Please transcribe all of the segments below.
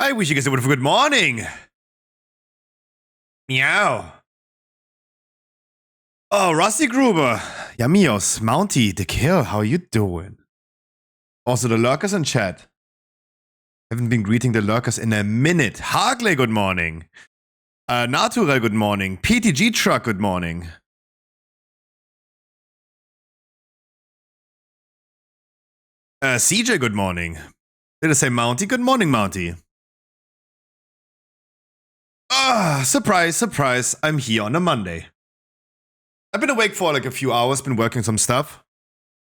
I wish you guys a wonderful good morning. Meow. Oh, Rusty Gruber. Yamios, Mounty, the Kill, how you doing? Also, the lurkers in chat. Haven't been greeting the lurkers in a minute. Hargley, good morning. Naturel, good morning. PTG Truck, good morning. CJ, good morning. Did I say Mounty? Good morning, Mounty. Surprise, surprise. I'm here on a Monday. I've been awake for like a few hours, been working some stuff.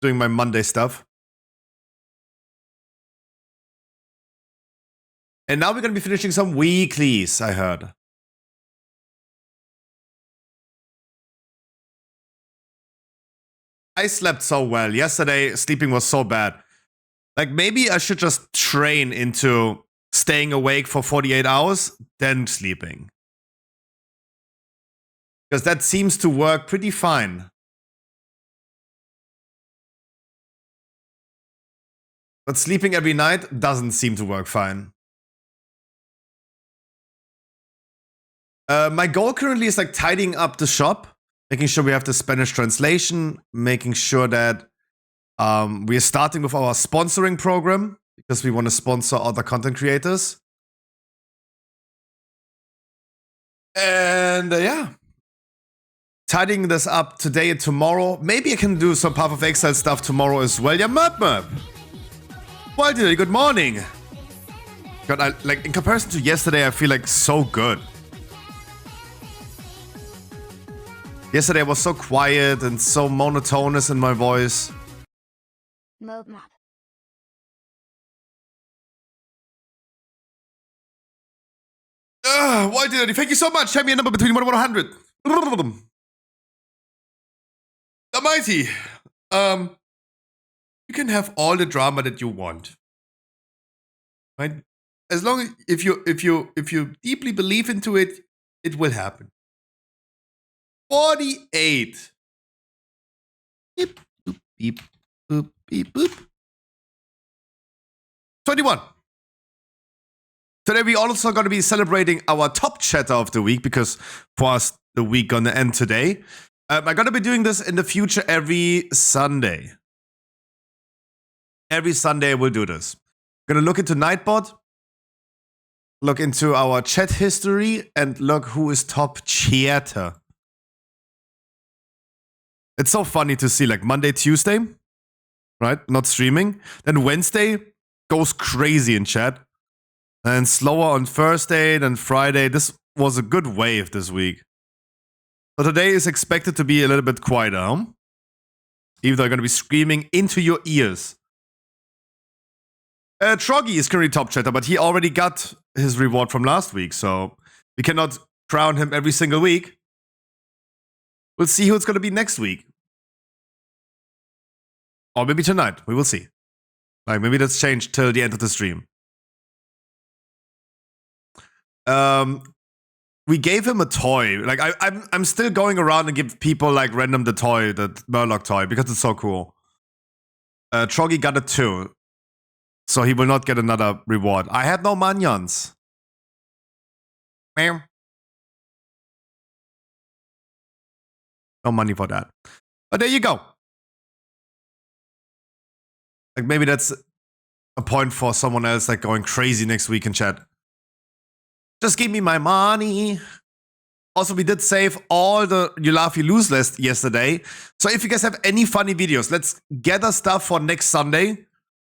Doing my Monday stuff. And now we're gonna be finishing some weeklies, I heard. I slept so well. Yesterday, sleeping was so bad. Like, maybe I should just train into staying awake for 48 hours, then sleeping. Because that seems to work pretty fine. But sleeping every night doesn't seem to work fine. My goal currently is like tidying up the shop, making sure we have the Spanish translation, making sure that we are starting with our sponsoring program because we want to sponsor other content creators. And yeah, tidying this up today and tomorrow. Maybe I can do some Path of Exile stuff tomorrow as well. Yeah, Murp. Well, dude, good morning. God, like in comparison to yesterday, I feel like so good. Yesterday I was so quiet and so monotonous in my voice. Mode map. Why did thank you so much. Send me a number between 1 and 100. Almighty. You can have all the drama that you want. Right? As long as if you deeply believe into it, it will happen. 48. Beep, boop, beep, boop, beep, boop. 21. Today we also going to be celebrating our top chatter of the week because for us the week gonna end today. I'm gonna be doing this in the future every Sunday. Every Sunday we'll do this. Gonna look into Nightbot, look into our chat history, and look who is top chatter. It's so funny to see like Monday, Tuesday, right? Not streaming. Then Wednesday goes crazy in chat. And slower on Thursday, then Friday. This was a good wave this week. So today is expected to be a little bit quieter, huh? Even though I'm going to be screaming into your ears. Troggy is currently top chatter, but he already got his reward from last week, so we cannot crown him every single week. We'll see who it's going to be next week. Or maybe tonight. We will see. Like, maybe that's changed till the end of the stream. We gave him a toy. Like, I'm still going around and give people, like, random the toy, the Murloc toy, because it's so cool. Troggy got it too. So he will not get another reward. I had no minions. No money for that. But there you go. Like, maybe that's a point for someone else, like, going crazy next week in chat. Just give me my money. Also, we did save all the You Laugh, You Lose list yesterday. So if you guys have any funny videos, let's gather stuff for next Sunday.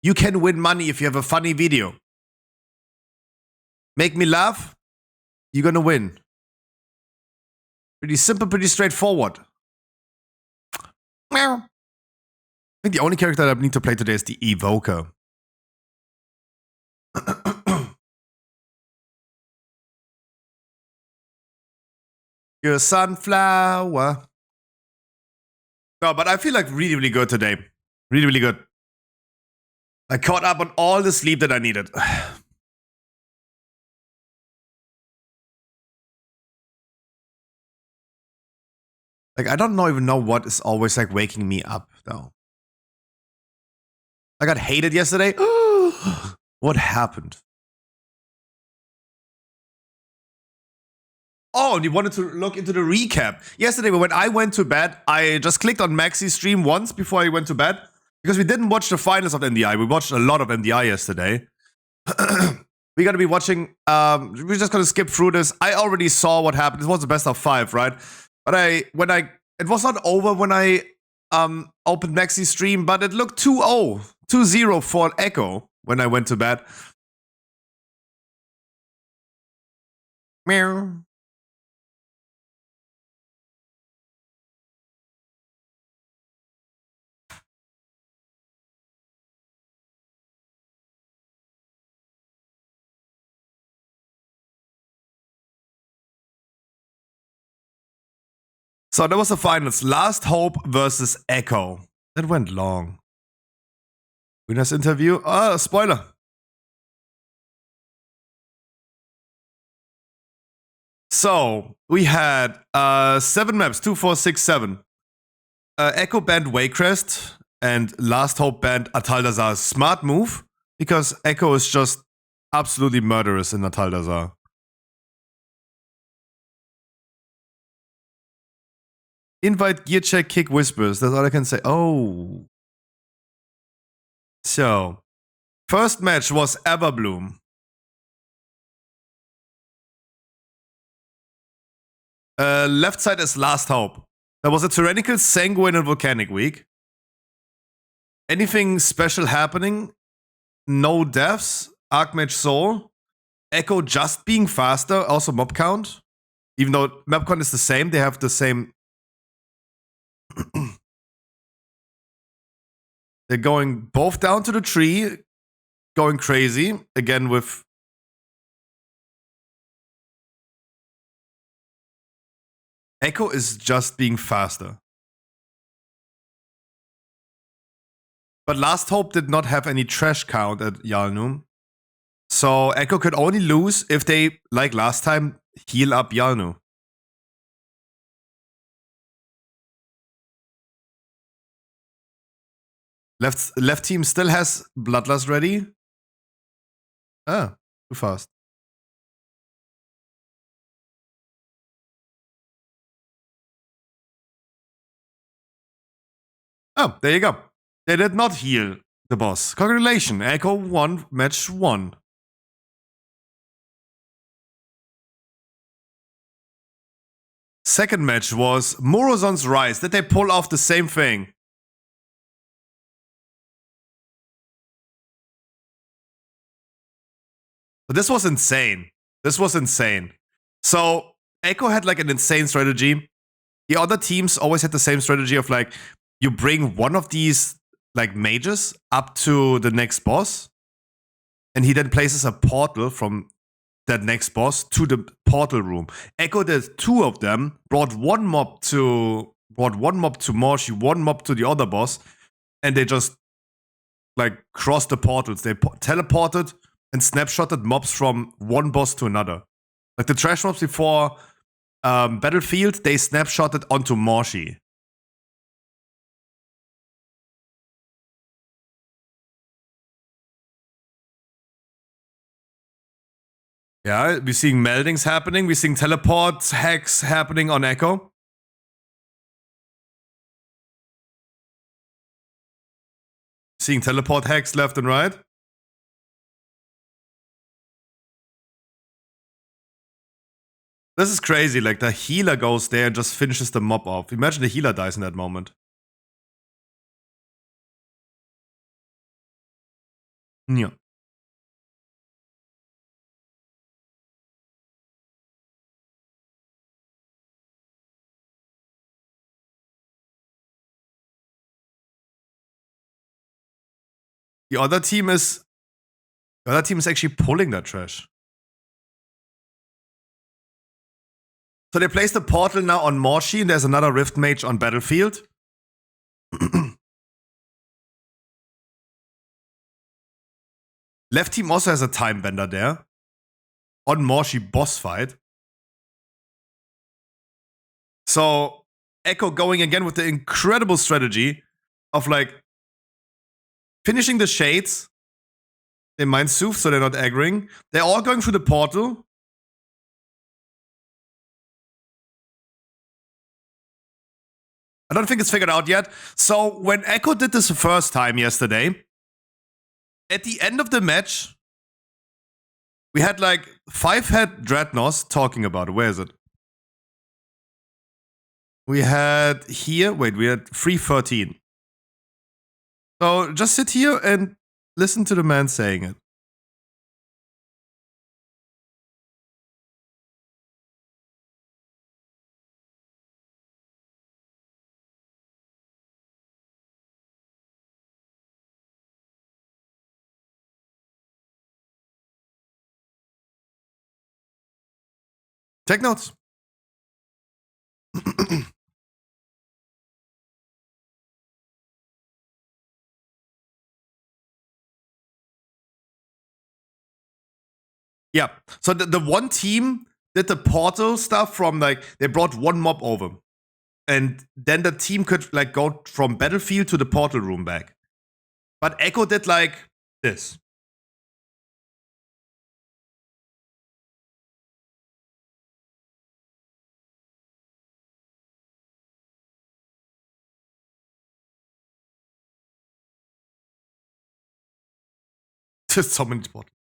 You can win money if you have a funny video. Make me laugh, you're gonna win. Pretty simple, pretty straightforward. I think the only character that I need to play today is the Evoker. You're a sunflower. No, but I feel like really, really good today. Really, really good. I caught up on all the sleep that I needed. Like, I don't even know what is always like waking me up though. I got hated yesterday. What happened? Oh, and you wanted to look into the recap. Yesterday, when I went to bed, I just clicked on Maxi's stream once before I went to bed because we didn't watch the finals of MDI. We watched a lot of MDI yesterday. We're gonna be watching. We're just gonna skip through this. I already saw what happened. It was the best of 5, right? But it was not over when I opened Maxi's stream, but it looked 2-0, 2-0 for Echo when I went to bed. Meow. So that was the finals. Last Hope versus Echo. That went long. Winner's interview. Spoiler. So we had 7 maps, 2, 4, 6, 7. Echo banned Waycrest and Last Hope banned Ataldazar's smart move because Echo is just absolutely murderous in Ataldazar. Invite, gear check, kick, whispers. That's all I can say. Oh. So, first match was Everbloom. Left side is Last Hope. There was a Tyrannical, Sanguine, and Volcanic week. Anything special happening? No deaths. Archmage Soul. Echo just being faster. Also mob count. Even though map count is the same, they have the same. They're going both down to the tree, going crazy again with. Echo is just being faster. But Last Hope did not have any trash count at Yalnum. So Echo could only lose if they, like last time, heal up Yalnu. Left team still has Bloodlust ready. Ah, too fast. Oh, there you go. They did not heal the boss. Congratulations, Echo won match 1. Second match was Morozon's Rise. Did they pull off the same thing? But this was insane. This was insane. So Echo had like an insane strategy. The other teams always had the same strategy of like, you bring one of these like mages up to the next boss, and he then places a portal from that next boss to the portal room. Echo did 2 of them, brought one mob to Morshi, one mob to the other boss, and they just like crossed the portals. They teleported and snapshotted mobs from one boss to another. Like the trash mobs before Battlefield, they snapshotted onto Morshi. Yeah, we're seeing meldings happening. We're seeing teleport hacks happening on Echo. Seeing teleport hacks left and right. This is crazy. Like the healer goes there and just finishes the mob off. Imagine the healer dies in that moment. Yeah. The other team is actually pulling that trash. So they placed the portal now on Morshi, and there's another Rift Mage on Battlefield. Left team also has a Time Bender there. On Morshi boss fight. So Echo going again with the incredible strategy of like finishing the shades. They mind Sooth, so they're not aggroing. They're all going through the portal. I don't think it's figured out yet. So when Echo did this the first time yesterday, at the end of the match, we had like 5-head Dreadnoughts talking about it. Where is it? We had here, wait, we had 313. So just sit here and listen to the man saying it. Take notes. Yeah. So the one team did the portal stuff from like, they brought one mob over. And then the team could like go from battlefield to the portal room back. But Echo did like this. Just so many portals.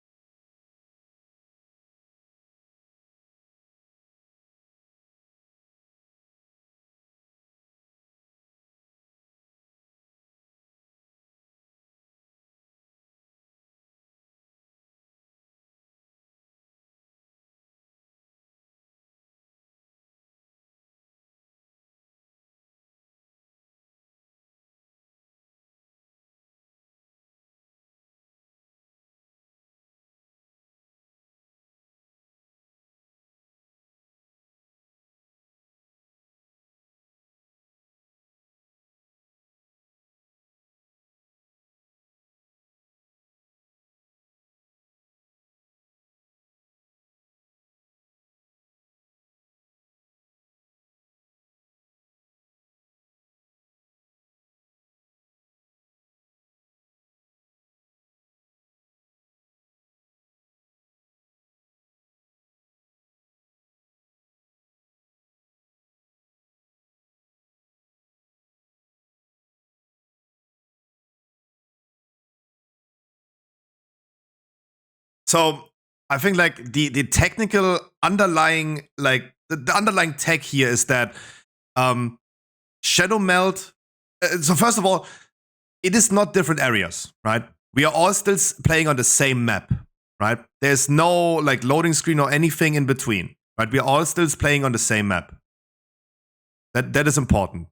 So I think like the technical underlying, like the underlying tech here is that Shadow Melt. So first of all, it is not different areas, right? We are all still playing on the same map, right? There's no like loading screen or anything in between, right? We are all still playing on the same map. That is important.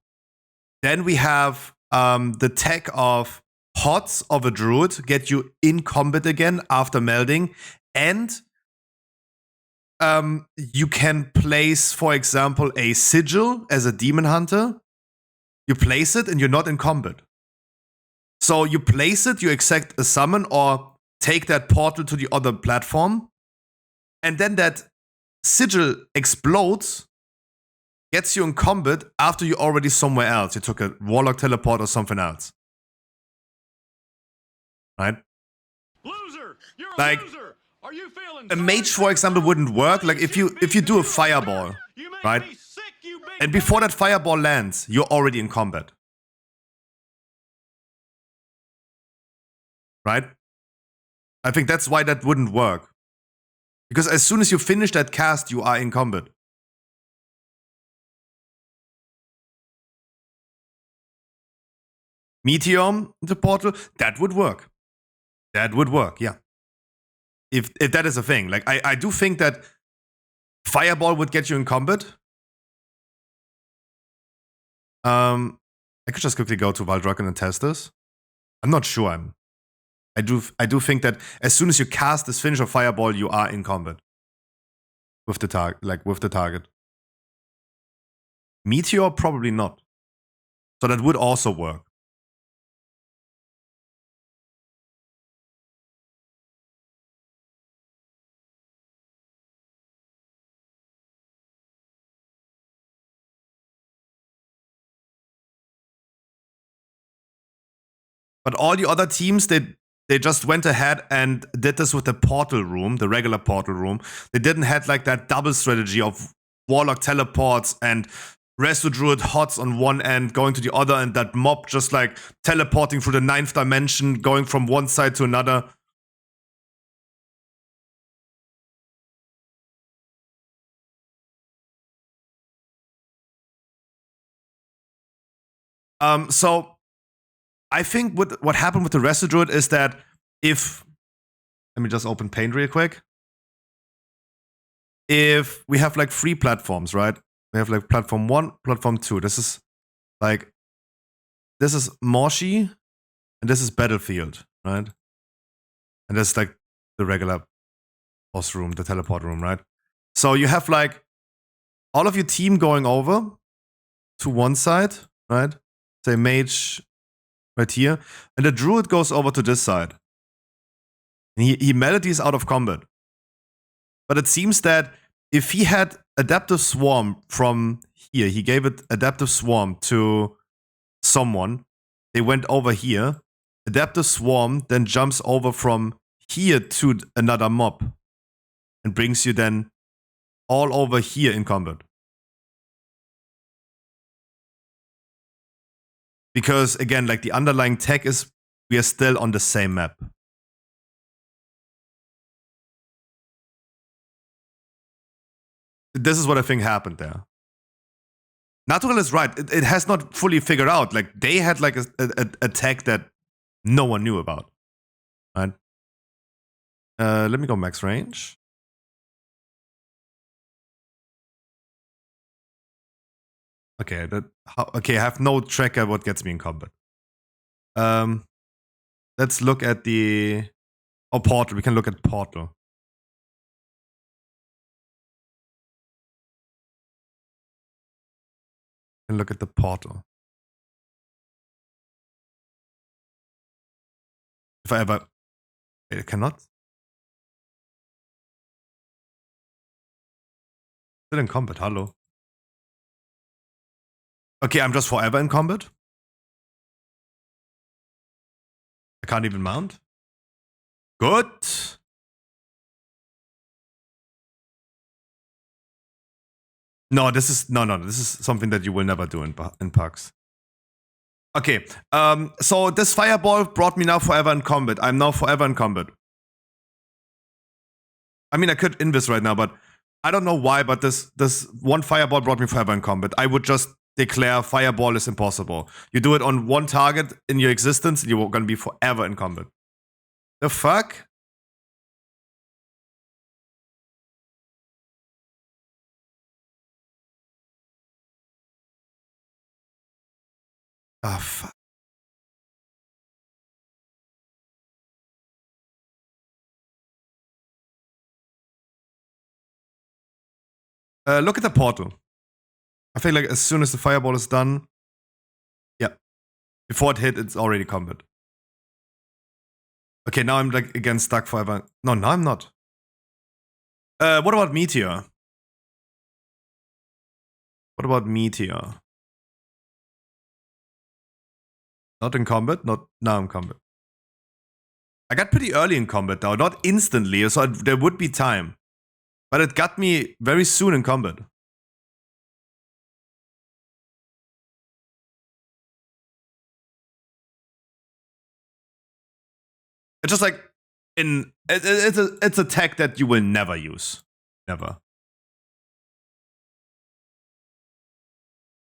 Then we have the tech of HOTS of a Druid get you in combat again after melding, and you can place, for example, a sigil as a demon hunter. You place it and you're not in combat. So you place it, you exact a summon or take that portal to the other platform, and then that sigil explodes, gets you in combat after you're already somewhere else. You took a Warlock teleport or something else. Right? Loser! You're like, a loser! Are you feeling a mage, for example, wouldn't work. Like if you do a fireball, right? And before that fireball lands, you're already in combat. Right? I think that's why that wouldn't work. Because as soon as you finish that cast, you are in combat. Meteor, the portal, that would work. That would work, yeah. If that is a thing. Like, I do think that fireball would get you in combat. I could just quickly go to Valdrocken and test this. I'm not sure. I do think that as soon as you cast this finish of fireball, you are in combat with the target. Meteor, probably not. So that would also work. But all the other teams, they just went ahead and did this with the portal room, the regular portal room. They didn't have like that double strategy of Warlock teleports and Resto Druid HOTS on one end, going to the other, and that mob just like teleporting through the 9th dimension, going from one side to another. So I think what happened with the Resto Druid is that if, let me just open Paint real quick. If we have like 3 platforms, right? We have like platform 1, platform 2. This is Moshi, and this is Battlefield, right? And this is like the regular boss room, the teleport room, right? So you have like all of your team going over to one side, right? Say mage right here, and the druid goes over to this side. And he melodies out of combat. But it seems that if he had Adaptive Swarm from here, he gave it Adaptive Swarm to someone, they went over here, Adaptive Swarm then jumps over from here to another mob and brings you then all over here in combat. Because again, like the underlying tech is we are still on the same map. This is what I think happened there. Natural is right. It has not fully figured out. Like they had like a tech that no one knew about. Right? Let me go max range. Okay, okay, I have no tracker what gets me in combat. Let's look at the portal. We can look at portal. And look at the portal. If I ever, I cannot. Still in combat. Hello. Okay, I'm just forever in combat. I can't even mount. Good. No, this is This is something that you will never do in PUCs. Okay. So this fireball brought me now forever in combat. I'm now forever in combat. I mean, I could invis right now, but I don't know why. But this one fireball brought me forever in combat. I would just declare fireball is impossible. You do it on one target in your existence, and you're gonna be forever in combat. The fuck? Ah, fuck. Look at the portal. I feel like as soon as the fireball is done, yeah, before it hit, it's already combat. Okay, now I'm like again stuck forever. No, now I'm not. What about Meteor? What about Meteor? Not in combat. Not now in combat. I got pretty early in combat though, not instantly, so there would be time. But it got me very soon in combat. It's just like it's a tech that you will never use. Never.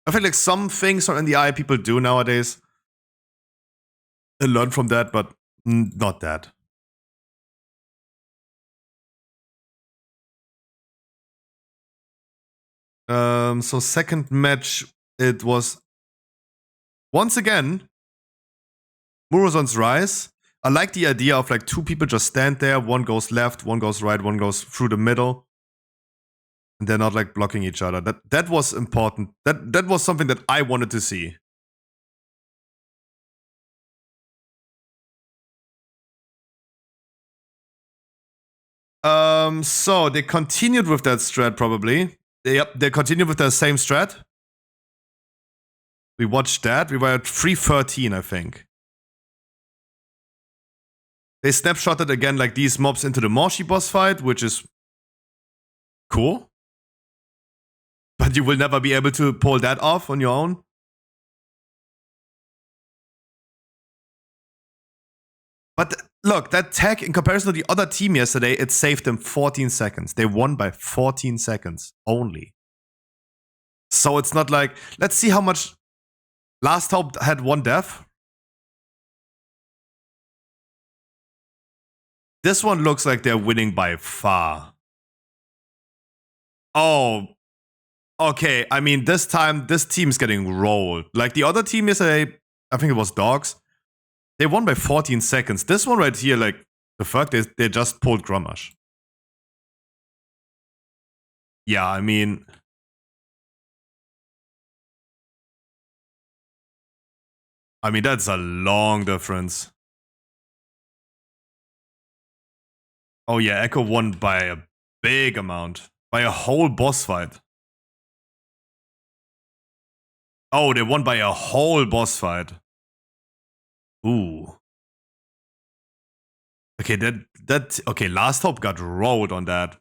I feel like some things in the eye people do nowadays. I learn from that, but not that. So second match, it was once again Murozon's Rise. I like the idea of like 2 people just stand there, one goes left, one goes right, one goes through the middle. And they're not like blocking each other. That was important. That was something that I wanted to see. So they continued with that strat probably. Yep, they continued with the same strat. We watched that. We were at 313, I think. They snapshotted again like these mobs into the Moshi boss fight, which is cool. But you will never be able to pull that off on your own. But look, that tech in comparison to the other team yesterday, it saved them 14 seconds. They won by 14 seconds only. So it's not like, let's see how much. Last Hope had 1 death. This one looks like they're winning by far. Oh, okay. I mean, this time, this team's getting rolled. Like the other team yesterday, I think it was Dogs. They won by 14 seconds. This one right here, like, the fuck, they just pulled Grommash. Yeah, I mean... that's a long difference. Oh yeah, Echo won by a big amount. By a whole boss fight. Oh, they won by a whole boss fight. Ooh. Okay, okay, Last Hope got rolled on that.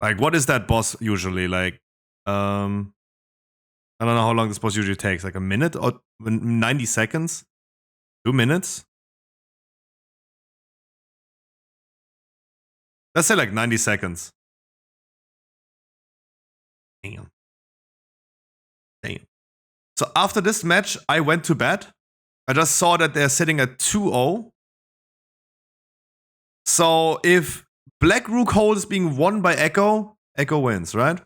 Like, what is that boss usually? Like, I don't know how long this boss usually takes. Like a minute or 90 seconds? 2 minutes? Let's say like 90 seconds. Damn. So after this match, I went to bed. I just saw that they're sitting at 2-0. So if Black Rook Hold is being won by Echo, Echo wins, right?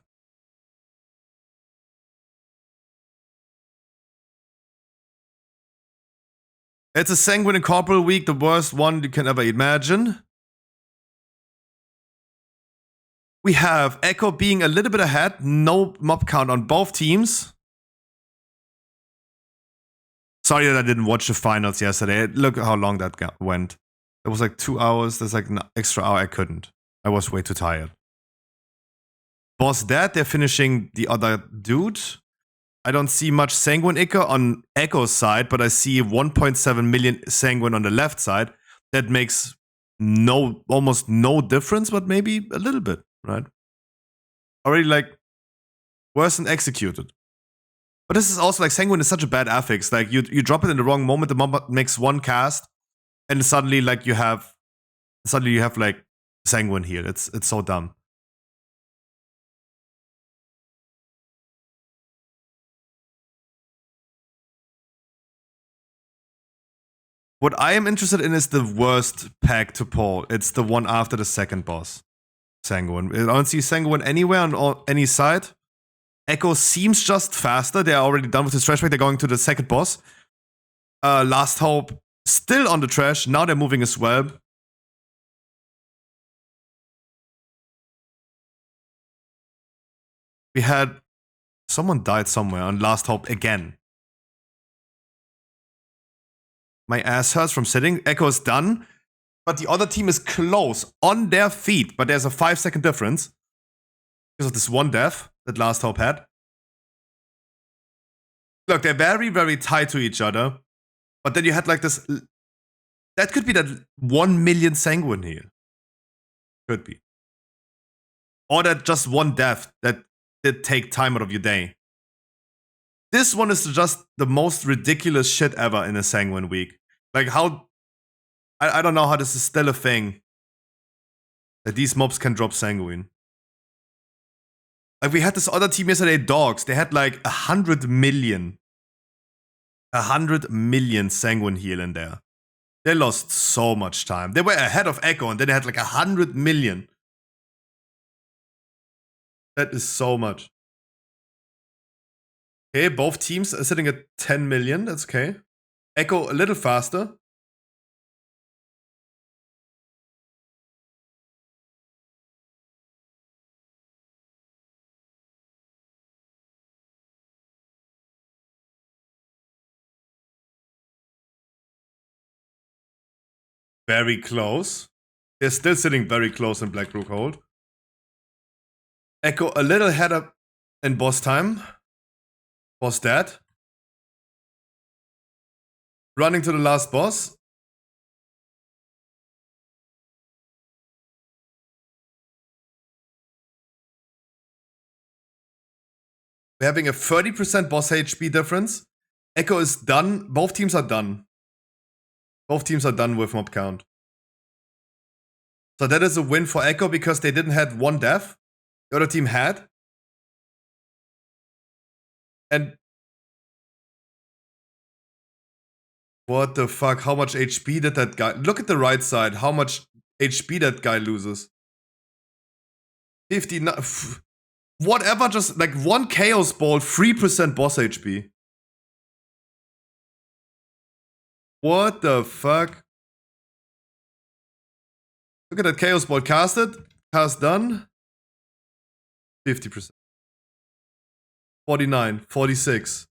It's a Sanguine and Corporal week, the worst one you can ever imagine. We have Echo being a little bit ahead, no mob count on both teams. Sorry that I didn't watch the finals yesterday. Look how long that went. It was like 2 hours. There's like an extra hour. I couldn't. I was way too tired. Boss dead. They're finishing the other dude. I don't see much Sanguine Echo on Echo's side, but I see 1.7 million Sanguine on the left side. That makes almost no difference, but maybe a little bit, right? Already like worse than executed. But this is also like Sanguine is such a bad affix. Like you drop it in the wrong moment, the mob makes one cast, and suddenly like you have like Sanguine here. It's so dumb. What I am interested in is the worst pack to pull. It's the one after the second boss. Sanguine. I don't see Sanguine anywhere on any side. Echo seems just faster. They're already done with the trash pack. They're going to the second boss. Last Hope still on the trash. Now they're moving as well. We had someone died somewhere on Last Hope again. My ass hurts from sitting. Echo's done. But the other team is close on their feet. But there's a 5-second difference because of this one death that Last Hope had. Look, they're very, very tied to each other. But then you had like this. That could be that 1 million Sanguine here. Could be. Or that just one death that did take time out of your day. This one is just the most ridiculous shit ever in a Sanguine week. Like how... I don't know how this is still a thing. That these mobs can drop Sanguine. Like we had this other team yesterday, Dogs. They had like 100 million. 100 million Sanguine heal in there. They lost so much time. They were ahead of Echo and then they had like 100 million. That is so much. Okay, both teams are sitting at 10 million. That's okay. Echo a little faster. Very close. They're still sitting very close in Black Rook Hold. Echo a little ahead up in boss time. Boss dead. Running to the last boss. We're having a 30% boss HP difference. Echo is done. Both teams are done. Both teams are done with mob count. So that is a win for Echo because they didn't have one death. The other team had. And what the fuck? How much HP did that guy... Look at the right side. How much HP that guy loses. 59... Whatever, just like one Chaos Ball, 3% boss HP. What the fuck? Look at that Chaos Ball casted. Cast done. 50%. 49, 46.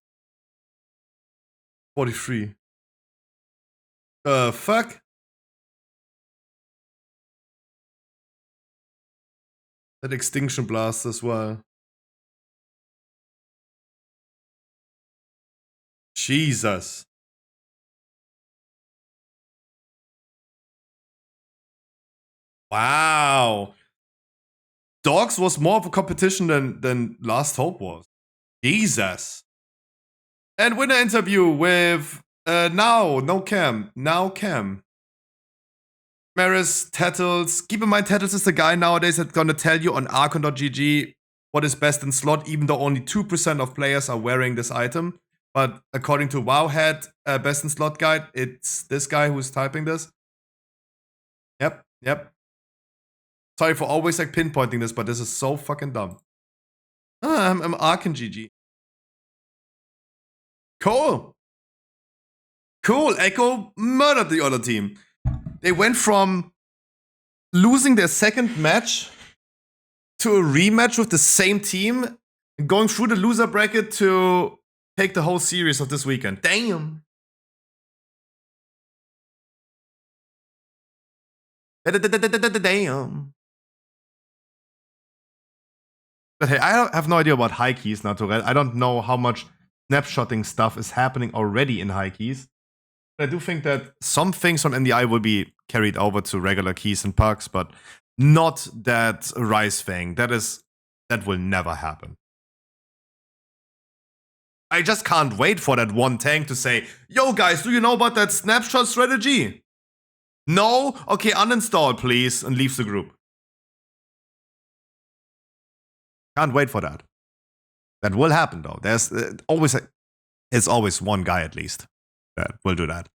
43. Fuck? That Extinction Blast as well. Jesus. Wow. Dogs was more of a competition than Last Hope was. Jesus. And winner interview with now Cam. Maris, Tattles. Keep in mind, Tattles is the guy nowadays that's gonna tell you on Archon.gg what is best in slot, even though only 2% of players are wearing this item. But according to Wowhead, best in slot guide, it's this guy who's typing this. Yep. Sorry for always like pinpointing this, but this is so fucking dumb. I'm Archon GG. Cool. Echo murdered the other team. They went from losing their second match to a rematch with the same team, and going through the loser bracket to take the whole series of this weekend. Damn. Damn. But hey, I have no idea about high keys, Naturel. I don't know how much snapshotting stuff is happening already in high keys. But I do think that some things on NDI will be carried over to regular keys and pucks, but not that Rise thing. That will never happen. I just can't wait for that one tank to say, yo guys, do you know about that snapshot strategy? No? Okay, uninstall please, and leaves the group. Can't wait for that. That will happen though. There's it's always one guy at least that will do that.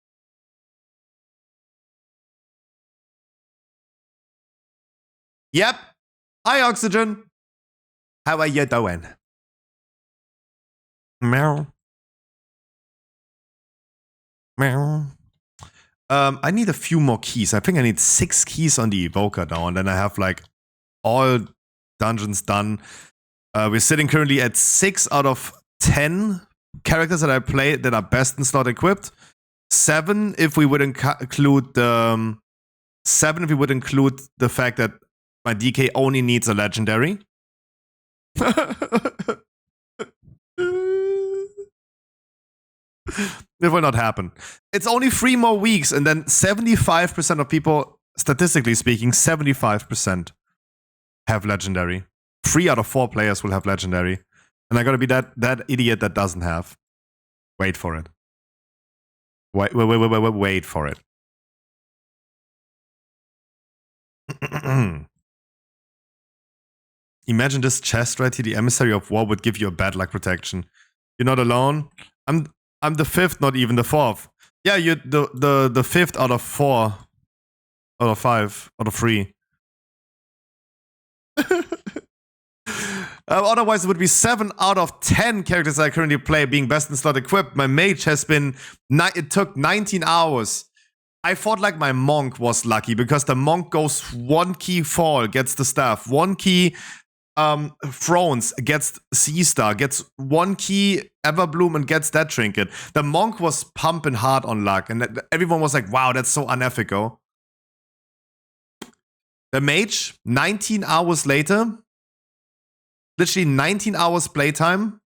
Yep. Hi, Oxygen. How are you doing? Meow. I need a few more keys. I think I need 6 keys on the Evoker now, and then I have like all dungeons done. We're sitting currently at 6 out of 10 characters that I play that are best in slot equipped. 7 if we would include the 7 if we would include the fact that my DK only needs a legendary. It will not happen. It's only 3 more weeks, and then 75% of people, statistically speaking, 75% have legendary. 3 out of 4 players will have legendary. And I gotta be that idiot that doesn't have. Wait for it. Wait for it. Imagine this chest right here. The Emissary of War would give you a bad luck protection. You're not alone. I'm the 5th, not even the 4th. Yeah, you're the 5th out of 4. Out of 5. Out of 3. Otherwise, it would be 7 out of 10 characters I currently play being best in slot equipped. My mage has been... It took 19 hours. I thought like my monk was lucky because the monk goes 1 key fall, gets the staff. 1 key thrones, gets C-star, gets 1 key Everbloom and gets that trinket. The monk was pumping hard on luck, and everyone was like, wow, that's so unethical. The mage, 19 hours later, literally 19 hours playtime.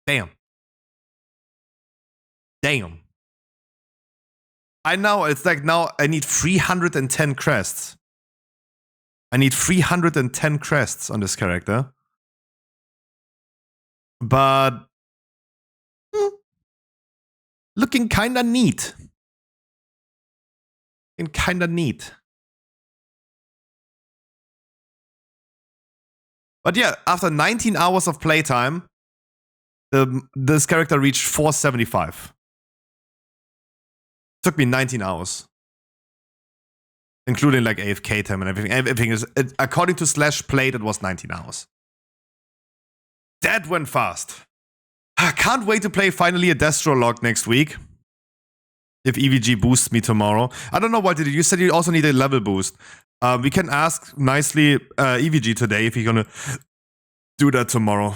Damn. It's like now I need 310 crests. I need 310 crests on this character. But looking kinda neat. And kinda neat. But yeah, after 19 hours of playtime, this character reached 475. Took me 19 hours. Including like AFK time and everything. Everything is, according to Slash Played, it was 19 hours. That went fast. I can't wait to play finally a Destro log next week. If EVG boosts me tomorrow. I don't know what did you said you also need a level boost. We can ask nicely EVG today if he's gonna do that tomorrow.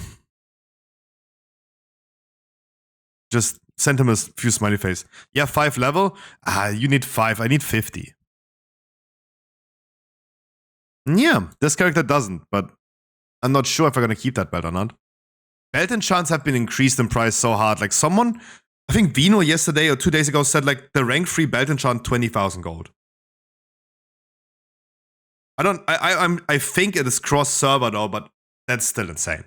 Just send him a few smiley face. Yeah, 5 level. You need 5. I need 50. Yeah, this character doesn't, but I'm not sure if I'm gonna keep that belt or not. Belt enchants have been increased in price so hard. Like someone, I think Vino yesterday or 2 days ago said like the rank 3 belt enchant 20,000 gold. I think it is cross server though, but that's still insane.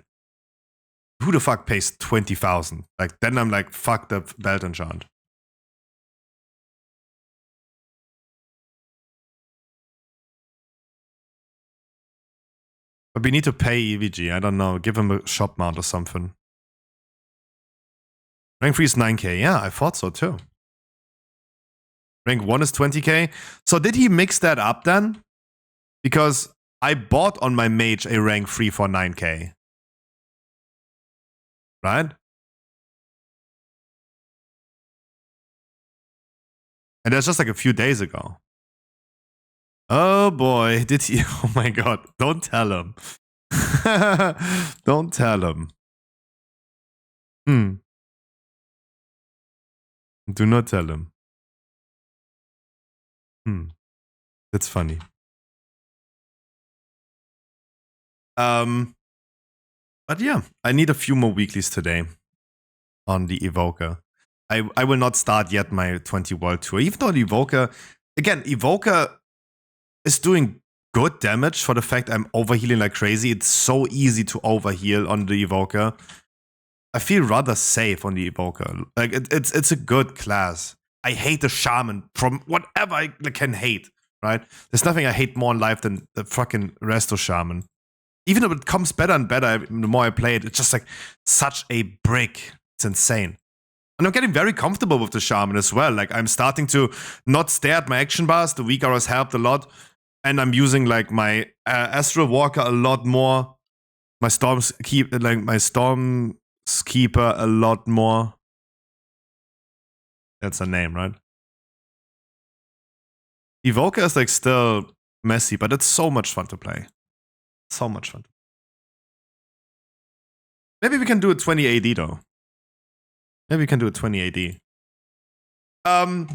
Who the fuck pays 20,000? Like then I'm like, fuck the belt enchant. But we need to pay EVG. I don't know. Give him a shop mount or something. Rank 3 is 9k. Yeah, I thought so too. Rank 1 is 20k. So did he mix that up then? Because I bought on my mage a rank 3 for 9k. Right? And that's just like a few days ago. Oh boy, did he? Oh my god, don't tell him. Don't tell him. Do not tell him. That's funny. But yeah, I need a few more weeklies today on the Evoker. I will not start yet my 20 World Tour, even though the Evoker, again, Evoker is doing good damage for the fact I'm overhealing like crazy. It's so easy to overheal on the Evoker. I feel rather safe on the Evoker. Like it's a good class. I hate the Shaman from whatever I can hate, right? There's nothing I hate more in life than the fucking Resto Shaman. Even though it comes better and better the more I play it, it's just like such a brick. It's insane. And I'm getting very comfortable with the Shaman as well. Like I'm starting to not stare at my action bars. The weak arrows helped a lot. And I'm using like my Astral Walker a lot more. My Storm's Keeper a lot more. That's her name, right? Evoker is like still messy, but it's so much fun to play. So much fun. Maybe we can do a 20 AD though. Maybe we can do a 20 AD. I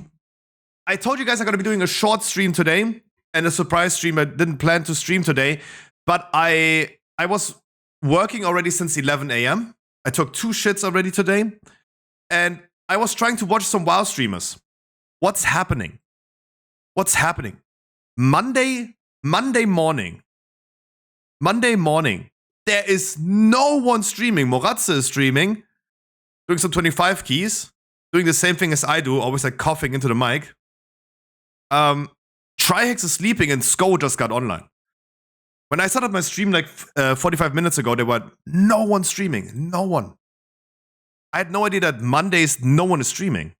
told you guys I'm gonna be doing a short stream today and a surprise stream. I didn't plan to stream today, but I was working already since 11 a.m. I took 2 shits already today, and I was trying to watch some WoW streamers. What's happening? What's happening? Monday morning, there is no one streaming. Moratze is streaming, doing some 25 keys, doing the same thing as I do, always like coughing into the mic. Trihex is sleeping and Sko just got online. When I started my stream like 45 minutes ago, there were no one streaming. No one. I had no idea that Mondays no one is streaming.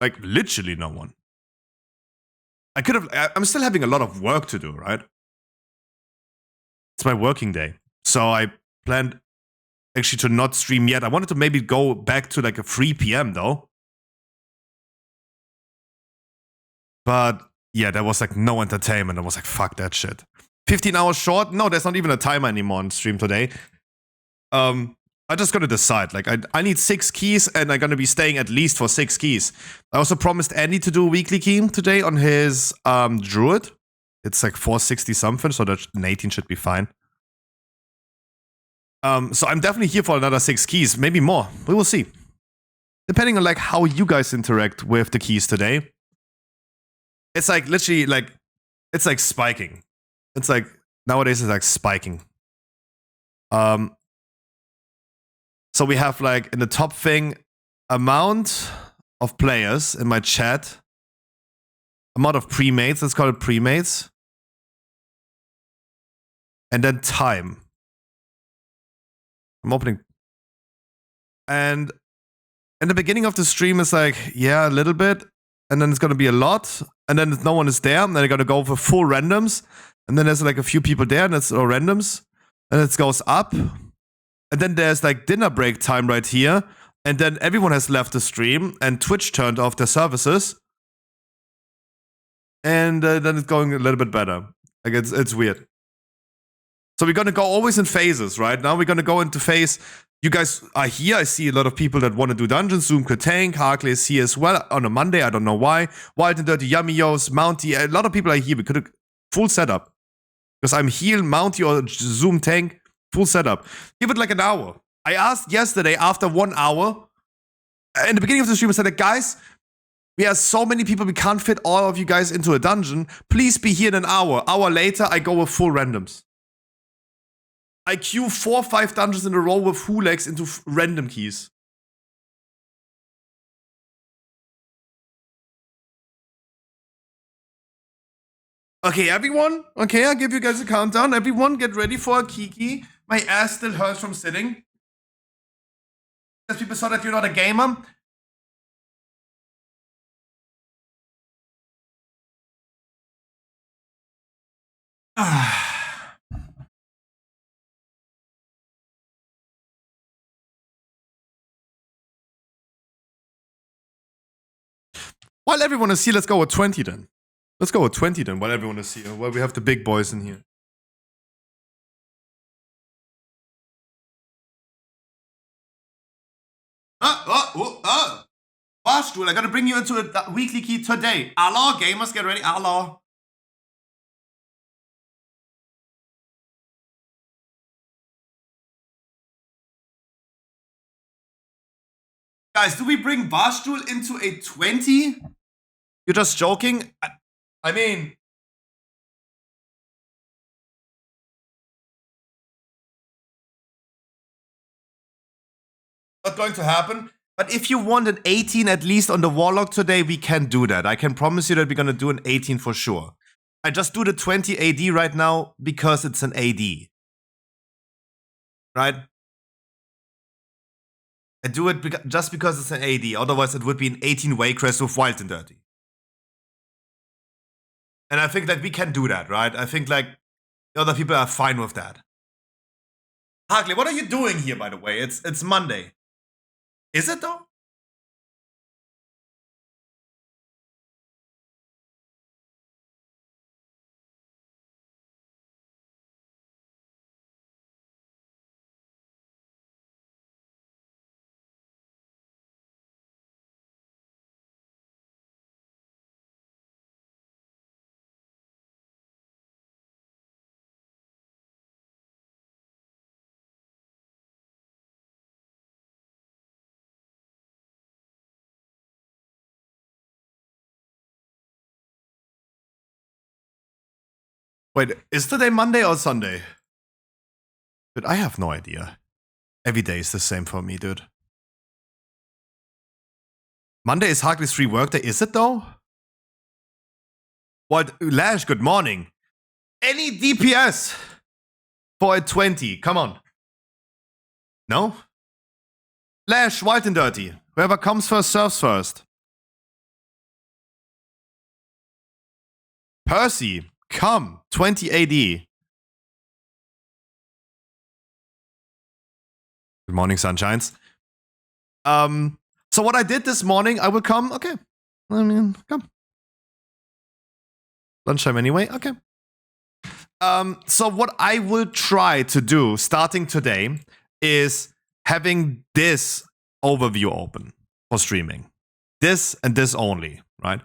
Like literally no one. I'm still having a lot of work to do, right? It's my working day. So I planned actually to not stream yet. I wanted to maybe go back to like a 3 p.m. though. But yeah, there was like no entertainment. I was like, fuck that shit. 15 hours short? No, there's not even a timer anymore on stream today. I just gotta decide. Like, I need 6 keys, and I'm gonna be staying at least for 6 keys. I also promised Andy to do a weekly key today on his Druid. It's like 460 something, so that an 18 should be fine. So I'm definitely here for another 6 keys, maybe more. We will see. Depending on like how you guys interact with the keys today. It's like literally like, it's like spiking. It's like, nowadays it's like spiking. So we have like in the top thing, amount of players in my chat, amount of premates, let's call it premates, and then time. I'm opening. And in the beginning of the stream, it's like, yeah, a little bit. And then it's going to be a lot. And then no one is there. And then I got to go for full randoms. And then there's like a few people there and it's all randoms. And it goes up. And then there's like dinner break time right here. And then everyone has left the stream. And Twitch turned off their services. And then it's going a little bit better. Like it's weird. So we're going to go always in phases, right? Now we're going to go into phase. You guys are here. I see a lot of people that want to do dungeons. Zoom could tank. Harkley is here as well on a Monday. I don't know why. Wild and Dirty, Yummy Yos, Mounty. A lot of people are here. We could have full setup. Because I'm heal, Mounty, or Zoom tank. Full setup. Give it like an hour. I asked yesterday after 1 hour. In the beginning of the stream, I said, like, guys, we have so many people. We can't fit all of you guys into a dungeon. Please be here in an hour. Hour later, I go with full randoms. I queue 4 or 5 dungeons in a row with Hulex into random keys. Okay, everyone. Okay, I'll give you guys a countdown. Everyone, get ready for a Kiki. My ass still hurts from sitting. Because people saw that you're not a gamer. While everyone is here, let's go with 20 then. Let's go with 20 then, while everyone is here. While we have the big boys in here. Barstool, I gotta bring you into a weekly key today. Allah, gamers, get ready. Allah. Guys, do we bring Barstool into a 20? You're just joking? I mean... Not going to happen. But if you want an 18 at least on the Warlock today, we can do that. I can promise you that we're gonna do an 18 for sure. I just do the 20 AD right now because it's an AD. Right? I do it just because it's an AD. Otherwise, it would be an 18 Waycrest with Wild and Dirty. And I think that we can do that, right? I think, like, the other people are fine with that. Harkley, what are you doing here, by the way? It's Monday. Is it, though? Wait, is today Monday or Sunday? Dude, I have no idea. Every day is the same for me, dude. Monday is Harkley's free workday, is it though? What? Lash, good morning. Any DPS for a 20, come on. No? Lash, Wild and Dirty. Whoever comes first serves first. Percy, come. 20 AD. Good morning, sunshines. So what I did this morning, I will come. Okay. I mean, come. Lunchtime anyway. Okay. So what I will try to do starting today is having this overview open for streaming. This and this only, right?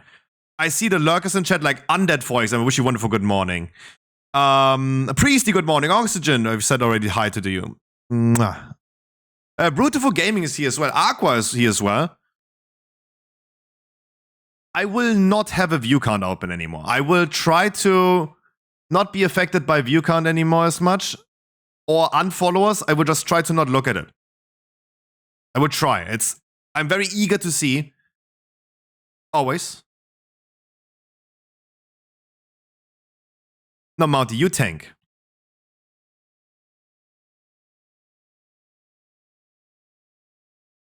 I see the lurkers in chat like Undead, for example. Wish you wonderful good morning. Priesty, good morning. Oxygen, I've said already hi to you. Brutiful Gaming is here as well. Aqua is here as well. I will not have a view count open anymore. I will try to not be affected by view count anymore as much. Or unfollowers, I will just try to not look at it. I would try. I'm very eager to see. Always. No, Mounty, you tank.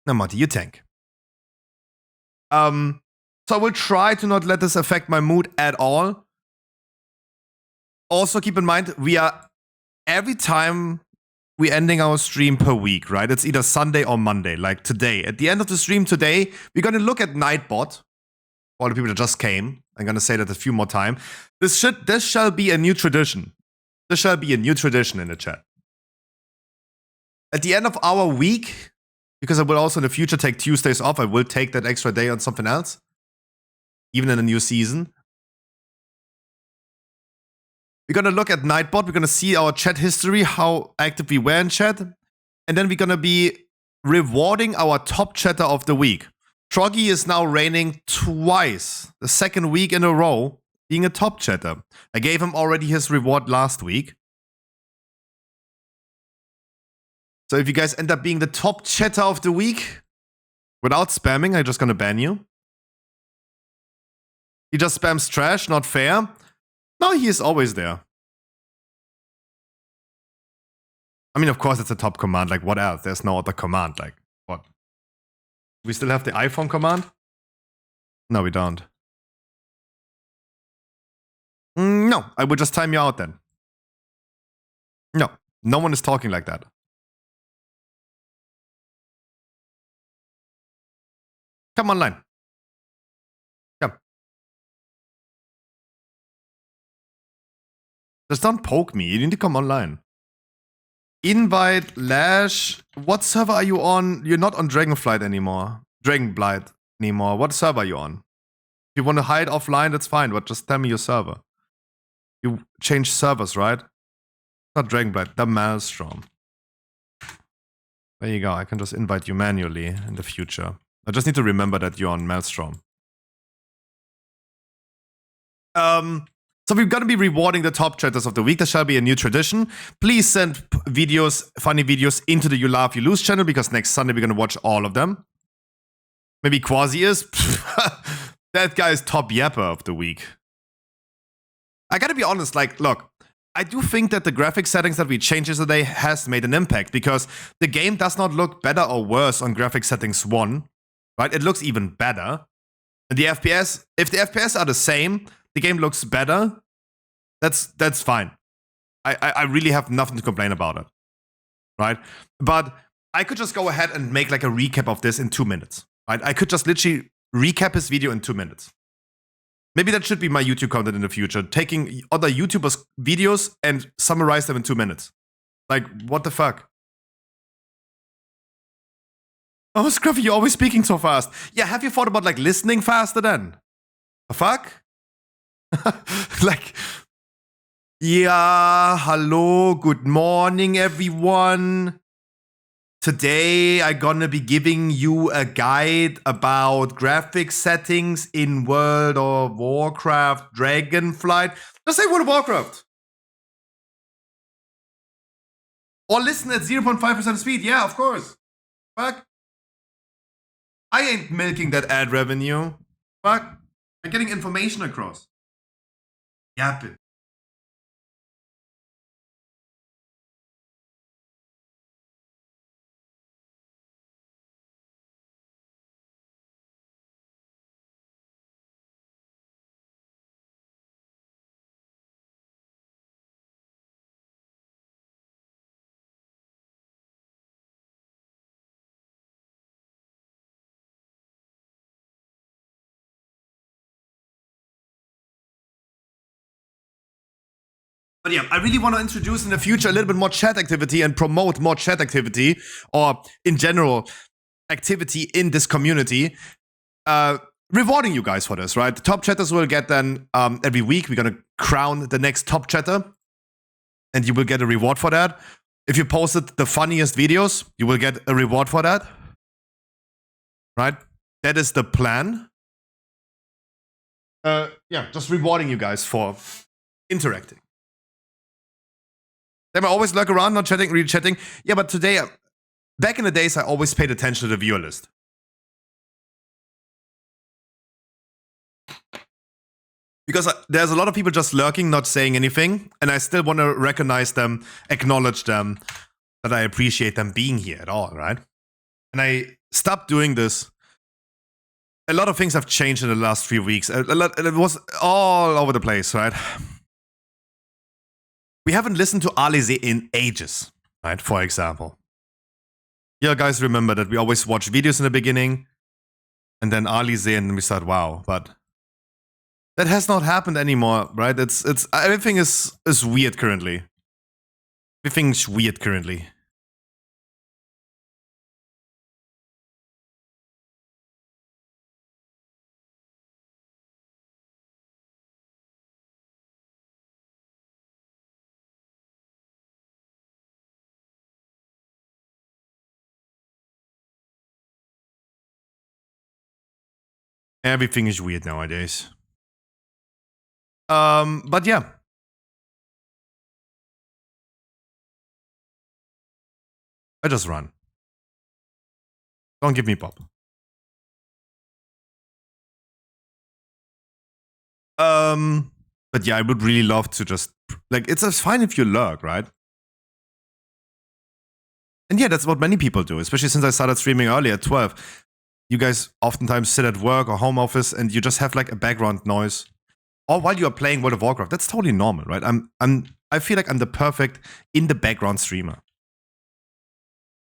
No, Mounty, you tank. So I will try to not let this affect my mood at all. Also, keep in mind, every time we're ending our stream per week, right? It's either Sunday or Monday, like today. At the end of the stream today, we're going to look at Nightbot. All the people that just came. I'm going to say that a few more times. This shall be a new tradition. This shall be a new tradition in the chat. At the end of our week, because I will also in the future take Tuesdays off, I will take that extra day on something else. Even in a new season. We're going to look at Nightbot. We're going to see our chat history, how active we were in chat. And then we're going to be rewarding our top chatter of the week. Troggy is now reigning twice, the second week in a row, being a top chatter. I gave him already his reward last week. So if you guys end up being the top chatter of the week, without spamming, I'm just going to ban you. He just spams trash, not fair. No, he is always there. I mean, of course, it's a top command. Like, what else? There's no other command. Like, what? We still have the iPhone command? No, we don't. No, I would just time you out then. No, no one is talking like that. Come online. Come. Just don't poke me. You need to come online. Invite, Lash. What server are you on? You're not on Dragonflight anymore. Dragonblight anymore. What server are you on? If you want to hide offline, that's fine, but just tell me your server. You change servers, right? Not Dragonblight, the Maelstrom. There you go. I can just invite you manually in the future. I just need to remember that you're on Maelstrom. So we're going to be rewarding the top chatters of the week. There shall be a new tradition. Please send videos, funny videos, into the You Laugh, You Lose channel, because next Sunday we're going to watch all of them. Maybe Quasi is. That guy is top yapper of the week. I gotta be honest, like, look, I do think that the graphic settings that we changed yesterday has made an impact, because the game does not look better or worse on graphic settings 1, right? It looks even better. And the FPS, if the FPS are the same, the game looks better, that's fine. I really have nothing to complain about it, right? But I could just go ahead and make like a recap of this in 2 minutes, right? I could just literally recap his video in 2 minutes. Maybe that should be my YouTube content in the future, taking other YouTubers' videos and summarize them in 2 minutes. Like, what the fuck? Oh, Scruffy, you're always speaking so fast. Yeah, have you thought about like listening faster then? The fuck? Like, yeah, hello, good morning, everyone. Today, I'm gonna be giving you a guide about graphic settings in World of Warcraft Dragonflight. Just say World of Warcraft. Or listen at 0.5% speed. Yeah, of course. Fuck. I ain't milking that ad revenue. Fuck. I'm getting information across. Yap it. But yeah, I really want to introduce in the future a little bit more chat activity and promote more chat activity, or in general, activity in this community. Rewarding you guys for this, right? The top chatters will get then every week. We're going to crown the next top chatter, and you will get a reward for that. If you posted the funniest videos, you will get a reward for that. Right? That is the plan. Yeah, just rewarding you guys for interacting. They might always lurk around, not chatting, really chatting. Yeah, but today back in the days, I always paid attention to the viewer list. Because there's a lot of people just lurking, not saying anything, and I still want to recognize them, acknowledge them, that I appreciate them being here at all, right? And I stopped doing this. A lot of things have changed in the last few weeks. It was all over the place, right? We haven't listened to Alize in ages, right? For example. Yeah, guys, remember that we always watch videos in the beginning, and then Alize, and we start, wow, but that has not happened anymore, right? It's everything is weird currently. Everything's weird currently. Everything is weird nowadays. But yeah. I just run. Don't give me pop. But yeah, I would really love to just, like, it's fine if you lurk, right? And yeah, that's what many people do, especially since I started streaming early at 12. You guys oftentimes sit at work or home office and you just have like a background noise. Or while you are playing World of Warcraft. That's totally normal, right? I feel like I'm the perfect in the background streamer.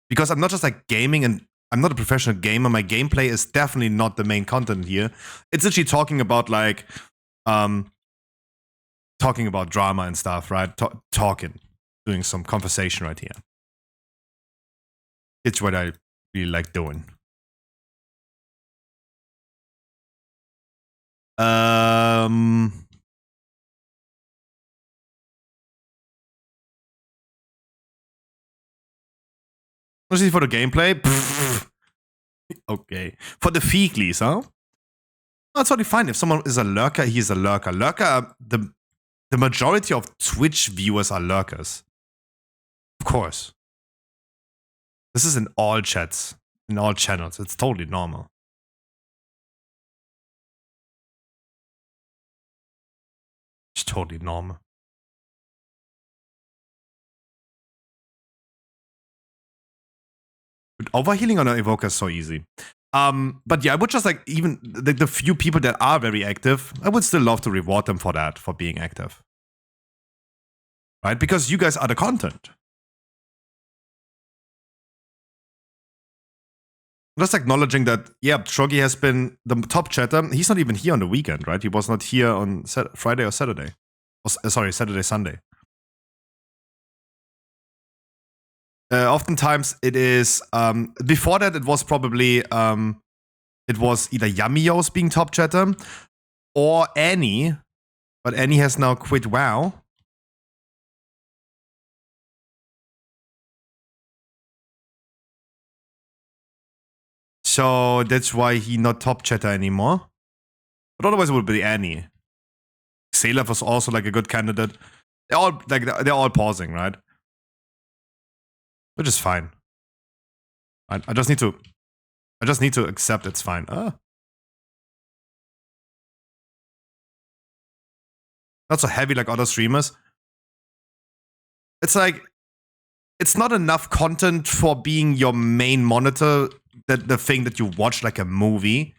Because I'm not just like gaming, and I'm not a professional gamer. My gameplay is definitely not the main content here. It's literally talking about like talking about drama and stuff, right? Talking, doing some conversation right here. It's what I really like doing. Mostly for the gameplay. Okay. For the feeklies, huh? That's totally fine. If someone is a lurker, he's a lurker. Lurker, the majority of Twitch viewers are lurkers. Of course. This is in all chats, in all channels. It's totally normal. It's totally normal. But overhealing on an evoker is so easy. But yeah, I would just like, even the few people that are very active, I would still love to reward them for that, for being active. Right? Because you guys are the content. Just acknowledging that, yeah, Troggy has been the top chatter. He's not even here on the weekend, right? He was not here on Friday or Saturday. Sorry, Saturday, Sunday. Oftentimes it is, before that it was probably, it was either Yamios being top chatter or Annie, but Annie has now quit WoW. So that's why he not top chatter anymore. But otherwise it would be Annie. Salaf was also like a good candidate. They're all pausing, right? Which is fine. I just need to accept it's fine. Not so heavy like other streamers. It's like, it's not enough content for being your main monitor, the thing that you watch like a movie.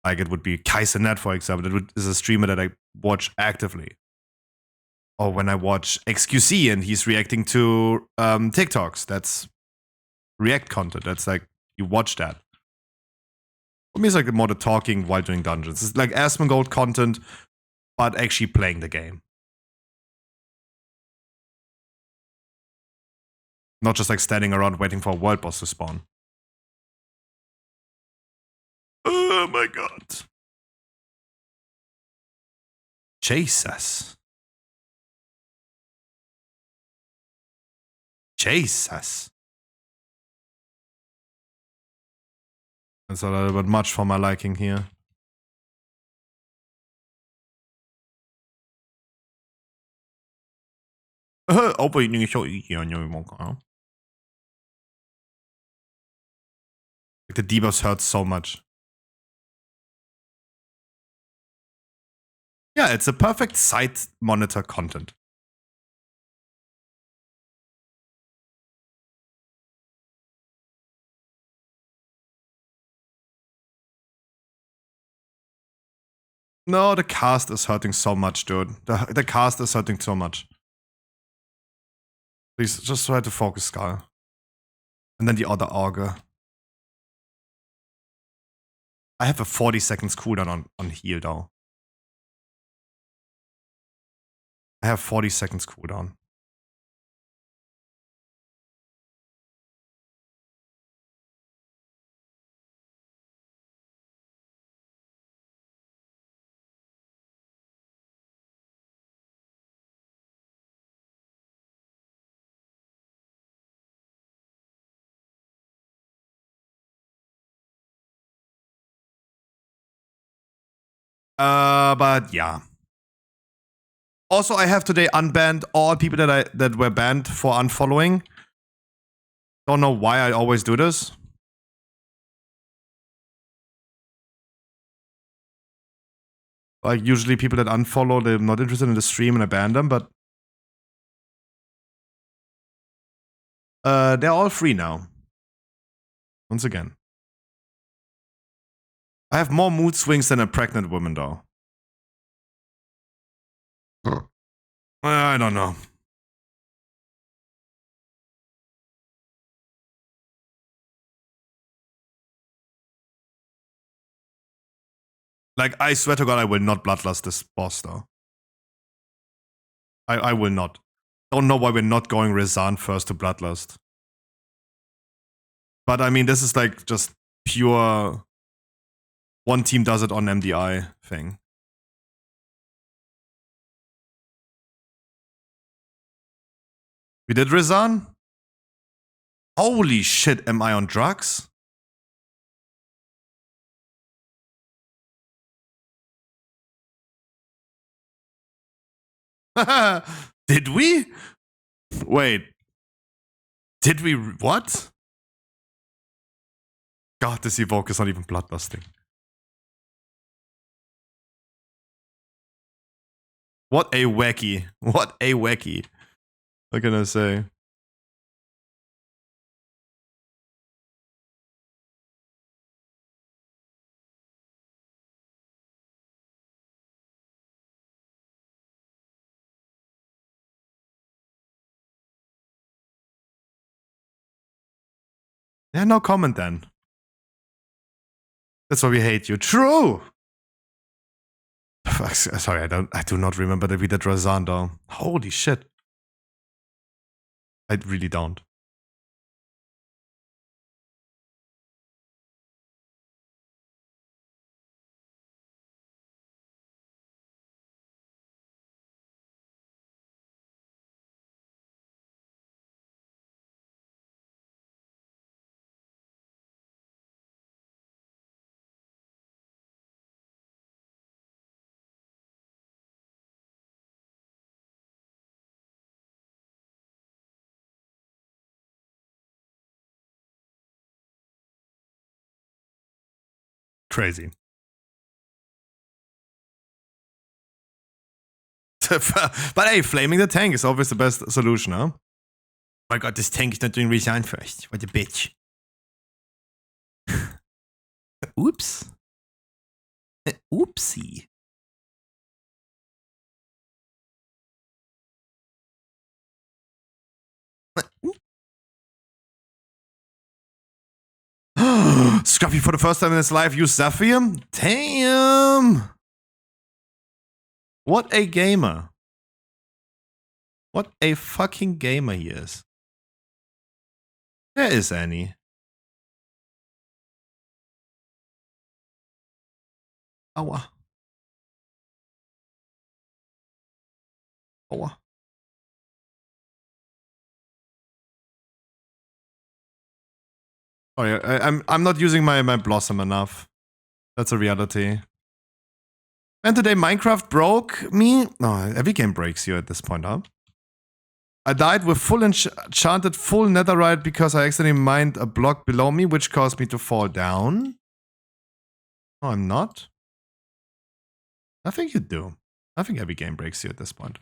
Like it would be Kaisenet, for example. That is a streamer that I watch actively. Or when I watch XQC and he's reacting to TikToks. That's React content. That's like, you watch that. For me, it's like more the talking while doing dungeons. It's like Asmongold content, but actually playing the game. Not just like standing around waiting for a world boss to spawn. Oh my god. Jesus. Jesus. That's a little bit much for my liking here. Overeating is so easy on your The debuffs hurt so much. Yeah, it's a perfect side monitor content. No, the cast is hurting so much, dude. The cast is hurting so much. Please, just try to focus, Skull. And then the other auger. I have a 40 seconds cooldown on heal, though. I have 40 seconds cooldown. But yeah. Also, I have today unbanned all people that were banned for unfollowing. Don't know why I always do this. Like, usually people that unfollow, they're not interested in the stream and I ban them, but they're all free now. Once again. I have more mood swings than a pregnant woman, though. I don't know. Like, I swear to God, I will not bloodlust this boss, though. I will not. Don't know why we're not going Rezan first to bloodlust. But I mean, this is like just pure one team does it on MDI thing. We did Rezan? Holy shit, am I on drugs? Did we? Wait. Did we? What? God, this evoke is not even bloodlusting. What a wacky. What a wacky. What can I say? Yeah, no comment then. That's why we hate you. True! Sorry, I do not remember that we did Razan though. Holy shit. I really don't. Crazy. But hey, flaming the tank is always the best solution, huh? Oh my god, this tank is not doing resign first. What a bitch. Oops. Oopsie. Scruffy for the first time in his life used Zephyr? Damn! What a gamer. What a fucking gamer he is. There is Annie. Aua. Aua. Sorry, I'm not using my Blossom enough. That's a reality. And today Minecraft broke me. No, every game breaks you at this point, huh? I died with full enchanted full netherite because I accidentally mined a block below me, which caused me to fall down. No, I'm not. I think you do. I think every game breaks you at this point.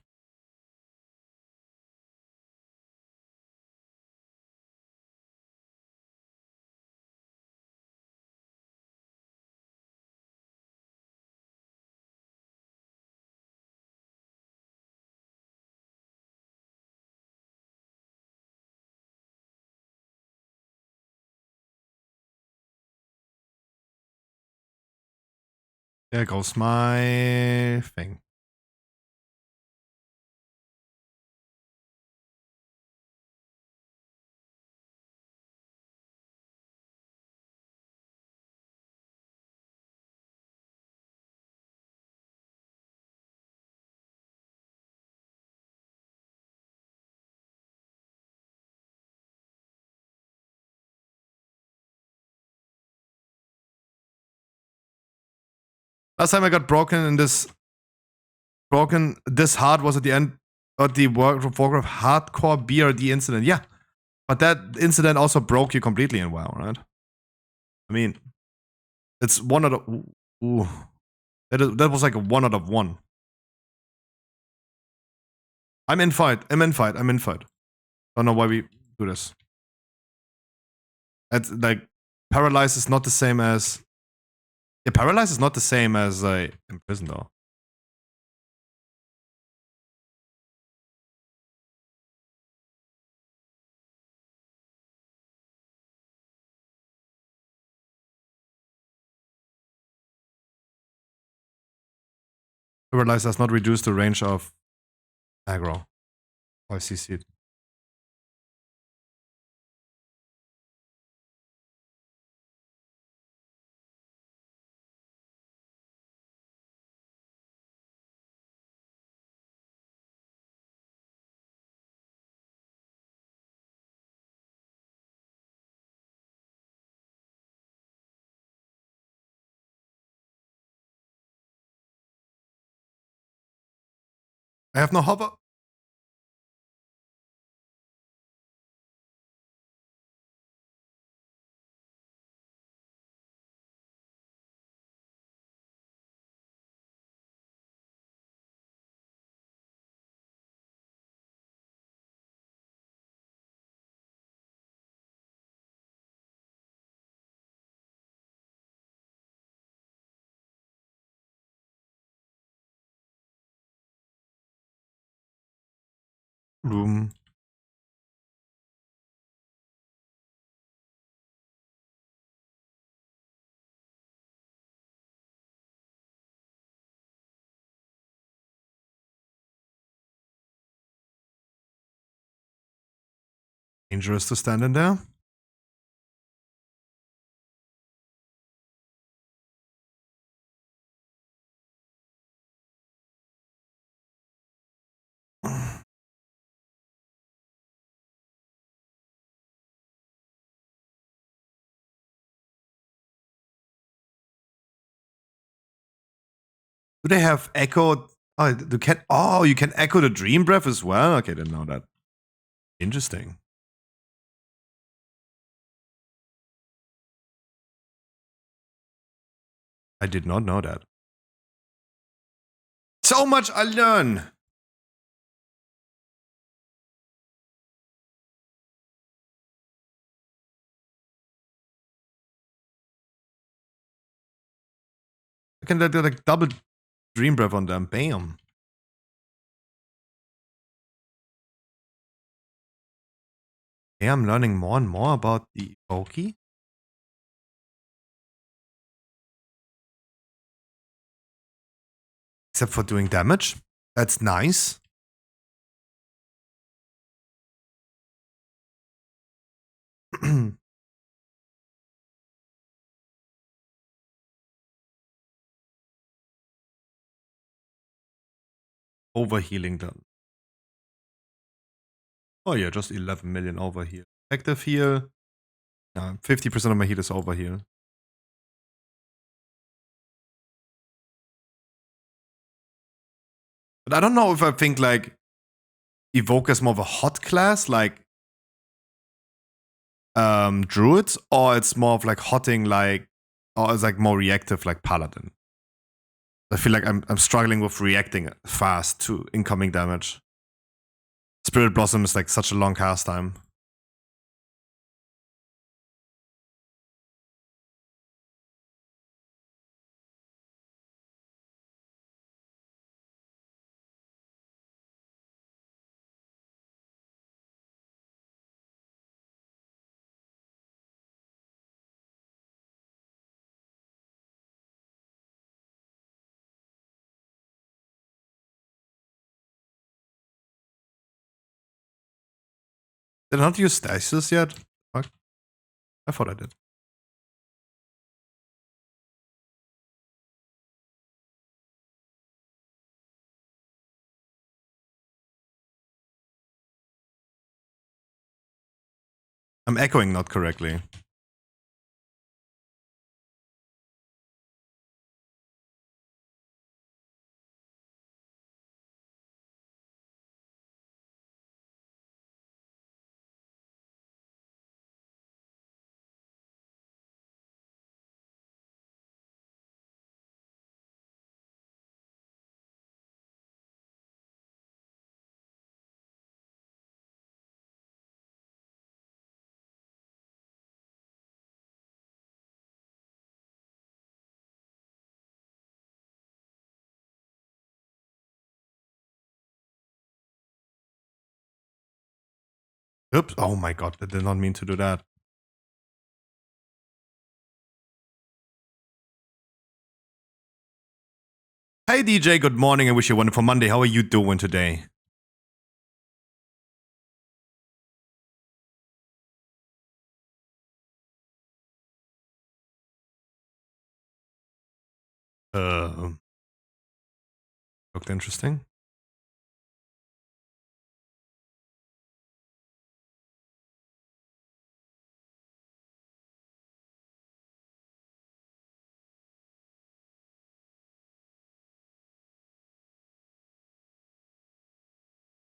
There goes my thing. Last time I got broken this hard was at the end of the World of Warcraft hardcore BRD incident. Yeah, but that incident also broke you completely in WoW, right? I mean, it's one out of ooh, that was like a 1 out of 1. I'm in fight. Don't know why we do this. It's like paralyzed is not the same as paralyzed is not the same as imprisoned though. Paralyzed does not reduce the range of aggro. I see it. I have no hover. Room. Dangerous to stand in there. Do they have echo? Oh, you can echo the dream breath as well? Okay, didn't know that. Interesting. I did not know that. So much I learn. I can do like double dream breath on them. Bam. Hey, I'm learning more and more about the Oki. Except for doing damage. That's nice. Overhealing done. Oh yeah, just 11 million overheal. Active heal. 50% of my heal is overheal. But I don't know if I think like Evoker is more of a hot class, like Druid, or it's more of like hotting, like, or it's like more reactive, like Paladin. I feel like I'm struggling with reacting fast to incoming damage. Spirit Blossom is like such a long cast time. Did I not use Stasis yet? Fuck. I thought I did. I'm echoing not correctly. Oops. Oh my god, I did not mean to do that. Hey DJ, good morning. I wish you a wonderful Monday. How are you doing today? Looked interesting.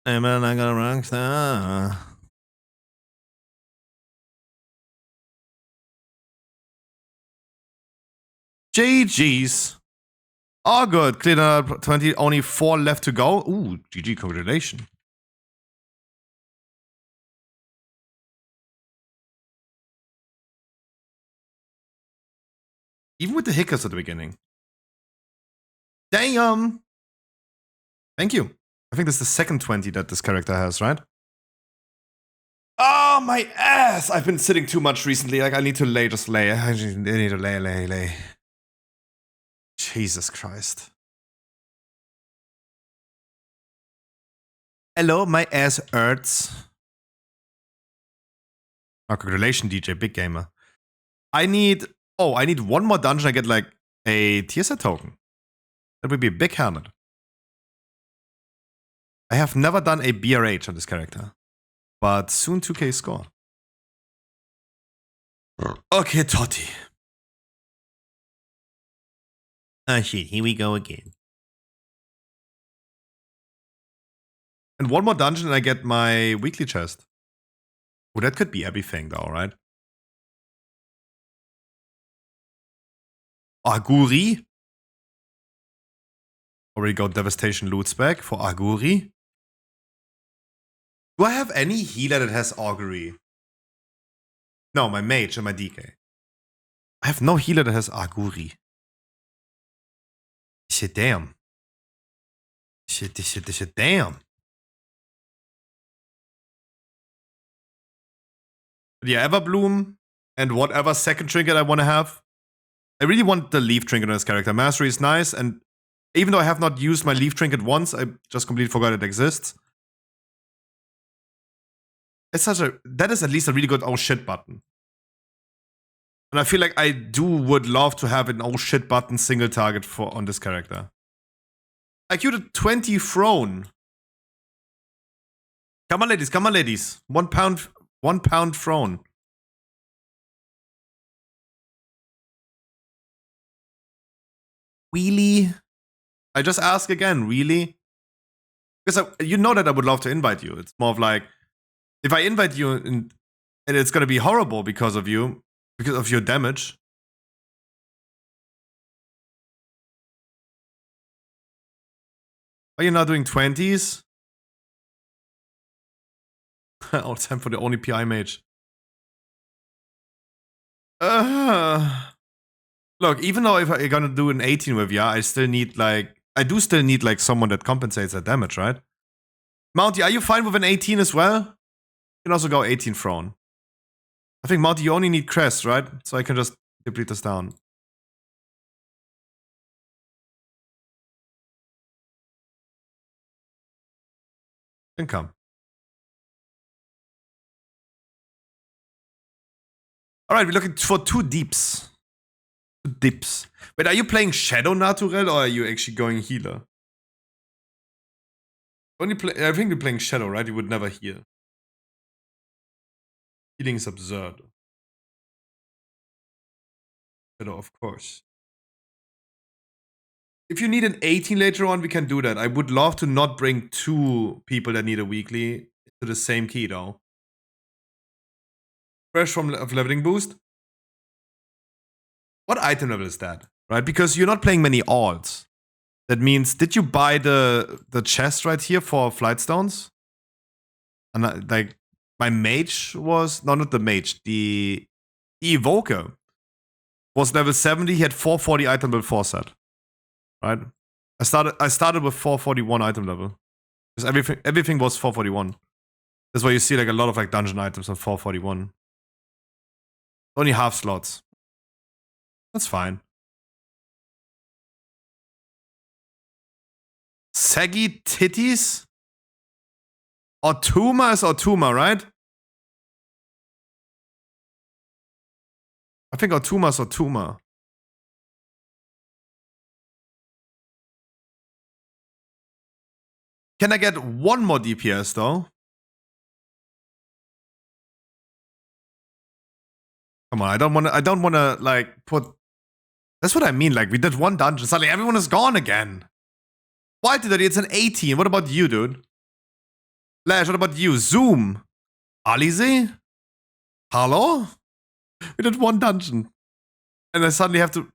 Hey man, I got a rockstar. GG's. Oh, good. Cleared up 20. Only 4 left to go. Ooh, GG. Congratulations. Even with the hiccups at the beginning. Damn. Thank you. I think this is the second 20 that this character has, right? Oh, my ass. I've been sitting too much recently. Like, I need to lay, just lay. I need to lay. Jesus Christ. Hello, my ass hurts. Oh, congratulations, DJ, big gamer. I need one more dungeon. I get like a tier set token. That would be a big helmet. I have never done a BRH on this character, but soon 2K score. Okay, Totti. Oh shit, here we go again. And one more dungeon and I get my weekly chest. Oh, that could be everything though, right? Aguri. Already got Devastation Loot back for Aguri. Do I have any healer that has Augury? No, my mage and my DK. I have no healer that has Aguri. Shit, damn. Shit, damn. Yeah, Everbloom and whatever second trinket I want to have. I really want the Leaf Trinket on this character. Mastery is nice, and even though I have not used my Leaf Trinket once, I just completely forgot it exists. It's that is at least a really good oh shit button. And I feel like I would love to have an oh shit button single target on this character. I queued a 20 throne. Come on, ladies. 1 pound throne. Really? I just ask again, really? Because you know that I would love to invite you. It's more of like, if I invite you and it's gonna be horrible because of you, because of your damage. Are you not doing 20s? Oh, time for the only PI mage. Look, even though if I'm gonna do an 18 with ya, I still need like, I do still need like someone that compensates that damage, right? Mounty, are you fine with an 18 as well? You can also go 18 throne. I think Mounty, you only need crest, right? So I can just deplete this down. Then come. Alright, we're looking for 2 deeps. 2 dips. Wait, are you playing Shadow Naturel or are you actually going healer? I think you're playing Shadow, right? You would never heal. Healing is absurd. Shadow, of course. If you need an 18 later on, we can do that. I would love to not bring 2 people that need a weekly to the same key, though. Fresh from leveling boost? What item level is that? Right? Because you're not playing many alts. That means, did you buy the chest right here for flight stones? And like, my mage was, no, not the mage, the evoker was level 70. He had 440 item level 4 set. Right? I started with 441 item level. Because everything was 441. That's why you see like a lot of like dungeon items on 441. Only half slots. That's fine. Saggy titties? Otuma is Otuma, right? I think Otuma is Otuma. Can I get 1 more DPS though? Come on, I don't wanna like put. That's what I mean. Like we did 1 dungeon, suddenly everyone is gone again. Why did that? It's an 18. What about you, dude? Lash, what about you? Zoom. Alize? Hello? We did 1 dungeon. And I suddenly have to.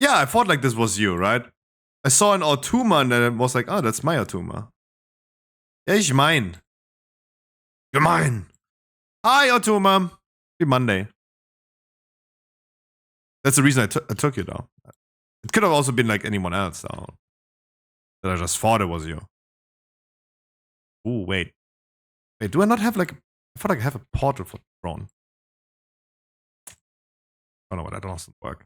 Yeah, I thought like this was you, right? I saw an Otuma and then I was like, oh, that's my Otuma. Ja, ich mein. Gemein. Hi, Otuma. Happy Monday. That's the reason I took you, though. It could have also been like anyone else, though. That I just thought it was you. Ooh, wait. Wait, do I not have like... I thought I have a portal for throne. Oh no, that doesn't work.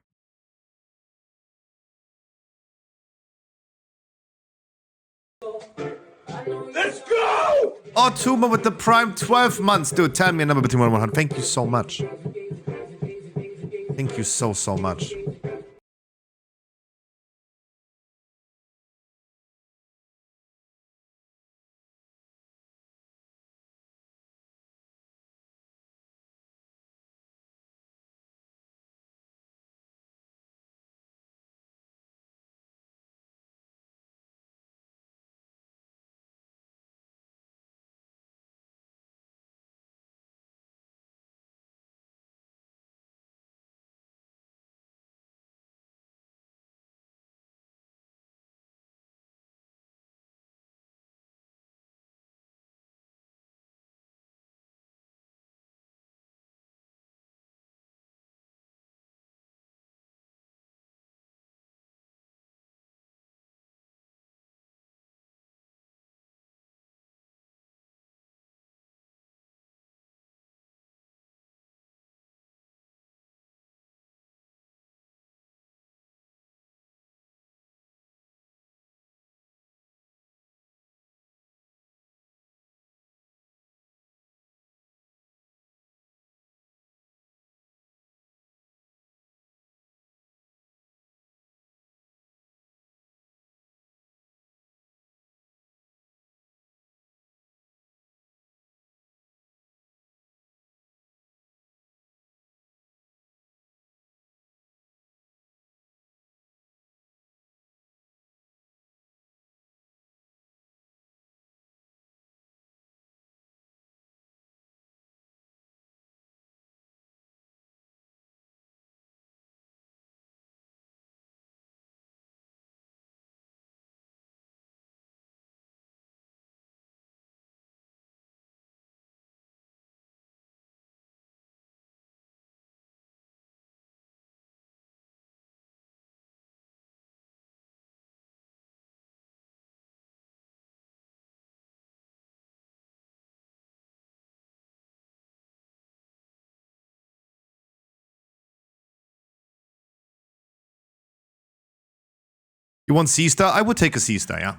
Let's go! Otuma with the prime 12 months. Dude, tell me a number between 1 and 100. Thank you so much. Thank you so much. You want C-Star? I would take a C-Star, yeah.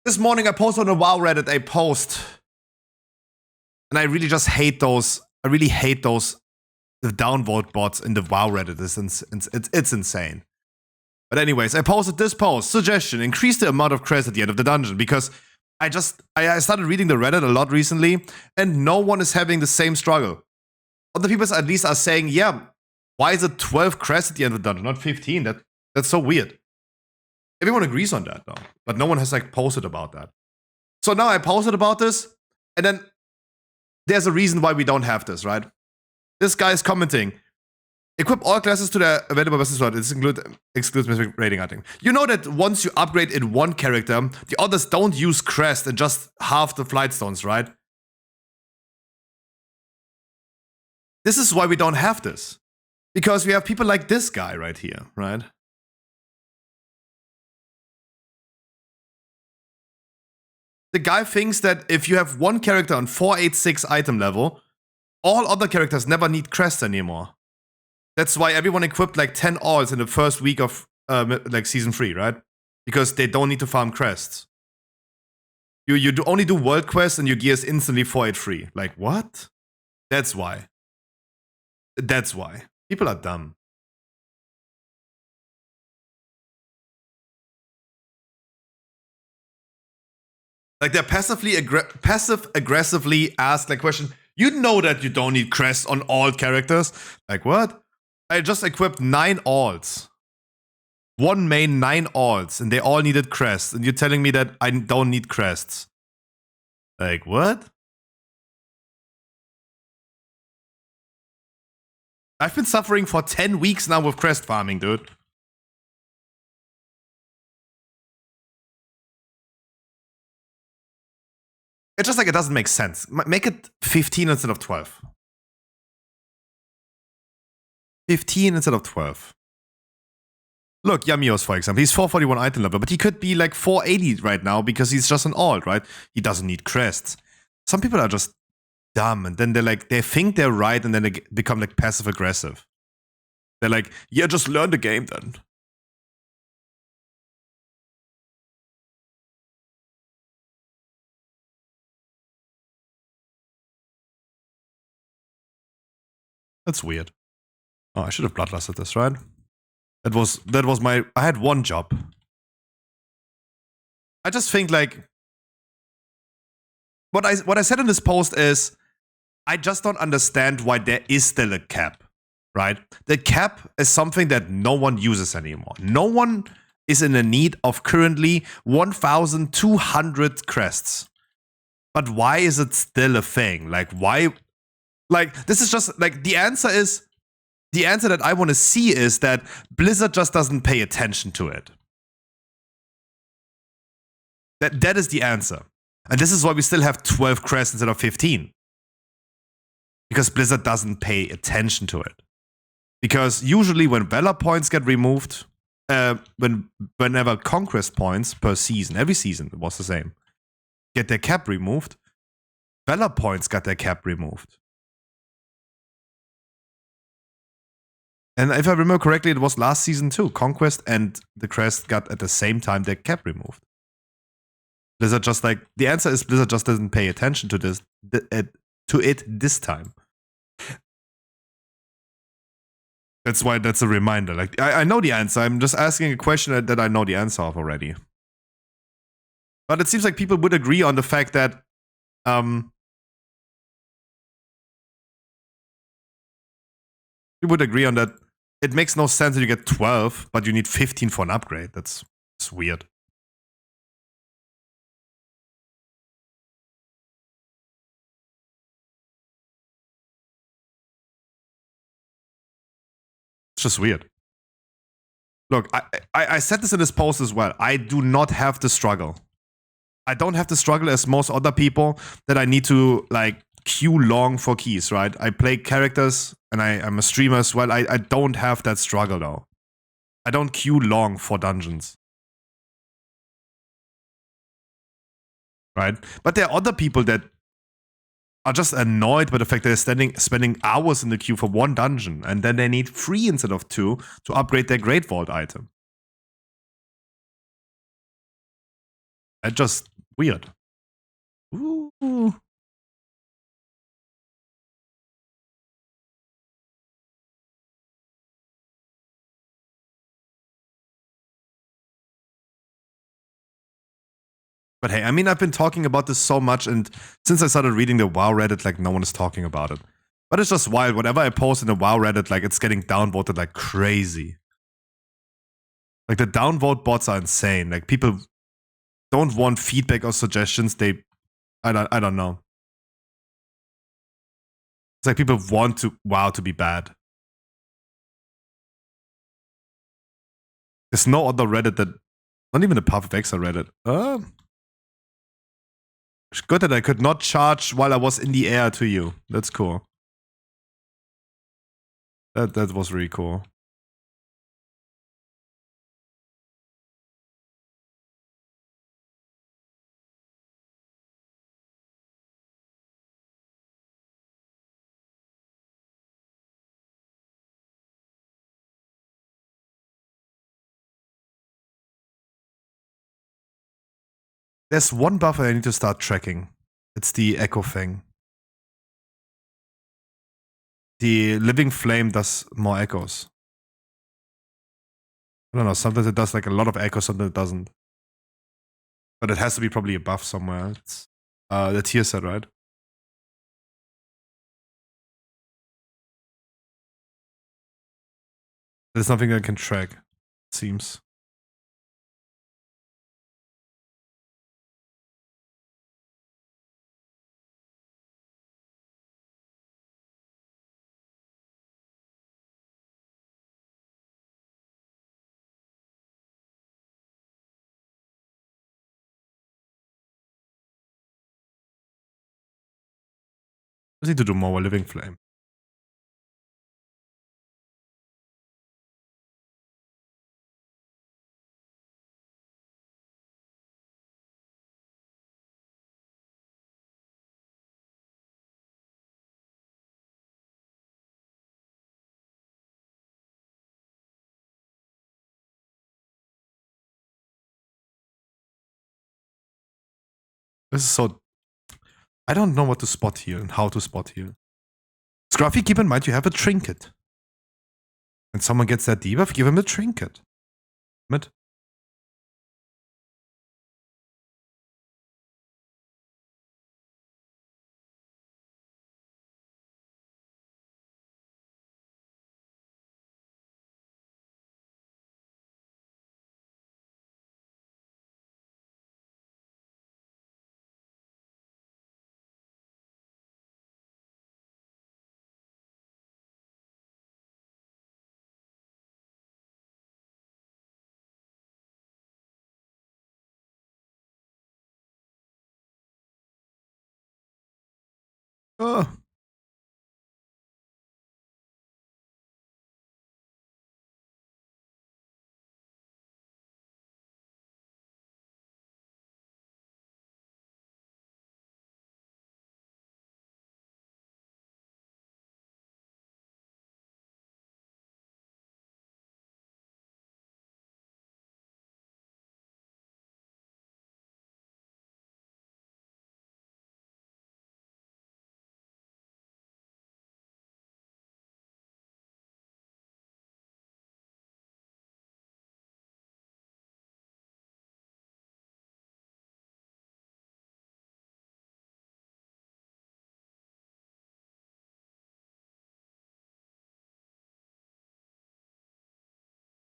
This morning I posted on the WoW Reddit a post. And I really just hate those. I really hate those the downvote bots in the WoW Reddit. It's insane. But anyways, I posted this post. Suggestion, increase the amount of crests at the end of the dungeon. Because I started reading the Reddit a lot recently, and no one is having the same struggle. Other people at least are saying, yeah, why is it 12 crests at the end of the dungeon, not 15? That's so weird. Everyone agrees on that, though. But no one has, like, posted about that. So now I posted about this, and then there's a reason why we don't have this, right? This guy is commenting, equip all classes to their available business slot. This excludes mythic rating, I think. You know that once you upgrade in one character, the others don't use crest and just half the flight stones, right? This is why we don't have this. Because we have people like this guy right here, right? The guy thinks that if you have one character on 486 item level, all other characters never need crests anymore. That's why everyone equipped like 10 alls in the first week of like season 3, right? Because they don't need to farm crests. You only do world quests and your gear is instantly 483. Like what? That's why. That's why. People are dumb. Like they're passive aggressively ask like question. You know that you don't need crests on all characters. Like what? I just equipped 9 alls. One main, 9 alls, and they all needed crests. And you're telling me that I don't need crests. Like what? I've been suffering for 10 weeks now with crest farming, dude. It's just like it doesn't make sense. Make it 15 instead of 12. 15 instead of 12. Look, Yamios, for example, he's 441 item level, but he could be like 480 right now because he's just an alt, right? He doesn't need crests. Some people are just dumb, and then they think they're right, and then they become like passive aggressive. They're like, yeah, just learn the game then. That's weird. Oh, I should have bloodlusted this, right? That was my. I had one job. I just think like what I said in this post is I just don't understand why there is still a cap, right? The cap is something that no one uses anymore. No one is in the need of currently 1,200 crests. But why is it still a thing? Like why? Like this is just like the answer that I want to see is that Blizzard just doesn't pay attention to it. That is the answer. And this is why we still have 12 crests instead of 15. Because Blizzard doesn't pay attention to it. Because usually when Valor points get removed, whenever Conquest points per season, every season it was the same, get their cap removed, Valor points got their cap removed. And if I remember correctly, it was last season too. Conquest and the Crest got at the same time their cap removed. Blizzard just like, the answer is Blizzard just doesn't pay attention to this, to it this time. That's why that's a reminder. Like, I know the answer. I'm just asking a question that I know the answer of already. But it seems like people would agree on the fact that you would agree on that it makes no sense that you get 12, but you need 15 for an upgrade. That's weird. It's just weird. Look, I said this in this post as well. I do not have the struggle. I don't have the struggle as most other people that I need to like queue long for keys, right? I play characters and I'm a streamer as well. I don't have that struggle though. I don't queue long for dungeons. Right? But there are other people that are just annoyed by the fact they're spending hours in the queue for one dungeon and then they need 3 instead of 2 to upgrade their Great Vault item. That's just weird. Ooh. But hey, I mean, I've been talking about this so much, and since I started reading the WoW Reddit, like, no one is talking about it. But it's just wild. Whatever I post in the WoW Reddit, like, it's getting downvoted like crazy. Like, the downvote bots are insane. Like, people don't want feedback or suggestions. I don't know. It's like people want WoW to be bad. There's no other Reddit that, not even the Path of Exile Reddit. It's good that I could not charge while I was in the air to you. That's cool. That was really cool. There's one buffer I need to start tracking. It's the echo thing. The living flame does more echoes. I don't know, sometimes it does like a lot of echoes, sometimes it doesn't. But it has to be probably a buff somewhere. It's the tier set, right? There's nothing I can track, it seems. I need to do more with living flame. This is so... I don't know what to spot here and how to spot here. Scruffy, keep in mind you have a trinket. When someone gets that debuff, give him a trinket. Mit. Oh.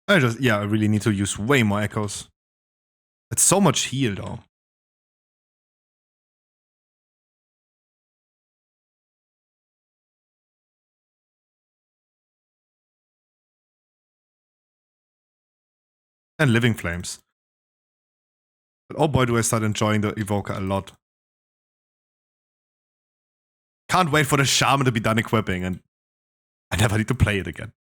I really need to use way more echoes. It's so much heal though. And Living Flames. But oh boy, do I start enjoying the Evoker a lot. Can't wait for the Shaman to be done equipping, and I never need to play it again.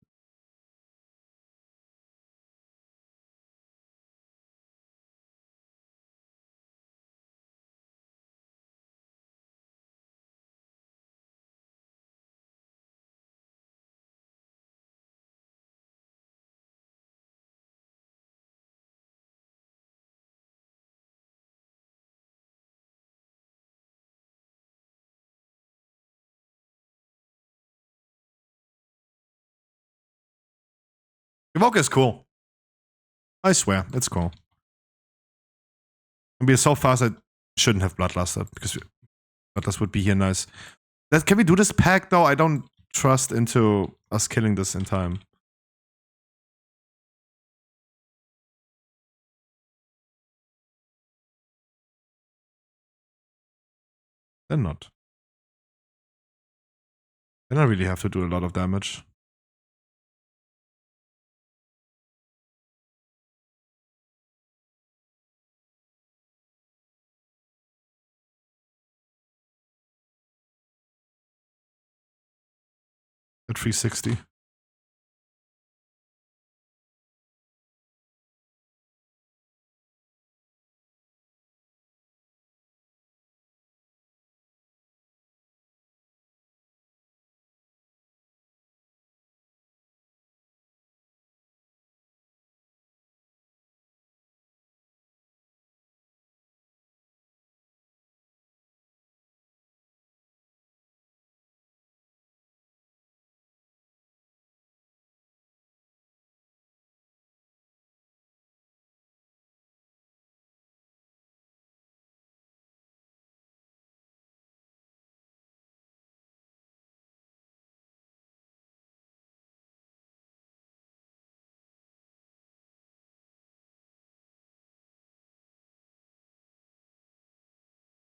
Evoker is cool. I swear, it's cool. And we are so fast I shouldn't have Bloodluster, because Bloodlust would be here nice. Can we do this pack though? I don't trust into us killing this in time. Then not. Then I really have to do a lot of damage. At 360.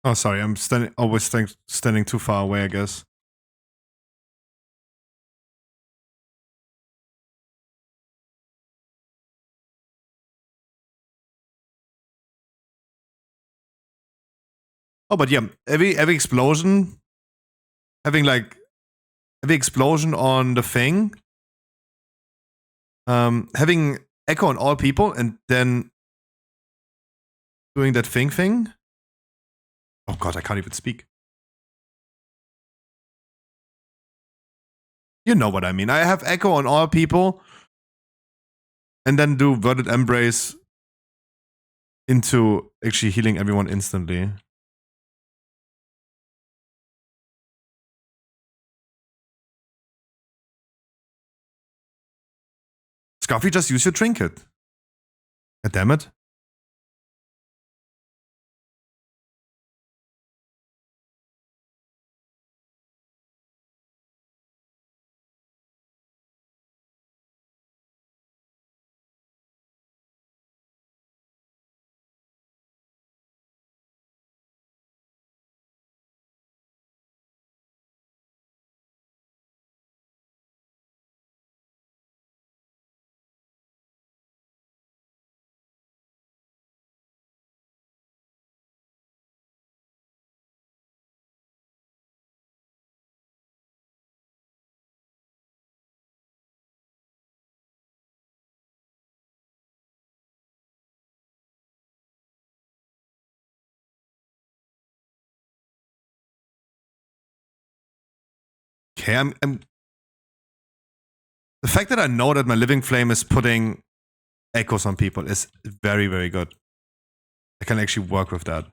Oh, sorry, I'm standing too far away, I guess. Oh, but yeah, every explosion, having like every explosion on the thing, having echo on all people, and then doing that thing. Oh god, I can't even speak. You know what I mean. I have echo on all people, and then do Worded Embrace into actually healing everyone instantly. Scuffy, just use your trinket. God damn it. Okay, I'm the fact that I know that my Living Flame is putting echoes on people is very, very good. I can actually work with that.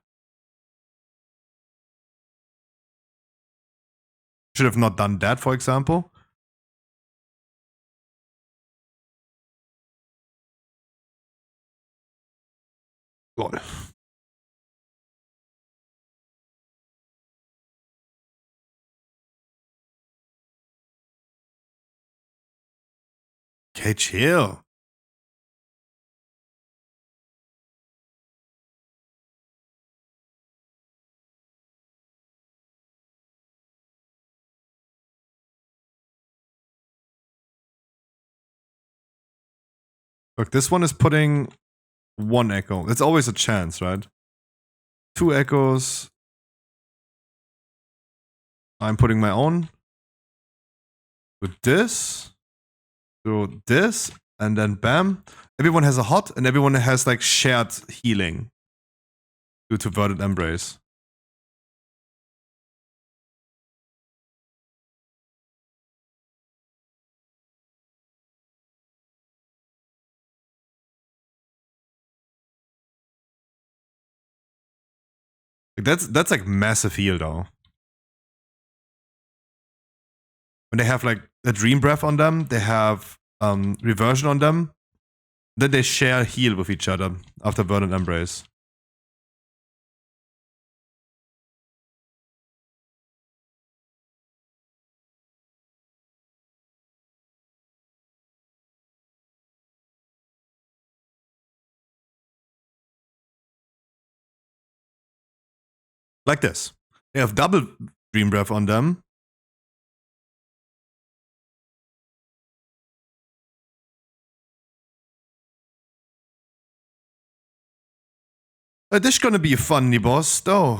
Should have not done that, for example. God. Okay, chill. Look, this one is putting 1 echo. It's always a chance, right? 2 echoes. I'm putting my own. With this. So this. And then bam. Everyone has a hot and everyone has like shared healing. Due to VoD Embrace. That's like massive heal though. When they have like a Dream Breath on them, they have Reversion on them, then they share heal with each other after VoD Embrace. Like this. They have double Dream Breath on them. This is gonna be a funny boss, though.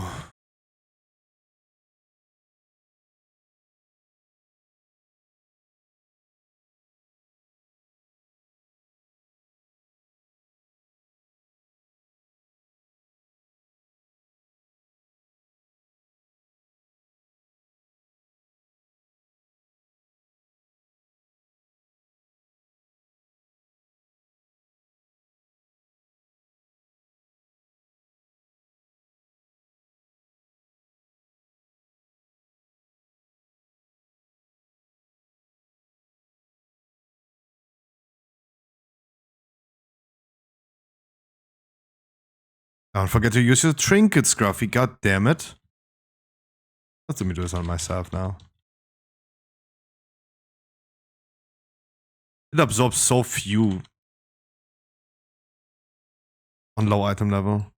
Don't forget to use your trinket, Scruffy. God damn it. Let me do this on myself now. It absorbs so few on low item level.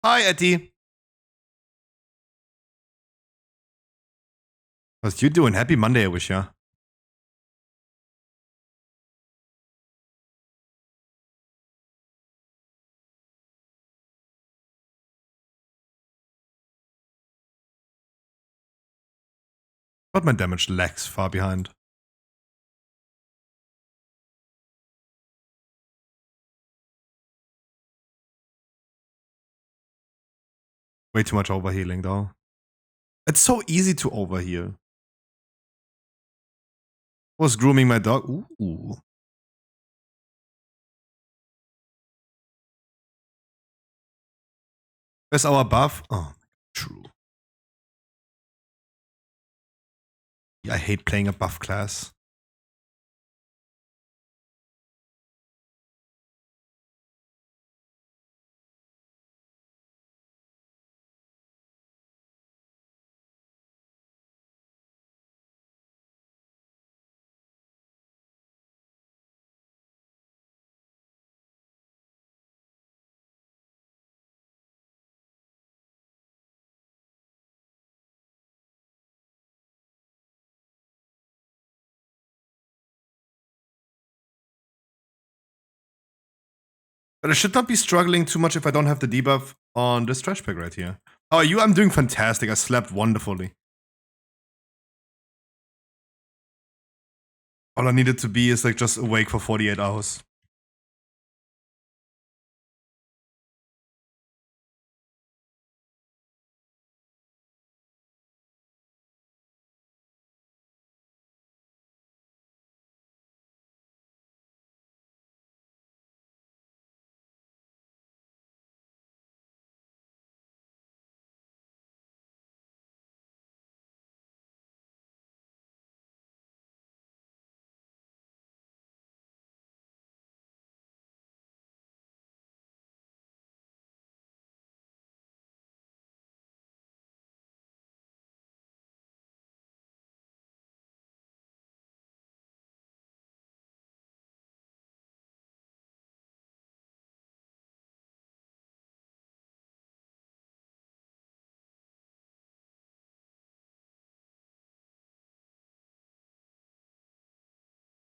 Hi, Etty. What's you doing? Happy Monday, I wish, yeah. But my damage lags far behind. Way too much overhealing, though. It's so easy to overheal. Was grooming my dog. Ooh. Where's our buff? Oh, true. I hate playing a buff class. But I should not be struggling too much if I don't have the debuff on this trash pack right here. How are you? I'm doing fantastic. I slept wonderfully. All I needed to be is like just awake for 48 hours.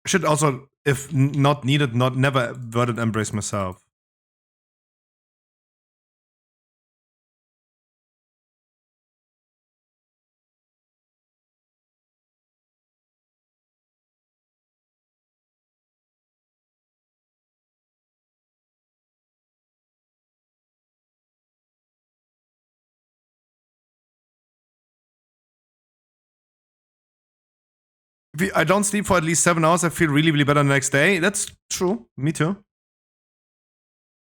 Should also, if not needed, never VoD embrace myself. If I don't sleep for at least 7 hours, I feel really, really better the next day. That's true. Me too.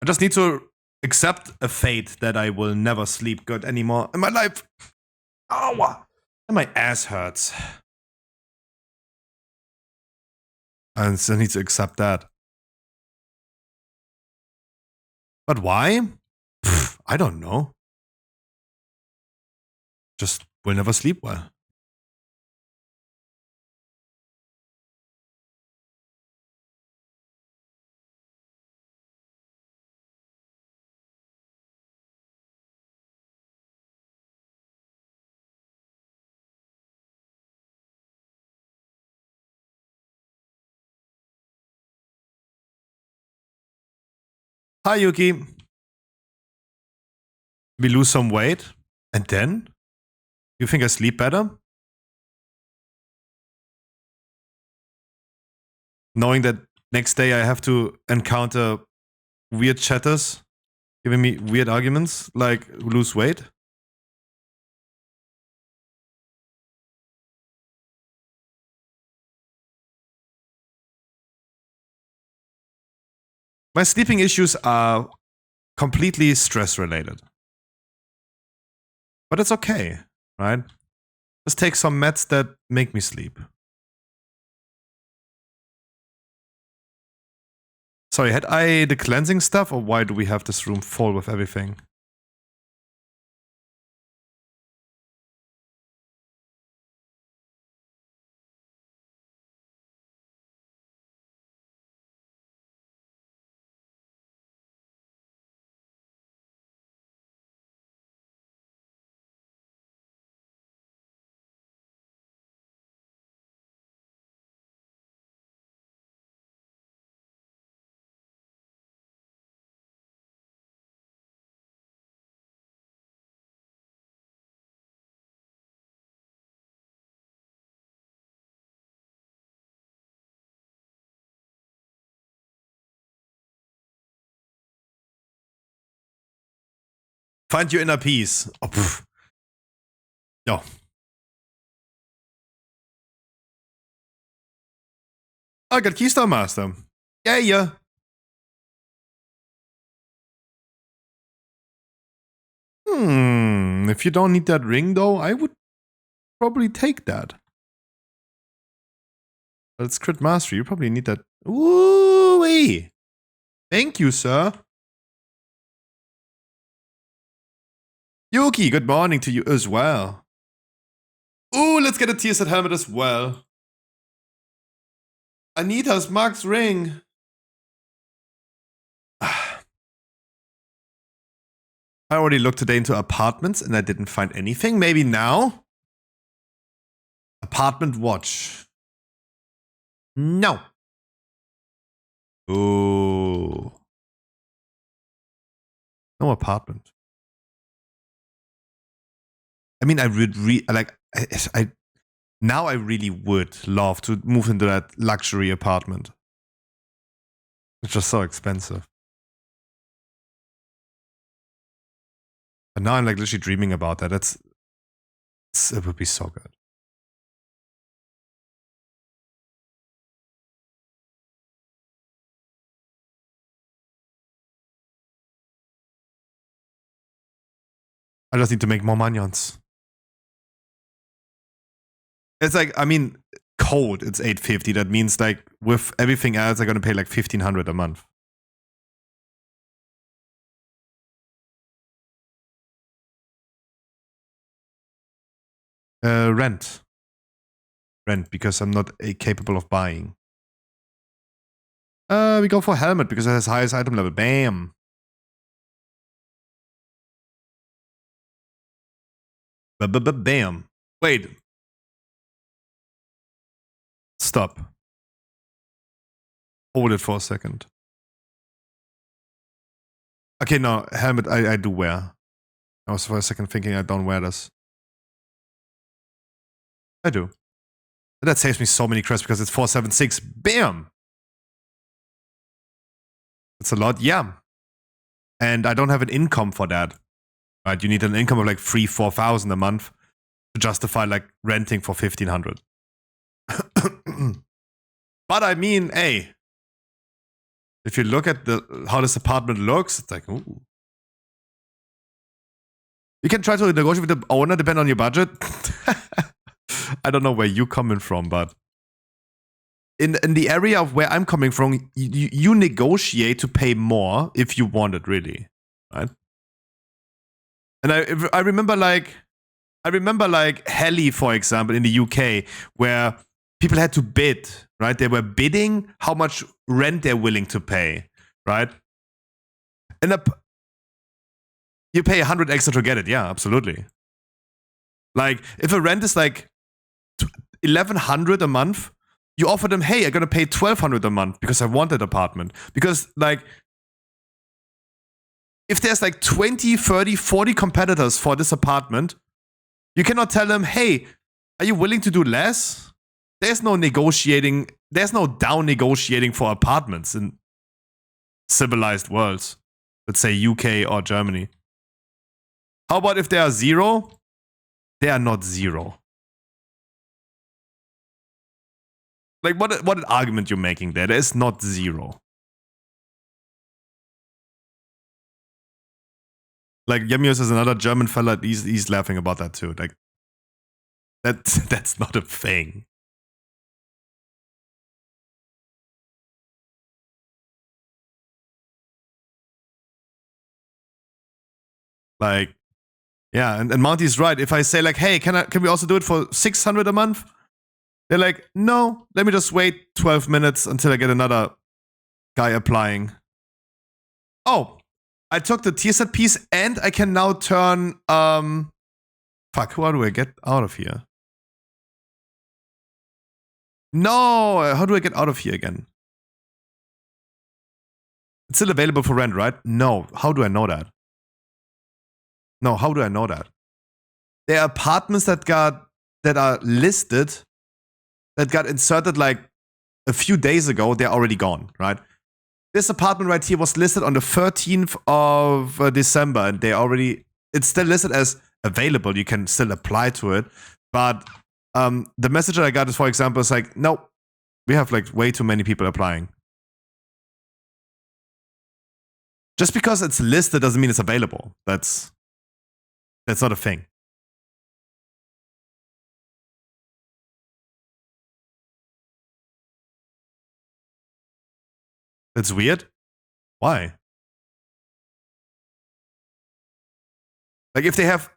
I just need to accept a fate that I will never sleep good anymore in my life. Ow! And my ass hurts. And still need to accept that. But why? Pfft, I don't know. Just will never sleep well. Hi, Yuki. We lose some weight. And then? You think I sleep better? Knowing that next day I have to encounter weird chatters giving me weird arguments, like lose weight? My sleeping issues are completely stress related. But it's okay, right? Just take some meds that make me sleep. Sorry, had I the cleansing stuff, or why do we have this room full with everything? Find your inner peace. Oh, pff. No. I got Keystone Master. Yeah. If you don't need that ring though, I would probably take that. But it's crit mastery, you probably need that. Ooh-wee. Thank you, sir. Yuki, good morning to you as well. Ooh, let's get a tier set helmet as well. Anita's Max ring. I already looked today into apartments and I didn't find anything. Maybe now? Apartment watch. No. Ooh. No apartment. I mean, I would now I really would love to move into that luxury apartment. It's just so expensive. But now I'm like literally dreaming about that. It would be so good. I just need to make more minions. It's like, I mean, code, it's 850. That means like with everything else, I'm gonna pay like 1,500 a month. Rent. Rent, because I'm not capable of buying. We go for helmet because it has highest item level. Bam. Bam. Wait. Stop. hold it for a second. Okay, no, helmet I do wear. I was for a second thinking I don't wear this. I do. And that saves me so many creds because it's 476. Bam! It's a lot, yeah. And I don't have an income for that. Right? You need an income of like 3,000-4,000 a month to justify like renting for 1,500. But I mean, hey, if you look at how this apartment looks, it's like, ooh. You can try to negotiate with the owner, depending on your budget. I don't know where you're coming from, but in the area of where I'm coming from, you negotiate to pay more if you want it, really, right? And I remember like Heli, for example, in the UK, where people had to bid, right? They were bidding how much rent they're willing to pay, right? And you pay 100 extra to get it, yeah, absolutely. Like if a rent is like 1,100 a month, you offer them, hey, I'm gonna pay 1,200 a month because I want that apartment. Because like, if there's like 20, 30, 40 competitors for this apartment, you cannot tell them, hey, are you willing to do less? There's no negotiating, there's no down negotiating for apartments in civilized worlds. Let's say UK or Germany. How about if they are 0? They are not 0. Like, what argument you're making there? There is not 0. Like, Yemius is another German fella, he's laughing about that too. Like, that's not a thing. Like, yeah, and Monty's right. If I say like, hey, can we also do it for 600 a month? They're like, no, let me just wait 12 minutes until I get another guy applying. Oh, I took the tier set piece and I can now turn, fuck, how do I get out of here? No, how do I get out of here again? It's still available for rent, right? No, how do I know that? No, how do I know that? There are apartments that are listed, that got inserted like a few days ago. They're already gone, right? This apartment right here was listed on the 13th of December, and it's still listed as available. You can still apply to it, but the message that I got is, for example, is like, nope, we have like way too many people applying. Just because it's listed doesn't mean it's available. That's not a thing. That's weird. Why? Like if they have,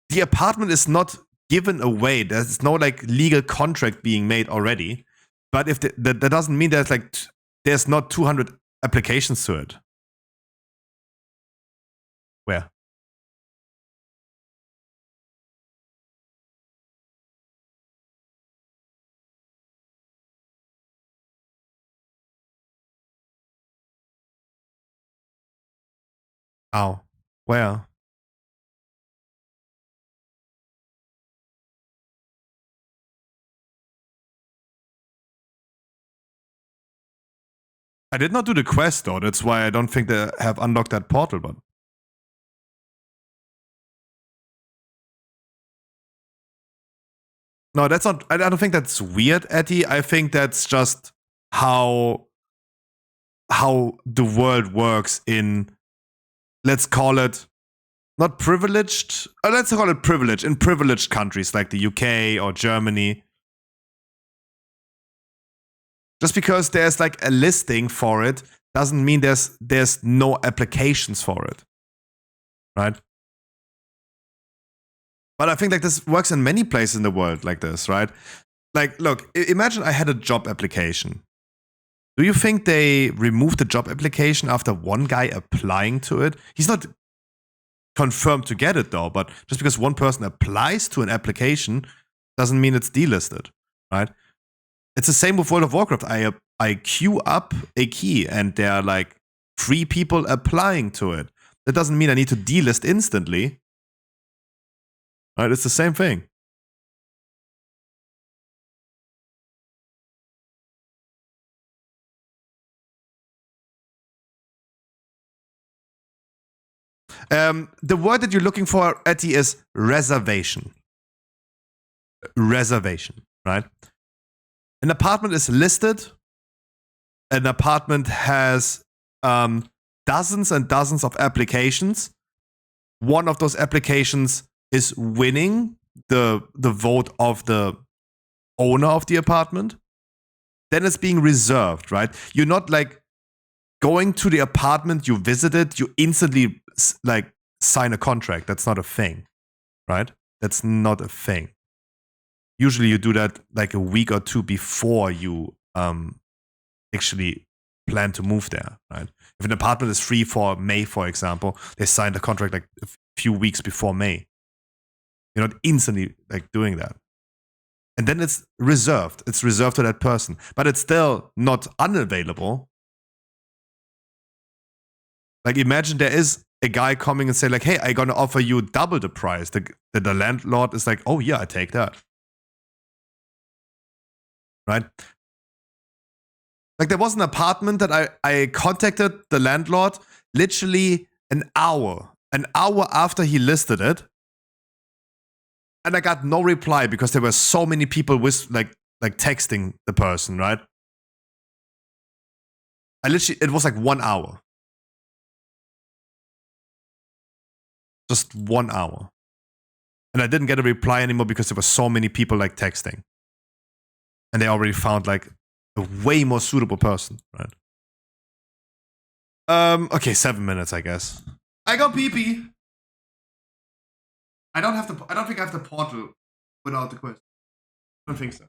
the apartment is not given away. There's no like legal contract being made already. But if that doesn't mean there's not 200 applications to it. Where? Oh, where? I did not do the quest though. That's why I don't think they have unlocked that portal, but. No, that's not, I don't think that's weird, Eddie. I think that's just how the world works in, let's call it, not privileged, let's call it privileged, in privileged countries like the UK or Germany. Just because there's like a listing for it doesn't mean there's no applications for it, right? But I think like this works in many places in the world like this, right? Like, look, imagine I had a job application. Do you think they removed the job application after one guy applying to it? He's not confirmed to get it though, but just because one person applies to an application doesn't mean it's delisted, right? It's the same with World of Warcraft. I queue up a key and there are like 3 people applying to it. That doesn't mean I need to delist instantly. Right? It's the same thing. The word that you're looking for, Etty, is reservation. Reservation, right? An apartment is listed. An apartment has dozens and dozens of applications. One of those applications is winning the vote of the owner of the apartment. Then it's being reserved, right? You're not like going to the apartment you visited, you instantly like sign a contract. That's not a thing, right? That's not a thing. Usually you do that like a week or 2 before you actually plan to move there, right? If an apartment is free for May, for example, they signed a contract like a few weeks before May. You're not instantly like doing that. And then it's reserved. It's reserved to that person. But it's still not unavailable. Like imagine there is a guy coming and say like, hey, I'm going to offer you double the price. The landlord is like, oh yeah, I take that. Right? Like there was an apartment that I contacted the landlord literally an hour after he listed it. And I got no reply because there were so many people with like texting the person, right? It was like 1 hour. Just 1 hour. And I didn't get a reply anymore because there were so many people like texting. And they already found like a way more suitable person, right? Okay, 7 minutes, I guess. I go pee-pee. I don't think I have the portal without the quest. I don't think so.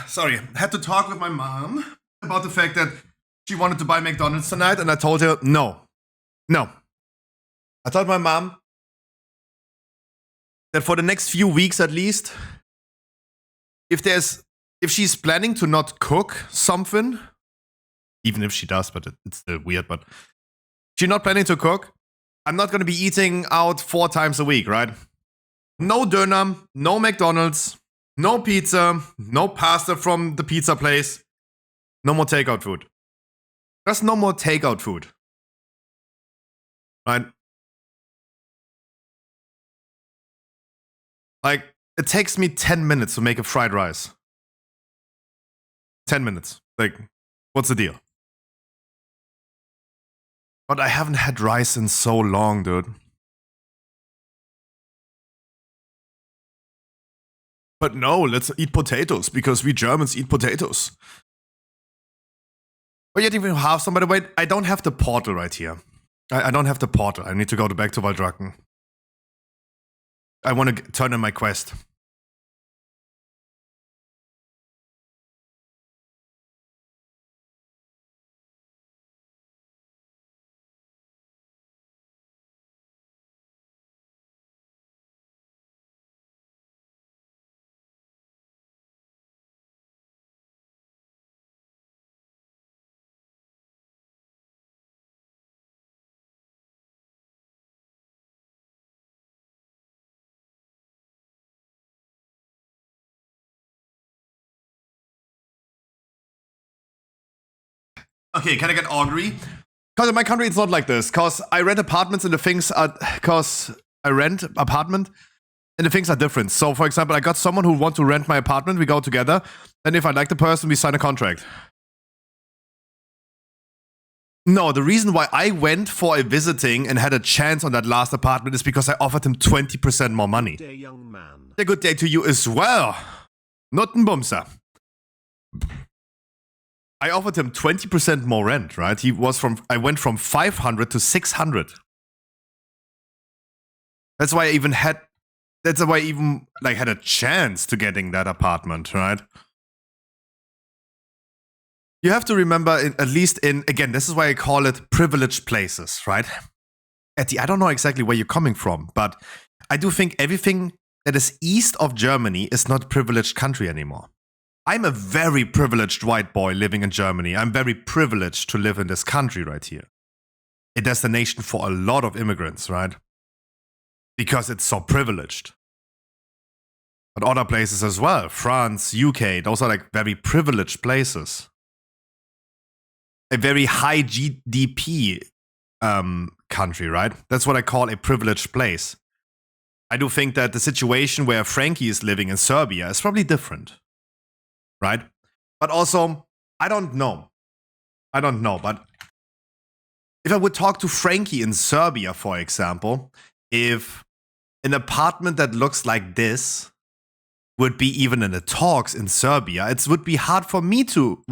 sorry, had to talk with my mom about the fact that she wanted to buy McDonald's tonight, and I told her no. I told my mom that for the next few weeks at least, if she's planning to not cook something, even if she does, but it's still weird, but she's not planning to cook, I'm not going to be eating out 4 times a week, right? No döner, no McDonald's, no pizza, no pasta from the pizza place, no more takeout food. Just no more takeout food. Right? Like, it takes me 10 minutes to make a fried rice. 10 minutes. Like, what's the deal? But I haven't had rice in so long, dude. But no, let's eat potatoes, because we Germans eat potatoes. But yet, if you have some, by the way, I don't have the portal right here. I don't have the portal. I need to go back to Valdrakken. I want to turn in my quest. Okay, can I get augury? Because in my country, it's not like this. Because I rent apartments and the things are... Because I rent apartment and the things are different. So, for example, I got someone who wants to rent my apartment. We go together. And if I like the person, we sign a contract. No, the reason why I went for a visiting and had a chance on that last apartment is because I offered him 20% more money. Good day, young man. A good day to you as well. Nuttenbumser. I offered him 20% more rent, right? I went from 500 to 600. That's why I even had a chance to getting that apartment, right? You have to remember, at least again, this is why I call it privileged places, right? I don't know exactly where you're coming from, but I do think everything that is east of Germany is not a privileged country anymore. I'm a very privileged white boy living in Germany. I'm very privileged to live in this country right here. A destination for a lot of immigrants, right? Because it's so privileged. But other places as well, France, UK, those are like very privileged places. A very high GDP country, right? That's what I call a privileged place. I do think that the situation where Frankie is living in Serbia is probably different. Right? But also, I don't know. But if I would talk to Frankie in Serbia, for example, if an apartment that looks like this would be even in the talks in Serbia, it would be hard for me to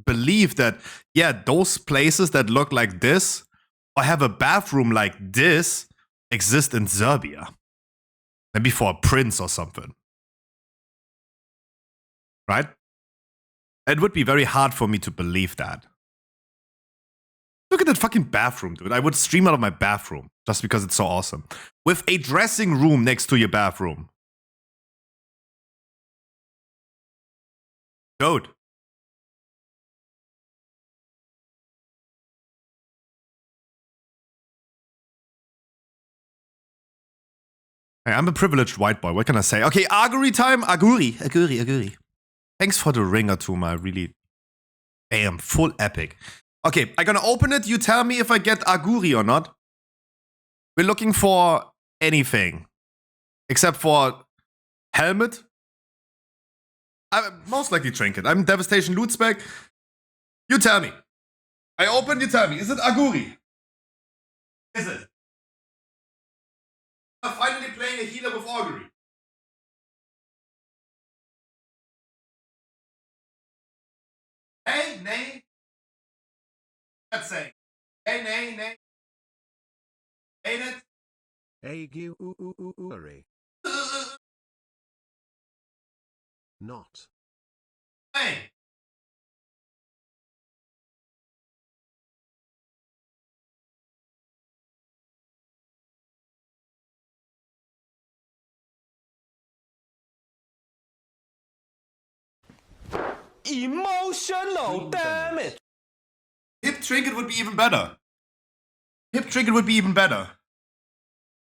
believe that, yeah, those places that look like this or have a bathroom like this exist in Serbia. Maybe for a prince or something. Right? It would be very hard for me to believe that. Look at that fucking bathroom, dude. I would stream out of my bathroom just because it's so awesome. With a dressing room next to your bathroom. Dude. Hey, I'm a privileged white boy. What can I say? Okay, augury time. Aguri. Thanks for the ringer, Tuma. Really, damn, full epic. Okay, I'm gonna open it. You tell me if I get Aguri or not. We're looking for anything. Except for helmet. Most likely trinket. I'm Devastation loot spec. You tell me. I open, you tell me. Is it Aguri? Is it? I'm finally playing a healer with augury. Hey, nay. Let's say. Hey, nay. Ain't it? Not. Hey. Emotional, damn it! Hip trinket would be even better. Hip trinket would be even better.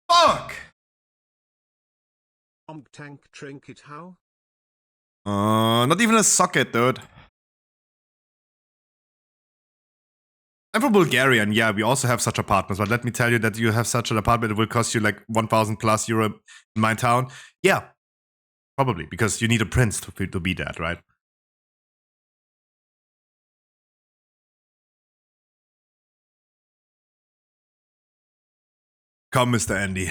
Fuck! Tank trinket how? Not even a socket, dude. I'm from Bulgaria, and yeah, we also have such apartments. But let me tell you that you have such an apartment, it will cost you like 1,000 plus euro in my town. Yeah, probably, because you need a prince to be that, right? Come, Mr. Andy.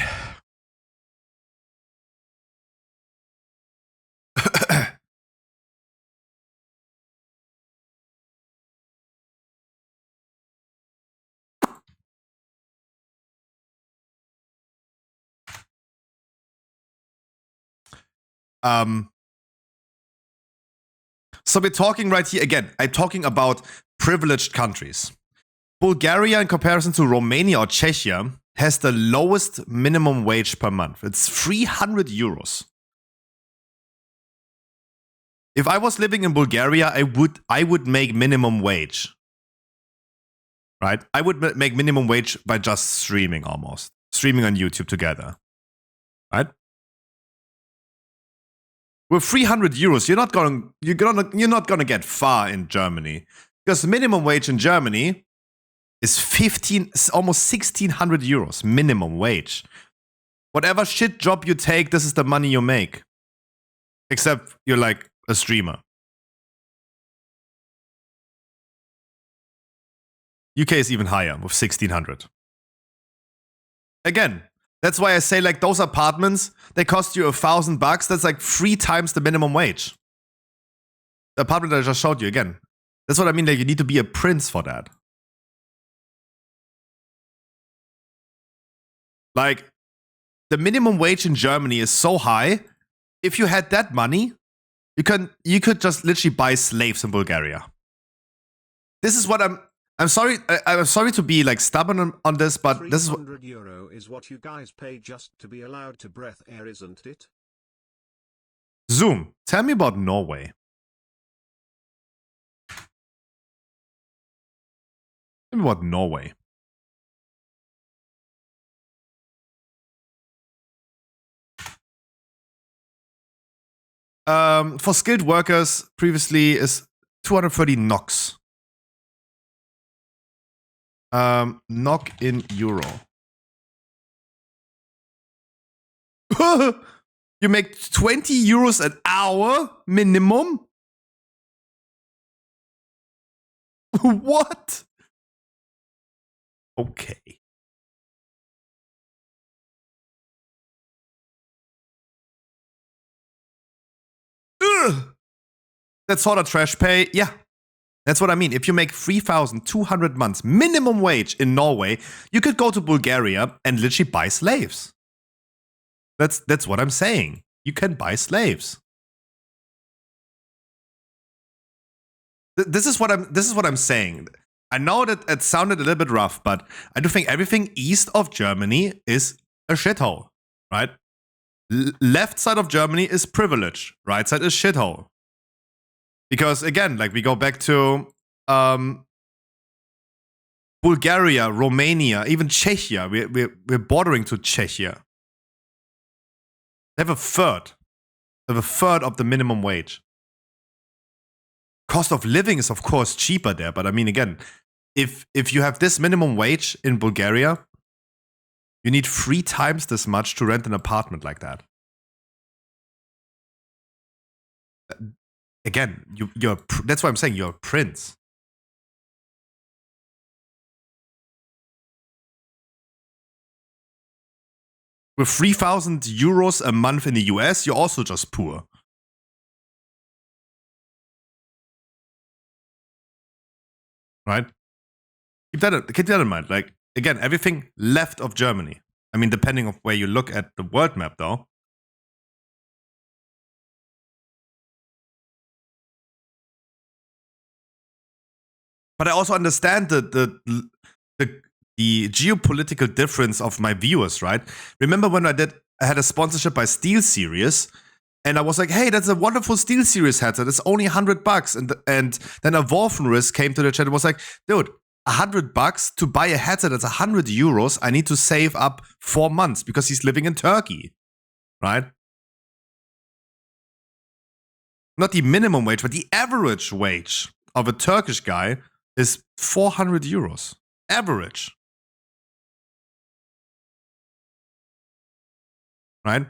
So we're talking right here, again, I'm talking about privileged countries. Bulgaria, in comparison to Romania or Czechia, has the lowest minimum wage per month. It's 300 euros. If I was living in Bulgaria, I would make minimum wage. Right? I would make minimum wage by just streaming almost. Streaming on YouTube together. Right? With 300 euros, you're not gonna get far in Germany. Because minimum wage in Germany is almost 1,600 euros minimum wage. Whatever shit job you take, this is the money you make. Except you're like a streamer. UK is even higher with 1,600. Again, that's why I say like those apartments, they cost you $1,000. That's like 3 times the minimum wage. The apartment that I just showed you again. That's what I mean. Like you need to be a prince for that. Like the minimum wage in Germany is so high. If you had that money, you could just literally buy slaves in Bulgaria. This is what I'm sorry. I'm sorry to be like stubborn on this, but this is what. €300 is what you guys pay just to be allowed to breathe air, isn't it? Zoom, tell me about Norway. Tell me about Norway. For skilled workers, previously is 230 NOK. NOK in euro. You make 20 euros an hour minimum? What? Okay. Ugh. That's sort of trash pay. Yeah. That's what I mean. If you make 3,200 months minimum wage in Norway, you could go to Bulgaria and literally buy slaves. That's what I'm saying. You can buy slaves. This is what I'm saying. I know that it sounded a little bit rough, but I do think everything east of Germany is a shithole, right? Left side of Germany is privilege. Right side is shithole. Because again, like we go back to Bulgaria, Romania, even Czechia. We're bordering to Czechia. They have a third of the minimum wage. Cost of living is of course cheaper there, but I mean again, if you have this minimum wage in Bulgaria, you need 3 times this much to rent an apartment like that. Again, that's why I'm saying you're a prince. With 3,000 euros a month in the US, you're also just poor. Right? Keep that in mind. Like, again, everything left of Germany. I mean, depending on where you look at the world map, though. But I also understand the geopolitical difference of my viewers, right? Remember when I had a sponsorship by SteelSeries, and I was like, hey, that's a wonderful SteelSeries headset. It's only $100. And then a Wolfenriss came to the chat and was like, dude, $100 to buy a headset that's €100. I need to save up 4 months because he's living in Turkey, right? Not the minimum wage, but the average wage of a Turkish guy is €400. Average. Right?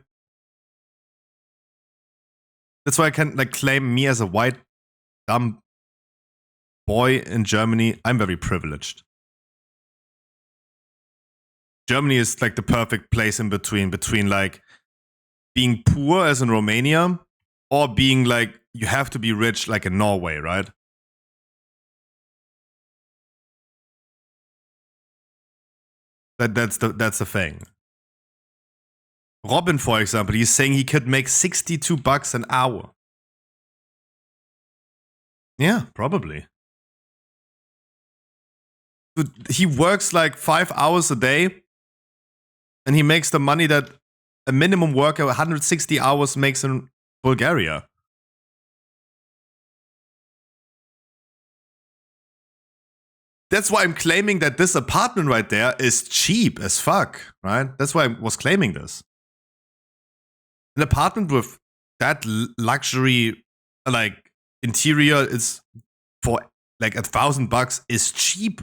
That's why I can like claim me as a white, dumb boy in Germany. I'm very privileged. Germany is like the perfect place in between like being poor as in Romania or being like you have to be rich like in Norway, right? That's the thing. Robin, for example, he's saying he could make $62 an hour. Yeah, probably. He works like 5 hours a day and he makes the money that a minimum worker 160 hours makes in Bulgaria. That's why I'm claiming that this apartment right there is cheap as fuck, right? That's why I was claiming this. An apartment with that luxury, like, interior is for like $1,000 is cheap.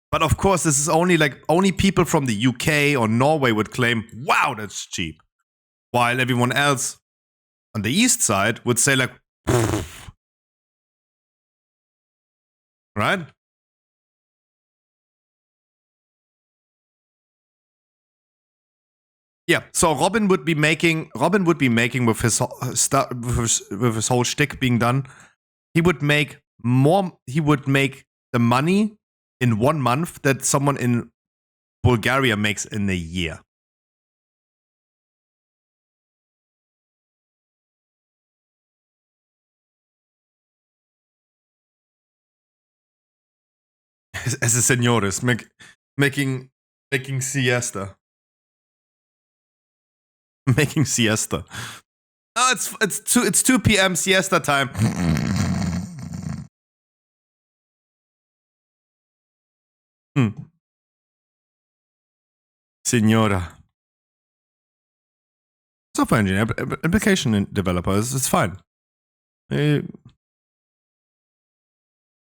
But of course, this is only people from the UK or Norway would claim, wow, that's cheap. While everyone else on the east side would say like, right? Yeah, so Robin would be making with his with his whole shtick being done, he would make the money in 1 month that someone in Bulgaria makes in a year. As a señores making siesta. Making siesta. Oh, it's 2 p.m. siesta time. Senora. Software engineer, application developer, it's fine. I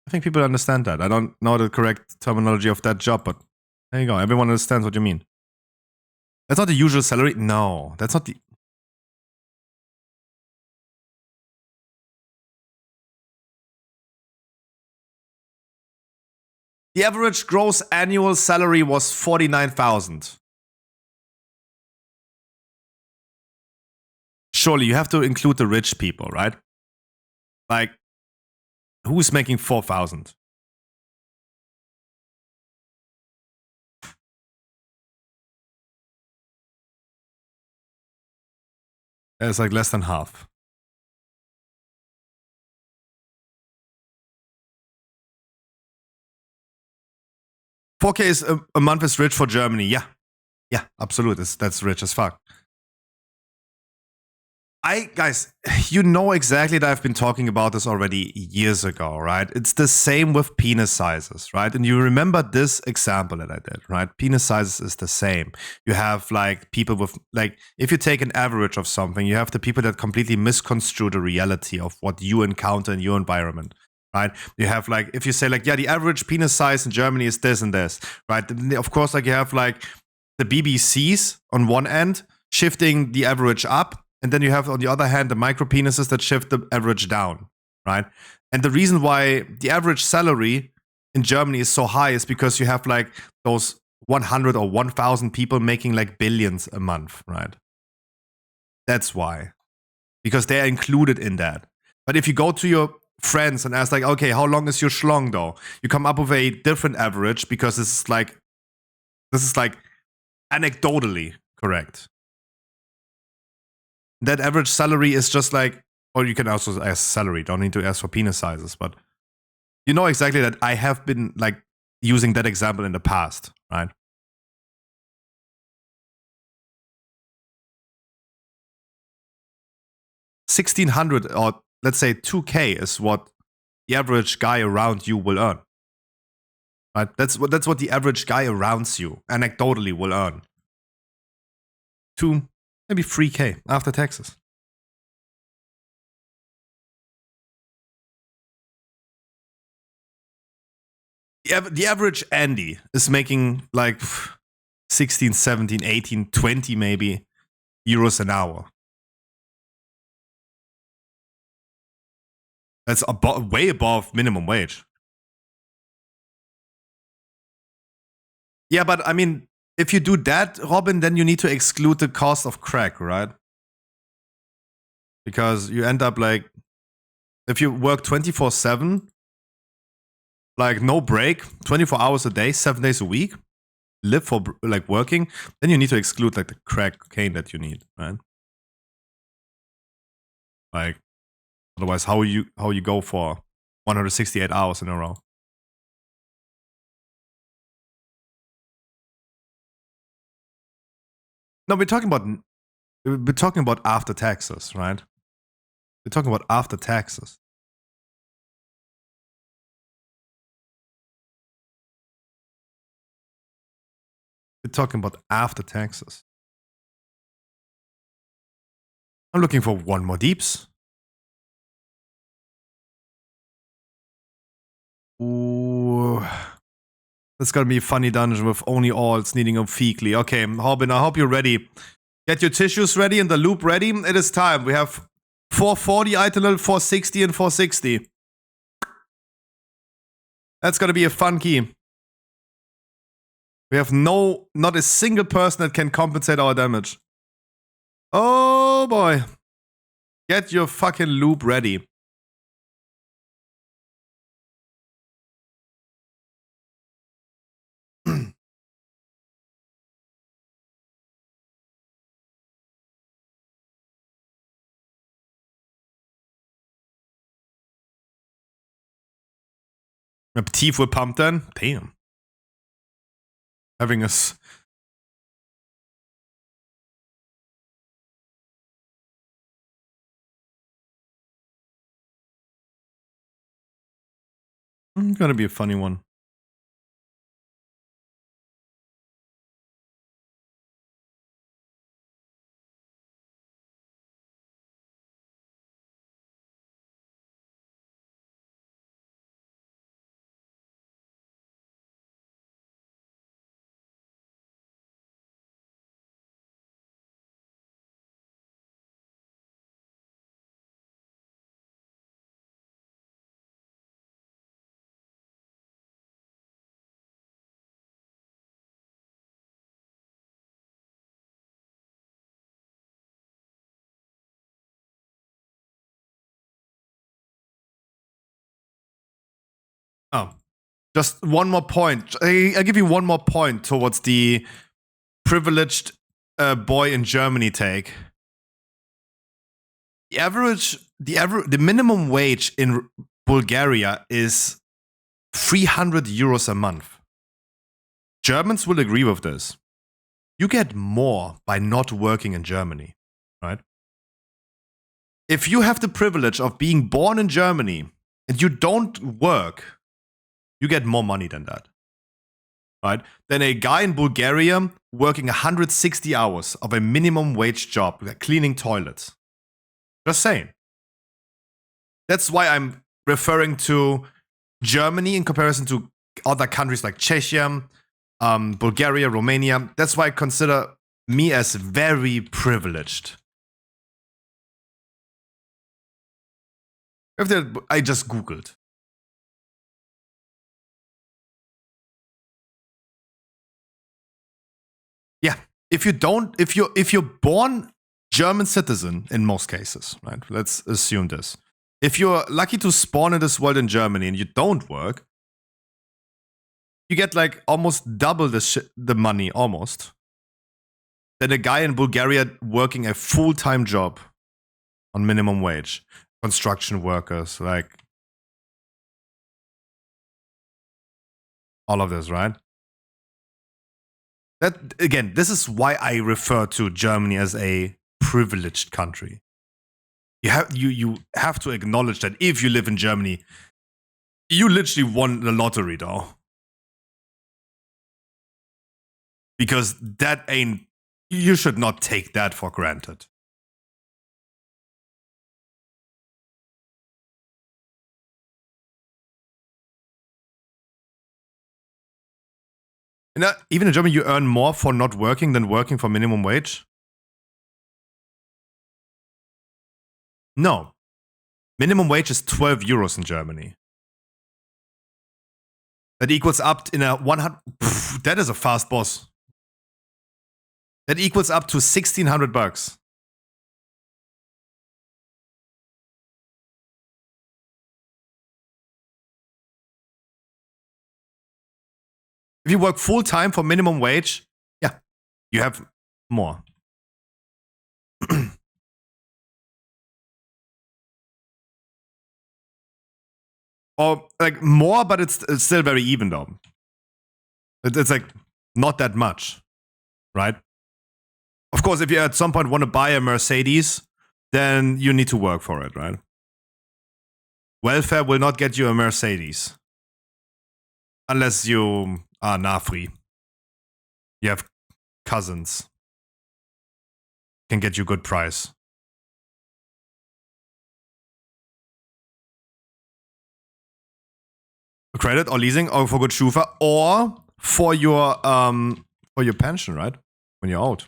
think people understand that. I don't know the correct terminology of that job, but there you go. Everyone understands what you mean. That's not the usual salary. No, that's not the... The average gross annual salary was 49,000. Surely you have to include the rich people, right? Like, who's making 4,000? It's like less than half. $4K is a month is rich for Germany. Yeah, absolutely. That's rich as fuck. Guys, you know exactly that I've been talking about this already years ago, right? It's the same with penis sizes, right? And you remember this example that I did, right? Penis sizes is the same. You have like people with like, if you take an average of something, you have the people that completely misconstrue the reality of what you encounter in your environment. Right? You have like, if you say like, yeah, the average penis size in Germany is this and this, right? Of course, like you have like the BBCs on one end shifting the average up. And then you have on the other hand, the micro penises that shift the average down, right? And the reason why the average salary in Germany is so high is because you have like those 100 or 1,000 people making like billions a month, right? That's why. Because they're included in that. But if you go to your friends and ask like, okay, how long is your schlong though? You come up with a different average because this is like anecdotally correct. That average salary is just like, or you can also ask salary. Don't need to ask for penis sizes, but you know exactly that I have been like using that example in the past, right? $1,600 or let's say $2,000 is what the average guy around you will earn. Right? That's what the average guy around you anecdotally will earn. 2, maybe $3,000 after taxes. The average Andy is making like 16, 17, 18, 20 maybe euros an hour. That's way above minimum wage. Yeah, but I mean, if you do that, Robin, then you need to exclude the cost of crack, right? Because you end up like, if you work 24/7, like no break, 24 hours a day, 7 days a week, live for like working, then you need to exclude like the crack cocaine that you need, right? Like, otherwise, how you go for 168 hours in a row? No, we're talking about after taxes, right? We're talking about after taxes. We're talking about after taxes. I'm looking for one more deeps. Ooh. That's gonna be a funny dungeon with only alts needing a feekly. Okay, Hobbin, I hope you're ready. Get your tissues ready and the loop ready. It is time. We have 440 item level, 460 and 460. That's gonna be a fun key. We have not a single person that can compensate our damage. Oh boy. Get your fucking loop ready. Tief will pump then? Damn. Having us. Gonna be a funny one. Oh, just one more point. I'll give you one more point towards the privileged boy in Germany take. The minimum wage in Bulgaria is 300 euros a month. Germans will agree with this. You get more by not working in Germany, right? If you have the privilege of being born in Germany and you don't work, you get more money than that, right? Than a guy in Bulgaria working 160 hours of a minimum wage job, like cleaning toilets. Just saying. That's why I'm referring to Germany in comparison to other countries like Czechia, Bulgaria, Romania. That's why I consider me as very privileged. I just Googled. Yeah. If you're born German citizen in most cases, right? Let's assume this. If you're lucky to spawn in this world in Germany and you don't work, you get like almost double the money, almost, than a guy in Bulgaria working a full-time job on minimum wage. construction workers, like all of this, right? That again, this is why I refer to Germany as a privileged country. You have to acknowledge that if you live in Germany, you literally won the lottery, though. Because that ain't, you should not take that for granted. And even in Germany, you earn more for not working than working for minimum wage? No. Minimum wage is 12 euros in Germany. That equals up in a 100. That is a fast boss. That equals up to 1,600 bucks. If you work full time for minimum wage, yeah, you have more. Or like more, but it's still very even though. It's like not that much, right? Of course, if you at some point want to buy a Mercedes, then you need to work for it, right? Welfare will not get you a Mercedes. Unless you are Nafri. You have cousins. Can get you good price. Credit or leasing or for good Schufa or for your pension, right? When you're old.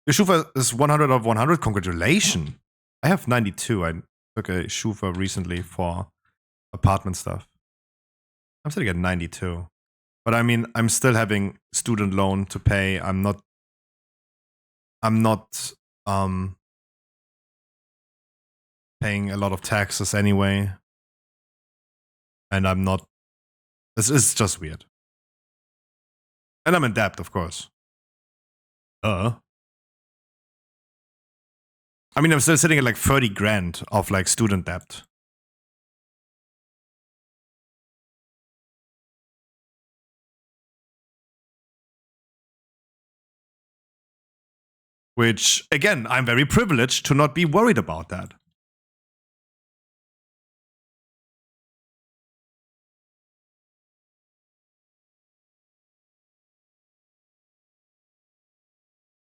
Your Schufa is 100 of 100. Congratulations. I have 92. I took a Schufa recently for apartment stuff. I'm sitting at 92. But I mean, I'm still having student loan to pay. I'm not paying a lot of taxes anyway. And I'm not. This is just weird. And I'm in debt, of course. I mean, I'm still sitting at like 30 grand of like student debt. Which, again, I'm very privileged to not be worried about that.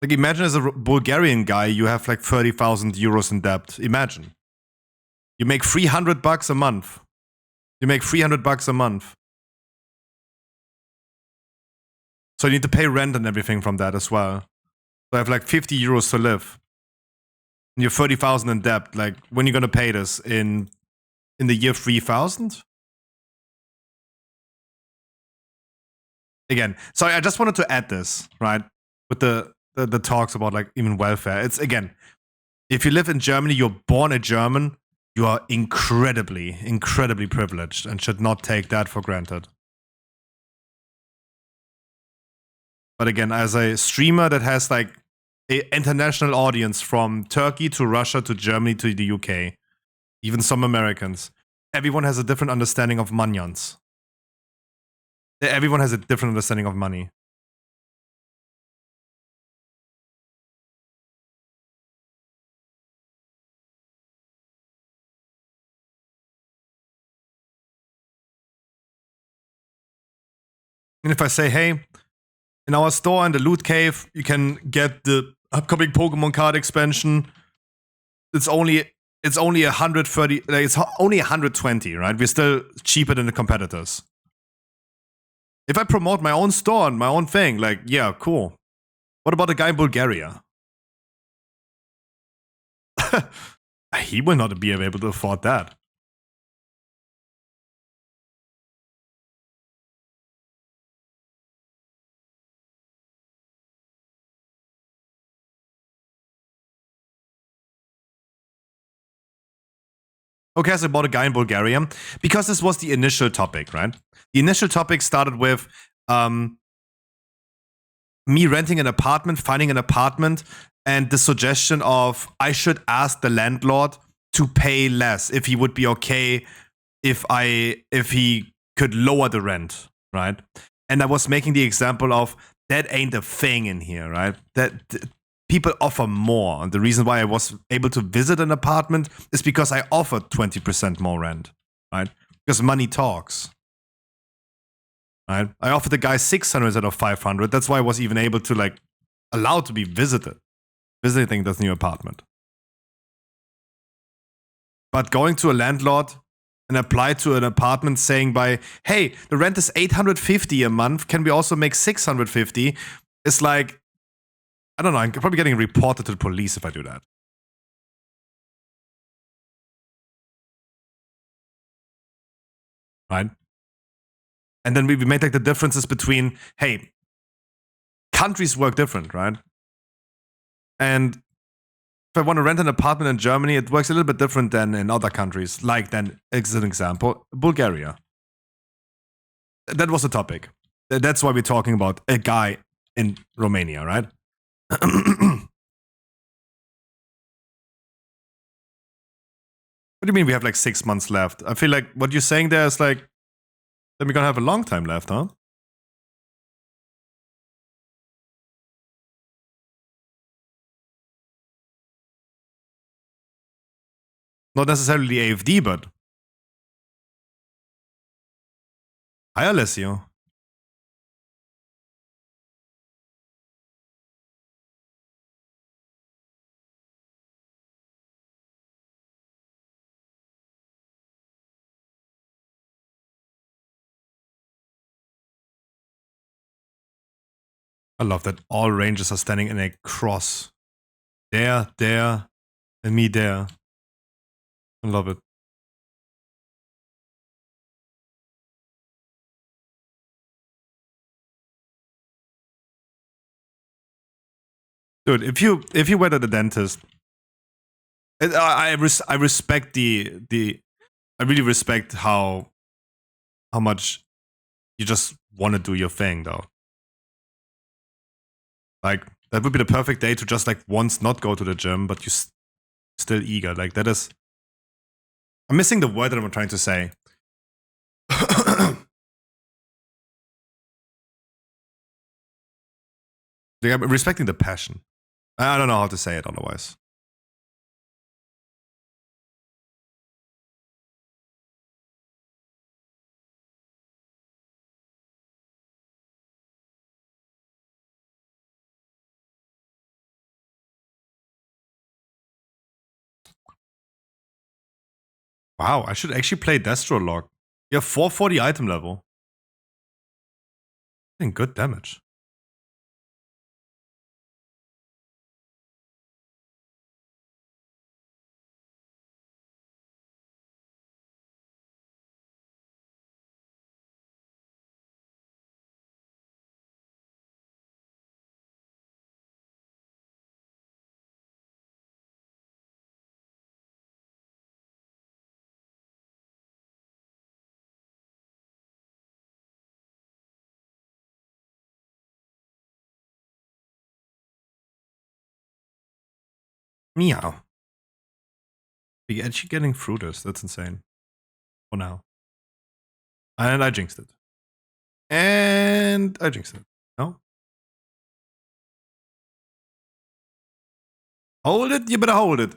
Like, imagine as a Bulgarian guy, you have like 30,000 euros in debt. Imagine. You make 300 bucks a month. You make 300 bucks a month. So you need to pay rent and everything from that as well. So I have like 50 euros to live. And you're 30,000 in debt. Like, when are you going to pay this? In the year 3000? Again, sorry, I just wanted to add this, right? With the talks about like even welfare. It's again, if you live in Germany, you're born a German, you are incredibly, incredibly privileged and should not take that for granted. But again, as a streamer that has like an international audience from Turkey to Russia to Germany to the UK, even some Americans, everyone has a different understanding of manyans. Everyone has a different understanding of money. And if I say, hey, in our store in the Loot Cave, you can get the upcoming Pokemon card expansion. It's only 130. Like, it's only 120, right? We're still cheaper than the competitors. If I promote my own store and my own thing, like, yeah, cool. What about the guy in Bulgaria? He will not be able to afford that. Okay, so about a guy in Bulgaria, because this was the initial topic, right? The initial topic started with me renting an apartment, finding an apartment, and the suggestion of I should ask the landlord to pay less, if he would be okay if he could lower the rent, right? And I was making the example of that ain't a thing in here, right? People offer more. And the reason why I was able to visit an apartment is because I offered 20% more rent, right? Because money talks. Right? I offered the guy 600 instead of 500. That's why I was even able to like allowed to be visiting this new apartment. But going to a landlord and apply to an apartment saying hey, the rent is 850 a month. Can we also make 650? It's like, I don't know. I'm probably getting reported to the police if I do that. Right? And then we made like the differences between, hey, countries work different, right? And if I want to rent an apartment in Germany, it works a little bit different than in other countries. Like then, as an example, Bulgaria. That was the topic. That's why we're talking about a guy in Romania, right? What do you mean we have like 6 months left? I feel like what you're saying there is like, then we're gonna have a long time left, huh? Not necessarily AFD, but hi, Alessio. I love that all rangers are standing in a cross. There, and me there. I love it. Dude, if you were at the dentist, I respect I really respect how much you just want to do your thing though. Like that would be the perfect day to just like once not go to the gym, but you still eager. Like that is. I'm missing the word that I'm trying to say. Like, I'm respecting the passion. I don't know how to say it otherwise. Wow, I should actually play Destro Log. You have 440 item level. Getting good damage. Meow. You're actually getting through this. That's insane. For now. And I jinxed it. And I jinxed it. No? Hold it? You better hold it.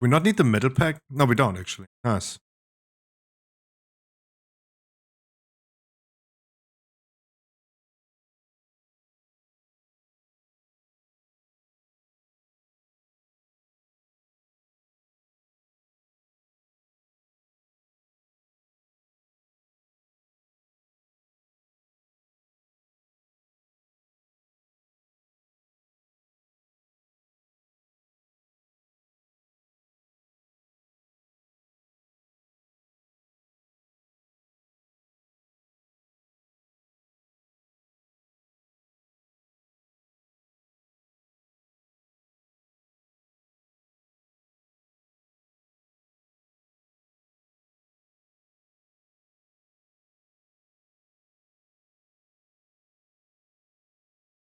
We not need the middle pack? No, we don't actually. Nice.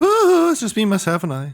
Ooh, it's just me, myself, and I.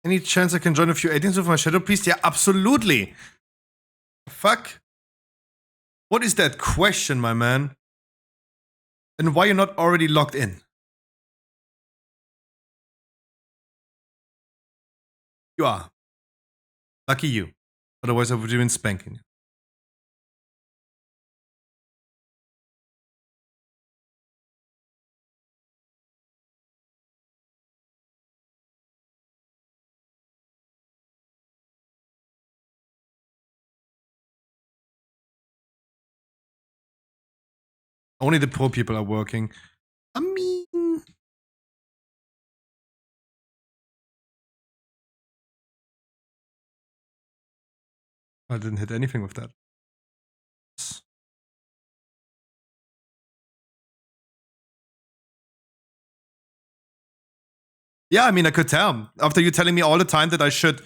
Any chance I can join a few 18s with my Shadow Priest? Yeah, absolutely. Fuck. What is that question, my man? And why you're not already logged in? You are. Lucky you. Otherwise, I would have been spanking you. Only the poor people are working. I mean, I didn't hit anything with that. Yeah, I mean, I could tell. After you telling me all the time that I should...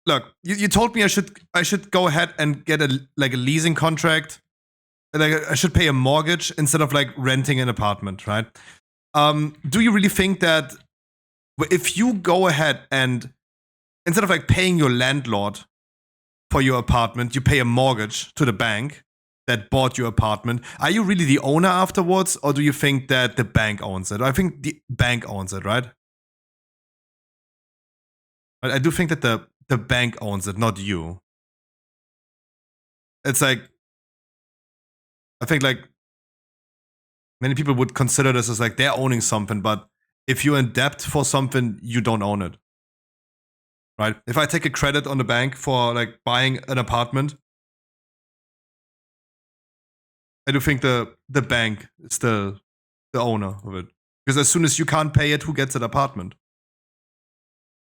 Look, you told me I should go ahead and get a leasing contract. Like I should pay a mortgage instead of like renting an apartment, right? Do you really think that if you go ahead and instead of like paying your landlord for your apartment, you pay a mortgage to the bank that bought your apartment, are you really the owner afterwards, or do you think that the bank owns it? I think the bank owns it, right? But I do think that the bank owns it, not you. It's like, I think like many people would consider this as like they're owning something, but if you're in debt for something, you don't own it. Right? If I take a credit on the bank for like buying an apartment, I do think the bank is the owner of it. Because as soon as you can't pay it, who gets that apartment?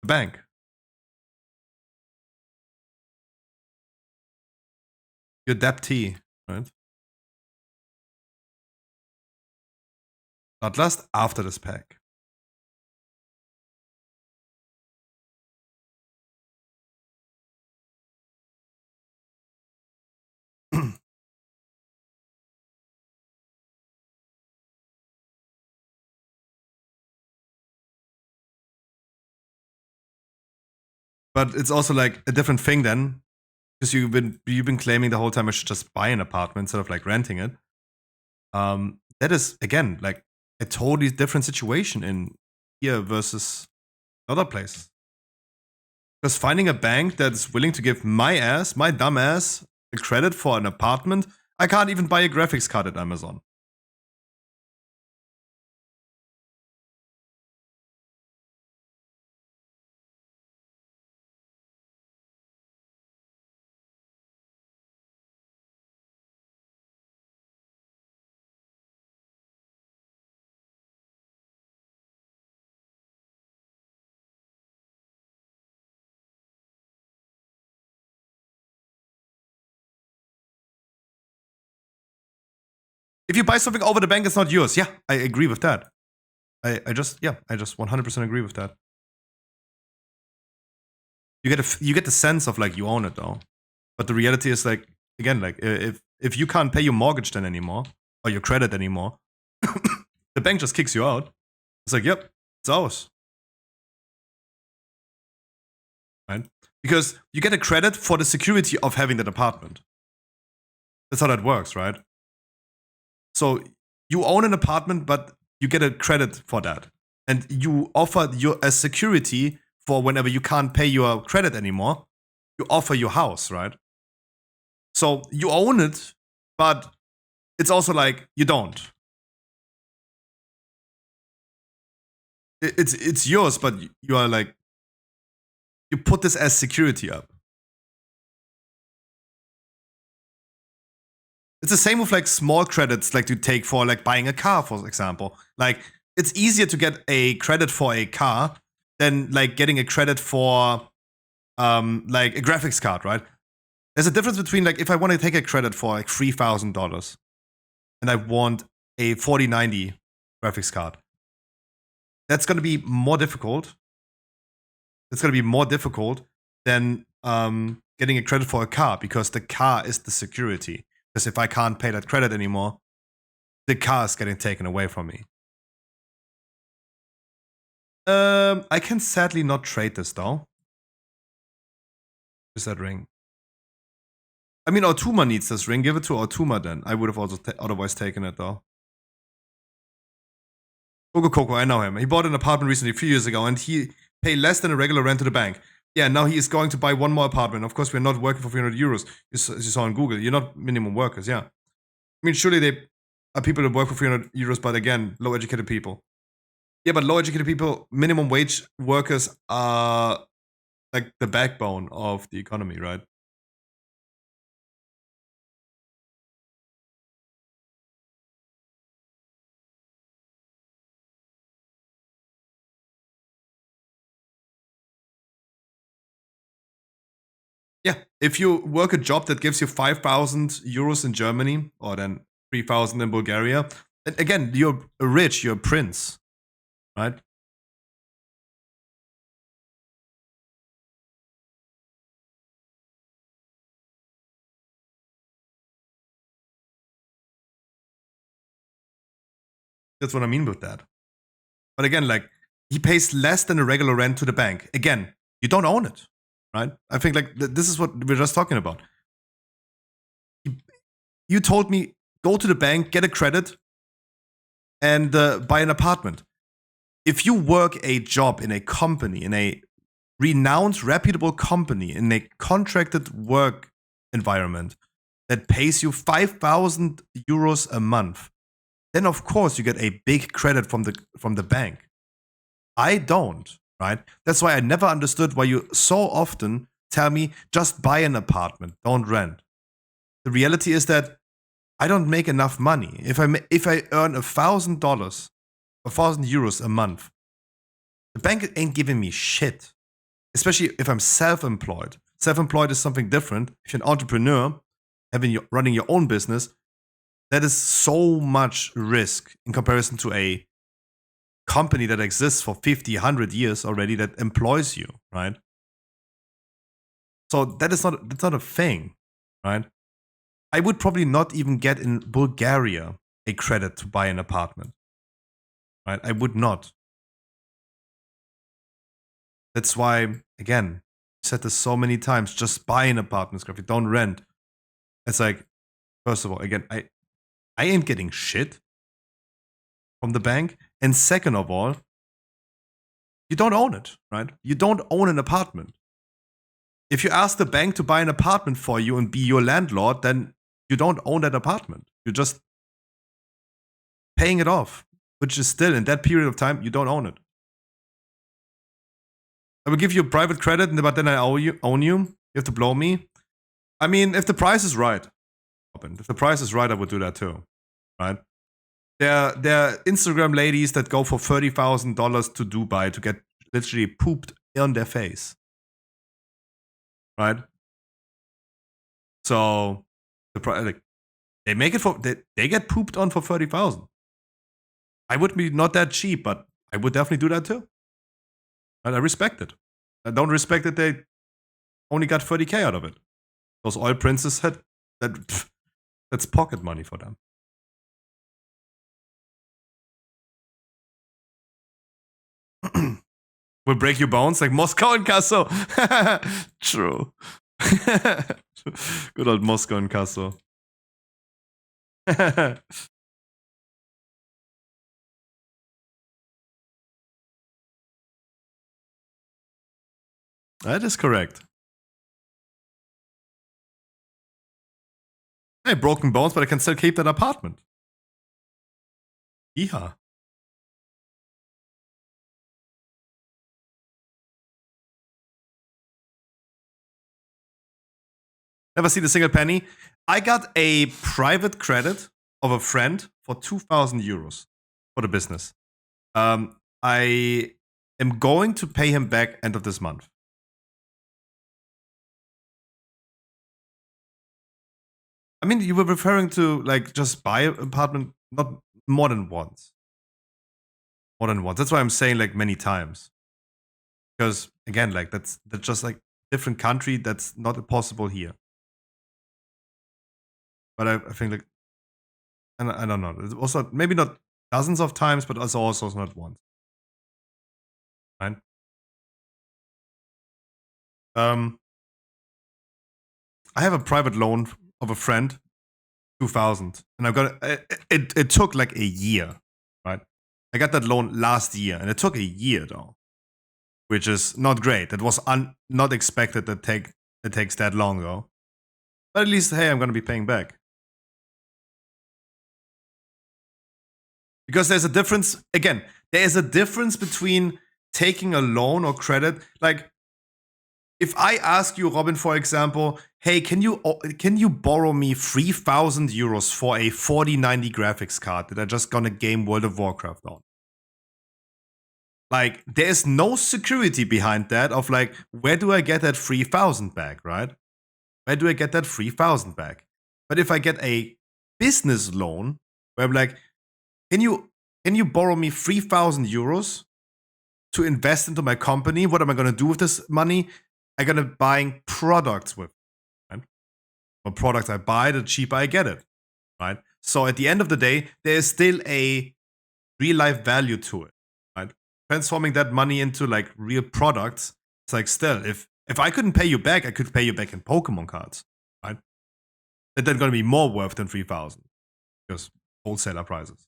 The bank. Your debtee, right? Not last after this pack. But it's also like a different thing then, because you've been claiming the whole time I should just buy an apartment instead of like renting it. That is again like a totally different situation in here versus other places. Because finding a bank that is willing to give my dumb ass, a credit for an apartment, I can't even buy a graphics card at Amazon. If you buy something over the bank, it's not yours. Yeah, I agree with that. I just 100% agree with that. You get the sense of like you own it though, but the reality is like again like if you can't pay your mortgage then anymore or your credit anymore, the bank just kicks you out. It's like yep, it's ours, right? Because you get a credit for the security of having that apartment. That's how that works, right? So you own an apartment, but you get a credit for that, and you offer your a security for whenever you can't pay your credit anymore. You offer your house, right? So you own it, but it's also like you don't. It's yours, but you are like you put this as security up. It's the same with like small credits, like you take for like buying a car, for example. Like it's easier to get a credit for a car than like getting a credit for like a graphics card, right? There's a difference between like if I want to take a credit for like $3,000 and I want a 4090 graphics card. That's going to be more difficult. It's going to be more difficult than getting a credit for a car because the car is the security. Because if I can't pay that credit anymore, the car is getting taken away from me. I can sadly not trade this though. Is that ring? I mean, Otuma needs this ring. Give it to Otuma then. I would have also otherwise taken it though. Coco, I know him. He bought an apartment recently, a few years ago, and he paid less than a regular rent to the bank. Yeah, now he is going to buy one more apartment. Of course, we're not working for 300 euros. As you saw on Google, you're not minimum workers, yeah. I mean, surely they are people that work for 300 euros, but again, low educated people. Yeah, but low educated people, minimum wage workers are like the backbone of the economy, right? Yeah, if you work a job that gives you 5,000 euros in Germany or then 3,000 in Bulgaria, and again, you're rich, you're a prince, right? That's what I mean with that. But again, like he pays less than a regular rent to the bank. Again, you don't own it, right? I think like this is what we're just talking about. You told me go to the bank, get a credit, and buy an apartment. If you work a job in a company, in a renowned, reputable company, in a contracted work environment that pays you 5,000 euros a month, then of course you get a big credit from the bank. I don't, right? That's why I never understood why you so often tell me just buy an apartment, don't rent. The reality is that I don't make enough money. If I earn $1,000, 1,000 euros a month, the bank ain't giving me shit. Especially if I'm self-employed. Self-employed is something different. If you're an entrepreneur, running your own business, that is so much risk in comparison to a company that exists for 50, 100 years already that employs you, right? So that's not a thing, right? I would probably not even get in Bulgaria a credit to buy an apartment, right? I would not. That's why, again, I said this so many times, just buy an apartment, Scruffy, don't rent. It's like, first of all, again, I ain't getting shit from the bank. And second of all, you don't own it, right? You don't own an apartment. If you ask the bank to buy an apartment for you and be your landlord, then you don't own that apartment. You're just paying it off, which is still in that period of time, you don't own it. I will give you a private credit, but then I own you. You have to blow me. I mean, if the price is right, if the price is right, I would do that too, right? There are Instagram ladies that go for $30,000 to Dubai to get literally pooped on their face, right? So the They make it for they get pooped on for 30,000. I would be not that cheap, but I would definitely do that too. And I respect it. I don't respect that they only got 30K out of it. Those oil princes had that's pocket money for them. Will break your bones like Moscow and Casso. True. Good old Moscow and Casso. That is correct. Hey, broken bones, but I can still keep that apartment. Yeah. Never seen a single penny. I got a private credit of a friend for 2,000 euros for the business. I am going to pay him back end of this month. I mean, you were referring to like just buy an apartment, not more than once. More than once. That's why I'm saying like many times. Because again, like that's just like different country. That's not possible here. But I think like I don't know. It's also maybe not dozens of times, but also not once. Right? I have a private loan of a friend, 2,000, and I got it took like a year, right? I got that loan last year, and it took a year though, which is not great. That was not expected that it takes that long though. But at least, hey, I'm gonna be paying back. Because there's a difference, again, there is a difference between taking a loan or credit. Like, if I ask you, Robin, for example, hey, can you borrow me 3,000 euros for a 4090 graphics card that I just gonna game World of Warcraft on? Like, there's no security behind that of like, where do I get that 3,000 back, right? Where do I get that 3,000 back? But if I get a business loan where I'm like, can you borrow me 3,000 euros to invest into my company? What am I going to do with this money? I'm going to buying products with it, right? The products I buy, the cheaper I get it, right? So at the end of the day, there is still a real life value to it, right? Transforming that money into like real products. It's like still, if I couldn't pay you back, I could pay you back in Pokemon cards, right? They're going to be more worth than 3,000 because wholesaler prices.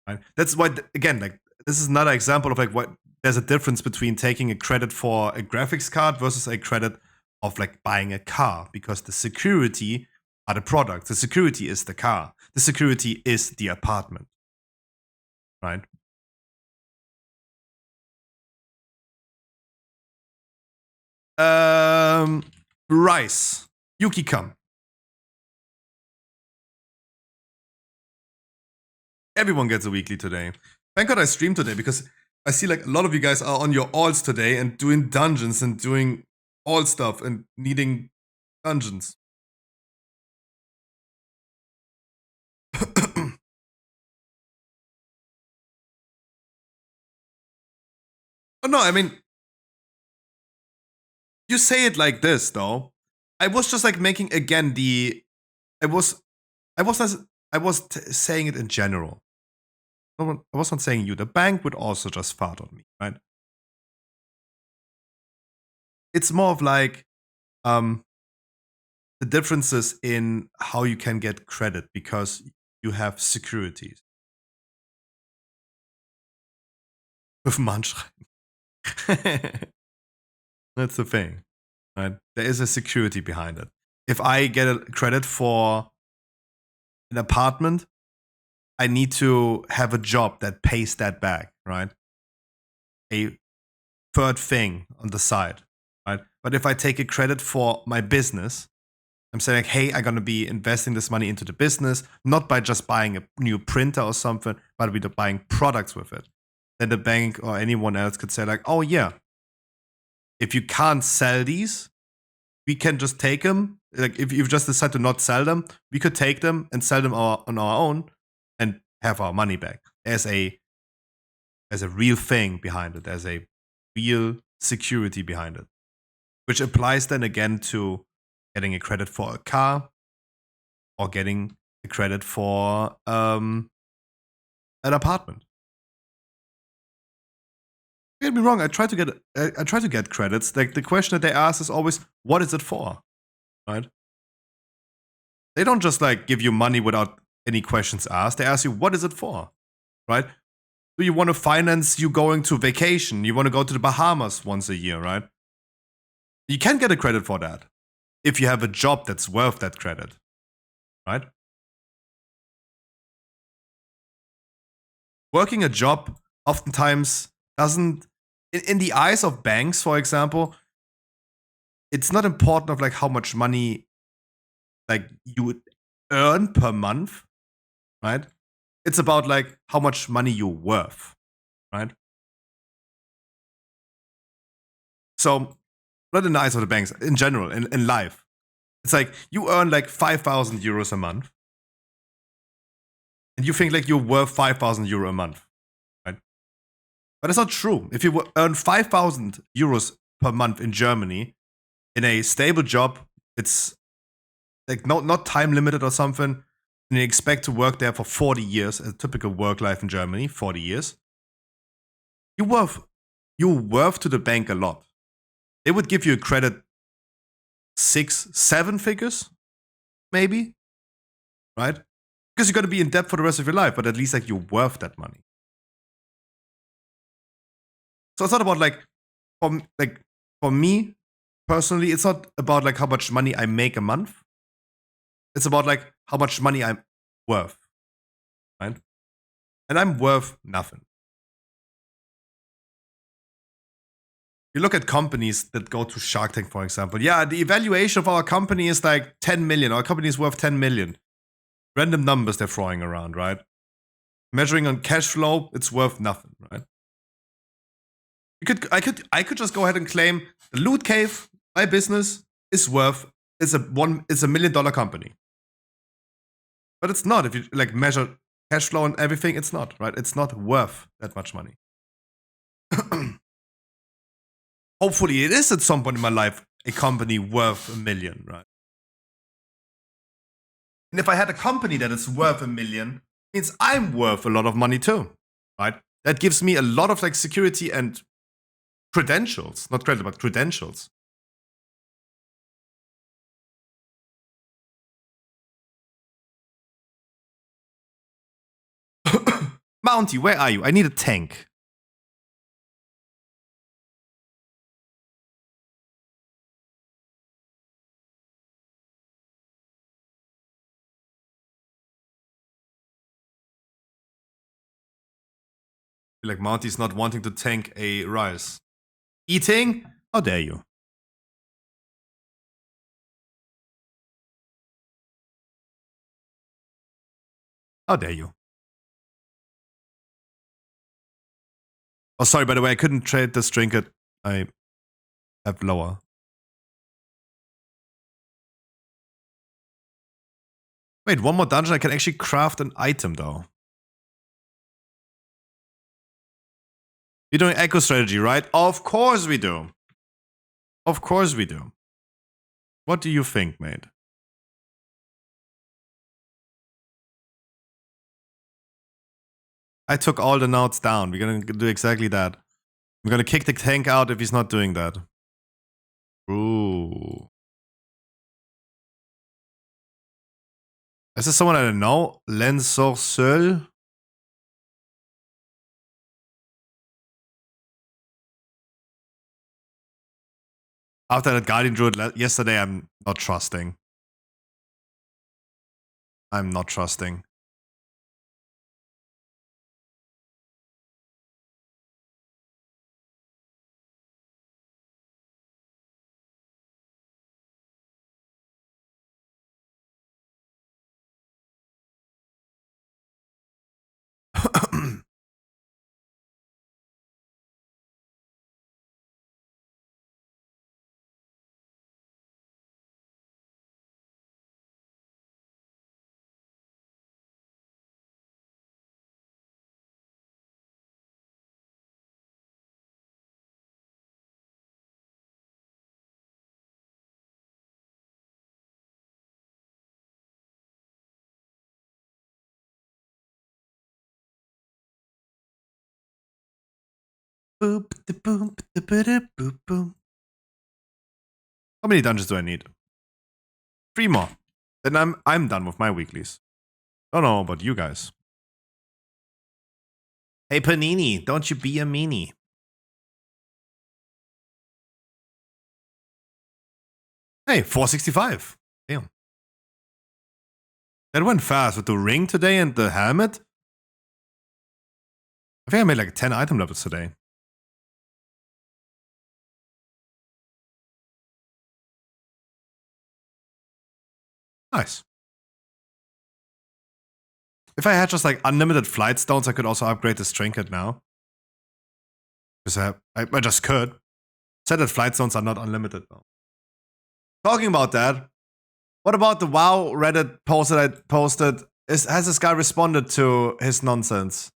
Right? That's why, again, like this is another example of like what there's a difference between taking a credit for a graphics card versus a credit of like buying a car, because the security are the products. The security is the car. The security is the apartment. Right? Rice. Yuki come. Everyone gets a weekly today. Thank God I streamed today because I see like a lot of you guys are on your alts today and doing dungeons and doing all stuff and needing dungeons. Oh no, I mean, you say it like this though. I was just like making again I was saying it in general. I was not saying you. The bank would also just fart on me, right? It's more of like the differences in how you can get credit because you have securities. With Mannschreiben. That's the thing, right? There is a security behind it. If I get a credit for an apartment, I need to have a job that pays that back, right? A third thing on the side, right? But if I take a credit for my business, I'm saying, hey, I'm going to be investing this money into the business, not by just buying a new printer or something, but with buying products with it. Then the bank or anyone else could say like, oh yeah, if you can't sell these, we can just take them. Like if you just decide to not sell them, we could take them and sell them on our own and have our money back as a real thing behind it, as a real security behind it, which applies then again to getting a credit for a car or getting a credit for an apartment. Don't get me wrong, I try to get credits. Like the question that they ask is always, what is it for? Right? They don't just like give you money without any questions asked. They ask you, what is it for? Right? Do you want to finance you going to vacation? You want to go to the Bahamas once a year, right? You can get a credit for that if you have a job that's worth that credit, right? Working a job oftentimes doesn't, in the eyes of banks, for example, it's not important of like how much money like you would earn per month, right? It's about like how much money you're worth, right? So, not in the eyes of the banks, in general, in life. It's like you earn like 5,000 euros a month. And you think like you're worth 5,000 euro a month, right? But it's not true. If you earn 5,000 euros per month in Germany, in a stable job, it's like not time limited or something, and you expect to work there for 40 years, a typical work life in Germany, 40 years, you're worth to the bank a lot. They would give you a credit 6, 7 figures, maybe, right? Because you're gonna be in debt for the rest of your life, but at least like you're worth that money. So it's not about like for me personally, it's not about like how much money I make a month. It's about like how much money I'm worth, right? And I'm worth nothing. You look at companies that go to Shark Tank, for example. Yeah, the evaluation of our company is like 10 million. Our company is worth 10 million. Random numbers they're throwing around, right? Measuring on cash flow, it's worth nothing, right? I could just go ahead and claim the Loot Cave, my business, is worth it's a $1 million company. But it's not. If you like measure cash flow and everything, it's not, right? It's not worth that much money. Hopefully it is at some point in my life a company worth $1 million, right? And if I had a company that is worth $1 million, means I'm worth a lot of money too, right? That gives me a lot of like security and credentials, not credit, but credentials. Mounty, where are you? I need a tank. I feel like Mounty's not wanting to tank a rise. Eating? How dare you? How dare you? Oh, sorry, by the way, I couldn't trade this trinket. I have lower. Wait, one more dungeon? I can actually craft an item, though. We're doing echo strategy, right? Of course we do. Of course we do. What do you think, mate? I took all the nodes down. We're gonna do exactly that. I'm gonna kick the tank out if he's not doing that. Ooh. Is this someone I don't know? Len Sorcel? After that Guardian Druid yesterday, I'm not trusting. I'm not trusting. Boop, da, boop, da, ba, da, boop, boop. How many dungeons do I need? 3 more. Then I'm done with my weeklies. Don't know about you guys. Hey Panini, don't you be a meanie. Hey, 465. Damn. That went fast with the ring today and the helmet. I think I made like 10 item levels today. Nice. If I had just like unlimited flight stones, I could also upgrade this trinket now. Because I just could. Said that flight stones are not unlimited though. Talking about that, what about the WoW Reddit post that I posted? Has this guy responded to his nonsense?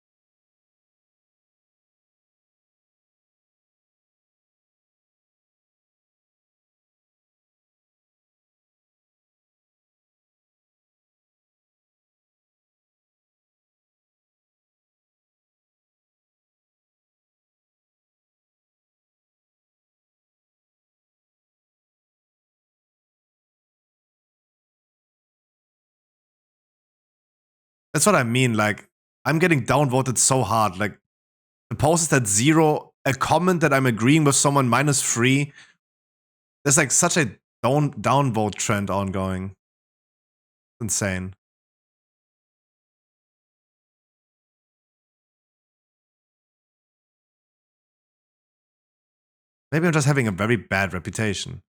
That's what I mean. Like, I'm getting downvoted so hard. Like, the post is at 0. A comment that I'm agreeing with someone -3. There's like such a downvote trend ongoing. Insane. Maybe I'm just having a very bad reputation.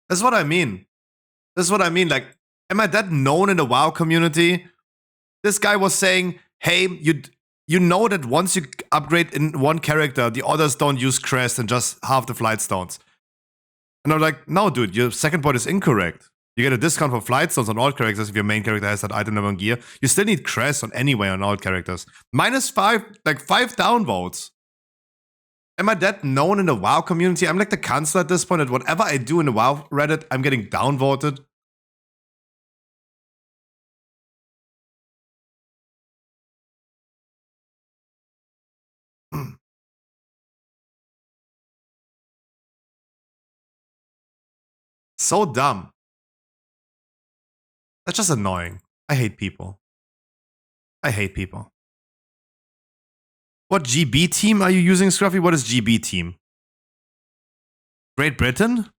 That's what I mean. This is what I mean. Like, am I that known in the WoW community? This guy was saying, hey, you know that once you upgrade in one character, the others don't use crest and just half the flight stones. And I'm like, no, dude, your second point is incorrect. You get a discount for flight stones on all characters if your main character has that item level and gear. You still need crest on anyway on all characters. -5, like 5 downvotes. Am I that known in the WoW community? I'm like the counselor at this point. That whatever I do in the WoW Reddit, I'm getting downvoted. So dumb. That's just annoying. I hate people. I hate people. What GB team are you using, Scruffy? What is GB team? Great Britain?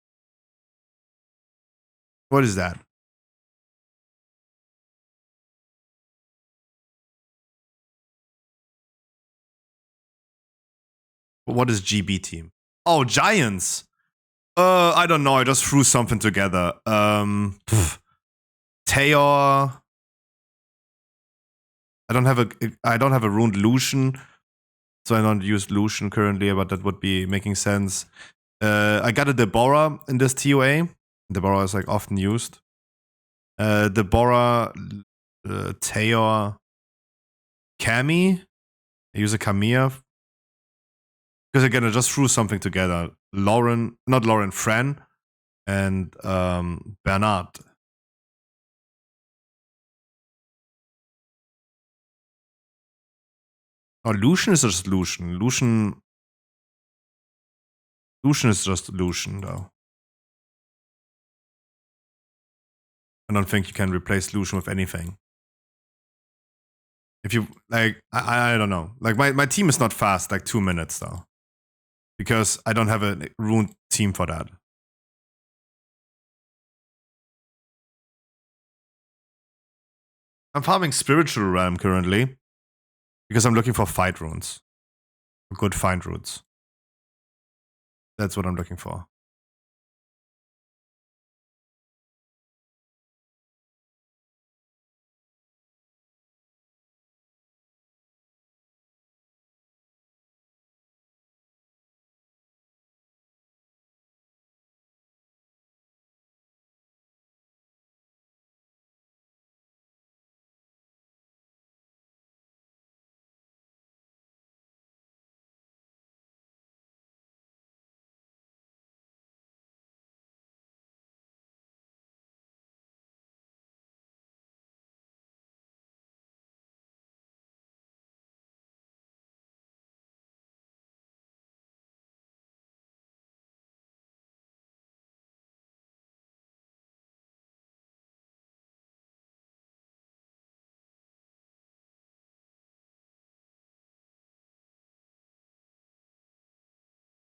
What is that? What is GB team? Oh, Giants. I don't know. I just threw something together. Tayor. I don't have a ruined Lucian, so I don't use Lucian currently, but that would be making sense. I got a Deborah in this TOA. Deborah is like often used. Deborah, Tayor, Cammy. I use a Camilla. Because again, I just threw something together. Fran, and Bernard. Oh, Lucian is just Lucian. Lucian is just Lucian, though. I don't think you can replace Lucian with anything. If you, like, I don't know. Like, my team is not fast, like 2 minutes, though. Because I don't have a ruined team for that. I'm farming Spiritual Realm currently. Because I'm looking for fight runes. Good find runes. That's what I'm looking for.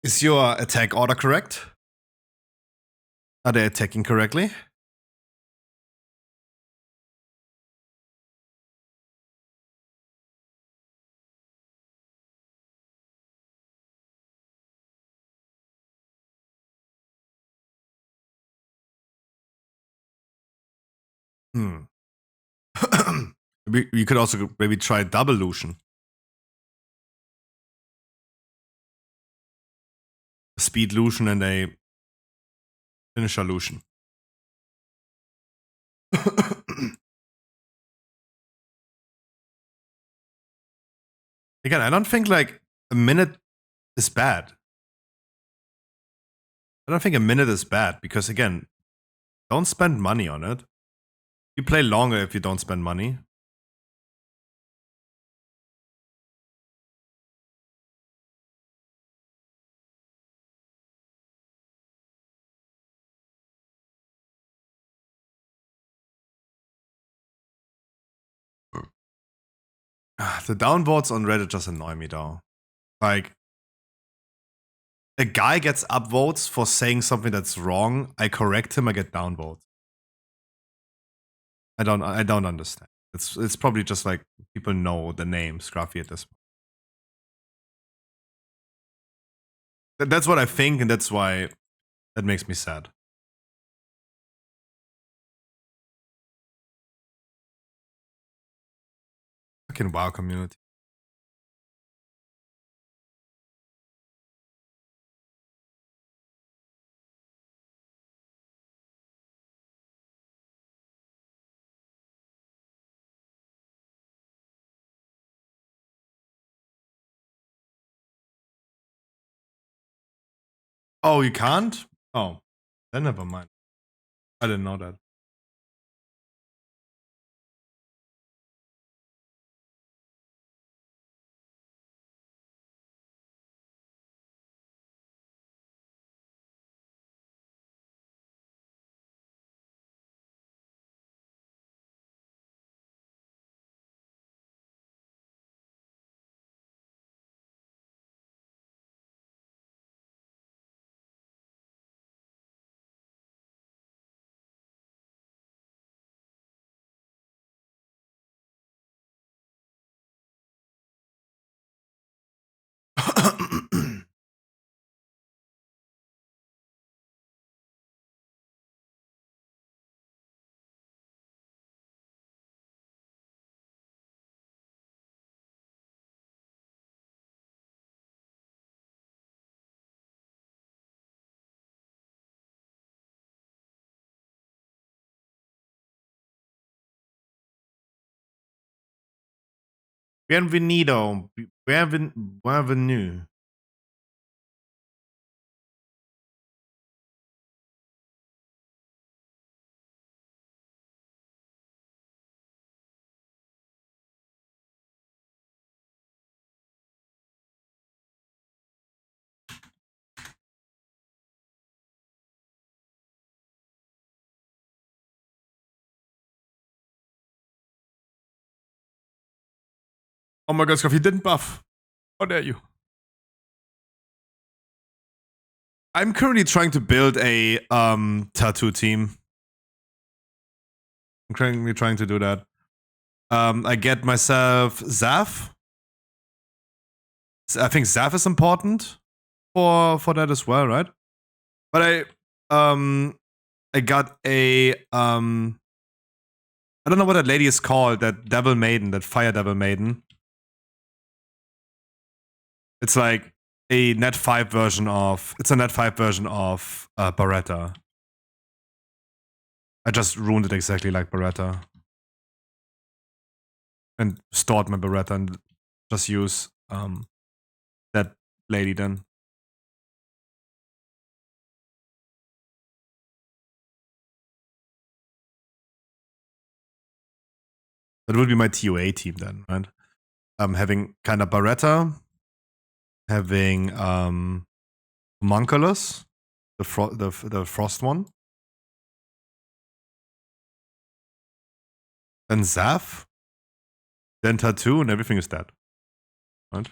Is your attack order correct? Are they attacking correctly? Hmm. We could also maybe try double Lucian. Speed Lucian and a finisher Lucian. Again, I don't think like a minute is bad. I don't think a minute is bad because again, don't spend money on it. You play longer if you don't spend money. The downvotes on Reddit just annoy me though. Like, a guy gets upvotes for saying something that's wrong. I correct him, I get downvotes. I don't understand. It's probably just like people know the name Scruffy at this point. That's what I think, and that's why that makes me sad. Fucking WoW community. Oh, you can't? Oh, then never mind. I didn't know that. Bienvenido. Bienvenue. Oh my god, Scuff, you didn't buff. How dare you? I'm currently trying to build a tattoo team. I'm currently trying to do that. I get myself Zaf. I think Zaf is important for that as well, right? But I got a I don't know what that lady is called, that Devil Maiden, that Fire Devil Maiden. It's like a net 5 version of Beretta. I just ruined it exactly like Beretta. And stored my Beretta and just use that lady then. That would be my TOA team then, right? Having kind of Beretta, having Homunculus, the frost one, then Zaf, then Tattoo, and everything is dead, right?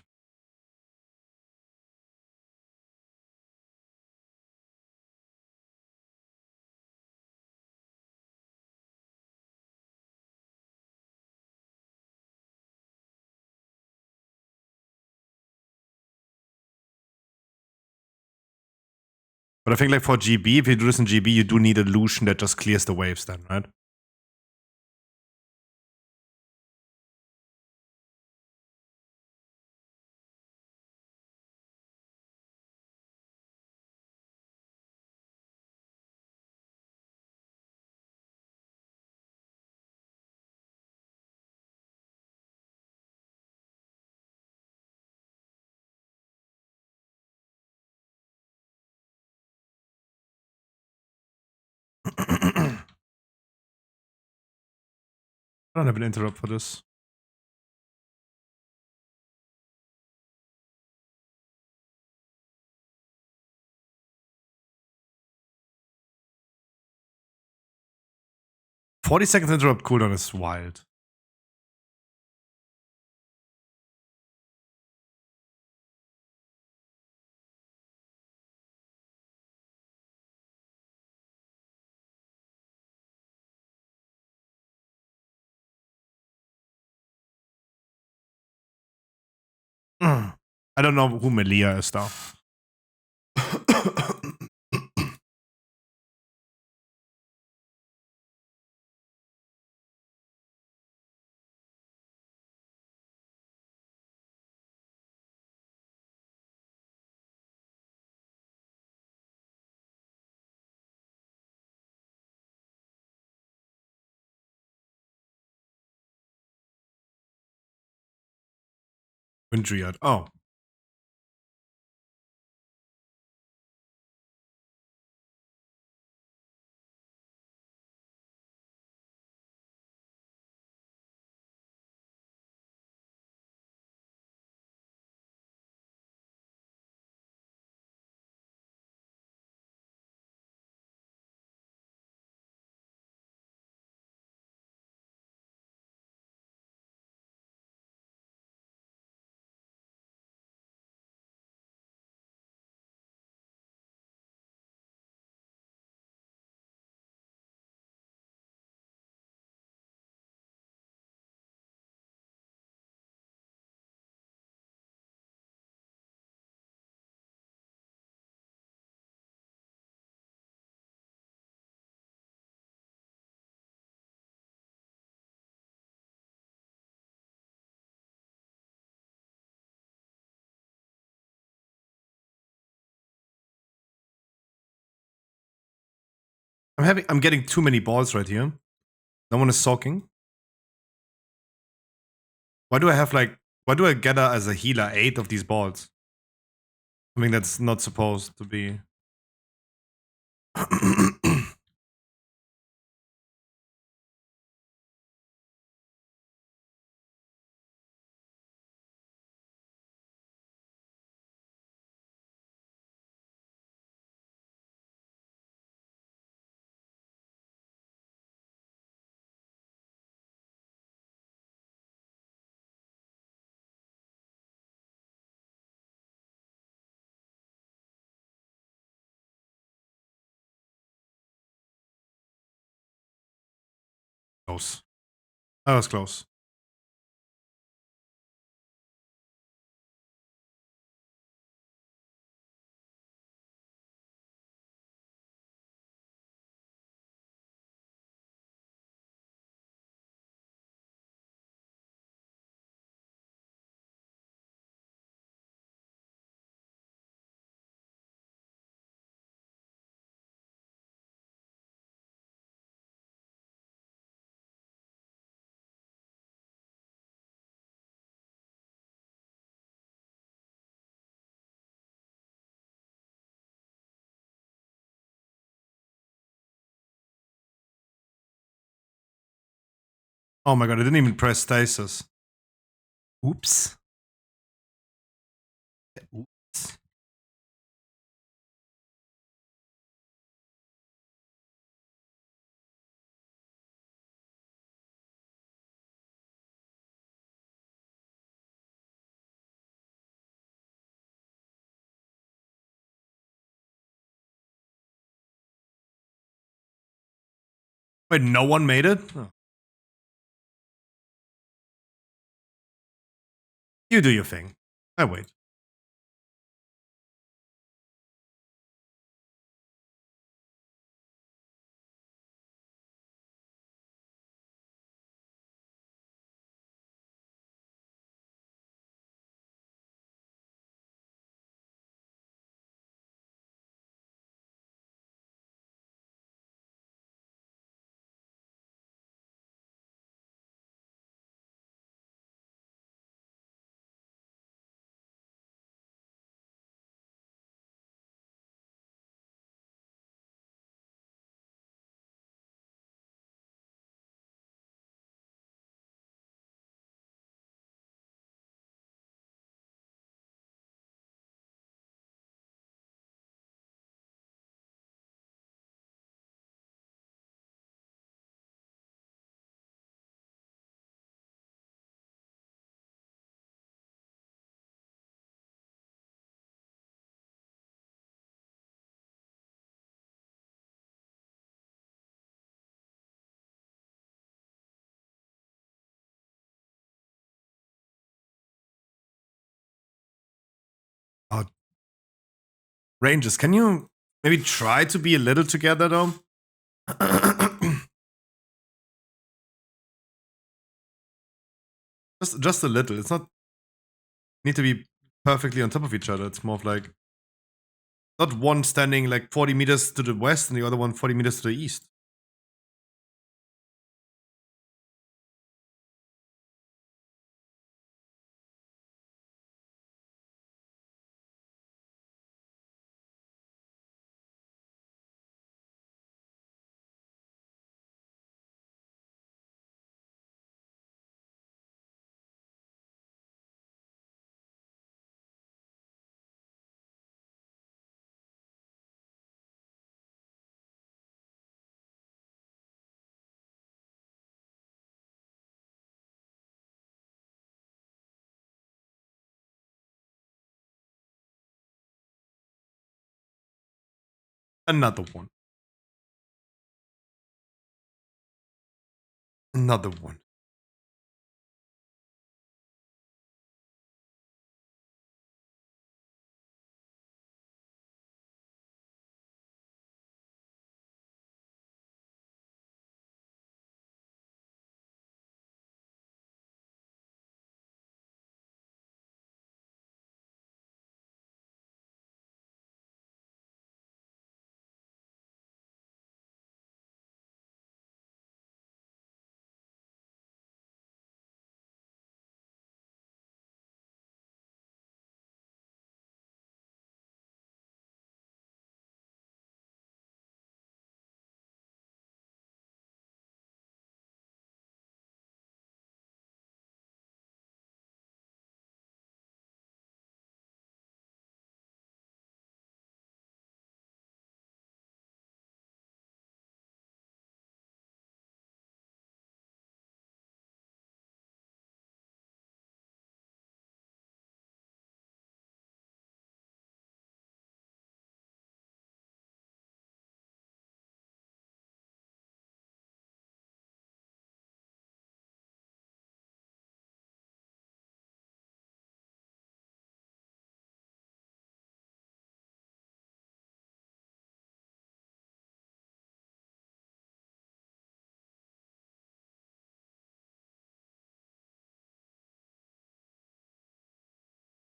But I think like for GB, if you do this in GB, you do need a Lucian that just clears the waves then, right? I don't have an interrupt for this. "40 seconds interrupt cooldown is wild." I don't know who Melia is though. Windriad. Oh. I'm getting too many balls right here. No one is soaking. Why do I get as a healer 8 of these balls? I mean, that's not supposed to be. Close. That was close. Oh my god, I didn't even press stasis. Oops. Oops. Wait, no one made it? Oh. You do your thing. I wait. Oh. Rangers, can you maybe try to be a little together though? just a little. It's not need to be perfectly on top of each other. It's more of like not one standing like 40 meters to the west and the other one 40 meters to the east. Another one. Another one.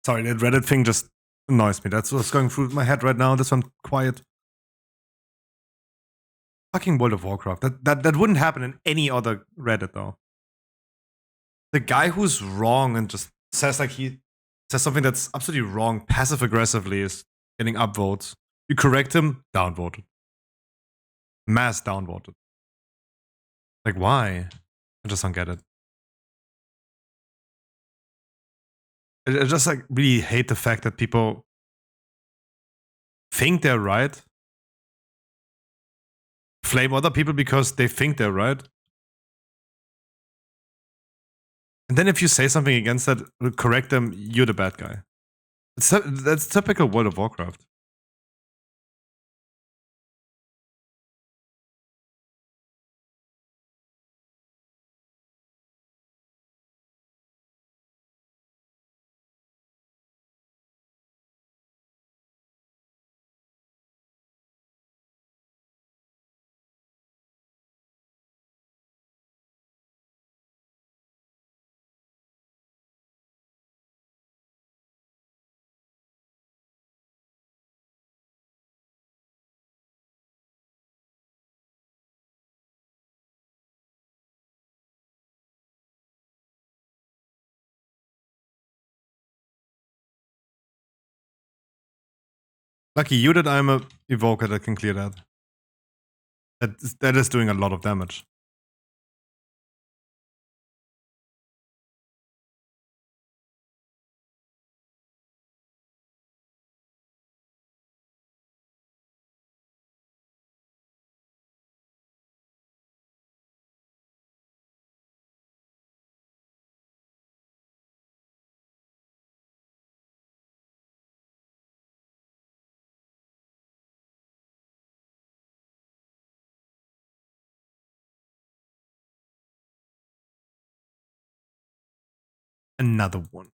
Sorry, that Reddit thing just annoys me. That's what's going through my head right now. That's why I'm quiet. Fucking World of Warcraft. That wouldn't happen in any other Reddit though. The guy who's wrong and just says like he says something that's absolutely wrong passive aggressively is getting upvotes. You correct him, downvoted. Mass downvoted. Like why? I just don't get it. I just like really hate the fact that people think they're right, flame other people because they think they're right, and then if you say something against that, correct them, you're the bad guy. That's typical World of Warcraft. Lucky you that I'm a evoker that can clear that. That is doing a lot of damage. Another one.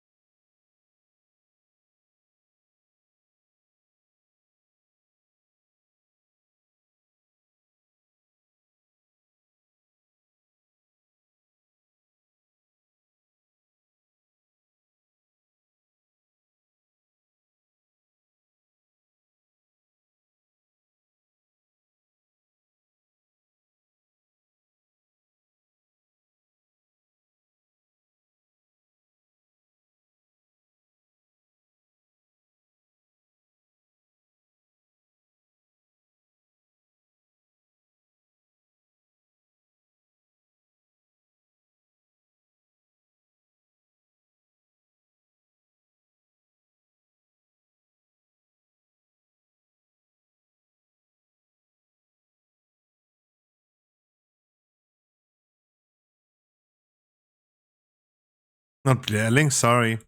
Not Blairling, sorry.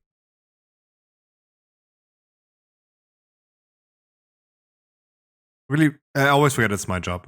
Really, I always forget it's my job.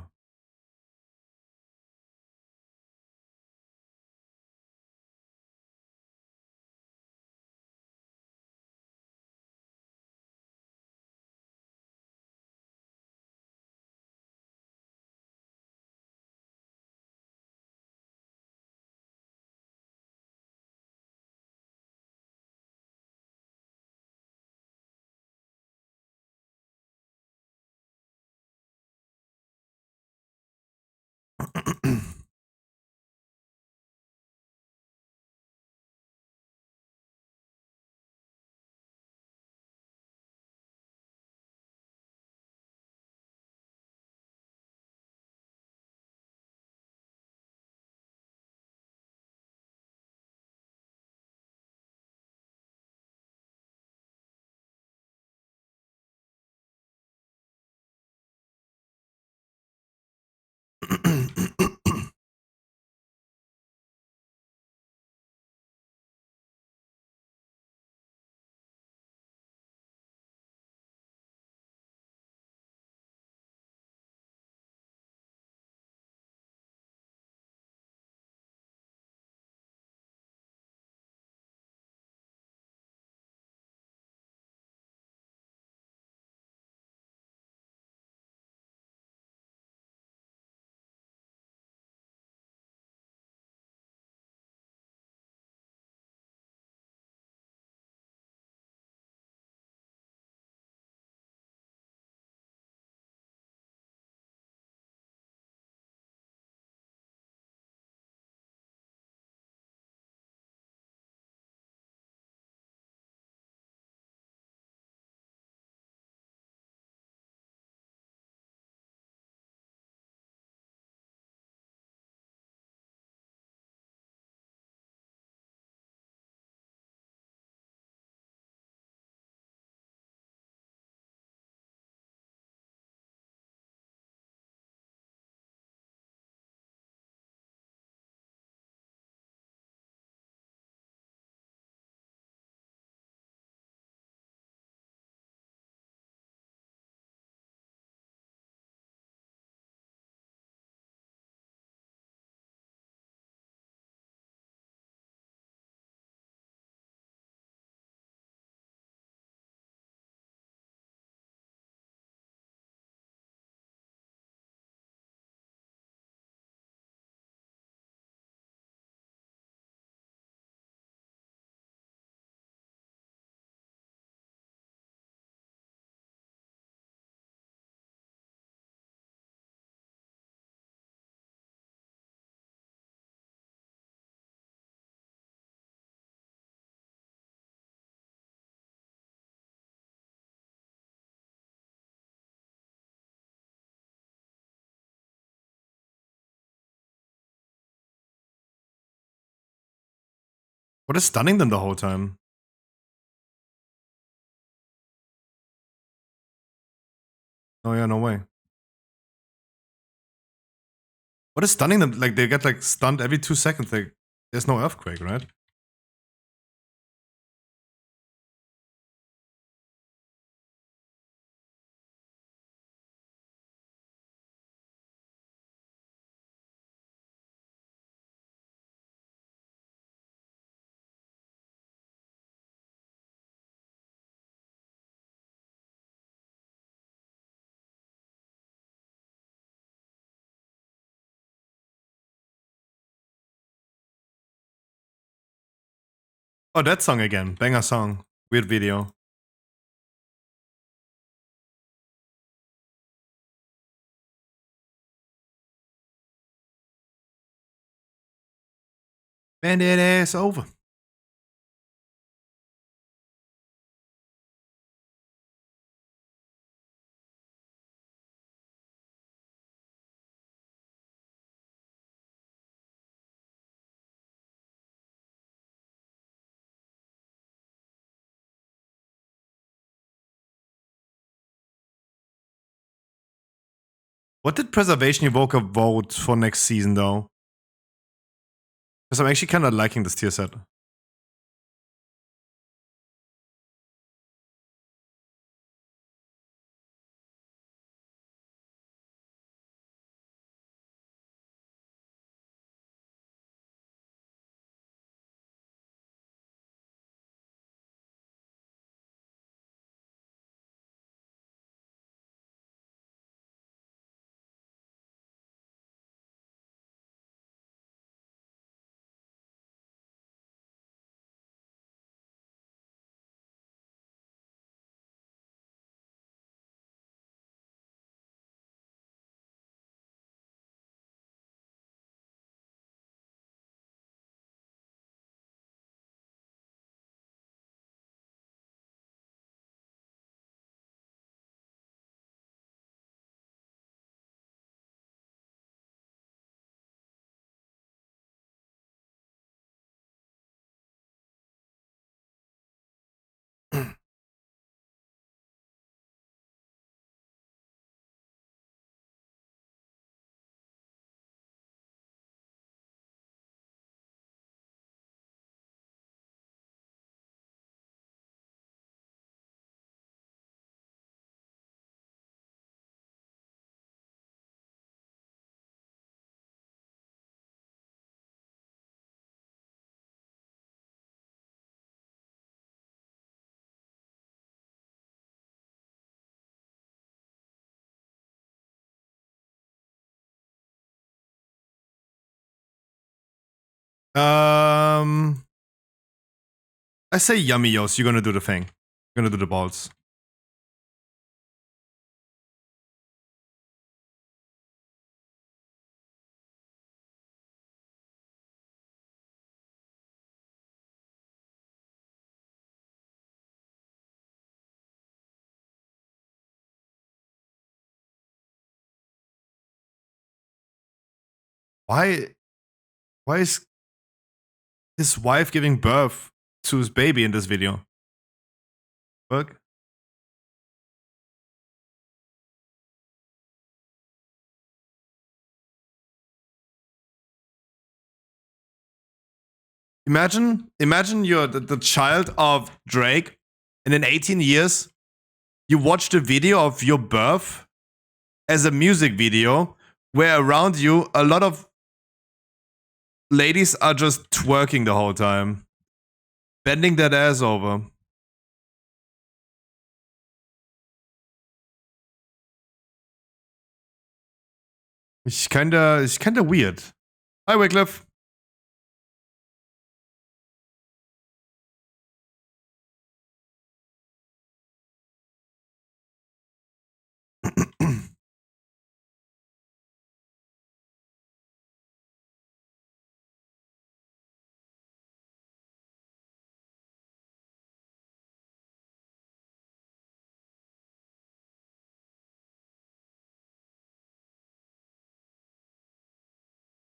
What is stunning them the whole time? Oh yeah, no way. What is stunning them? Like they get like stunned every 2 seconds. Like there's no earthquake, right? Oh, that song again. Banger song. Weird video. Man, that ass over. What did Preservation Evoker vote for next season though? Because I'm actually kind of liking this tier set. I say yummy yos. You're gonna do the thing. You're gonna do the balls. Why? Why is his wife giving birth to his baby in this video? Fuck. Imagine you're the child of Drake, and in 18 years, you watch the video of your birth as a music video, where around you a lot of ladies are just twerking the whole time, bending that ass over. It's kinda weird. Hi, Wycliffe.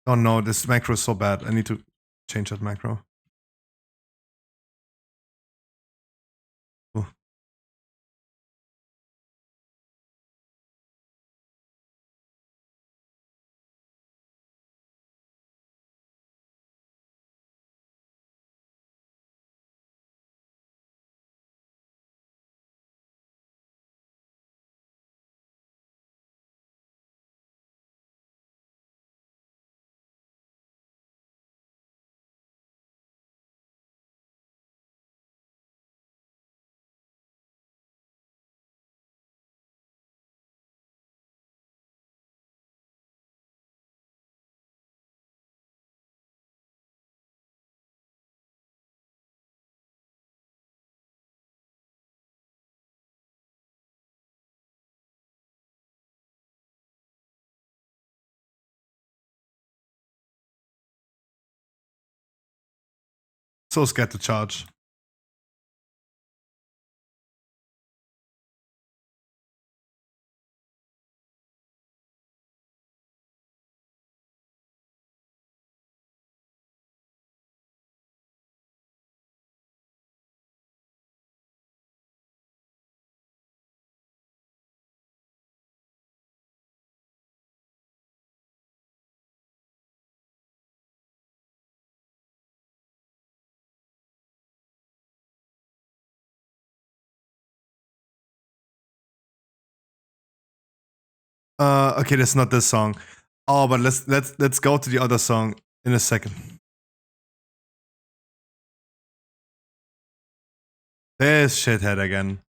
Oh no, this macro is so bad. I need to change that macro. So scared to charge. Okay, that's not this song. Oh, but let's go to the other song in a second. There's Shithead again.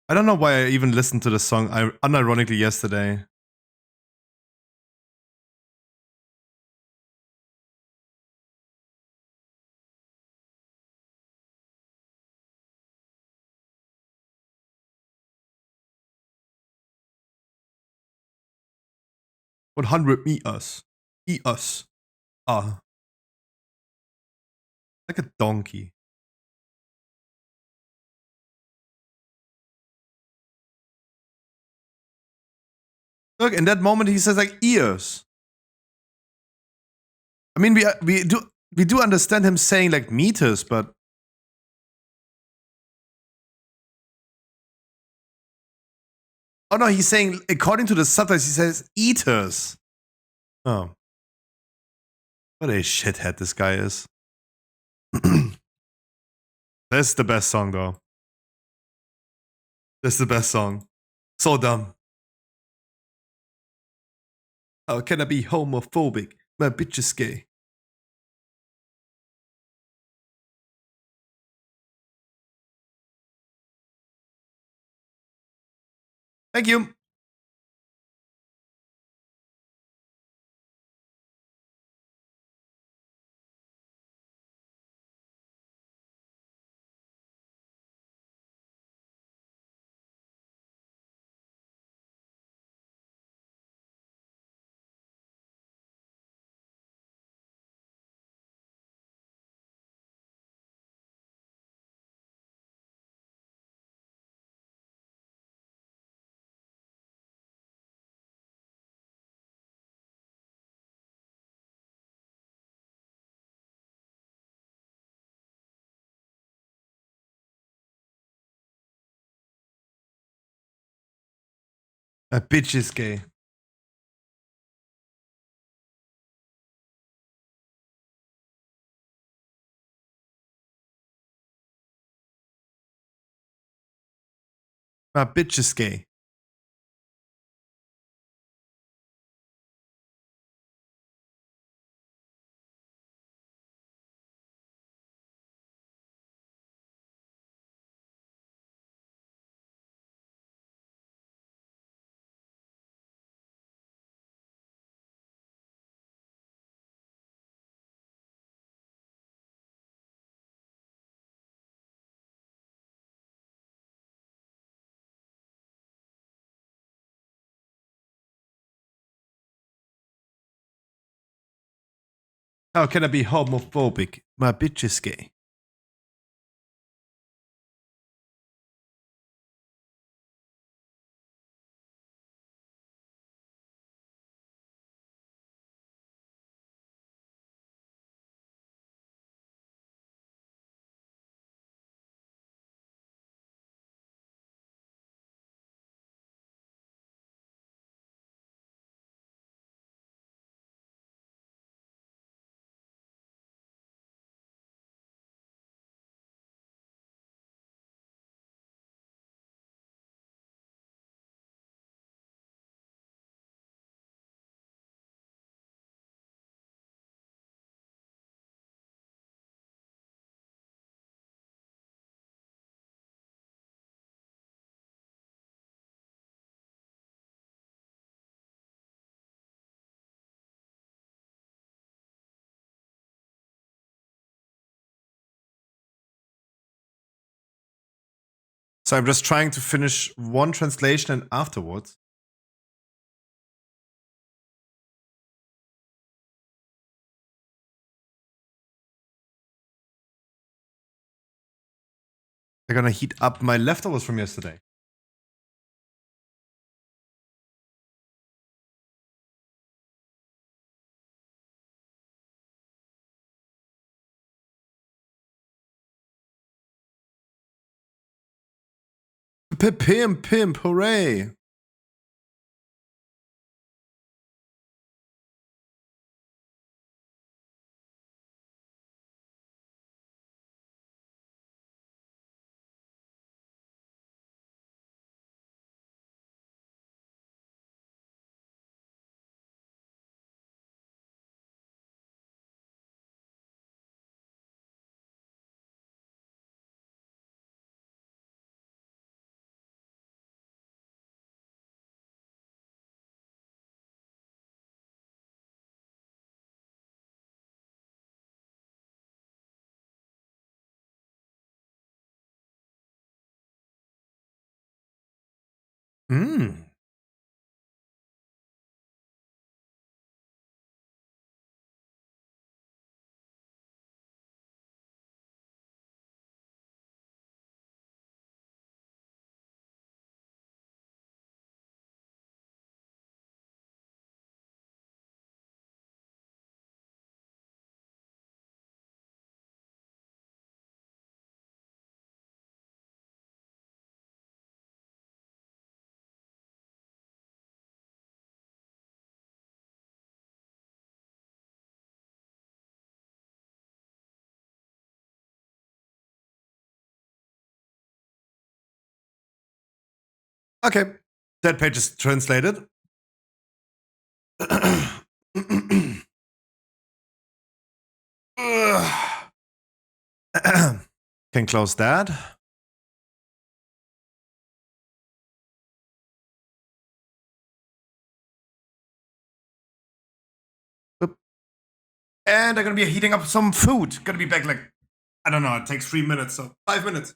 I don't know why I even listened to the song unironically yesterday. $100 meters. Ah. Like a donkey. Look, in that moment he says like ears. I mean, we do understand him saying like meters, but oh no, he's saying according to the subtitles he says eaters. Oh, what a shithead this guy is. That's the best song though. That's the best song. So dumb. How can I be homophobic? My bitch is gay. Thank you. My bitch is gay. My bitch is gay. How can I be homophobic? My bitch is gay. So I'm just trying to finish one translation and afterwards. They're gonna heat up my leftovers from yesterday. Pimp, hooray! Mmm. Okay, that page is translated. Can close that. Boop. And I'm gonna be heating up some food. Gonna be back like, I don't know, it takes 3 minutes, so 5 minutes.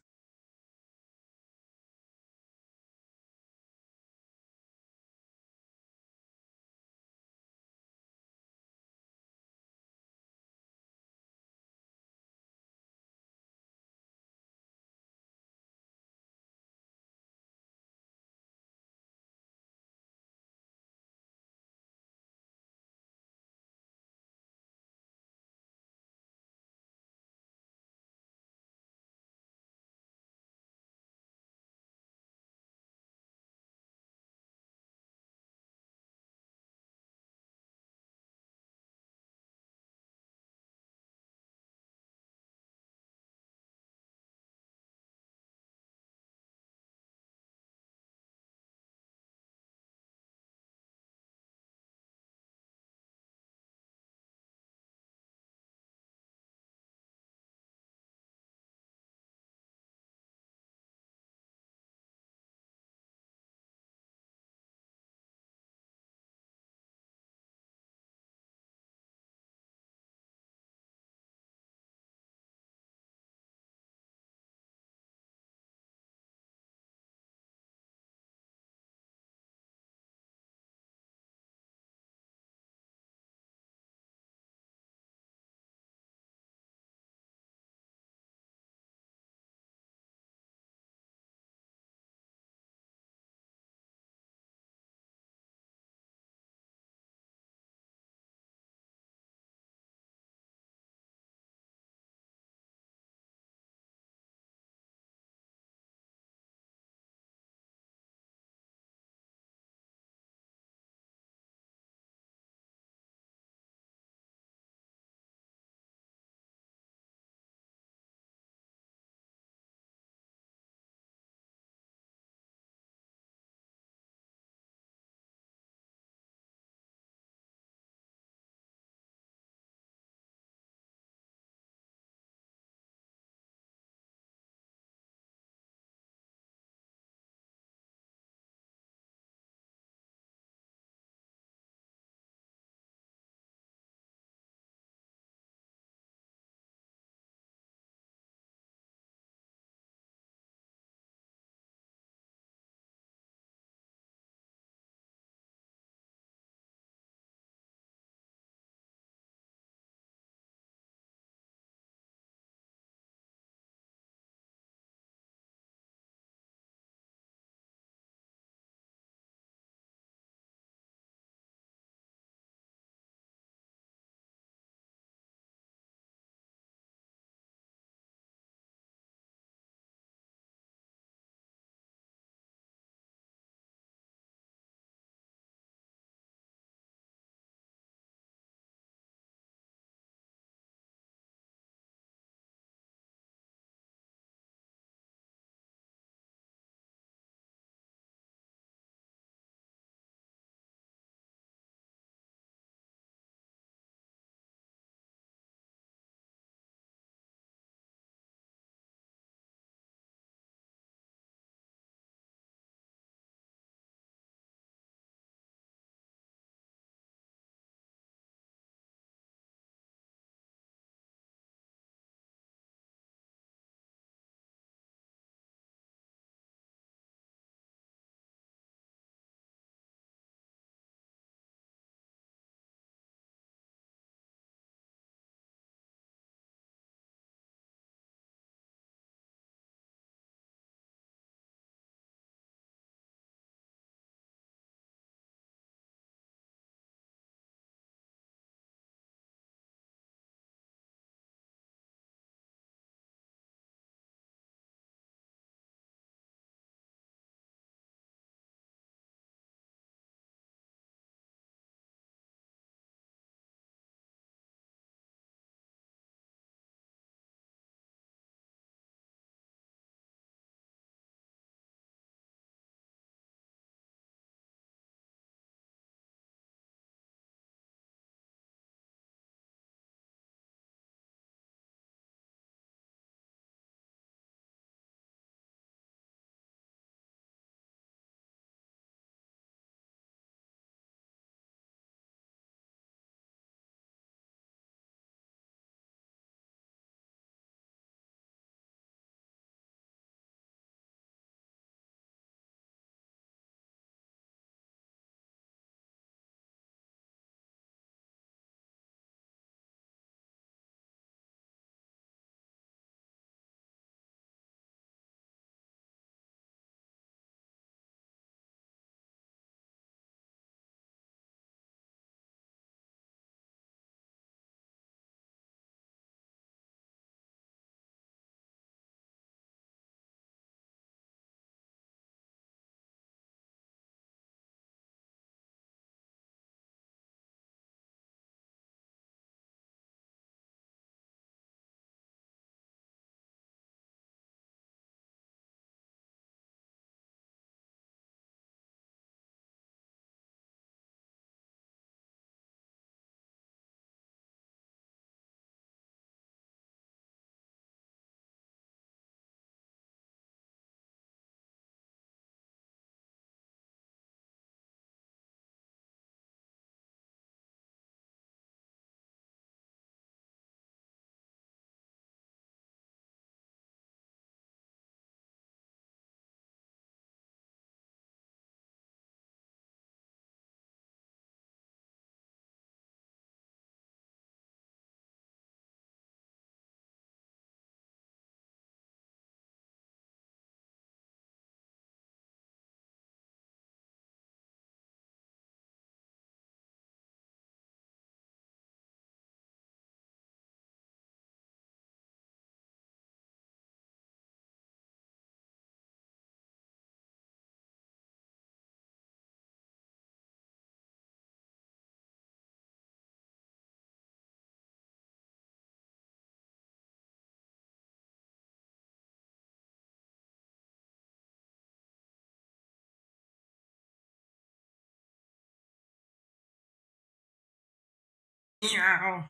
Meow.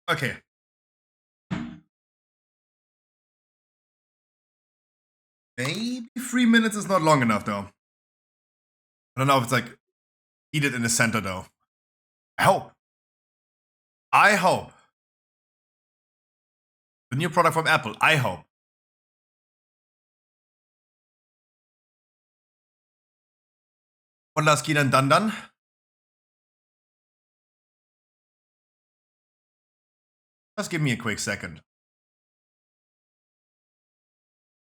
Okay. Maybe 3 minutes is not long enough, though. I don't know if it's like heated in the center, though. I hope. I hope. The new product from Apple. I hope. Und das geht dann. Just give me a quick second.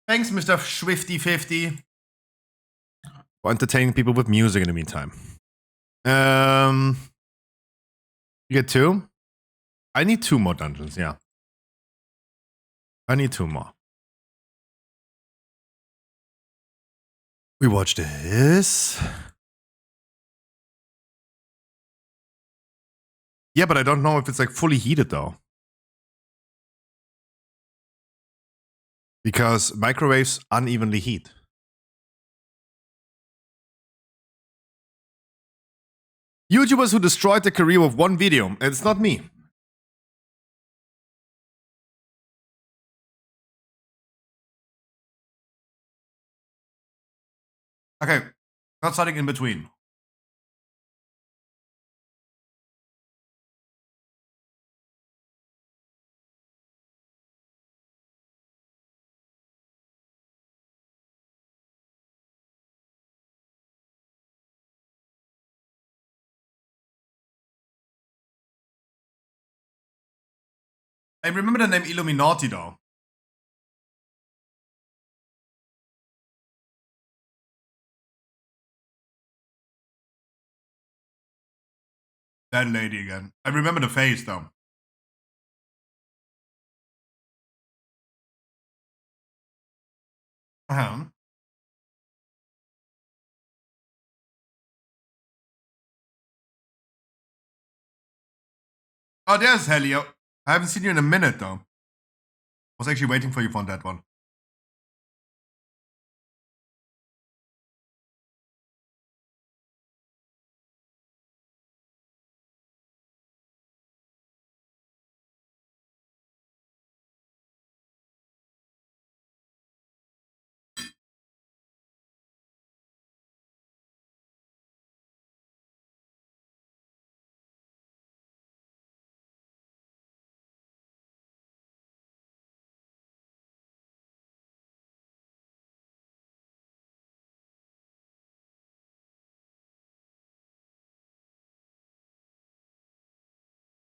Thanks, Mr. Swifty50, for entertaining people with music in the meantime. You get 2? I need 2 more dungeons, yeah. I need 2 more. We watch this. Yeah, but I don't know if it's like fully heated though. Because microwaves unevenly heat. YouTubers who destroyed their career with one video. It's not me. Okay, not starting in between. I remember the name Illuminati though. That lady again. I remember the face though. Uh-huh. Oh, there's Helio. I haven't seen you in a minute though. I was actually waiting for you on that one.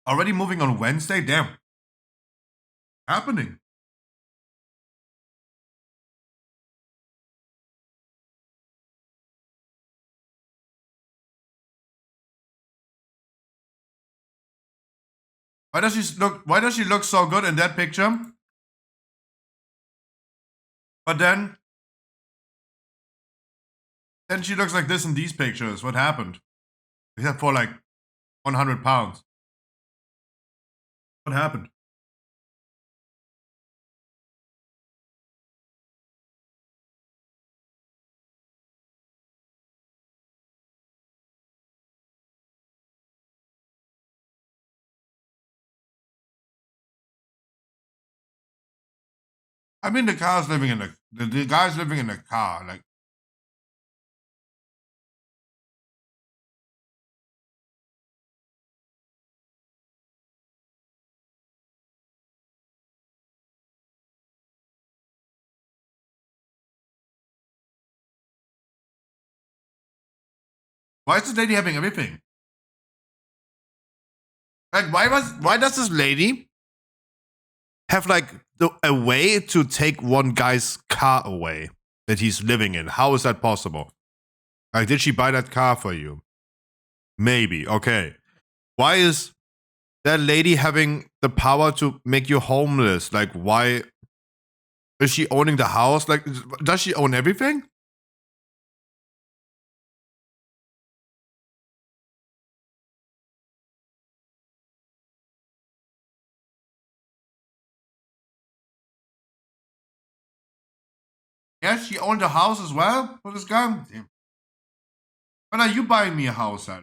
Already moving on Wednesday? Damn. Happening. Why does she look so good in that picture? But then she looks like this in these pictures. What happened? Except for like 100 pounds. What happened? I mean, the guy's living in the guy's living in a car. Like, why is this lady having everything? Like, why does this lady have like a way to take one guy's car away that he's living in? How is that possible? Like, did she buy that car for you? Maybe. Okay. Why is that lady having the power to make you homeless? Like, why is she owning the house? Like, does she own everything? Yes, she owned a house as well. What is going? When are you buying me a house at?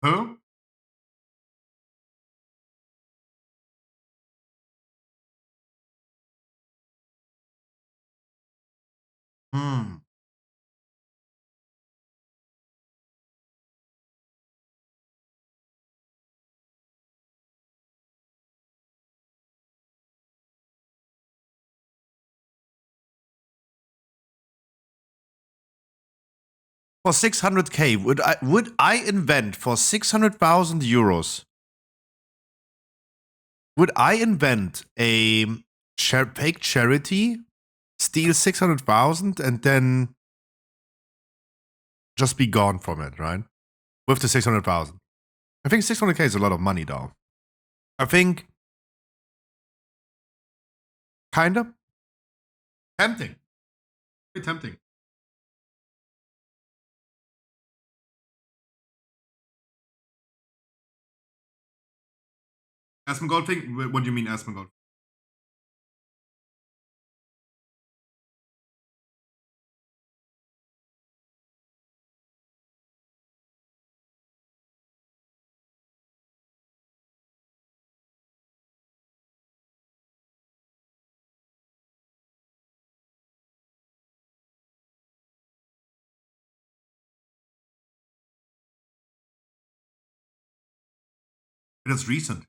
Who? Hmm. For 600k, would I invent for 600,000 euros? Would I invent a fake charity, steal 600,000, and then just be gone from it, right? With the 600,000. I think 600k is a lot of money, though. I think kind of tempting. Very tempting. Asmongold thing? What do you mean, Asmongold? That's recent.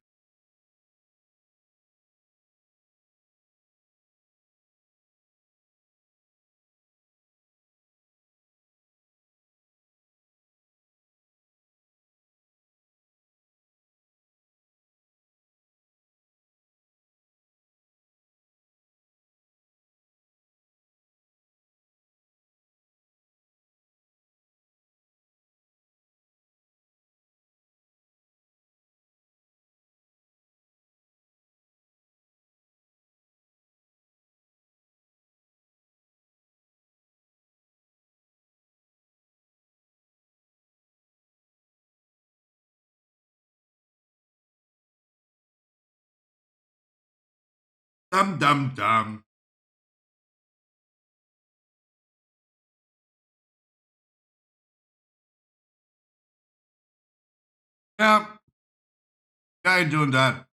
Dum dum dum. Yeah, I ain't doing that.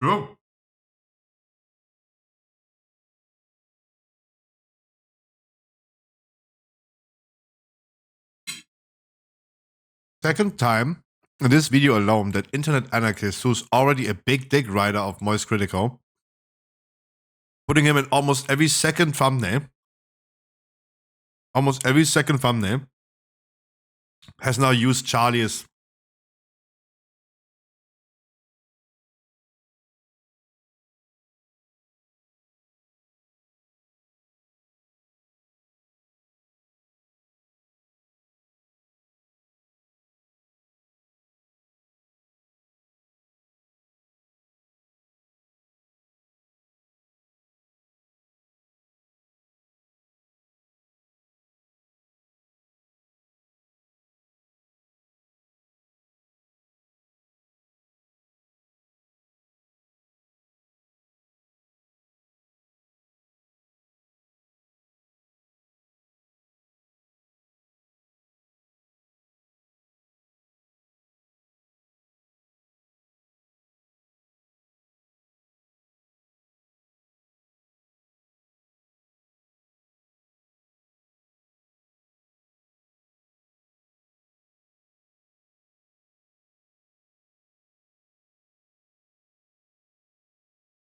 Bro. Second time in this video alone that Internet Anarchist, who's already a big dick rider of Moist Critical, putting him in almost every second thumbnail, has now used Charlie as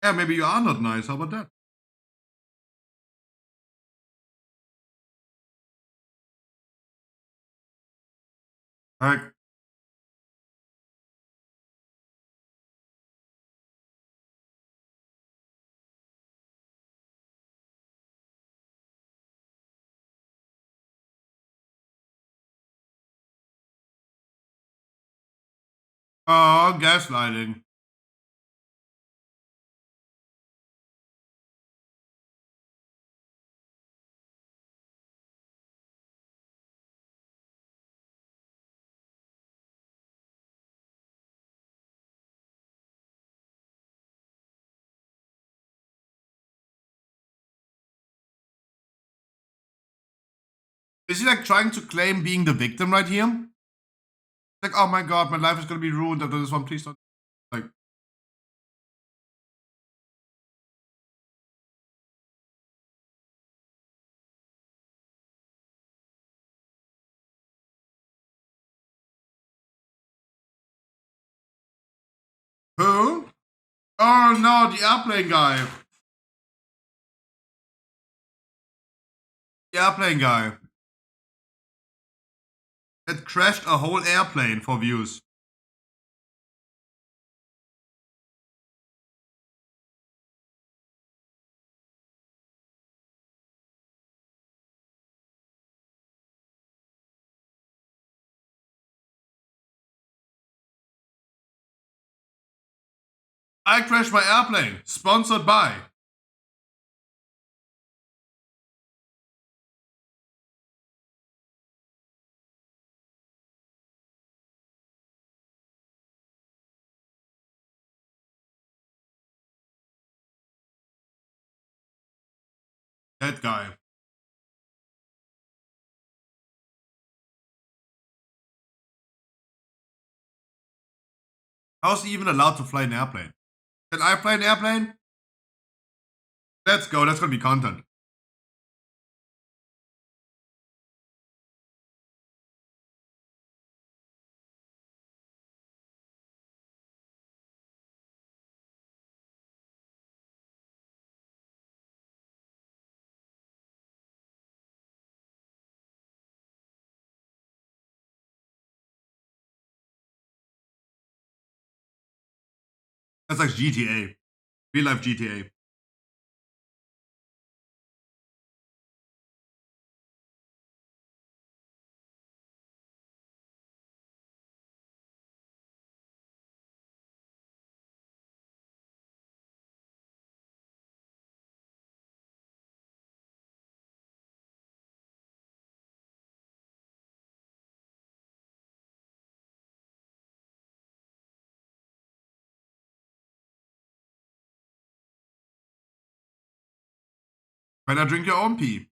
yeah, maybe you are not nice. How about that? Like, Oh, gaslighting. Is he like trying to claim being the victim right here? Like, oh my god, my life is gonna be ruined after this one. Please don't. Like, who? Oh no, the airplane guy. The airplane guy. That crashed a whole airplane for views. I crashed my airplane. Sponsored by. That guy. How's he even allowed to fly an airplane? Can I fly an airplane? Let's go. That's gonna be content. That's like GTA. Real life GTA. Better drink your own pee.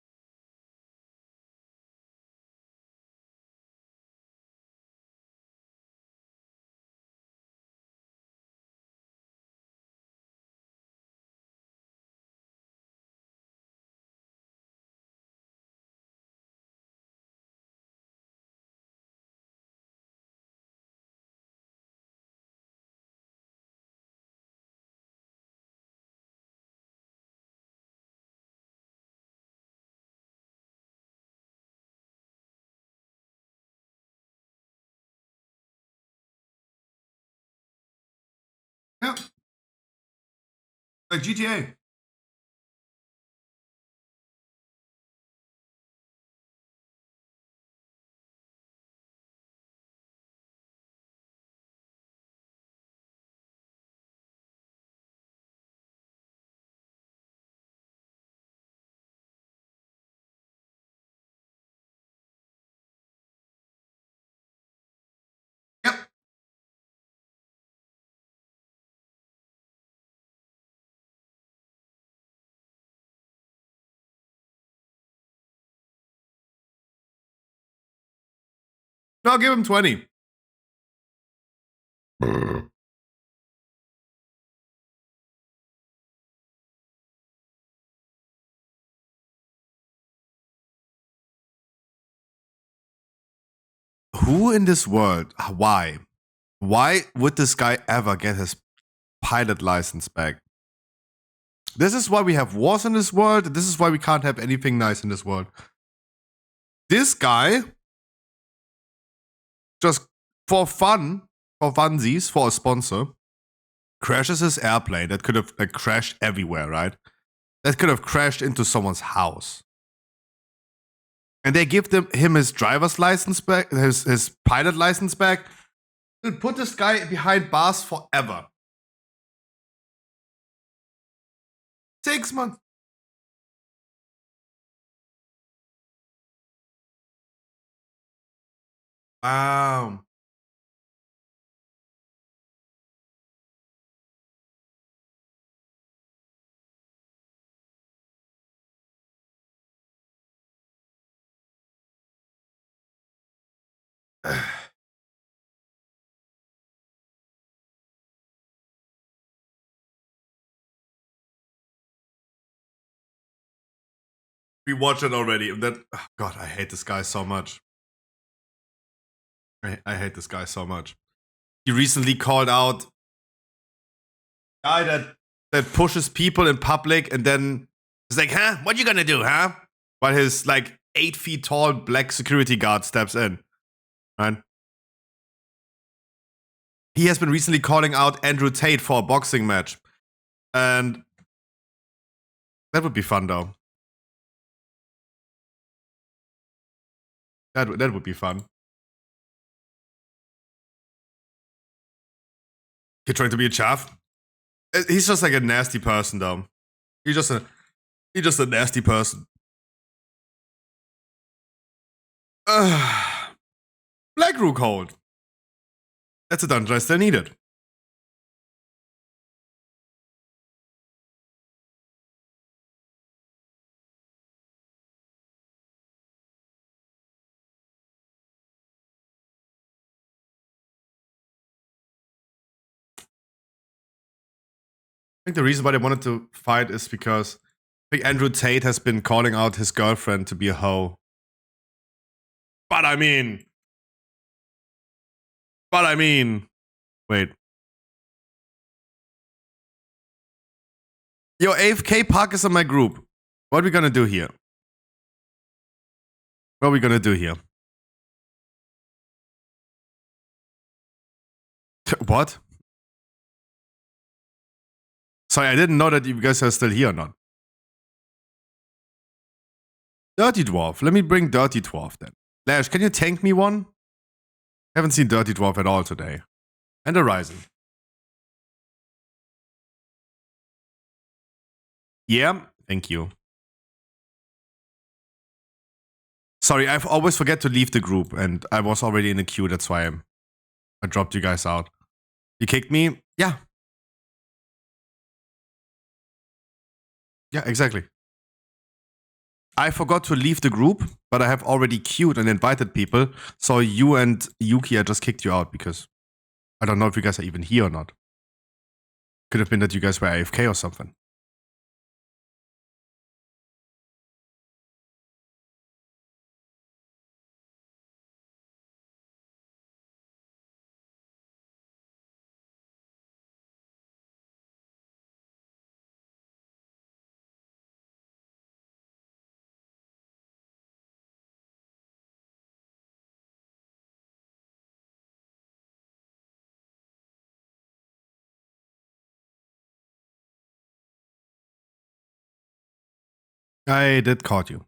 Yeah. Like GTA. Yep. I'll give him 20. Who in this world? Why? Why would this guy ever get his pilot license back? This is why we have wars in this world. This is why we can't have anything nice in this world. This guy, just for fun, for funsies, for a sponsor, crashes his airplane that could have like crashed everywhere, right? That could have crashed into someone's house. And they give him his driver's license back, his pilot license back. Put this guy behind bars forever. 6 months. Wow. We watched it already. That God, I hate this guy so much. I hate this guy so much. He recently called out guy that pushes people in public and then is like, huh? What you gonna do, huh? While his like 8 feet tall black security guard steps in. Right? He has been recently calling out Andrew Tate for a boxing match. And that would be fun though. That would be fun. He trying to be a chaff. He's just like a nasty person though. He's just a nasty person. Black Rook hold. That's a dungeon I still needed. I think the reason why they wanted to fight is because I think Andrew Tate has been calling out his girlfriend to be a hoe. But I mean, wait. Yo, AFK Park is in my group. What are we gonna do here? What are we gonna do here? What? Sorry, I didn't know that you guys are still here or not. Dirty Dwarf. Let me bring Dirty Dwarf then. Lash, can you tank me one? Haven't seen Dirty Dwarf at all today. And Horizon. Yeah, thank you. Sorry, I always forget to leave the group, and I was already in the queue, that's why I dropped you guys out. You kicked me? Yeah. Yeah, exactly. I forgot to leave the group, but I have already queued and invited people, so you and Yuki, I just kicked you out because I don't know if you guys are even here or not. Could have been that you guys were AFK or something. I did caught you.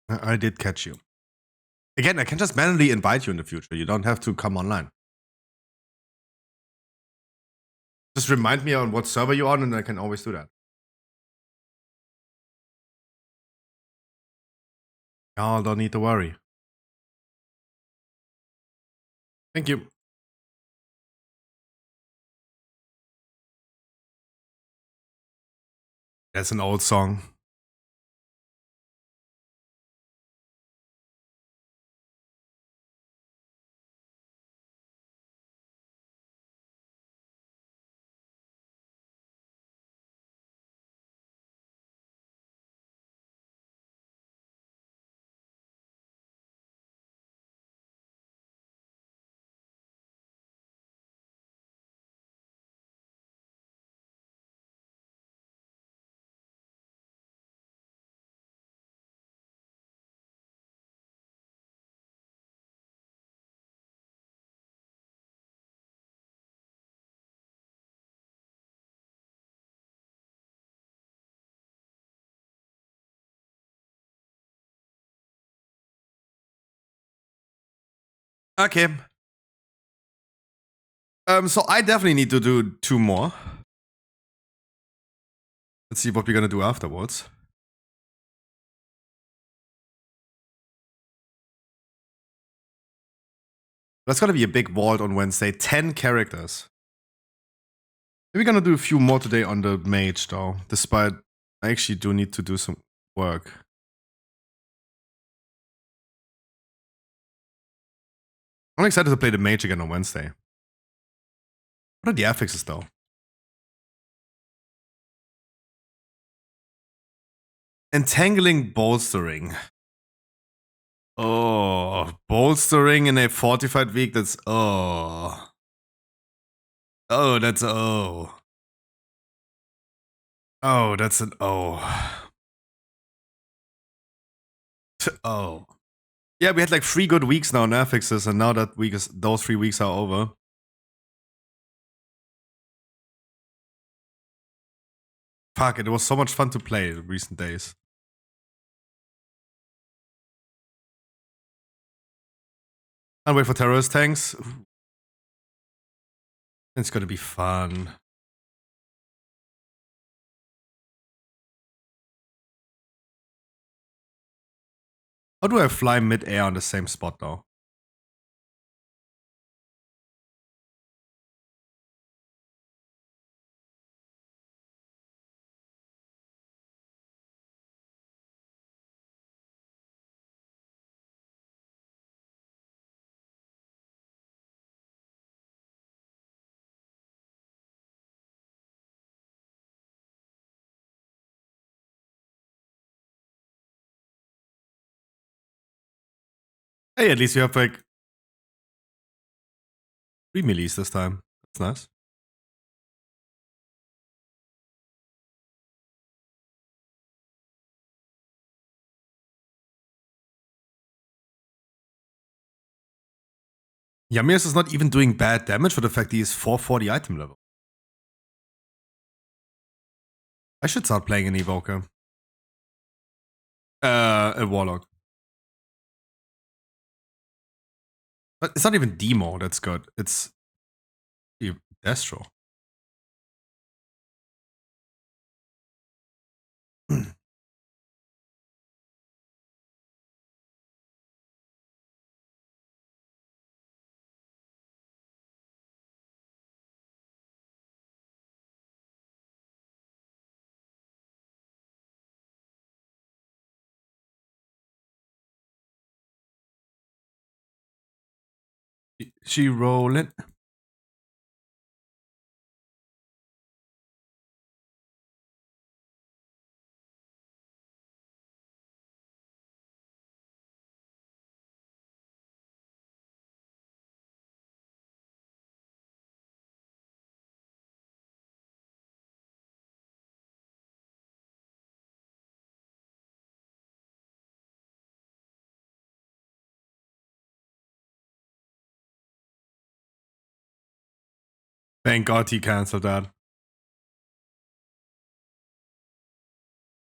I did catch you. Again, I can just manually invite you in the future. You don't have to come online. Just remind me on what server you're on, and I can always do that. Y'all don't need to worry. Thank you. That's an old song. Okay. So I definitely need to do 2 more. Let's see what we're gonna do afterwards. That's gonna be a big vault on Wednesday. 10 characters. We're gonna do a few more today on the mage though, despite I actually do need to do some work. I'm excited to play the mage again on Wednesday. What are the affixes though? Entangling bolstering. Oh, bolstering in a fortified week, that's oh. Oh, that's oh. Oh, that's an oh. Oh. Yeah, we had like 3 good weeks now in affixes, and now that week is those 3 weeks are over. Fuck, it was so much fun to play in recent days. Can't wait for terrorist tanks. It's gonna be fun. How do I fly mid-air on the same spot though? Hey, at least you have like 3 melees this time. That's nice. Yamias is not even doing bad damage for the fact he is 440 item level. I should start playing an evoker. A warlock. But it's not even demo that's good. It's Destro. She rolling. Thank God he cancelled that.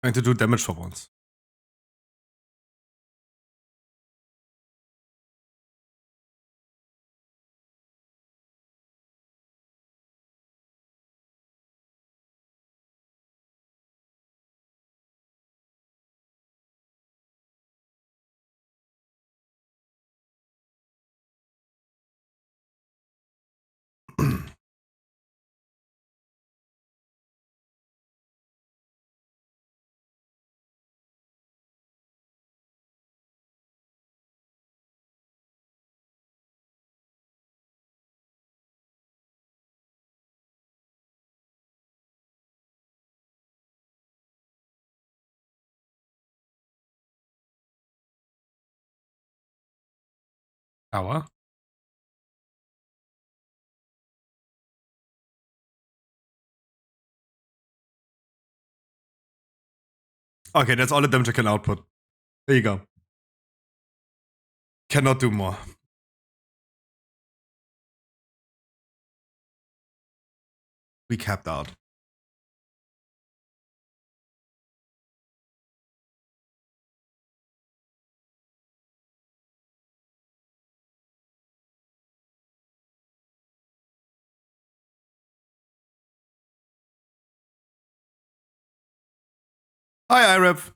Trying to do damage for once. Aua. Okay, that's all the damage I can output. There you go. Cannot do more. We capped out. Hi, Iref.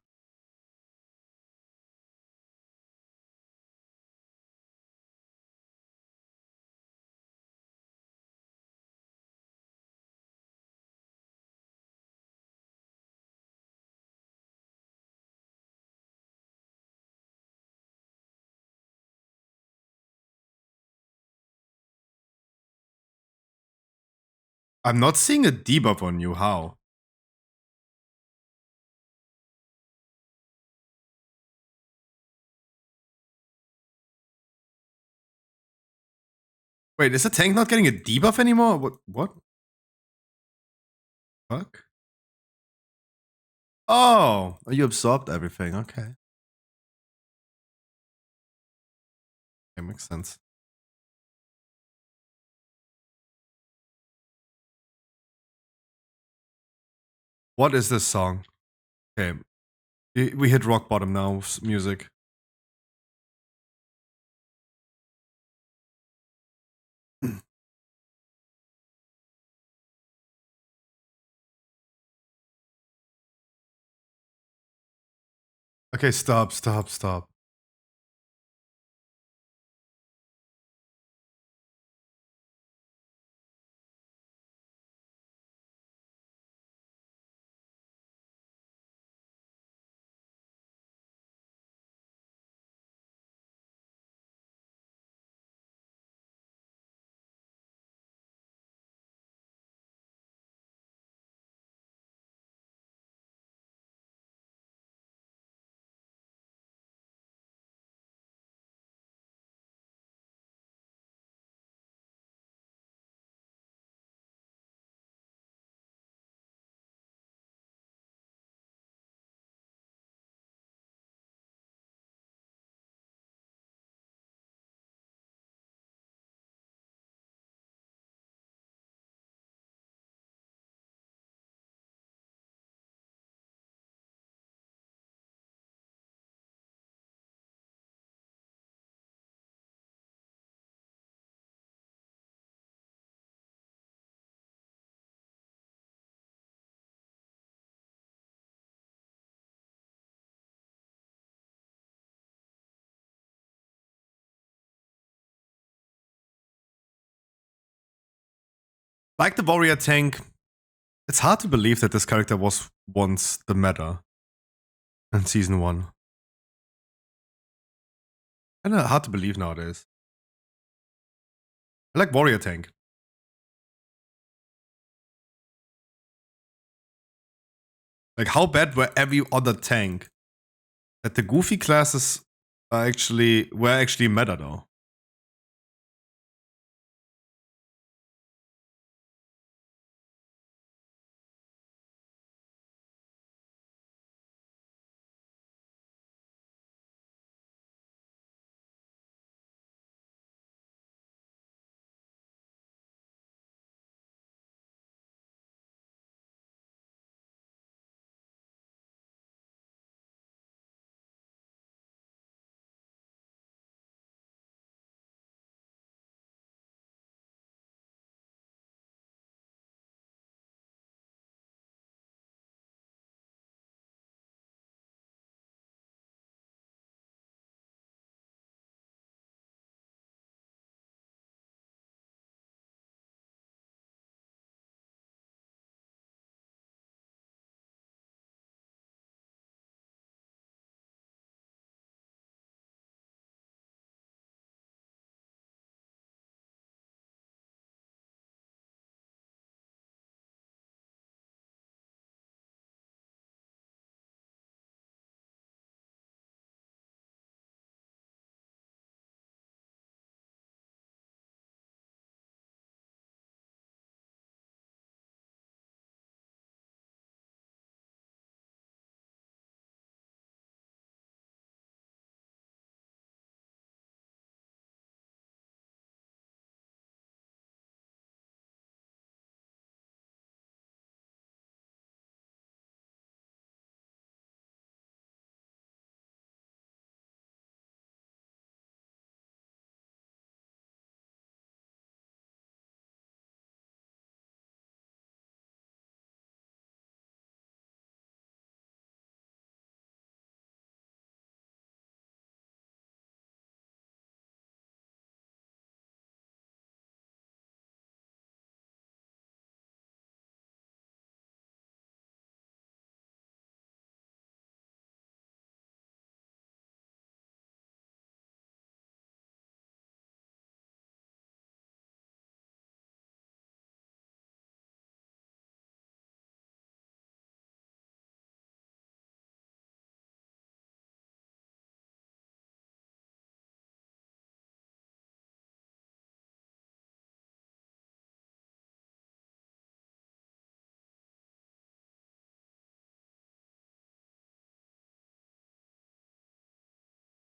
I'm not seeing a debuff on you. How? Wait, is the tank not getting a debuff anymore? What? Fuck? Oh, you absorbed everything. Okay. That makes sense. What is this song? Okay. We hit rock bottom now with music. Okay, stop. Like the warrior tank, it's hard to believe that this character was once the meta in season 1. Kinda hard to believe nowadays. I like warrior tank. Like, how bad were every other tank that the goofy classes were actually meta though?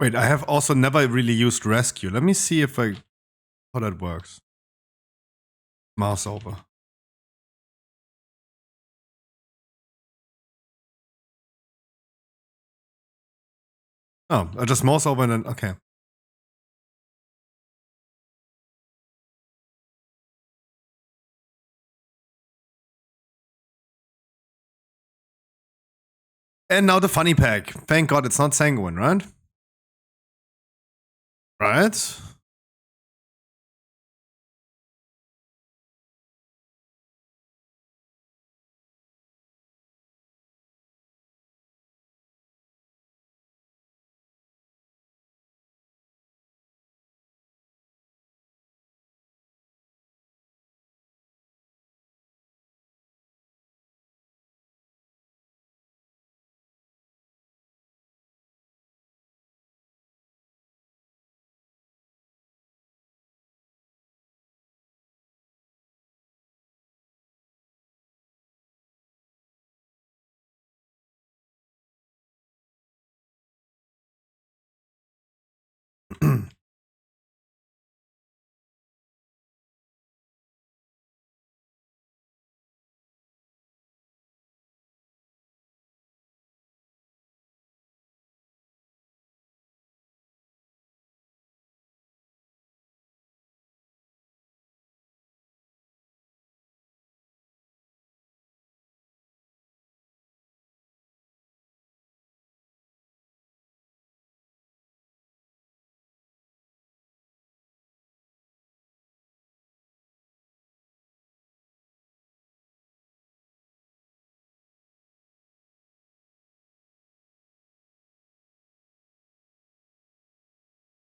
Wait, I have also never really used rescue. Let me see if how that works. Mouse over. Oh, I just mouse over and then, okay. And now the funny pack. Thank God it's not Sanguine, right? Right?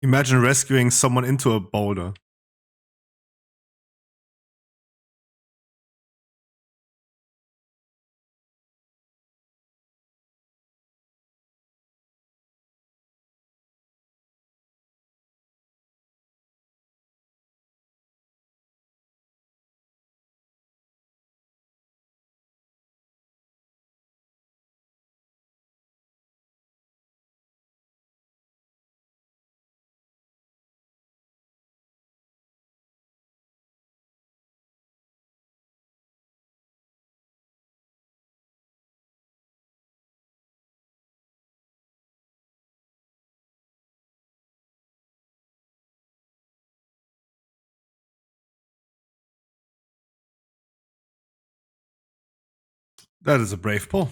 Imagine rescuing someone into a boulder. That is a brave pull.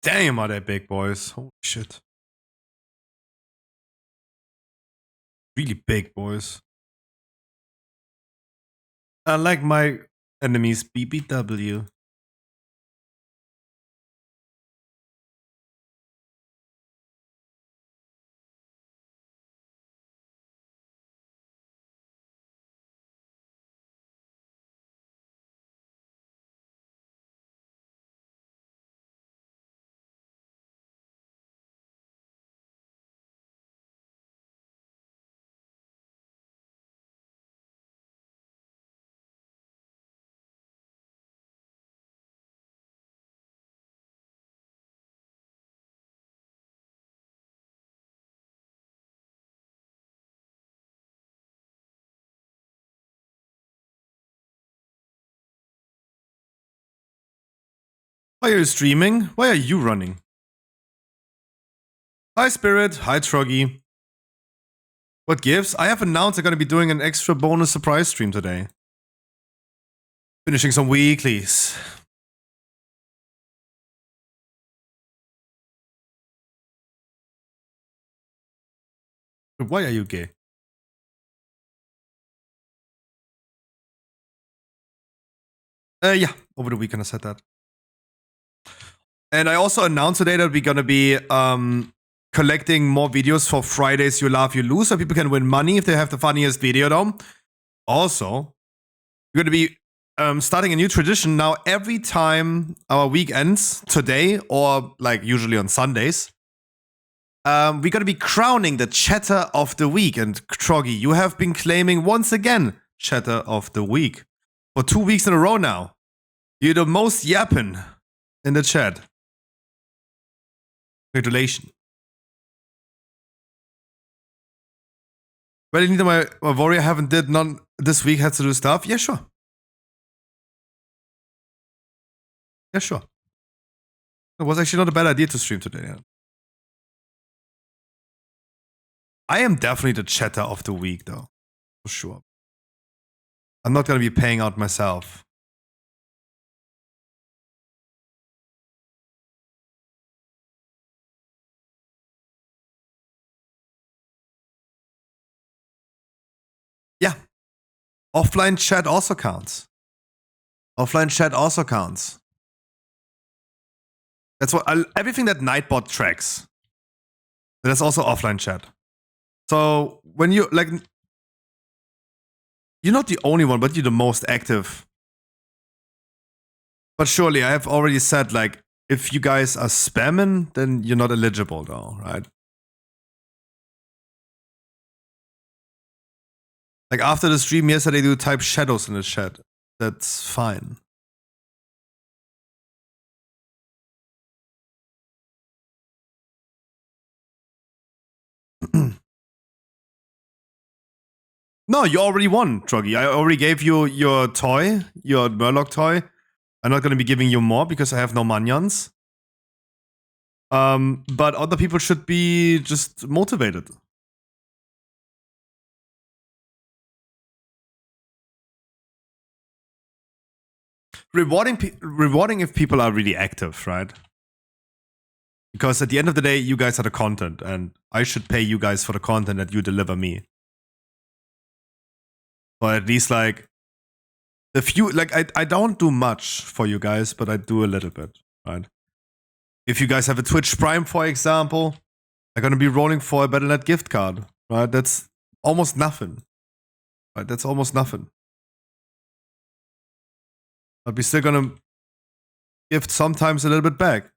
Damn, are they big boys. Holy shit. Really big boys. I like my enemies BBW. Why are you streaming? Why are you running? Hi Spirit, hi Troggy. What gives? I have announced I'm gonna be doing an extra bonus surprise stream today. Finishing some weeklies. Why are you gay? Yeah, over the weekend I said that. And I also announced today that we're gonna be collecting more videos for Fridays You Laugh, You Lose, so people can win money if they have the funniest video though. Also, we're going to be starting a new tradition now. Every time our week ends, today or like usually on Sundays, we're going to be crowning the chatter of the week. And Troggy, you have been claiming once again chatter of the week for 2 weeks in a row now. You're the most yapping in the chat. Congratulations. Well, neither my warrior haven't did none this week had to do stuff. Yeah, sure. Yeah, sure. It was actually not a bad idea to stream today. Yeah. I am definitely the chatter of the week, though. For sure. I'm not going to be paying out myself. Yeah. Offline chat also counts. Offline chat also counts. That's what everything that Nightbot tracks. That's also offline chat. So when you like, you're not the only one, but you're the most active. But surely I have already said, like, if you guys are spamming, then you're not eligible though, right? Like after the stream yesterday, you type shadows in the chat. That's fine. No, you already won, Troggy. I already gave you your toy, your Murloc toy. I'm not going to be giving you more because I have no minions. But other people should be just motivated. Rewarding if people are really active, right? Because at the end of the day, you guys are the content, and I should pay you guys for the content that you deliver me. Or at least like the few, like I don't do much for you guys, but I do a little bit, right? If you guys have a Twitch Prime, for example, I'm gonna be rolling for a Battle.net gift card, right? That's almost nothing, right? That's almost nothing. But we're still gonna gift sometimes a little bit back.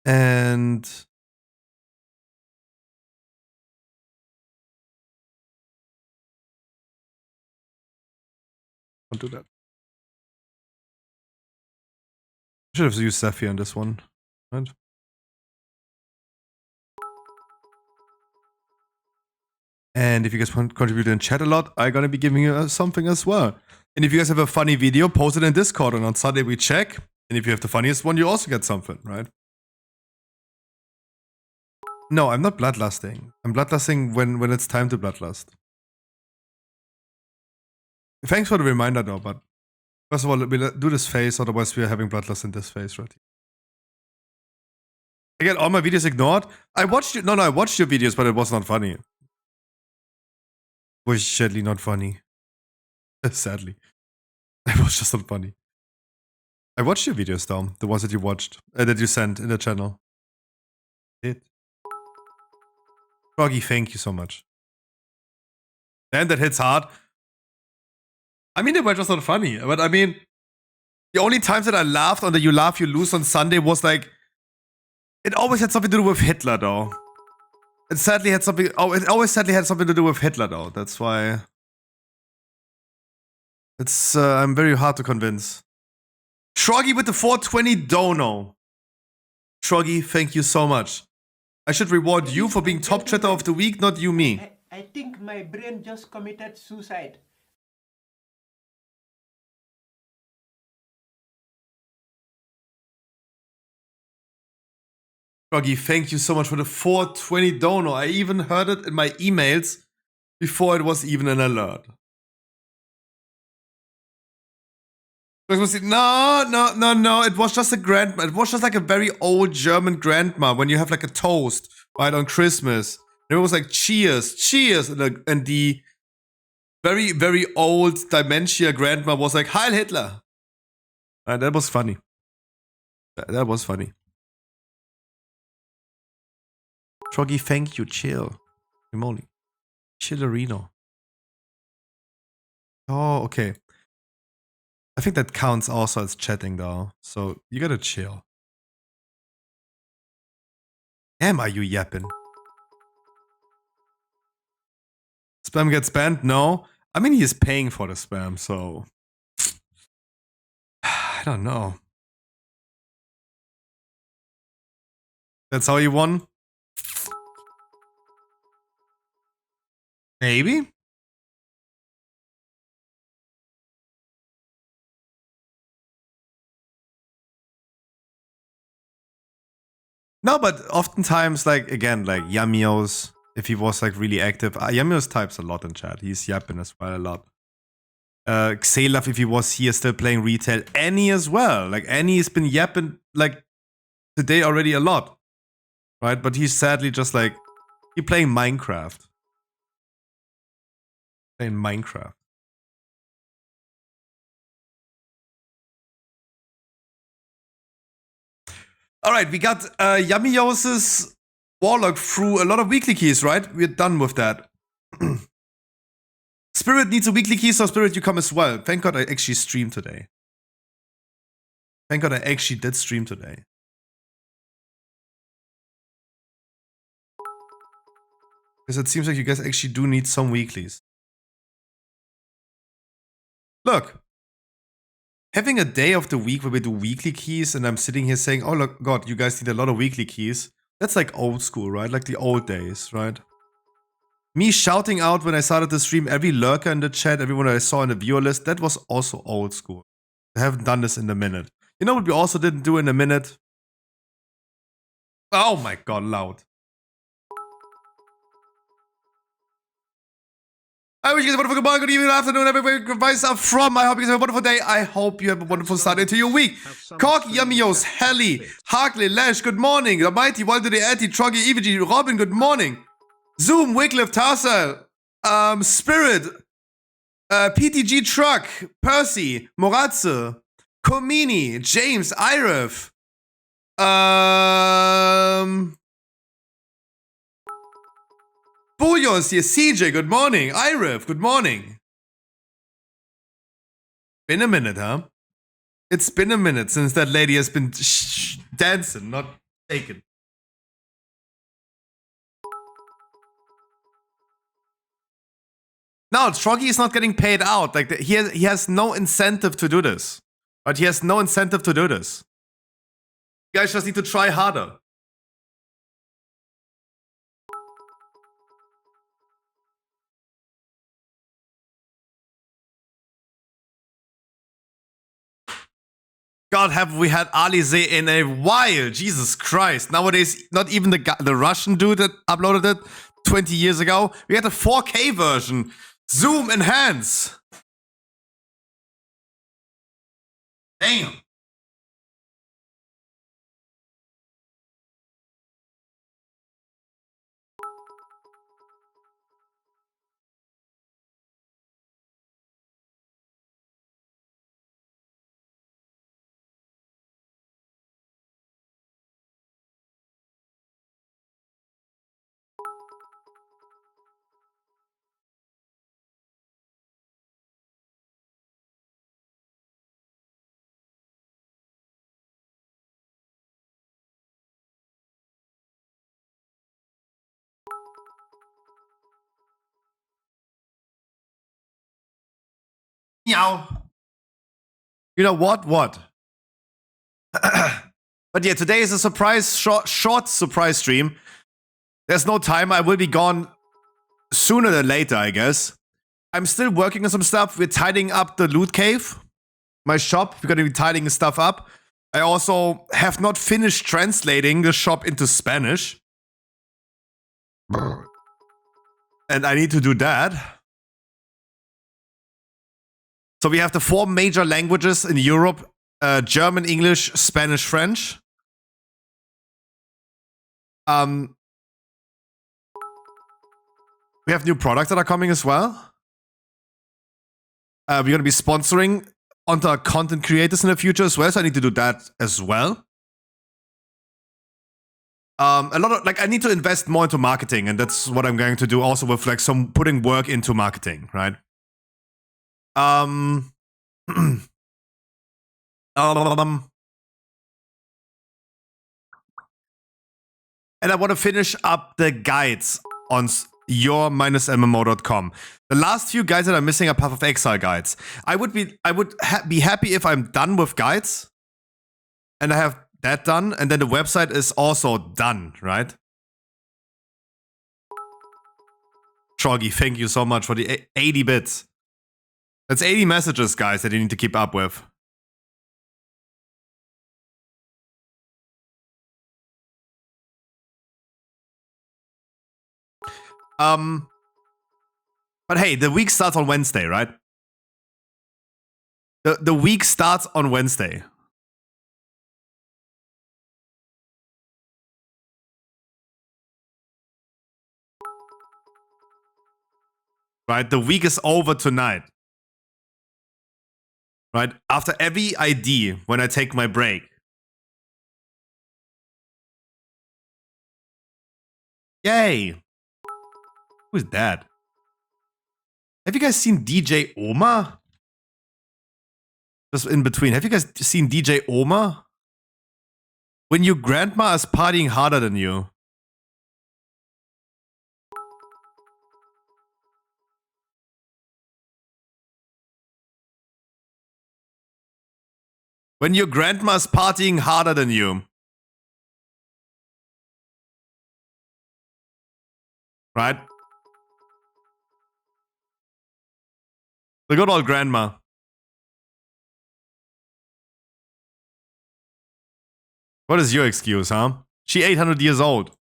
And don't do that. I should have used Zephyr on this one, right? And if you guys contribute in chat a lot, I'm gonna be giving you something as well. And if you guys have a funny video, post it in Discord, and on Sunday we check. And if you have the funniest one, you also get something, right? No, I'm not bloodlusting. I'm bloodlusting when it's time to bloodlust. Thanks for the reminder, though. But first of all, we'll do this phase, otherwise we are having bloodlust in this phase, right? I get all my videos ignored. I watched you. No, I watched your videos, but it was not funny. Was sadly not funny. Sadly, it was just not funny. I watched your videos, though. The ones that you watched, that you sent in the channel. Did. Froggy, thank you so much. And that hits hard. I mean, they were just not funny. But I mean, the only times that I laughed on the You Laugh, You Lose on Sunday was like, it always had something to do with Hitler, though. It sadly had something. Oh, it always sadly had something to do with Hitler, though. That's why. It's. I'm very hard to convince. Shroggy with the 420 dono. Shroggy, thank you so much. I should reward you for being top chatter of the week, not you me. I think my brain just committed suicide. Froggy, thank you so much for the 420 dono. I even heard it in my emails before it was even an alert. No. It was just a grandma. It was just like a very old German grandma when you have like a toast, right, on Christmas. And it was like cheers, cheers. And the very, very old dementia grandma was like, Heil Hitler. And that was funny. That was funny. Troggy, thank you. Chill. Holy. Chillerino. Oh, okay. I think that counts also as chatting though. So you gotta chill. Damn, are you yapping? Spam gets banned? No. I mean, he's paying for the spam, so I don't know. That's how you won? Maybe? No, but oftentimes, like, again, like, Yamios, if he was, like, really active. Yamios types a lot in chat. He's yapping as well a lot. Xelaf, if he was here still playing retail. Annie as well. Like, Annie has been yapping, like, today already a lot. Right? But he's sadly just, like, he playing Minecraft. Playing Minecraft. Alright, we got Yamios's Warlock through a lot of weekly keys, right? We're done with that. Spirit needs a weekly key, so Spirit, you come as well. Thank God I actually streamed today. Thank God I actually did stream today. Because it seems like you guys actually do need some weeklies. Look. Having a day of the week where we do weekly keys and I'm sitting here saying, oh look, God, you guys need a lot of weekly keys. That's like old school, right? Like the old days, right? Me shouting out when I started the stream, every lurker in the chat, everyone I saw in the viewer list, that was also old school. I haven't done this in a minute. You know what we also didn't do in a minute? Oh my God, loud. I wish you guys a wonderful good morning, good evening, good afternoon, everywhere you guys are from. I hope you guys have a wonderful day. I hope you have a wonderful start into your week. Corky, Yamios, Helly, Harkley, Lash, good morning. The Mighty, Walter, the Anti, Troggy, EVG, Robin, good morning. Zoom, Wycliffe, Tarsal, Spirit, PTG Truck, Percy, Moratze, Komini, James, Iref, Bouillons here, CJ, good morning. Iref, good morning. Been a minute, huh? It's been a minute since that lady has been dancing, not shaking. No, Troggy is not getting paid out. Like he has no incentive to do this. But he has no incentive to do this. You guys just need to try harder. God, have we had Alize in a while? Jesus Christ. Nowadays, not even the Russian dude that uploaded it 20 years ago. We had a 4K version. Zoom enhance. Damn. Meow. You know what? What? But yeah, today is a surprise, short surprise stream. There's no time. I will be gone sooner than later, I guess. I'm still working on some stuff. We're tidying up the loot cave. My shop. We're going to be tidying stuff up. I also have not finished translating the shop into Spanish. And I need to do that. So we have the 4 major languages in Europe. German, English, Spanish, French. We have new products that are coming as well. We're going to be sponsoring onto our content creators in the future as well. So I need to do that as well. A lot of like I need to invest more into marketing, and that's what I'm going to do also with like some putting work into marketing, right? Um, and I want to finish up the guides on your-mmo.com. The last few guides that are missing are Path of Exile guides. I would be happy if I'm done with guides, and I have that done, and then the website is also done, right? Troggy, thank you so much for the 80 bits. That's 80 messages, guys, that you need to keep up with. But hey, the week starts on Wednesday, right? The week starts on Wednesday. Right? The week is over tonight. Right? After every ID, when I take my break. Yay! Who's that? Have you guys seen DJ Oma? Just in between. Have you guys seen DJ Oma? When your grandma is partying harder than you. When your grandma's partying harder than you. Right? The good old grandma. What is your excuse, huh? She 800 years old.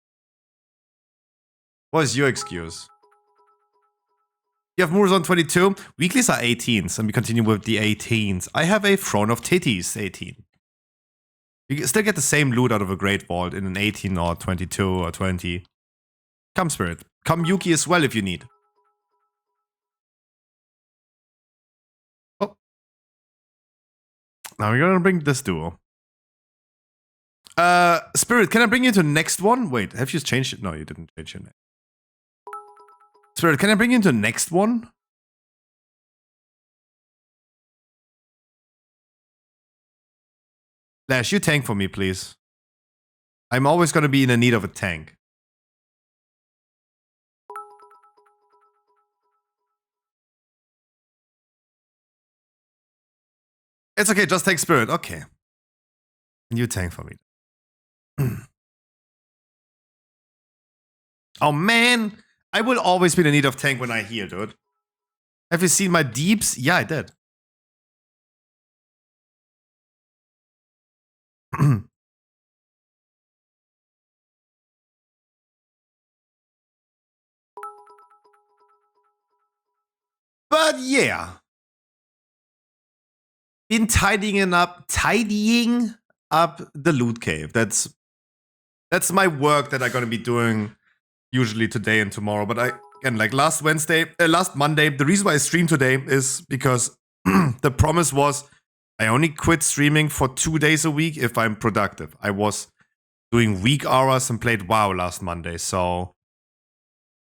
What is your excuse? You have Moors on 22. Weeklies are 18s, and we continue with the 18s. I have a Throne of Titties 18. You can still get the same loot out of a Great Vault in an 18 or 22 or 20. Come, Spirit. Come, Yuki, as well if you need. Oh. Now we're gonna bring this duo. Spirit, can I bring you to next one? Wait, have you changed it? No, you didn't change your name. Spirit, can I bring you into next one? Lash, you tank for me, please. I'm always gonna be in the need of a tank. It's okay, just take Spirit. Okay. You tank for me. Oh man, I will always be in the need of tank when I heal, dude. Have you seen my deeps? Yeah, I did. But yeah. Been tidying up the loot cave. That's my work that I'm gonna be doing usually today and tomorrow. But again, like last Monday, the reason why I streamed today is because the promise was I only quit streaming for 2 days a week if I'm productive. I was doing week hours and played WoW last Monday, so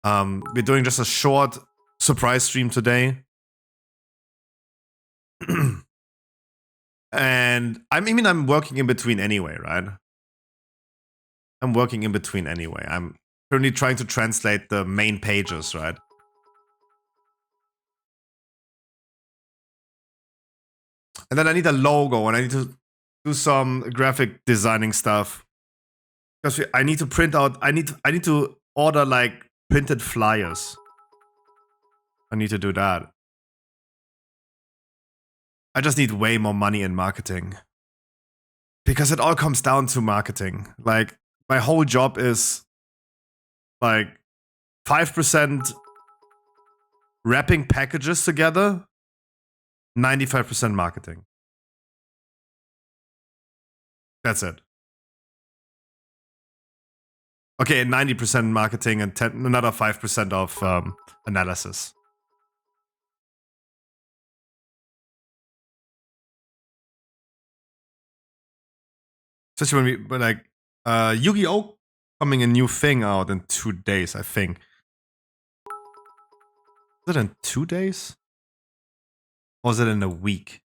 we're doing just a short surprise stream today. And I'm working in between anyway, right? I'm working in between anyway. I'm currently trying to translate the main pages, right? And then I need a logo, and I need to do some graphic designing stuff. Because I need to print out, I need to order like printed flyers. I need to do that. I just need way more money in marketing. Because it all comes down to marketing. Like, my whole job is like 5% wrapping packages together, 95% marketing. That's it. Okay, 90% marketing and another 5% of analysis. Especially when we like Yu-Gi-Oh! coming a new thing out in 2 days, I think. Is it in 2 days? Or is it in a week?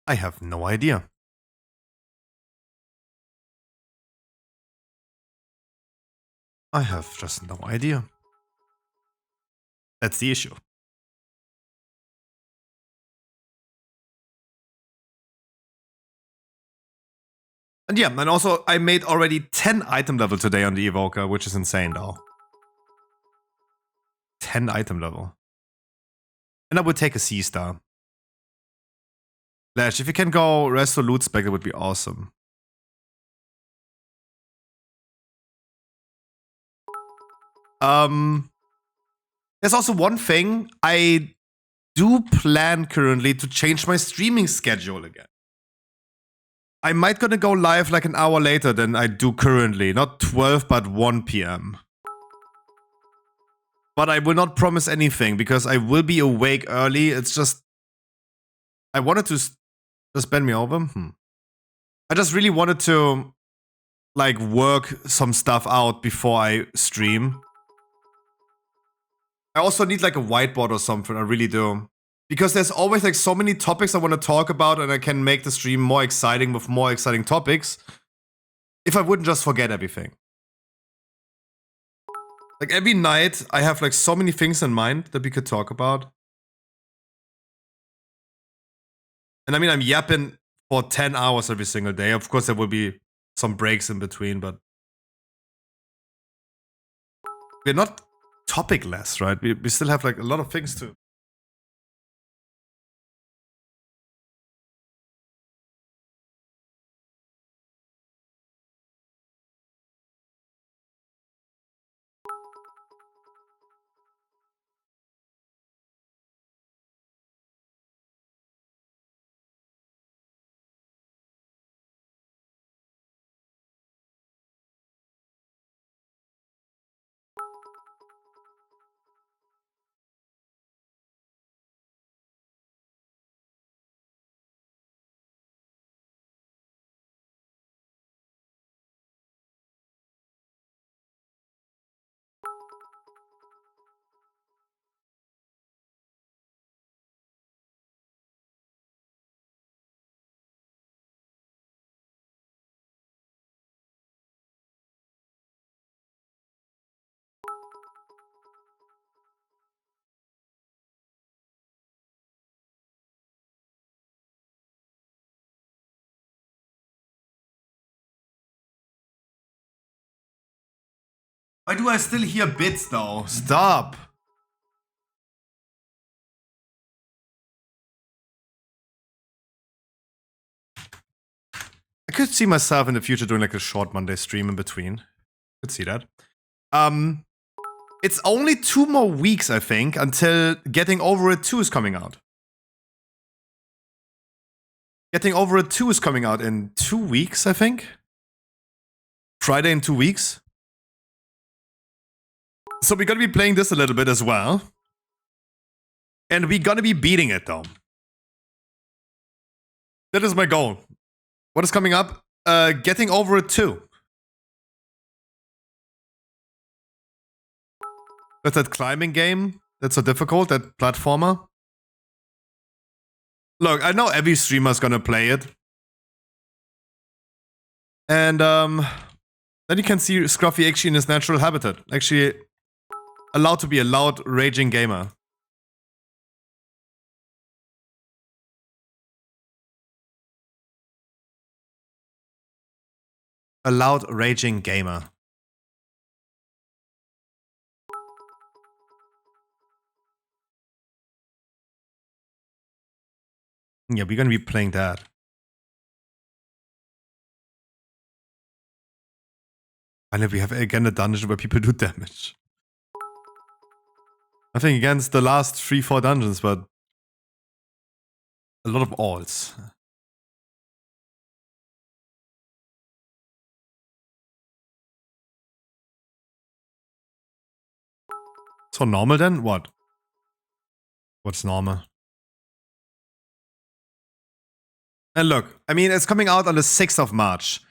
I have no idea. I have just no idea. That's the issue. And yeah, and also I made already 10 item level today on the Evoker, which is insane though. 10 item level. And I would take a C-star. Lash, if you can go Resolute Spec, it would be awesome. There's also one thing. I do plan currently to change my streaming schedule again. I might gonna go live like an hour later than I do currently. Not 12, but 1 p.m. But I will not promise anything because I will be awake early. It's just... I wanted to just bend me over. I just really wanted to like work some stuff out before I stream. I also need like a whiteboard or something, I really do. Because there's always like so many topics I want to talk about and I can make the stream more exciting with more exciting topics. If I wouldn't just forget everything. Like every night I have like so many things in mind that we could talk about. And I mean, I'm yapping for 10 hours every single day. Of course there will be some breaks in between, but we're not topicless, right? We still have like a lot of things to... Why do I still hear bits though? Stop! I could see myself in the future doing like a short Monday stream in between. Could see that. It's only 2 more weeks, I think, until Getting Over It 2 is coming out. Getting Over It 2 is coming out in 2 weeks, I think. Friday in 2 weeks. So we're gonna be playing this a little bit as well. And we're gonna be beating it though. That is my goal. What is coming up? Getting Over It 2. That's that climbing game that's so difficult, that platformer. Look, I know every streamer's gonna play it. And then you can see Scruffy actually in his natural habitat. Actually allowed to be a loud, raging gamer. A loud, raging gamer. Yeah, we're gonna be playing that. And then we have again a dungeon where people do damage. I think against the last 3-4 dungeons, but a lot of alts. So normal then? What? What's normal? And look, I mean, it's coming out on the 6th of March.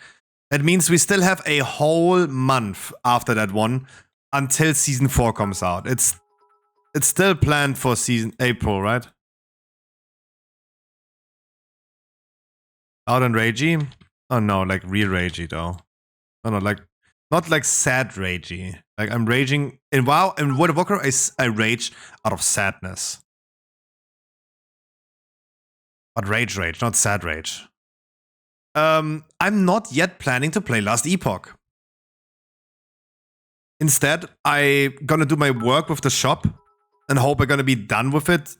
That means we still have a whole month after that one until season 4 comes out. It's still planned for season April, right? Out and ragey? Oh no, like real ragey though. Oh no, like not like sad ragey. Like I'm raging in WoW and World of Warcraft. I rage out of sadness. But rage, not sad rage. I'm not yet planning to play Last Epoch. Instead, I gonna do my work with the shop and hope I'm gonna be done with it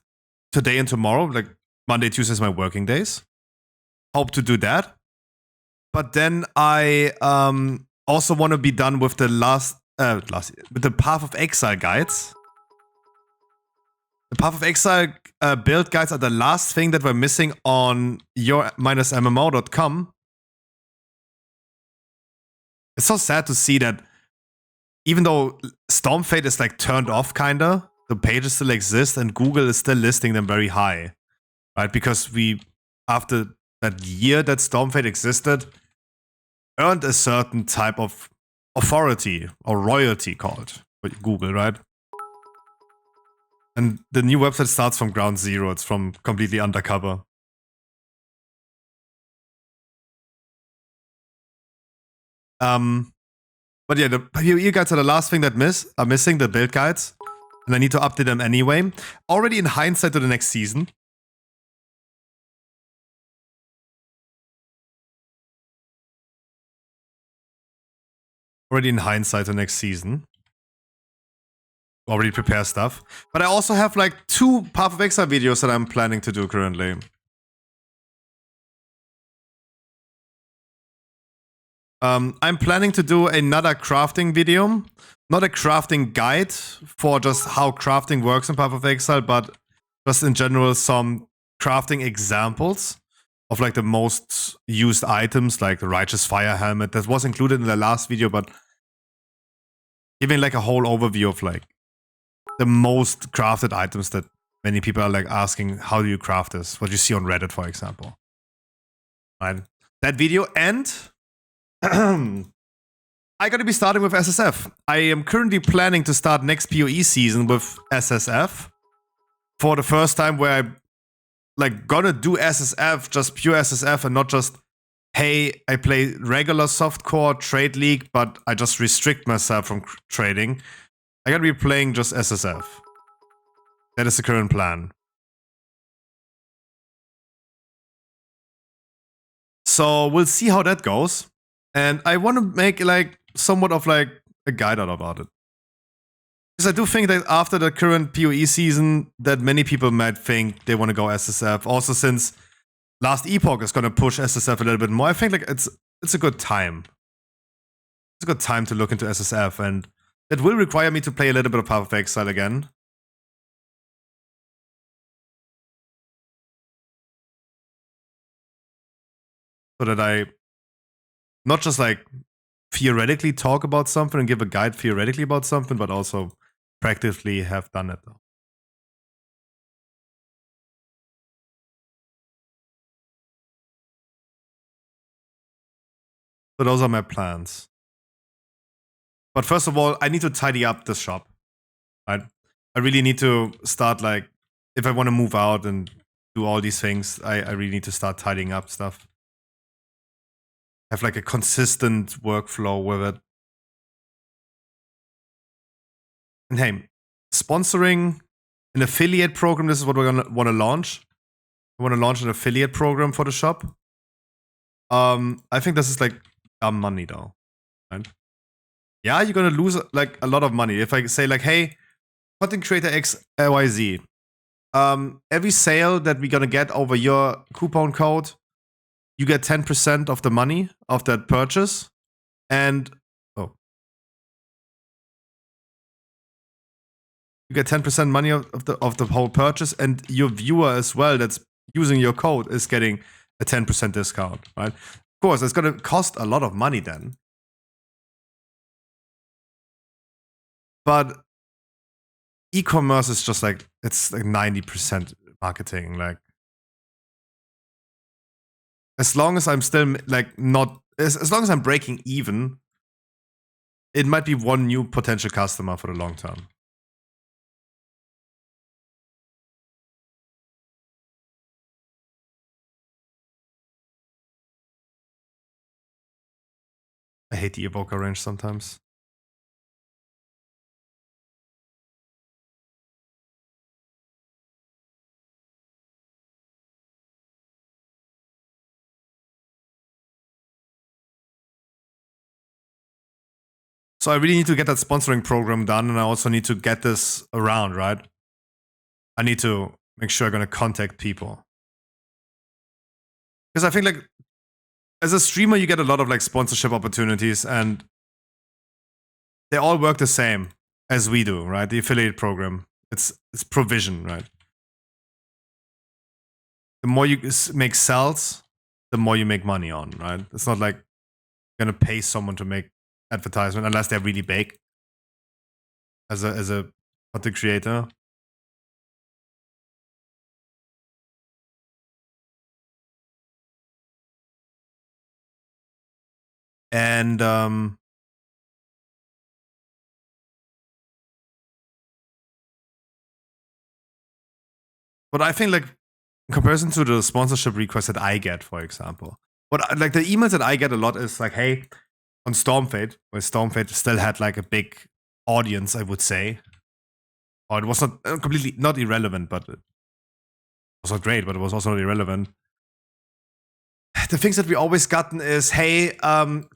today and tomorrow. Like Monday, Tuesday is my working days. Hope to do that. But then I also want to be done with the with the Path of Exile guides. The Path of Exile build guides are the last thing that we're missing on your-mmo.com. It's so sad to see that even though Stormfade is like turned off kinda, the pages still exist and Google is still listing them very high. Right? Because we, after that year that Stormfade existed, earned a certain type of authority or royalty called Google, right? And the new website starts from ground zero. It's from completely undercover. But yeah, you guys are the last thing that are missing, the build guides. And I need to update them anyway. Already in hindsight to the next season. Already in hindsight to next season. Already prepare stuff. But I also have like 2 Path of Exile videos that I'm planning to do currently. I'm planning to do another crafting video. Not a crafting guide for just how crafting works in Path of Exile, but just in general some crafting examples of like the most used items, like the Righteous Fire Helmet. That was included in the last video, but giving like a whole overview of like the most crafted items that many people are like asking, how do you craft this? What you see on Reddit, for example. Right. That video, and I gotta be starting with SSF. I am currently planning to start next PoE season with SSF for the first time, where I'm like gonna do SSF, just pure SSF, and not just, hey, I play regular softcore trade league, but I just restrict myself from trading. I gotta be playing just SSF. That is the current plan. So we'll see how that goes. And I want to make like somewhat of like a guide out about it. Because I do think that after the current PoE season, that many people might think they want to go SSF. Also, since Last Epoch is gonna push SSF a little bit more, I think like it's a good time. It's a good time to look into SSF, and that will require me to play a little bit of Path of Exile again. So that I not just like theoretically talk about something and give a guide theoretically about something, but also practically have done it though. So those are my plans. But first of all, I need to tidy up the shop. Right? I really need to start like, if I want to move out and do all these things, I really need to start tidying up stuff. Have like a consistent workflow with it. And hey, sponsoring an affiliate program, this is what we're gonna want to launch. I want to launch an affiliate program for the shop. I think this is like dumb money though. Right? Yeah, you're gonna lose like a lot of money. If I say like, hey, content creator XYZ, every sale that we're gonna get over your coupon code, you get 10% of the money of that purchase. And you get 10% money of the whole purchase, and your viewer as well that's using your code is getting a 10% discount, right? Of course, it's gonna cost a lot of money then. But e-commerce is just like, it's like 90% marketing. Like, as long as I'm still like not as long as I'm breaking even, it might be one new potential customer for the long term. I hate the evoker range sometimes. So I really need to get that sponsoring program done, and I also need to get this around, right? I need to make sure I'm gonna contact people. Because I think like as a streamer, you get a lot of like sponsorship opportunities, and they all work the same as we do, right? The affiliate program. It's provision, right? The more you make sales, the more you make money on, right? It's not like you're gonna pay someone to make advertisement unless they're really big as a content creator. And but I think like in comparison to the sponsorship requests that I get, for example, what like the emails that I get a lot is like, hey, on Stormfade, where Stormfade still had like a big audience, I would say. Or it was not completely not irrelevant, but it was not great, but it was also not irrelevant. The things that we always gotten is, hey,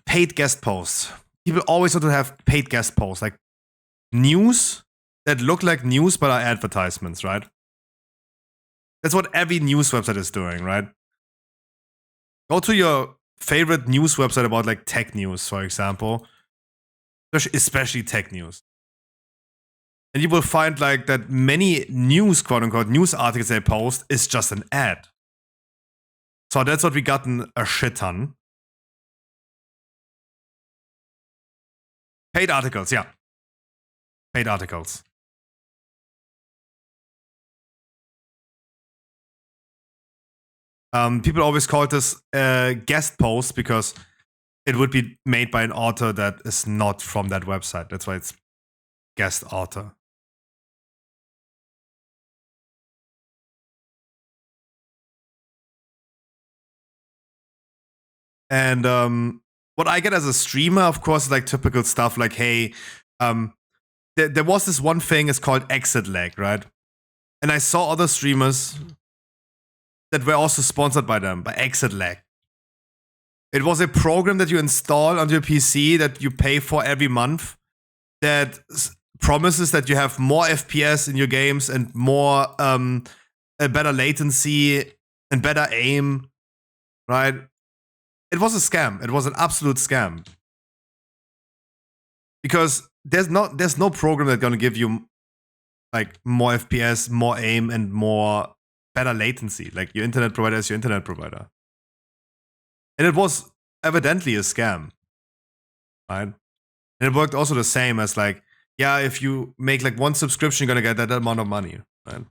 paid guest posts. People always want to have paid guest posts, like news that look like news but are advertisements, right? That's what every news website is doing, right? Go to your favorite news website about like tech news, for example, especially tech news. And you will find like that many news, quote unquote, news articles they post is just an ad. So that's what we gotten a shit ton. Paid articles, yeah. Paid articles. People always call this guest post because it would be made by an author that is not from that website. That's why it's guest author. And what I get as a streamer, of course, is like typical stuff like, hey, there was this one thing, it's called exit lag, right? And I saw other streamers that were also sponsored by them, by exit lag. It was a program that you install on your PC that you pay for every month that promises that you have more FPS in your games and more a better latency and better aim, right? It was a scam. It was an absolute scam. Because there's no program that's gonna give you like more FPS, more aim, and more better latency. Like your internet provider is your internet provider. And it was evidently a scam. Right? And it worked also the same as like, yeah, if you make like one subscription, you're gonna get that amount of money. Right?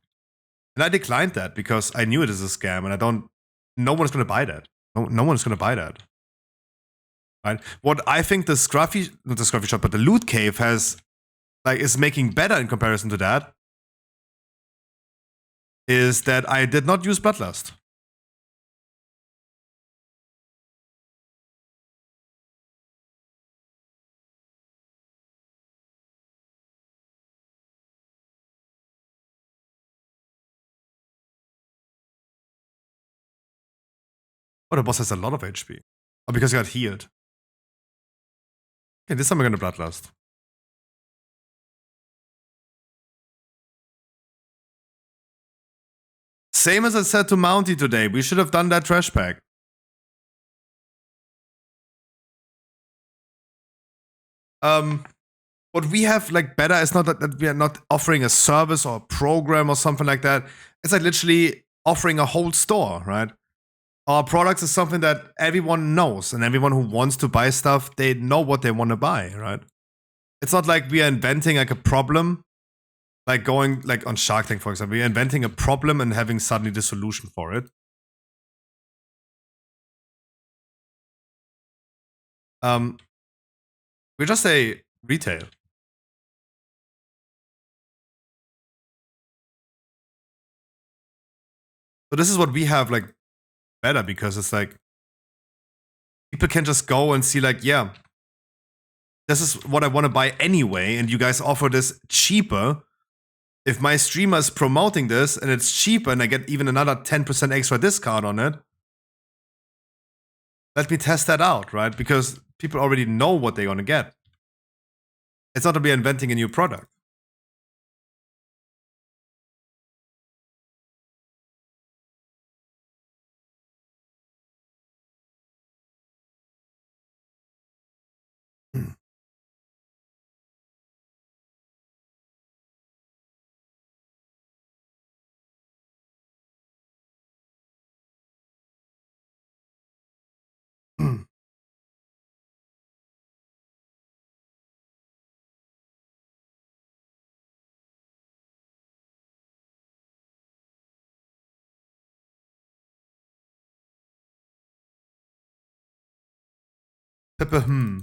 And I declined that because I knew it is a scam and no one's gonna buy that. No one's gonna buy that. Right? What I think not the Scruffy Shop, but the Loot Cave is making better in comparison to that is that I did not use Bloodlust. Oh, the boss has a lot of HP. Oh, because he got healed. Okay, this time we're gonna Bloodlust. Same as I said to Mounty today, we should have done that trash pack. What we have like better is not that we are not offering a service or a program or something like that. It's like literally offering a whole store, right? Our products is something that everyone knows, and everyone who wants to buy stuff, they know what they want to buy, right? It's not like we are inventing like a problem, like going like on Shark Tank, for example. We are inventing a problem and having suddenly the solution for it. We just say retail. So this is what we have like better, because it's like people can just go and see like, yeah, this is what I want to buy anyway, and you guys offer this cheaper. If my streamer is promoting this and it's cheaper and I get even another 10% extra discount on it, let me test that out, right? Because people already know what they're gonna get. It's not to be inventing a new product. Pepe, Hmm?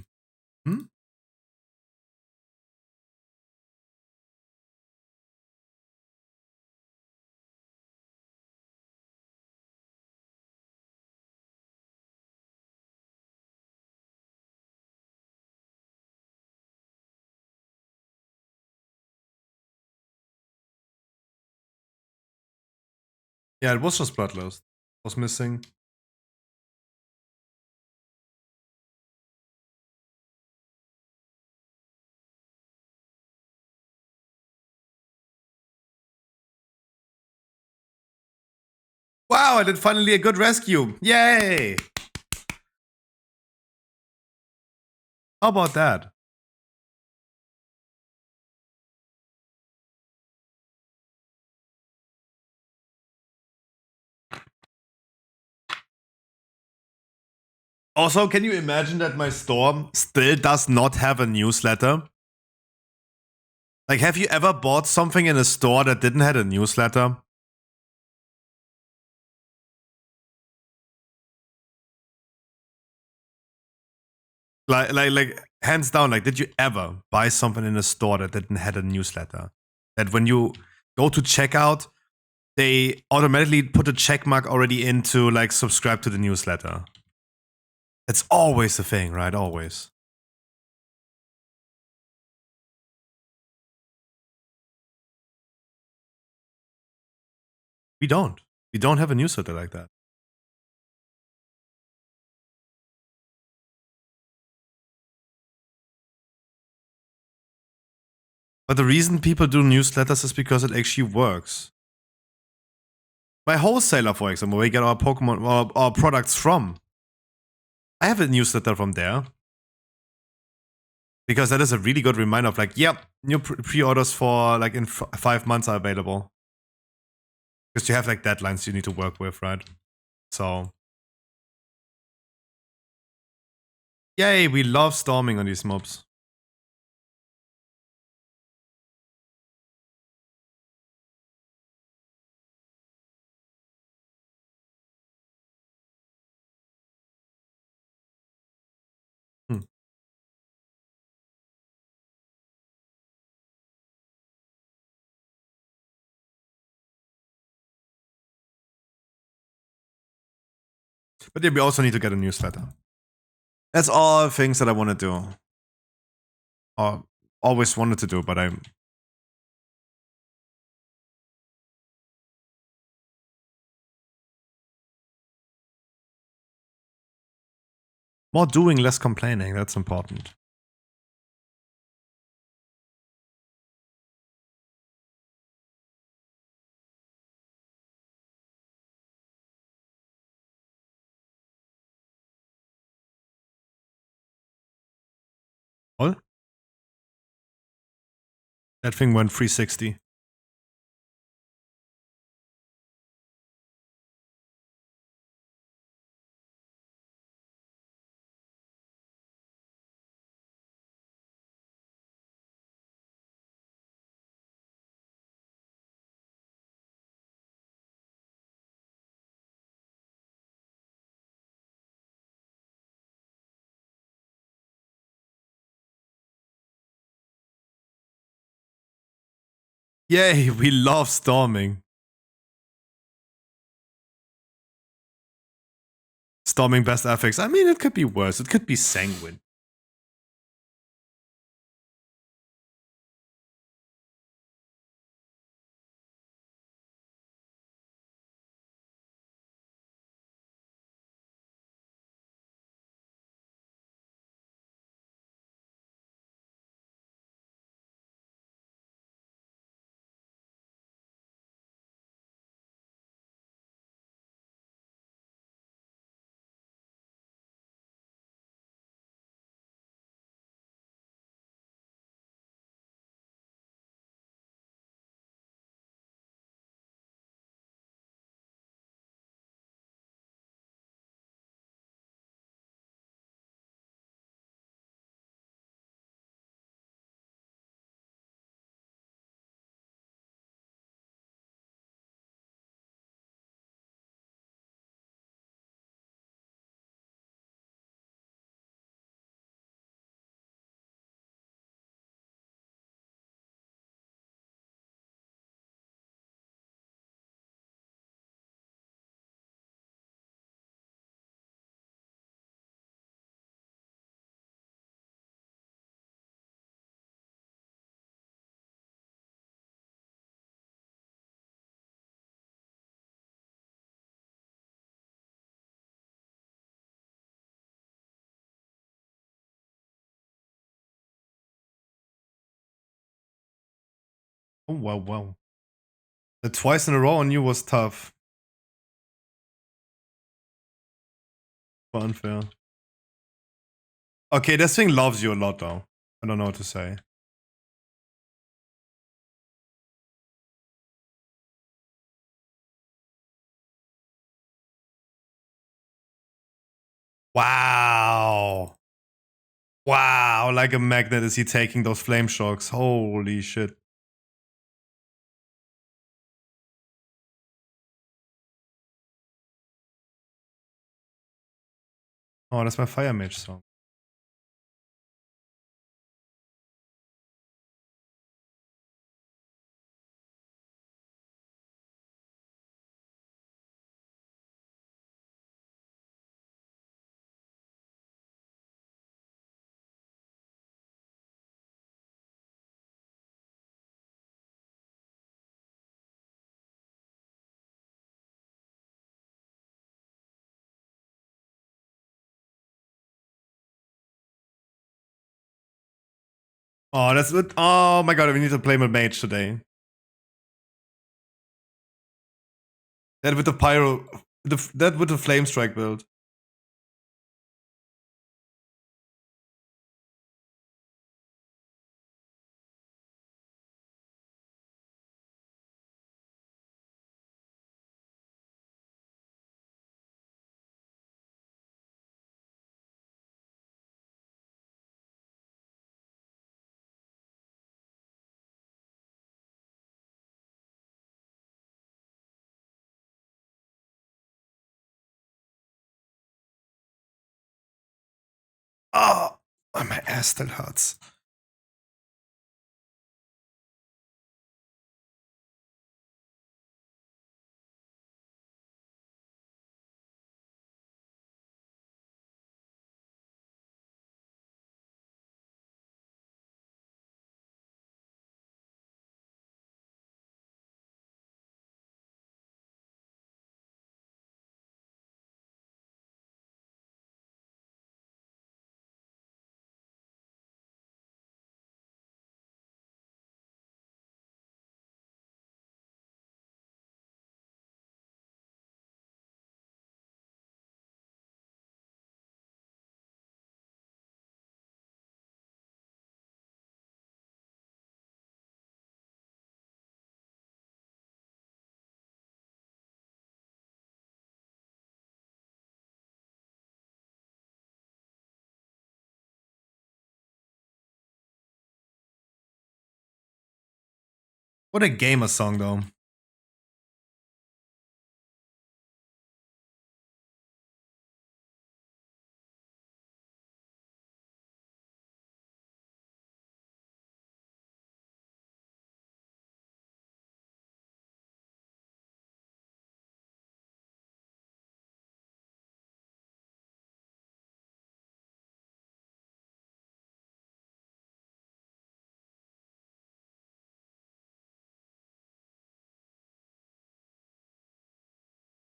Yeah, it was just Bloodlust. Was missing. Wow, I did finally a good rescue. Yay! How about that? Also, can you imagine that my store still does not have a newsletter? Like, have you ever bought something in a store that didn't have a newsletter? Like, hands down, like, did you ever buy something in a store that didn't have a newsletter? That when you go to checkout, they automatically put a check mark already into, like, subscribe to the newsletter. It's always a thing, right? Always. We don't. We don't have a newsletter like that. But the reason people do newsletters is because it actually works. My wholesaler, for example, where we get our Pokemon or our products from, I have a newsletter from there. Because that is a really good reminder of like, yep, new pre-orders for like in 5 months are available. Because you have like deadlines you need to work with, right? So, yay, we love storming on these mobs. Hmm. But yeah, we also need to get a newsletter. That's all things that I want to do. Or always wanted to do, but I'm more doing, less complaining. That's important. What? That thing went 360. Yay, we love storming. Storming best affix. I mean, it could be worse. It could be sanguine. Oh, wow. The twice in a row on you was tough. Unfair. Okay, this thing loves you a lot, though. I don't know what to say. Wow. Wow, like a magnet is he taking those flame shocks. Holy shit. Oh, that's my fire mage song. Oh, that's it. Oh my god, we need to play with mage today. That with the pyro, that with the flame strike build. Oh, my ass still hurts. What a gamer song, though.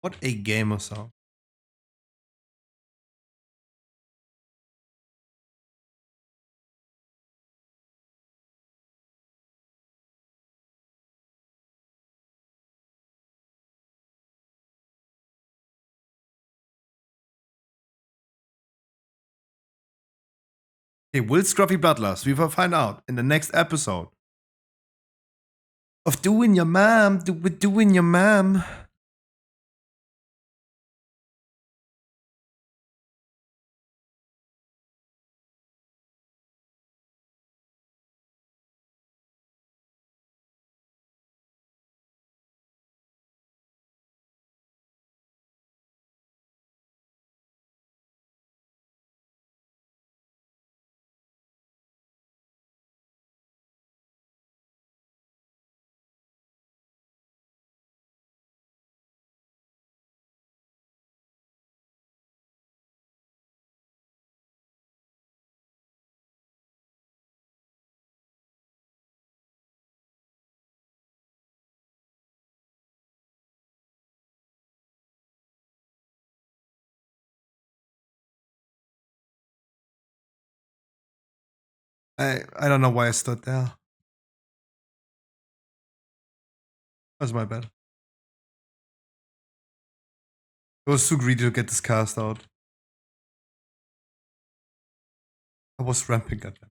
What a gamer song. Okay, will Scruffy Bloodlust? We will find out in the next episode of Doing Your Mom. Doing Your Mom. I don't know why I stood there. That's my bad. I was too greedy to get this cast out. I was ramping at them.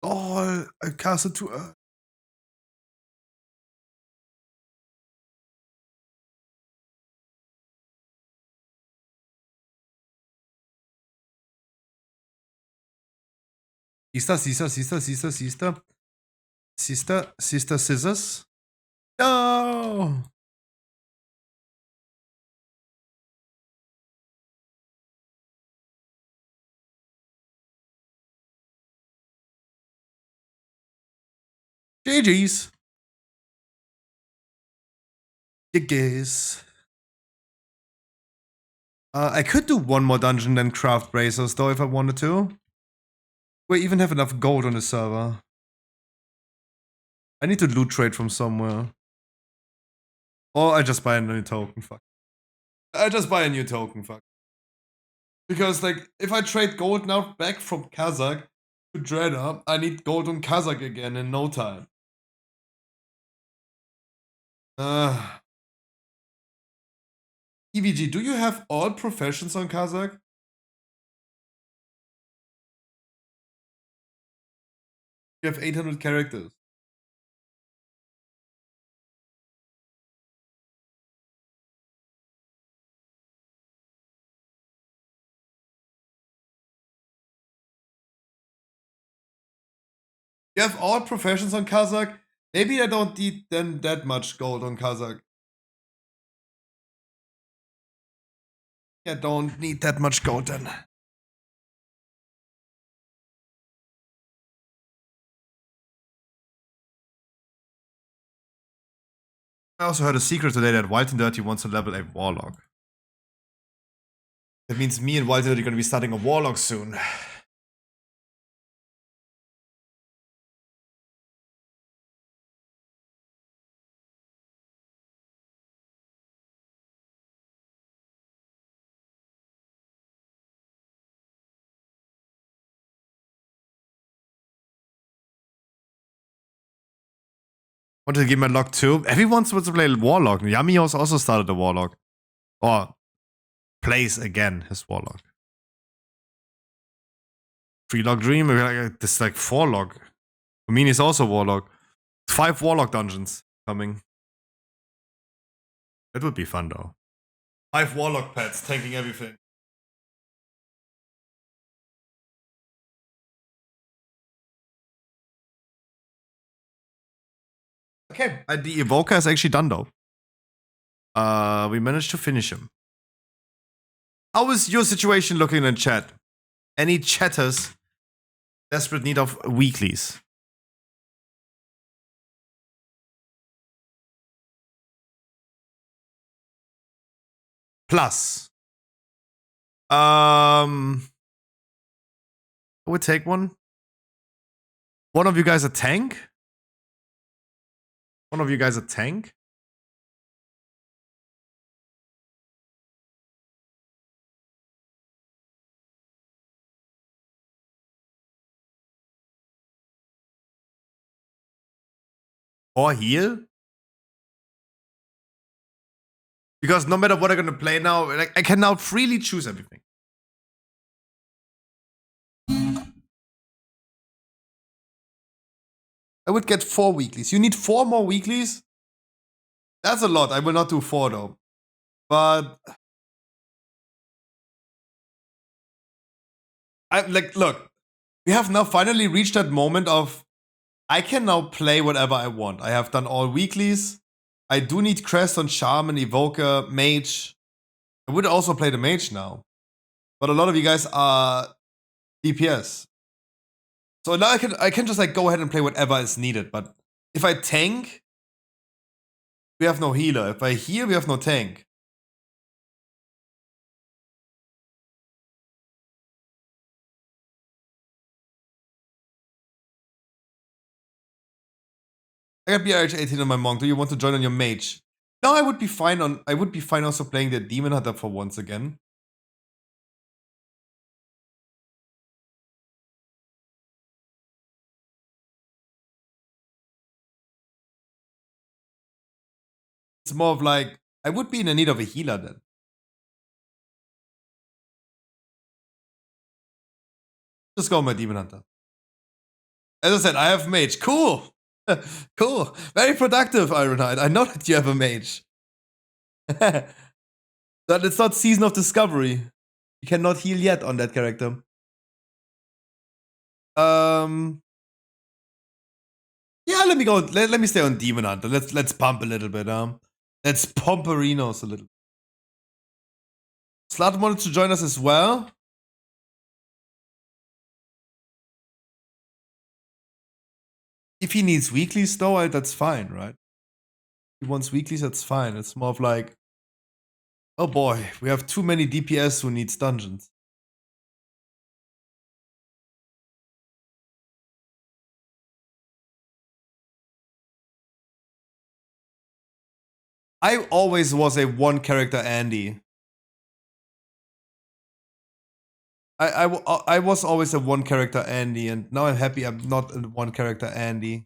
Oh, I casted too. Sister, scissors. No! GG's. You guess. I could do one more dungeon than craft bracers though if I wanted to. We even have enough gold on the server. I need to loot trade from somewhere. Or I just buy a new token, fuck. I just buy a new token, fuck. Because like, if I trade gold now back from Kazakh to Dreader, I need gold on Kazakh again in no time. EVG, do you have all professions on Kazakh? You have 800 characters. You have all professions on Kazakh? Maybe I don't need then that much gold on Kazakh. I don't need that much gold then. I also heard a secret today that Wild and Dirty wants to level a Warlock. That means me and Wild and Dirty are going to be starting a Warlock soon. Wanted to give my lock too. Everyone wants to play Warlock. Yamios also started the Warlock. Or plays again his Warlock. 3-log Dream. This is like 4-log. I mean, he's also Warlock. 5 Warlock dungeons coming. That would be fun though. 5 Warlock pets tanking everything. Okay, the Evoker is actually done though. We managed to finish him. How is your situation looking in chat? Any chatters desperate need of weeklies? Plus. I would take one. One of you guys a tank? One of you guys a tank? Or heal? Because no matter what I'm gonna play now, like, I can now freely choose everything. I would get 4 weeklies. You need 4 more weeklies? That's a lot. I will not do 4 though. But look, we have now finally reached that moment of I can now play whatever I want. I have done all weeklies. I do need Crest on Shaman, Evoker, Mage. I would also play the Mage now. But a lot of you guys are DPS. So now I can just like go ahead and play whatever is needed. But if I tank, we have no healer. If I heal, we have no tank. I got BRH 18 on my monk. Do you want to join on your mage? No, I would be fine also playing the Demon Hunter for once again. It's more of like I would be in need of a healer then. Just go on my Demon Hunter. As I said, I have mage. Cool. Cool. Very productive, Ironhide. I know that you have a mage. But it's not Season of Discovery. You cannot heal yet on that character. Yeah, let me go. Let me stay on Demon Hunter. Let's pump a little bit. Let's pump arenas a little. Slut wanted to join us as well. If he needs weeklies though, that's fine, right? If he wants weeklies, that's fine. It's more of like, oh boy, we have too many DPS who needs dungeons. I always was a one character Andy. I was always a one character Andy, and now I'm happy I'm not a one character Andy.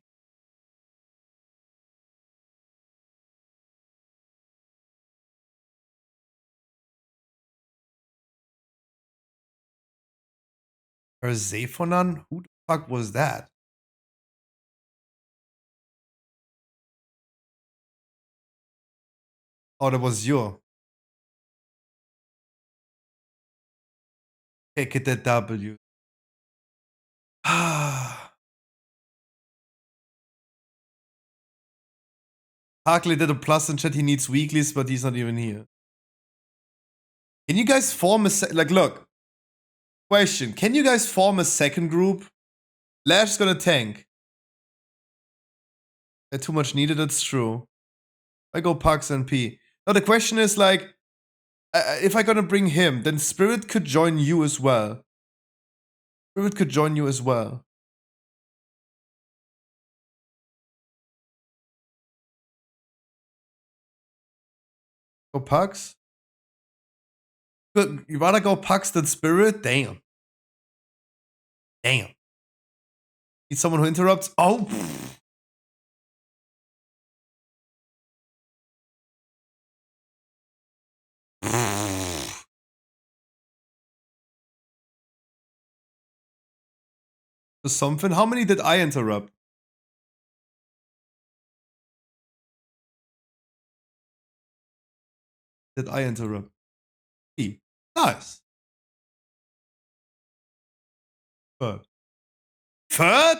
Zephonan? Who the fuck was that? Oh, that was you. Take it at W. Harkley did a plus in chat. He needs weeklies, but he's not even here. Can you guys form a look? Question: can you guys form a second group? Lash's gonna tank. Too much needed. That's true. I go Pax and P. Now the question is like, if I'm gonna bring him, then Spirit could join you as well. Spirit could join you as well. Go Pax? Good. You rather go Pax than Spirit? Damn. Damn. Need someone who interrupts? Oh. Something. How many did I interrupt? Did I interrupt? E. Nice. Third. Third?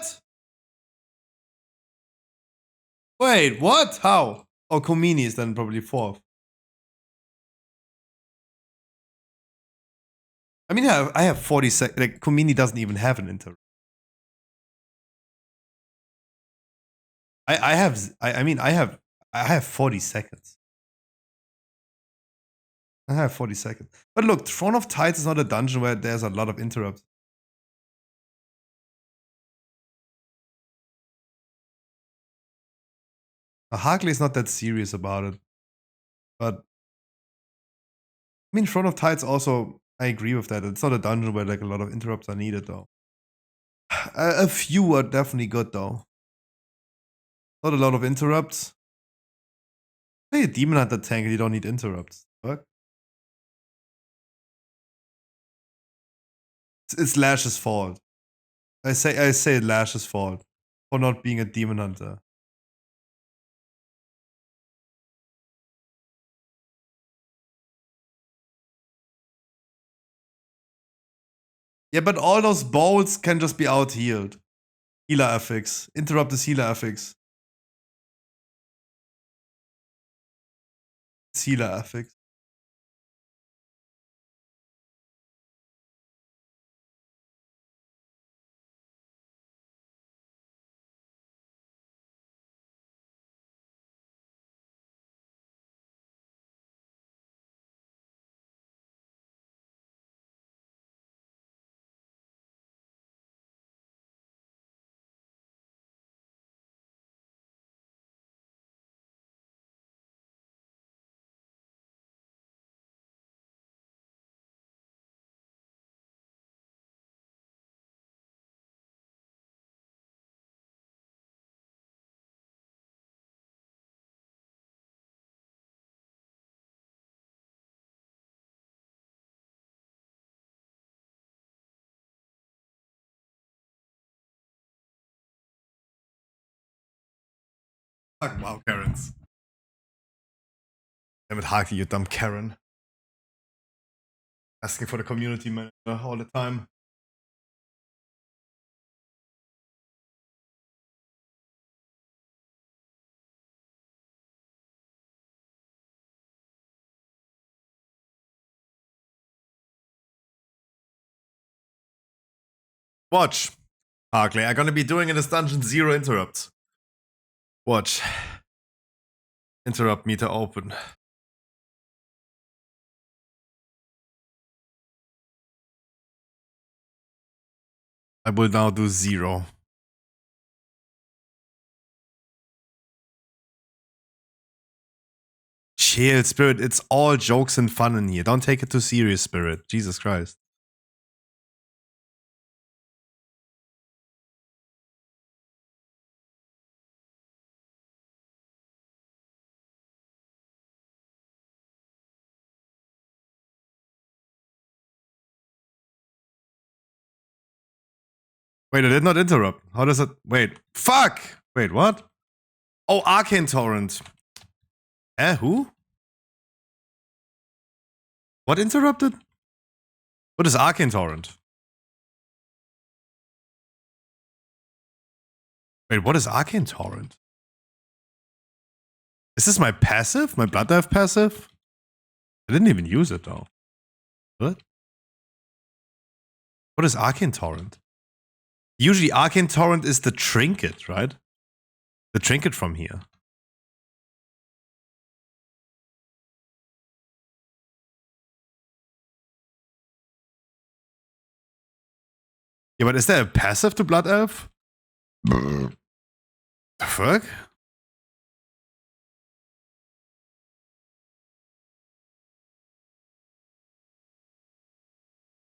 Wait, what? How? Oh, Komini is then probably fourth. I mean, I have 40 seconds. Like, Komini doesn't even have an interrupt. I have 40 seconds. I have 40 seconds. But look, Throne of Tides is not a dungeon where there's a lot of interrupts. Harkley is not that serious about it. But I mean, Throne of Tides also, I agree with that. It's not a dungeon where like a lot of interrupts are needed though. A few are definitely good though. Not a lot of interrupts. Play a Demon Hunter tank and you don't need interrupts. What? It's Lash's fault. I say Lash's fault for not being a Demon Hunter. Yeah, but all those bolts can just be out healed. Healer affix. Interrupt is healer affix. It's healer affix. Fuck, wow, Karens. Damn it, Haki, you dumb Karen. Asking for the community manager all the time. Watch. Harkley, I'm gonna be doing in this dungeon 0 interrupts. Watch. Interrupt meter open. I will now do 0. Chill, Spirit. It's all jokes and fun in here. Don't take it too serious, Spirit. Jesus Christ. Wait, I did not interrupt. How does it... Wait. Fuck! Wait, what? Oh, Arcane Torrent. Who? What interrupted? What is Arcane Torrent? Wait, what is Arcane Torrent? Is this my passive? My Blood Dive passive? I didn't even use it though. What? What is Arcane Torrent? Usually Arcane Torrent is the trinket, right? The trinket from here. Yeah, but is there a passive to Blood Elf? The fuck?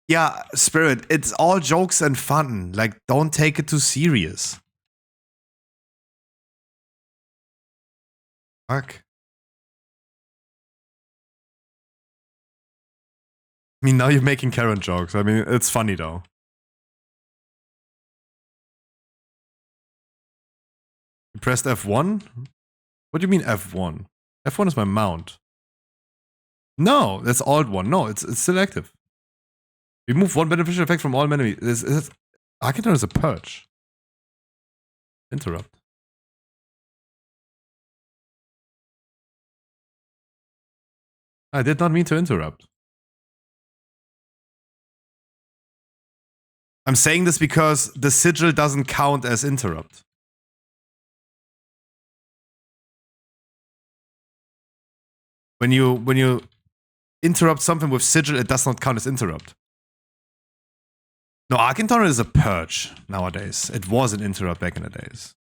Yeah, Spirit, it's all jokes and fun. Like, don't take it too serious. Fuck. I mean, now you're making Karen jokes. I mean, it's funny though. pressed F1? What do you mean F1? F1 is my mount. No, that's Alt 1. No, it's still active. Remove one beneficial effect from all enemies. Arcane is a purge. Interrupt. I did not mean to interrupt. I'm saying this because the sigil doesn't count as interrupt. When you interrupt something with sigil, it does not count as interrupt. No, Arcane Torrent is a purge nowadays. It was an interrupt back in the days.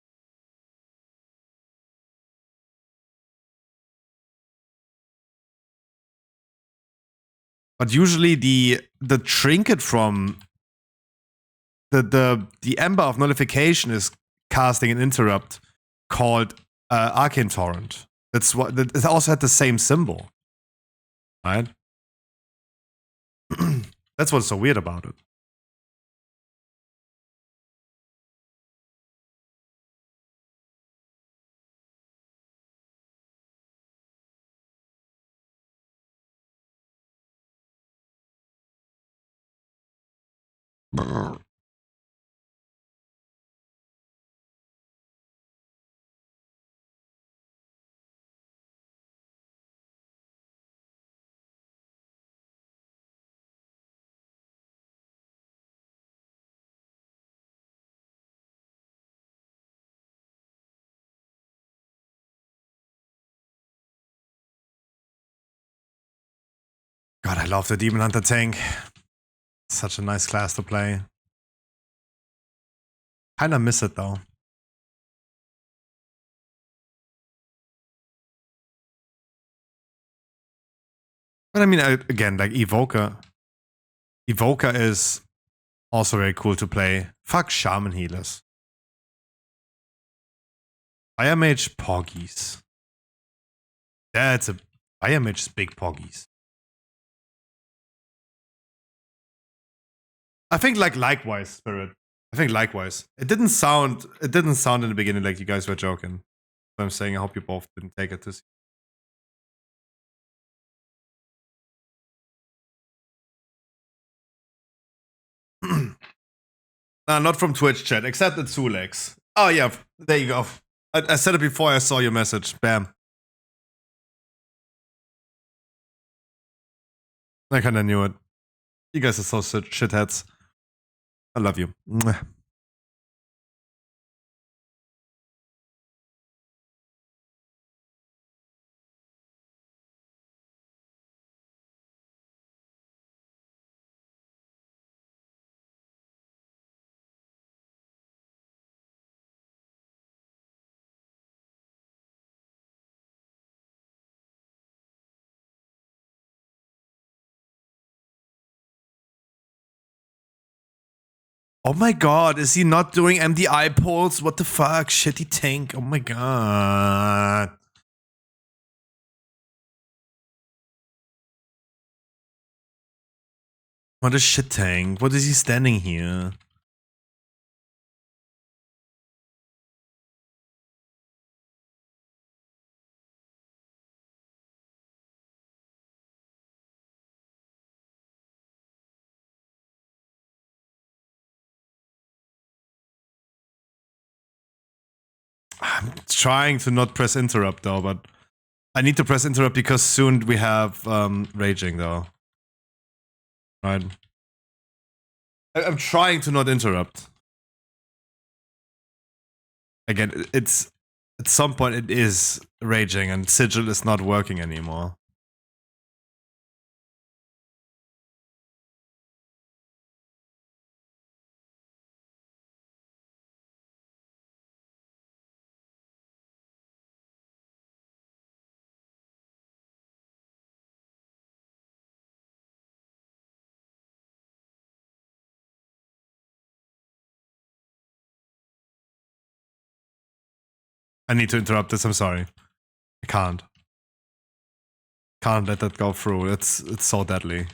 But usually the trinket from the Ember of Nullification is casting an interrupt called Arcane Torrent. That's what it also had the same symbol, right? That's what's so weird about it. God, I love the Demon Hunter tank. Such a nice class to play. Kinda miss it though. But I mean, again, like Evoker. Evoker is also very cool to play. Fuck Shaman Healers. Fire Mage Poggies. That's a Fire Mage's big Poggies. I think likewise, Spirit. I think likewise. It didn't sound in the beginning like you guys were joking. So I'm saying I hope you both didn't take it to see. Not from Twitch chat, except at Sulex. Oh yeah, there you go. I said it before I saw your message. Bam. I kinda knew it. You guys are so shitheads. I love you. Mwah. Oh my god, is he not doing MDI polls? What the fuck? Shitty tank. Oh my god. What a shit tank. What is he standing here? I'm trying to not press interrupt though, but I need to press interrupt because soon we have raging though. Right. I'm trying to not interrupt. Again, it's at some point it is raging and sigil is not working anymore. I need to interrupt this, I'm sorry. I can't. Can't let that go through. It's so deadly.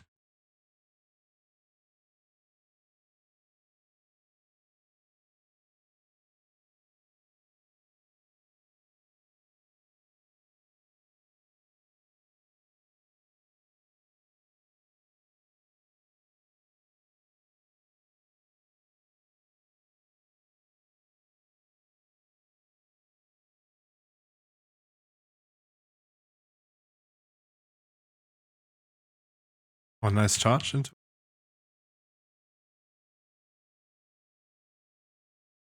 Oh, nice charge into.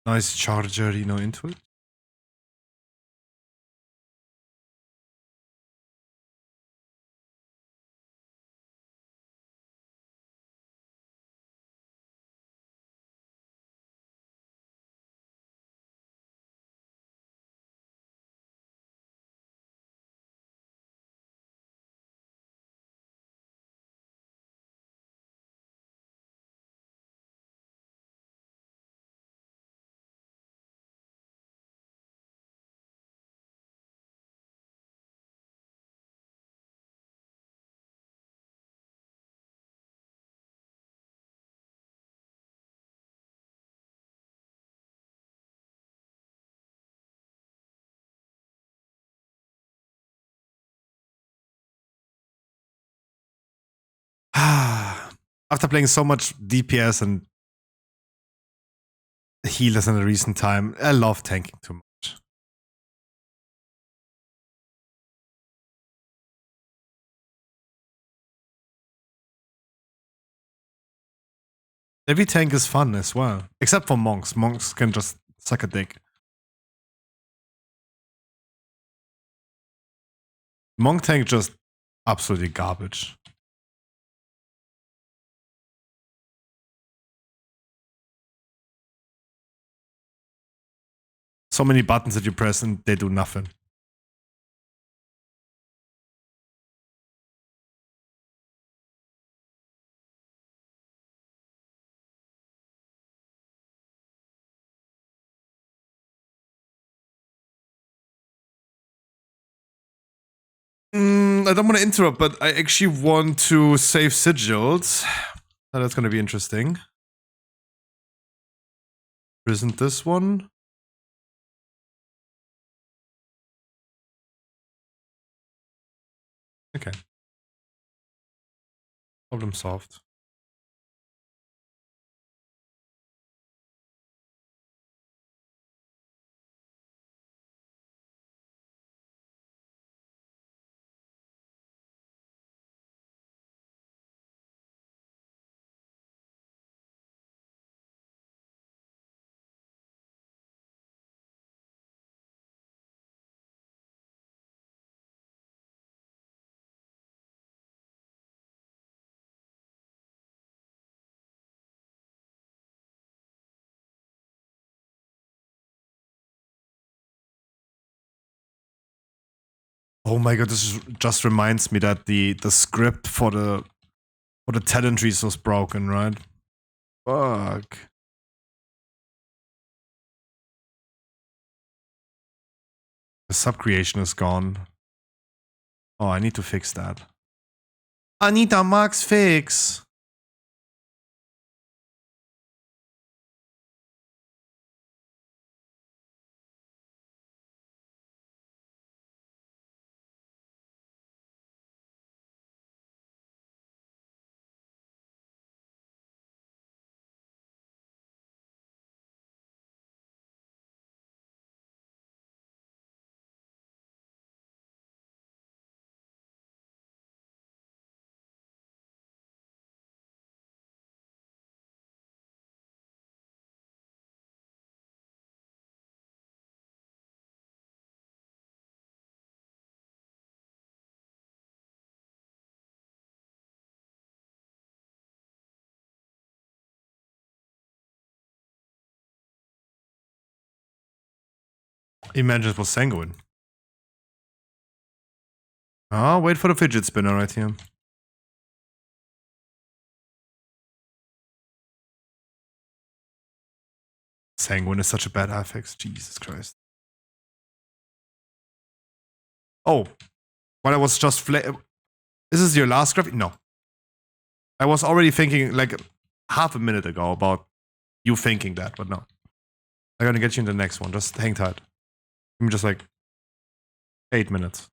Nice charger, into it. After playing so much DPS and healers in the recent time, I love tanking too much. Every tank is fun as well. Except for monks. Monks can just suck a dick. Monk tank just absolutely garbage. So many buttons that you press and they do nothing. I don't want to interrupt, but I actually want to save sigils. So that's going to be interesting. Isn't this one? Okay. Problem solved. Oh my god, this just reminds me that the script for the talent trees was broken, right? Fuck. The sub-creation is gone. Oh, I need to fix that. Anita Max fix. Imagine it was Sanguine. Oh, wait for the fidget spinner right here. Sanguine is such a bad affix. Jesus Christ. Oh, while I was just Is this your last graphic? No. I was already thinking like half a minute ago about you thinking that, but no. I'm gonna get you in the next one. Just hang tight. Give me just like 8 minutes.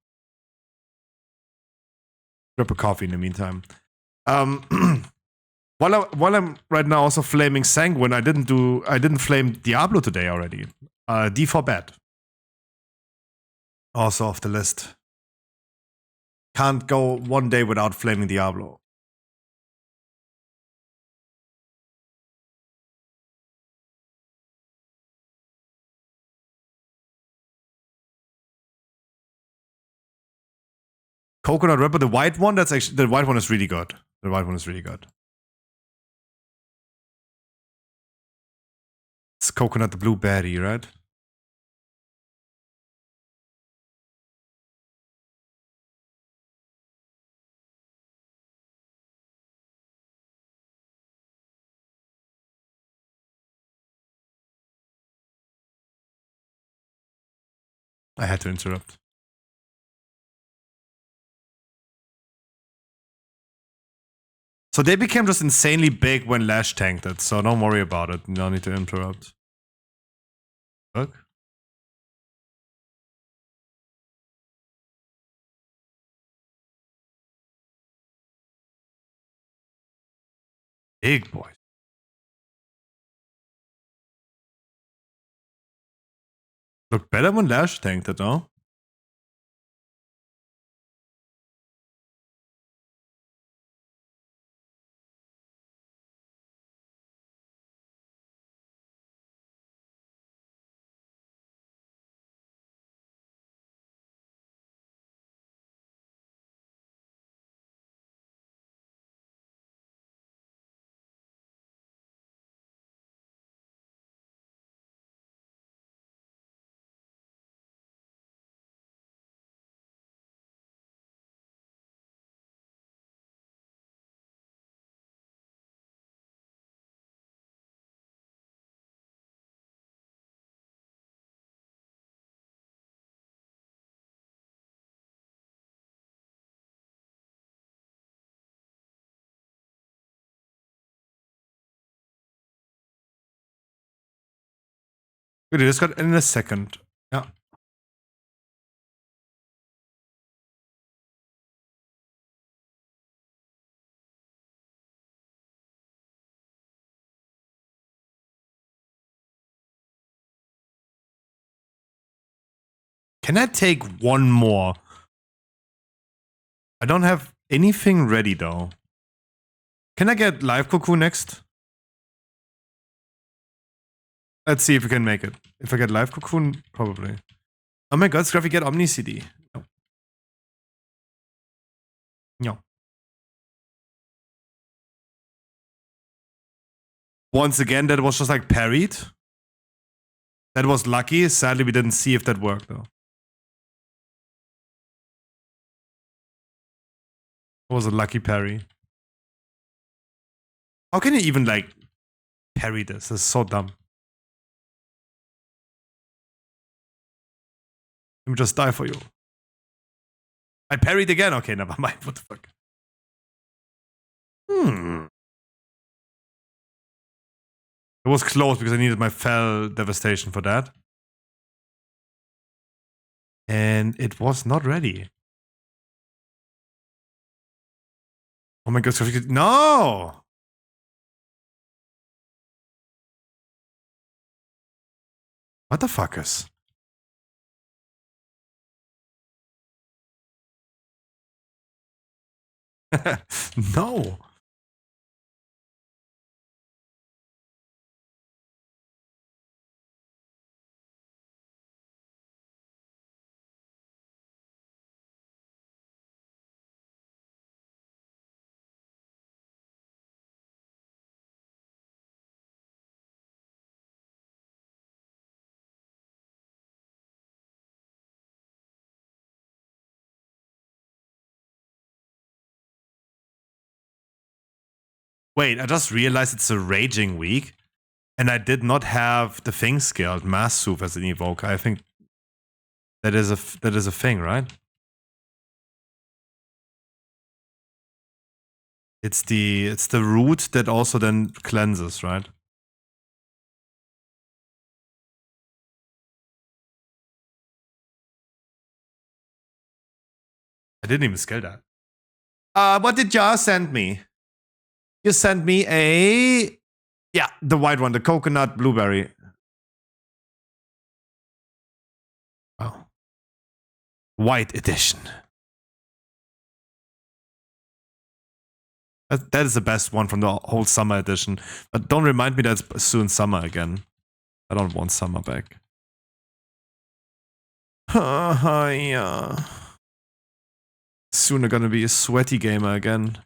Grab a coffee in the meantime. While I'm right now also flaming Sanguine, I didn't flame Diablo today already. D for bad. Also off the list. Can't go one day without flaming Diablo. coconut red, but the white one, that's actually, the white one is really good. The white one is really good. It's coconut blueberry, right? I had to interrupt. So they became just insanely big when Lash tanked it, so don't worry about it. No need to interrupt. Look. Big boy. Look better when Lash tanked it, though. We just got in a second. Yeah. Can I take one more? I don't have anything ready though. Can I get Live Cuckoo next? Let's see if we can make it. If I get Live Cocoon, probably. Oh my god, Scruffy, get Omni CD. No. No. Once again, that was just like parried. That was lucky. Sadly, we didn't see if that worked though. It was a lucky parry. How can you even like parry this? This is so dumb. Let me just die for you. I parried again. Okay, never mind. What the fuck? It was close because I needed my Fell Devastation for that. And it was not ready. Oh my god, no! Motherfuckers. No. Wait, I just realized it's a raging week. And I did not have the thing skilled, Mass Soup as an evoker. I think that is a thing, right? It's the root that also then cleanses, right? I didn't even scale that. What did y'all send me? You sent me a... Yeah, the white one, the coconut blueberry. Oh. White edition. That is the best one from the whole summer edition. But don't remind me that it's soon summer again. I don't want summer back. Yeah. Soon I'm gonna be a sweaty gamer again.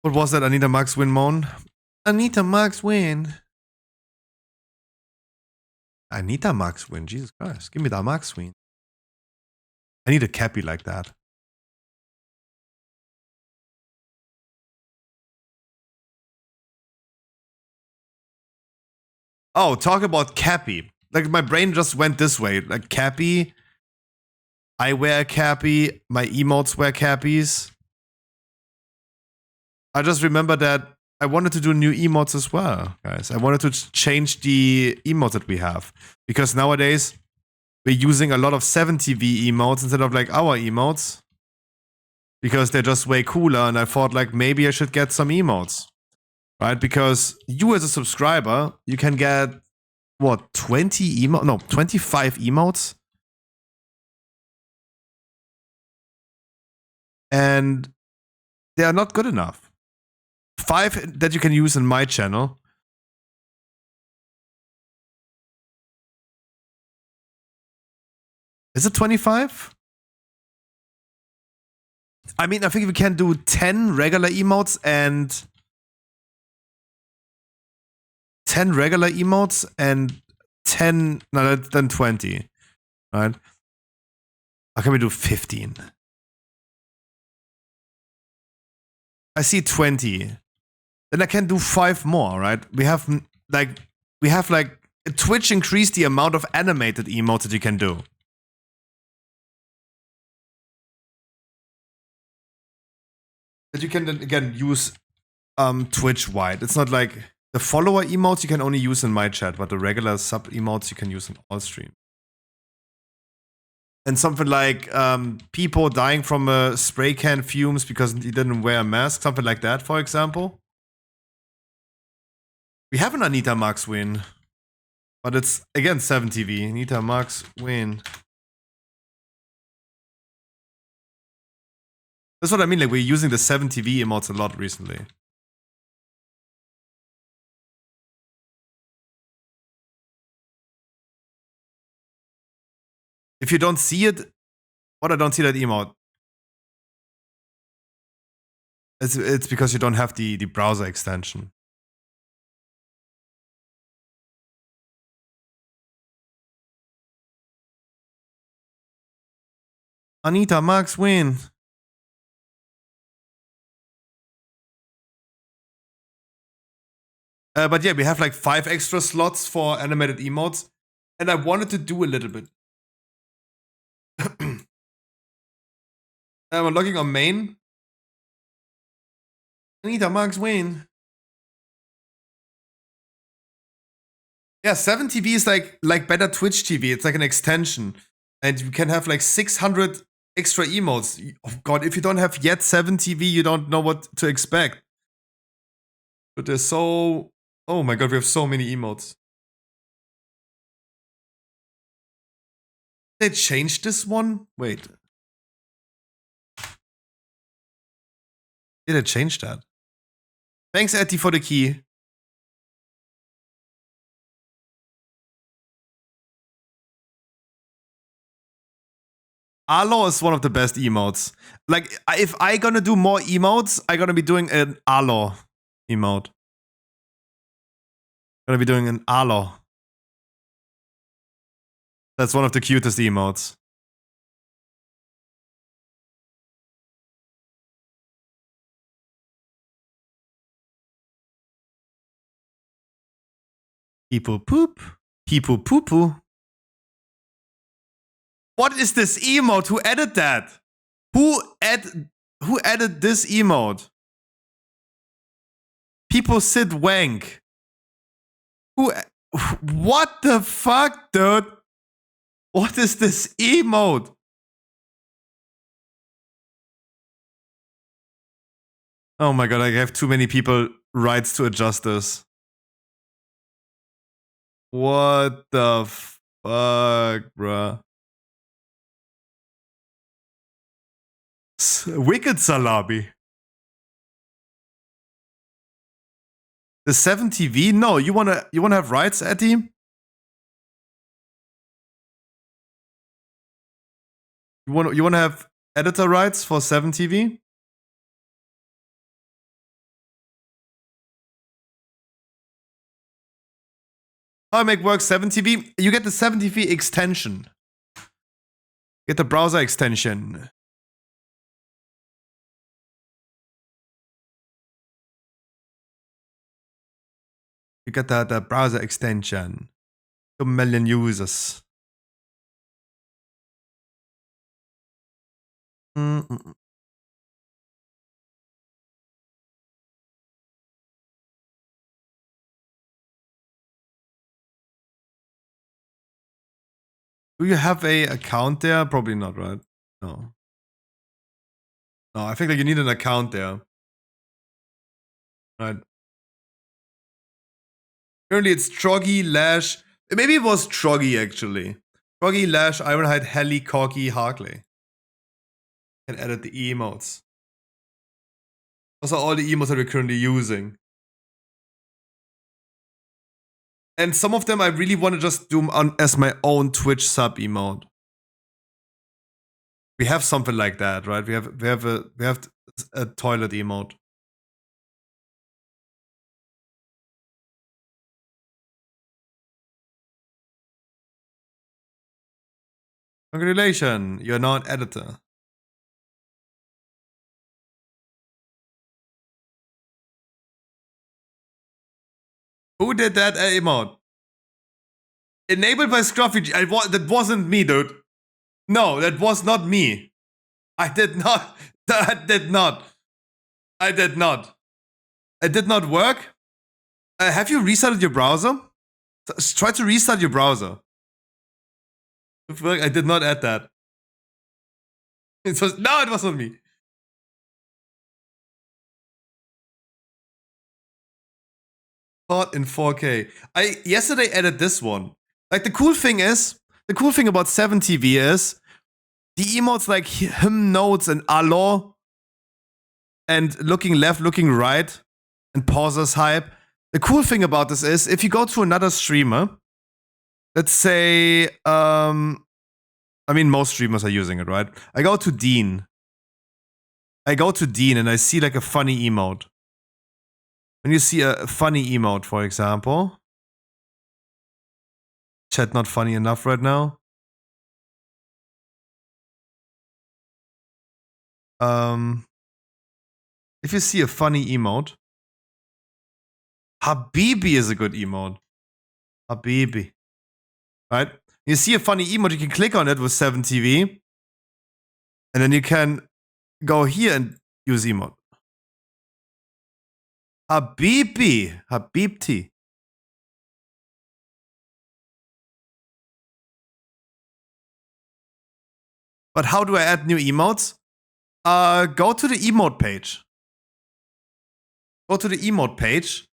What was that Anita Max win moan? Anita Max win. Anita Max win. Jesus Christ. Give me that Max win. I need a cappy like that. Oh, talk about cappy. Like my brain just went this way. Like cappy. I wear a cappy. My emotes wear cappies. I just remember that I wanted to do new emotes as well, guys. I wanted to change the emotes that we have. Because nowadays, we're using a lot of 7TV emotes instead of like our emotes. Because they're just way cooler, and I thought like maybe I should get some emotes. Right? Because you as a subscriber, you can get, what, 20 emotes? No, 25 emotes? And they are not good enough. 5 that you can use in my channel. Is it 25? I mean, I think we can do 10 regular emotes and 10 regular emotes and 10, no, then 20, right? How can we do 15? I see 20. Then I can do 5 more, right? We have like Twitch increased the amount of animated emotes that you can do. That you can then again use Twitch wide. It's not like the follower emotes you can only use in my chat, but the regular sub emotes you can use in all streams. And something like people dying from spray can fumes because he didn't wear a mask, something like that, for example. We have an Anita Max win, but it's again 7TV. Anita Max win. That's what I mean. Like we're using the 7TV emotes a lot recently. If you don't see it, what I don't see that emote. It's because you don't have the browser extension. Anita Max win. But yeah, we have like 5 extra slots for animated emotes. And I wanted to do a little bit. I'm logging on main. Anita Max win. Yeah, 7TV is like better Twitch TV. It's like an extension. And you can have like 600 extra emotes. Oh god, if you don't have yet 7TV, you don't know what to expect. But there's so... Oh my god, we have so many emotes. They changed this one? Wait. Did they change that? Thanks, Etty, for the key. Alo is one of the best emotes. Like, if I gonna do more emotes, I gonna be doing an Alo emote. Gonna be doing an Alo. That's one of the cutest emotes. People poop. People poo poo. What is this emote? Who added that? Who added this emote? People sit wank. What the fuck, dude? What is this emote? Oh my god, I have too many people rights to adjust this. What the fuck, bruh? Wicked salami. The 7 TV? No, you wanna have rights, Etty? You wanna have editor rights for 7 TV? How I make work 7 TV? You get the 7 TV extension. Get the browser extension. You get the browser extension. 2 million users. Mm-mm. Do you have a account there? Probably not, right? No. No, I think like you need an account there. Right. Currently it's Troggy, Lash. Maybe it was Troggy actually. Troggy, Lash, Ironhide, Heli, Corky, Harkley. Can edit the emotes. Those are all the emotes that we're currently using. And some of them I really want to just do on as my own Twitch sub emote. We have something like that, right? We have a toilet emote. Congratulations, you're now an editor. Who did that emote? Enabled by Scruffy. That wasn't me, dude. No, that was not me. I did not. That did not. I did not. It did not work. Have you restarted your browser? Try to restart your browser. I did not add that. It was not me. Caught in 4K. I yesterday added this one. Like the cool thing about 7TV is the emotes like him notes and allo and looking left, looking right and pauses hype. The cool thing about this is if you go to another streamer, let's say, I mean, most streamers are using it, right? I go to Dean and I see like a funny emote. When you see a funny emote, for example, chat not funny enough right now. If you see a funny emote, Habibi is a good emote. Habibi. Right? You see a funny emote, you can click on it with 7TV. And then you can go here and use emote. Habibi. Habibti. But how do I add new emotes? Go to the emote page. Go to the emote page.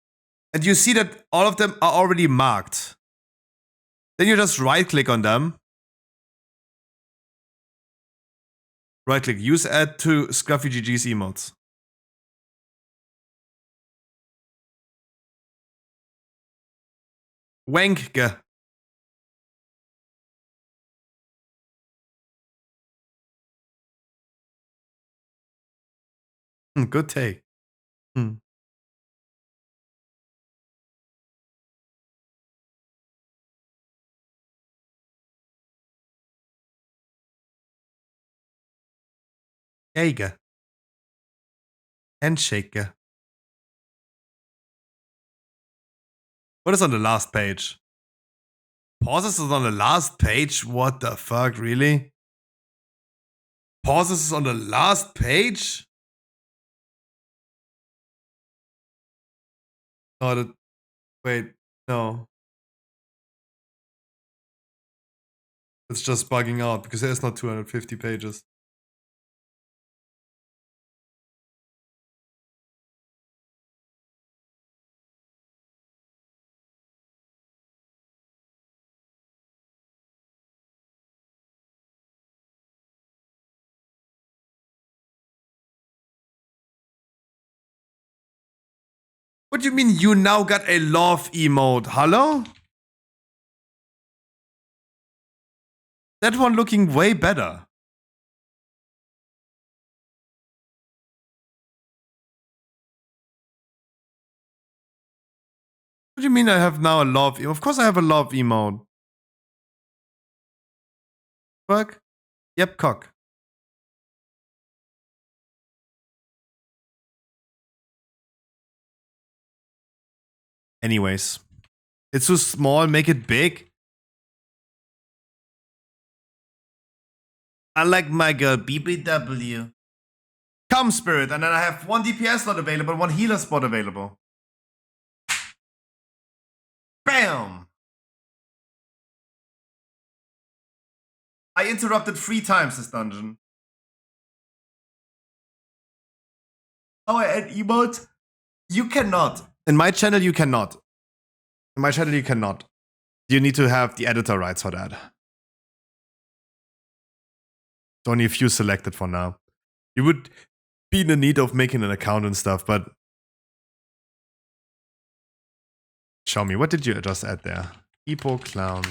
And you see that all of them are already marked. Then you just right click on them. Right click, use add to Scruffy GG's emotes. Wankge. Good take. Jäger. Handshake. What is on the last page? Pauses is on the last page? What the fuck, really? Pauses is on the last page? Oh, wait, no. It's just bugging out because there's not 250 pages. What do you mean you now got a love emote? Hello? That one looking way better. What do you mean I have now a love emote? Of course I have a love emote. Fuck. Yep, cock. Anyways. It's too small, make it big. I like my girl, BBW. Come, Spirit, and then I have one DPS slot available, one healer spot available. Bam! I interrupted 3 times this dungeon. Oh, I add emotes? You cannot. In my channel, you cannot. In my channel, you cannot. You need to have the editor rights for that. It's only a few selected for now. You would be in the need of making an account and stuff, but... Show me, what did you just add there? Epo Clown.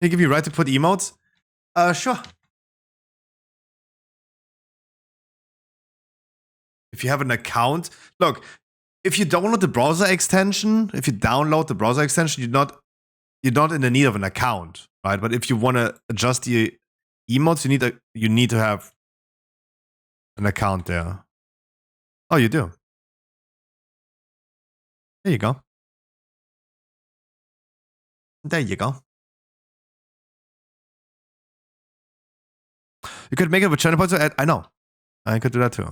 They give you right to put emotes? Sure. If you have an account, look, if you download the browser extension, you're not in the need of an account, right? But if you want to adjust the emotes, you need to have an account there. Oh, you do. There you go. There you go. You could make it with channel points. I know. I could do that too.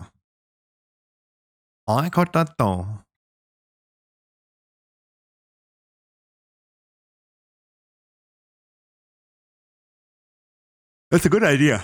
I got that though. That's a good idea.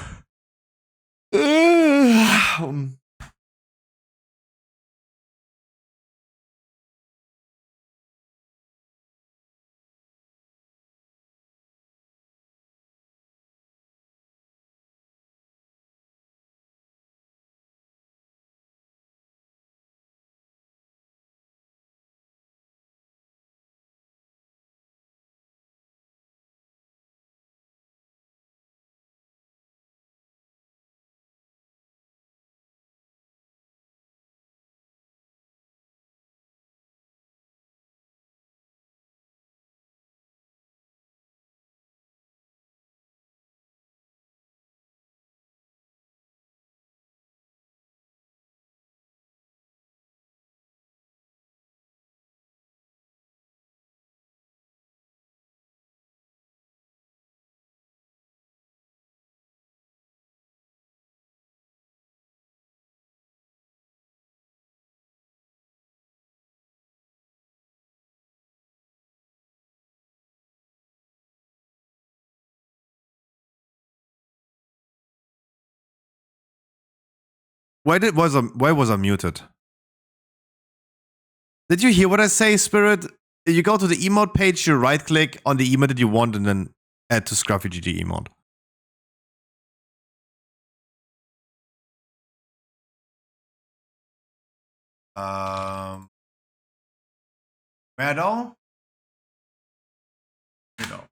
Why was I muted? Did you hear what I say, Spirit? You go to the emote page, you right click on the emote that you want, and then add to Scruffy GG emote. Meadow? Meadow.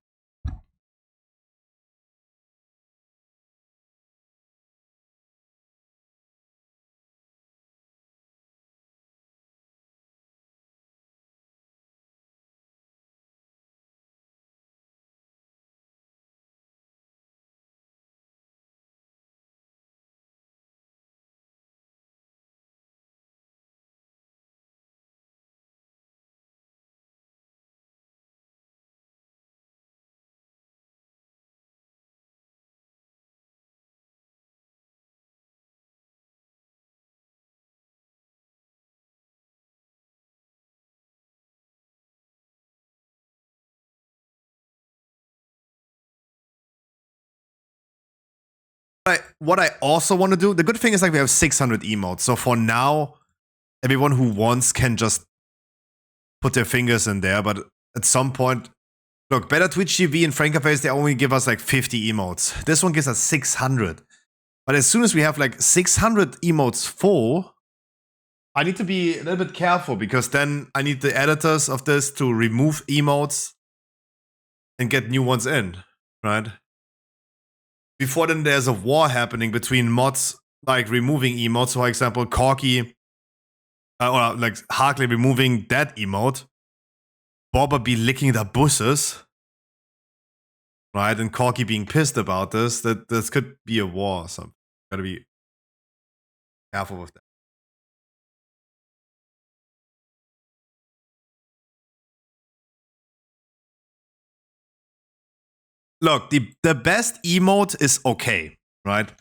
What I also want to do, the good thing is like we have 600 emotes. So for now, everyone who wants can just put their fingers in there. But at some point, Look, Better Twitch TV and Frankerface, they only give us like 50 emotes. This one gives us 600. But as soon as we have like 600 emotes full, I need to be a little bit careful because then I need the editors of this to remove emotes and get new ones in, right? Before then, there's a war happening between mods like removing emotes. For example, Corky or like Harkley removing that emote. Bobber be licking their busses, right? And Corky being pissed about this. That this could be a war or something. Gotta be careful with that. Look, the best emote is okay, right?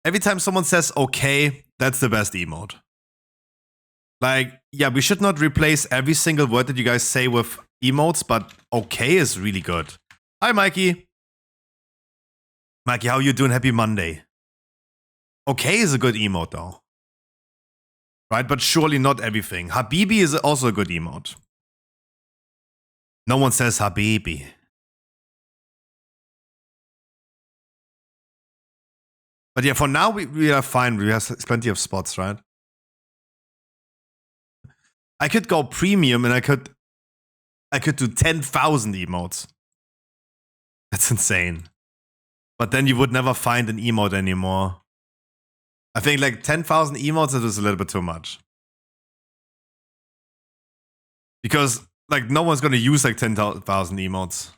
Every time someone says okay, that's the best emote. Like, yeah, we should not replace every single word that you guys say with emotes, but okay is really good. Hi, Mikey. Mikey, how you doing? Happy Monday. Okay is a good emote, though. Right? But surely not everything. Habibi is also a good emote. No one says Habibi. But yeah, for now, we are fine. We have plenty of spots, right? I could go premium and I could do 10,000 emotes. That's insane. But then you would never find an emote anymore. I think like 10,000 emotes is a little bit too much. Because like no one's gonna use like 10,000 emotes.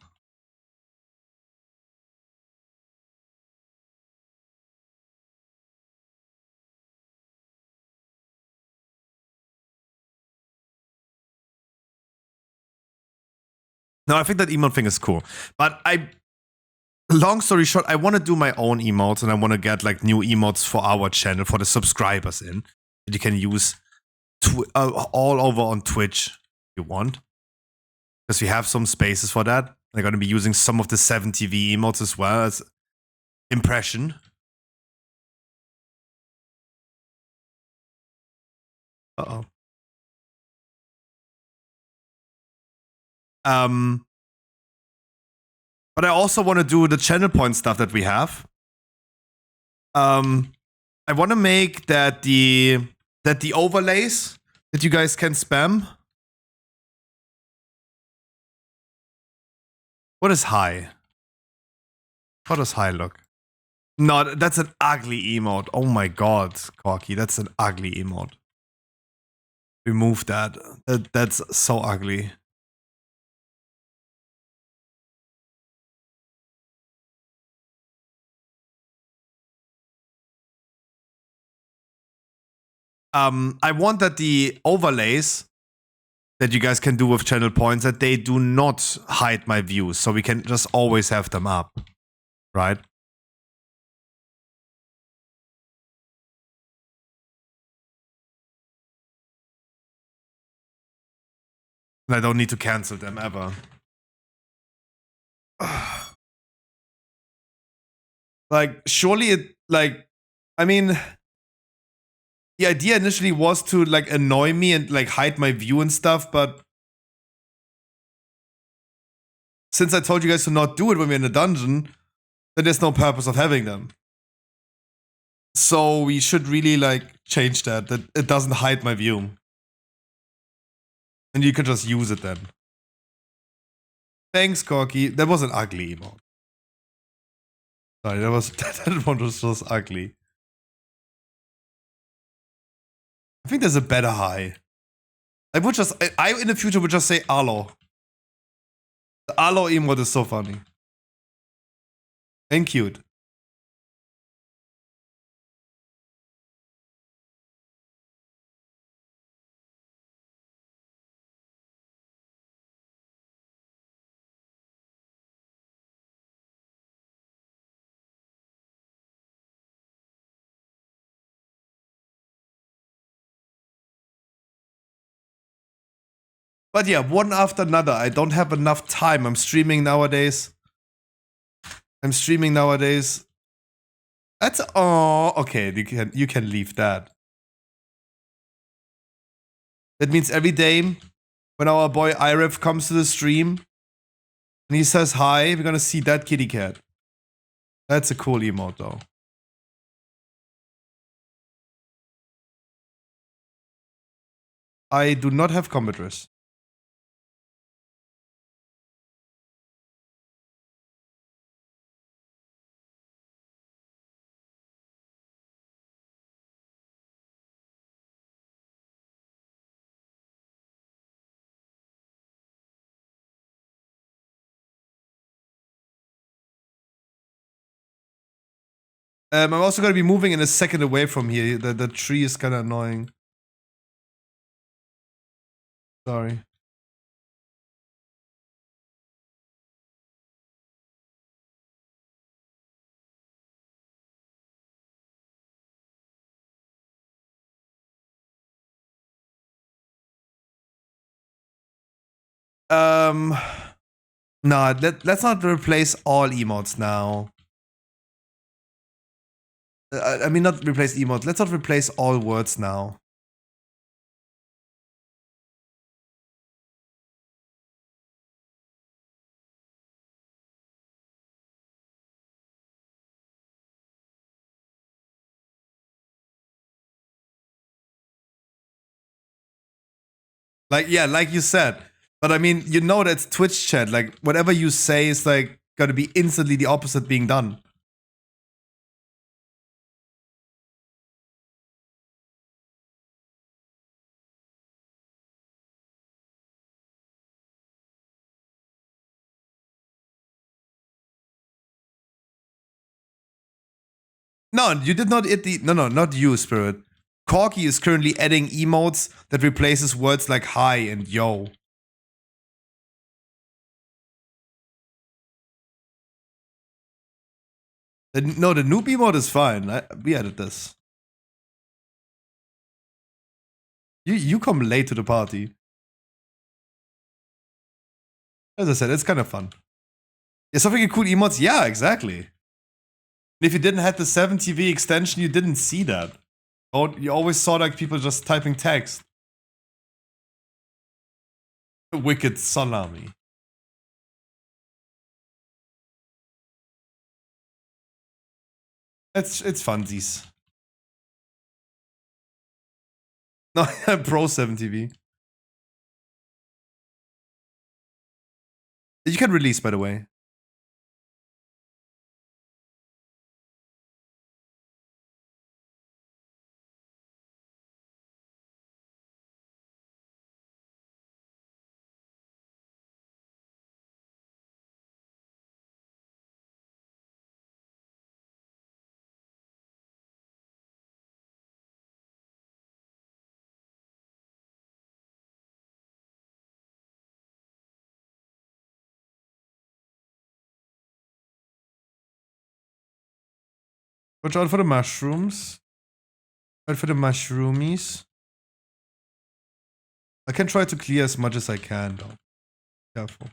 No, I think that emote thing is cool. But long story short, I want to do my own emotes and I want to get like new emotes for our channel, for the subscribers in. That you can use all over on Twitch if you want. Because we have some spaces for that. I'm going to be using some of the 7TV emotes as well as impression. Uh-oh. But I also want to do the channel point stuff that we have. I want to make that the overlays that you guys can spam. What is high? How does high look? No, that's an ugly emote. Oh my god, Corky, that's an ugly emote. Remove that. That's so ugly. I want that the overlays that you guys can do with channel points, that they do not hide my views, so we can just always have them up, right? And I don't need to cancel them ever. Like, surely it, like, I mean, the idea initially was to, like, annoy me and, like, hide my view and stuff, but since I told you guys to not do it when we're in a dungeon, then there's no purpose of having them. So we should really, like, change that it doesn't hide my view. And you can just use it then. Thanks, Corky. That was an ugly emote. Sorry, that one was just ugly. I think there's a better high. I would just, I in the future would just say Alo. The Alo emote is so funny. And cute. But yeah, one after another. I don't have enough time. I'm streaming nowadays. That's oh okay. You can leave that. That means every day when our boy Iref comes to the stream And he says hi, we're gonna see that kitty cat. That's a cool emote though. I do not have combat risk. I'm also gonna be moving in a second away from here. The tree is kind of annoying. Sorry. No, let's not replace all emotes now. I mean, not replace emotes. Let's not replace all words now. Like, yeah, like you said. But I mean, you know that's Twitch chat. Like, whatever you say is like gonna be instantly the opposite being done. No, you did not hit the. No, not you, Spirit. Corky is currently adding emotes that replaces words like hi and yo. No, the noob emote is fine. We added this. You come late to the party. As I said, it's kind of fun. Yeah, something cool emotes. Yeah, exactly. And if you didn't have the 7TV extension, you didn't see that. Oh, you always saw like people just typing text. Wicked salami. It's funsies. No, Pro 7TV. You can release, by the way. Watch out for the mushrooms. Wait for the mushroomies. I can try to clear as much as I can, though. Careful.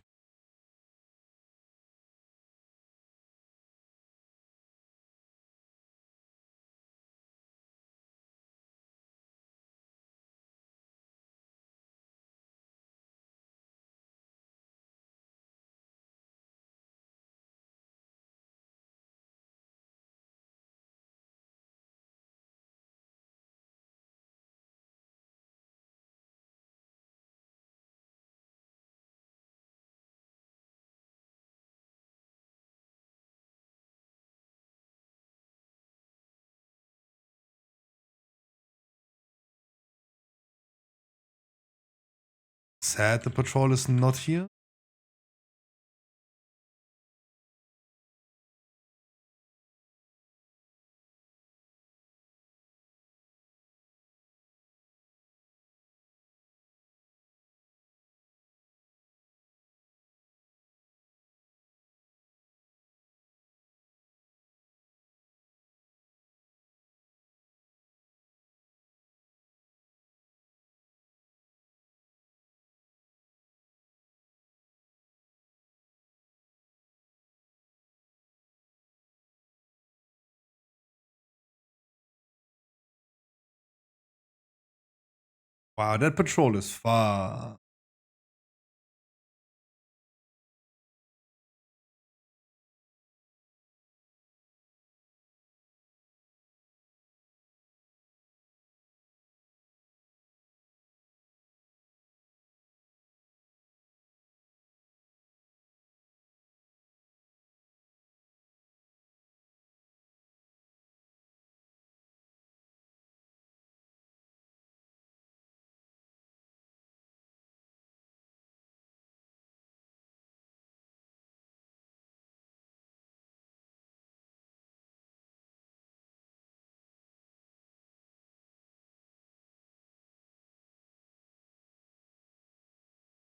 Sad the patrol is not here. Wow, that patrol is far.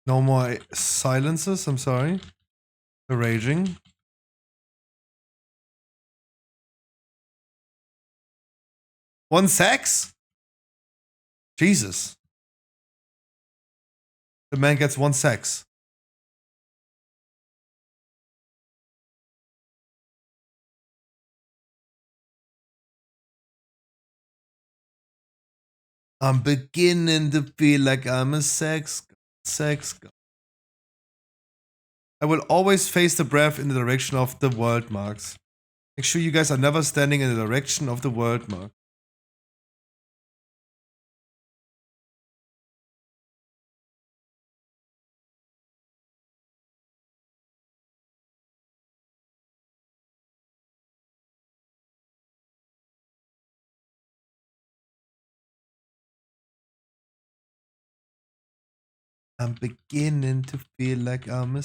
No more silences, I'm sorry. The raging. One sex? Jesus. The man gets one sex. I'm beginning to feel like I'm a sex god. I will always face the breath in the direction of the world marks. Make sure you guys are never standing in the direction of the world mark. I'm beginning to feel like I'm a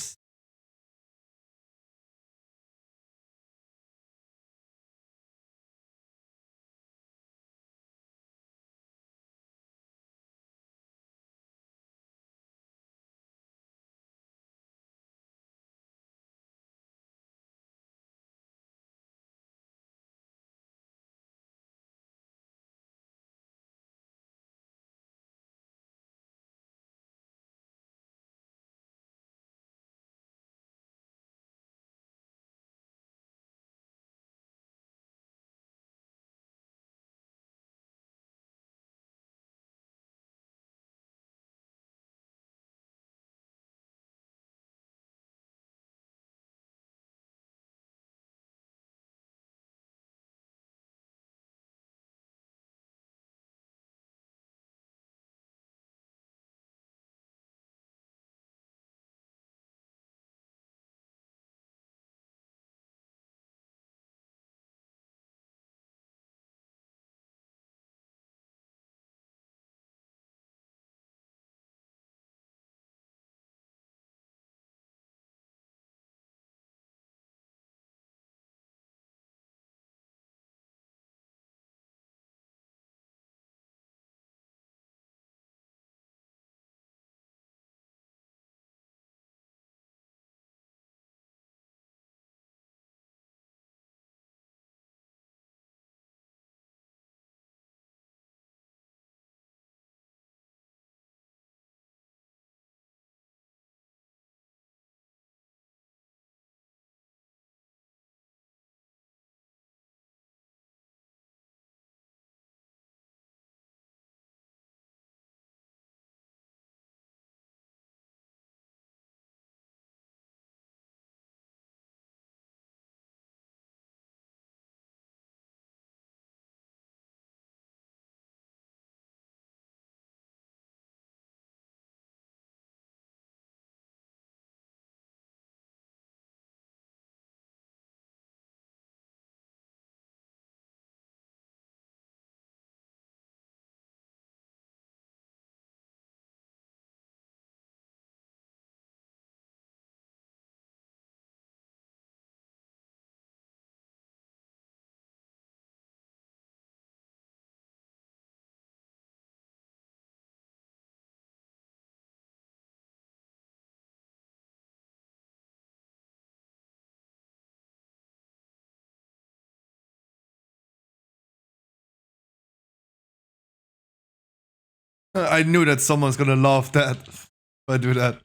I knew that someone's gonna laugh that if I do that.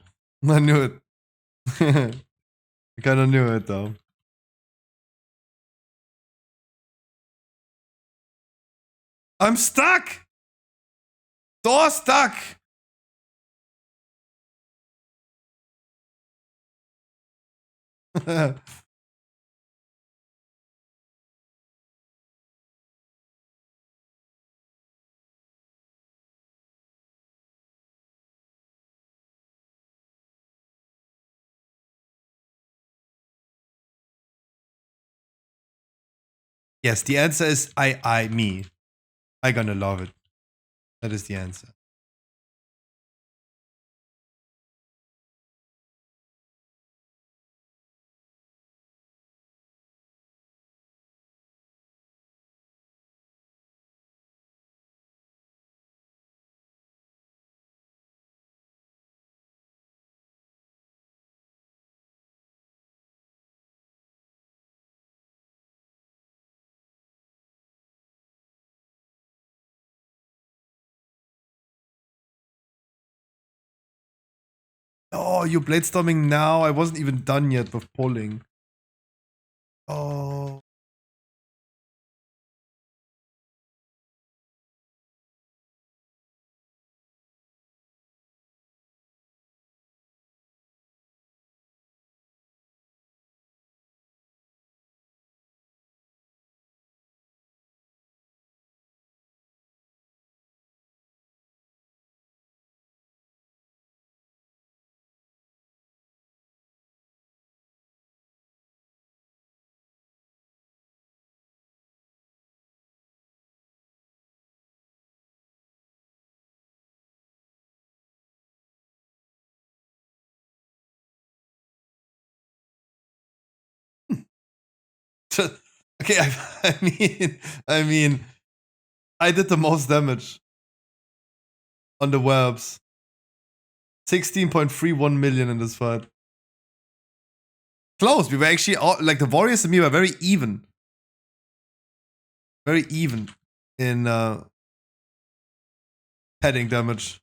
I knew it. I kinda knew it though. I'm stuck! Door stuck! Yes, the answer is me. I gonna love it. That is the answer. Oh, you're bladestorming now. I wasn't even done yet with pulling. Oh. Okay, I mean, I did the most damage on the webs. 16.31 million in this fight. Close. We were actually all, like, the Warriors and me were very even. Very even in heading damage.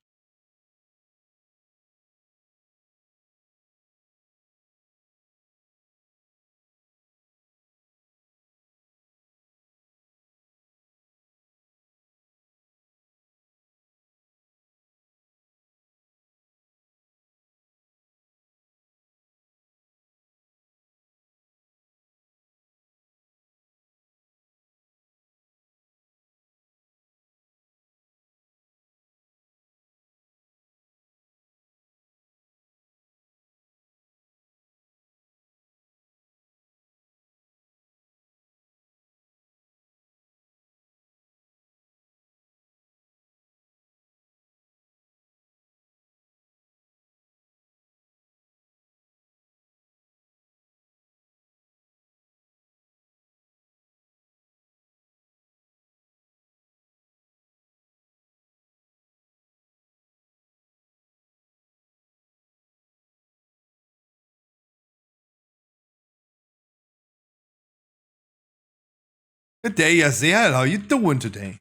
Good day, Yaziel. How you doing today?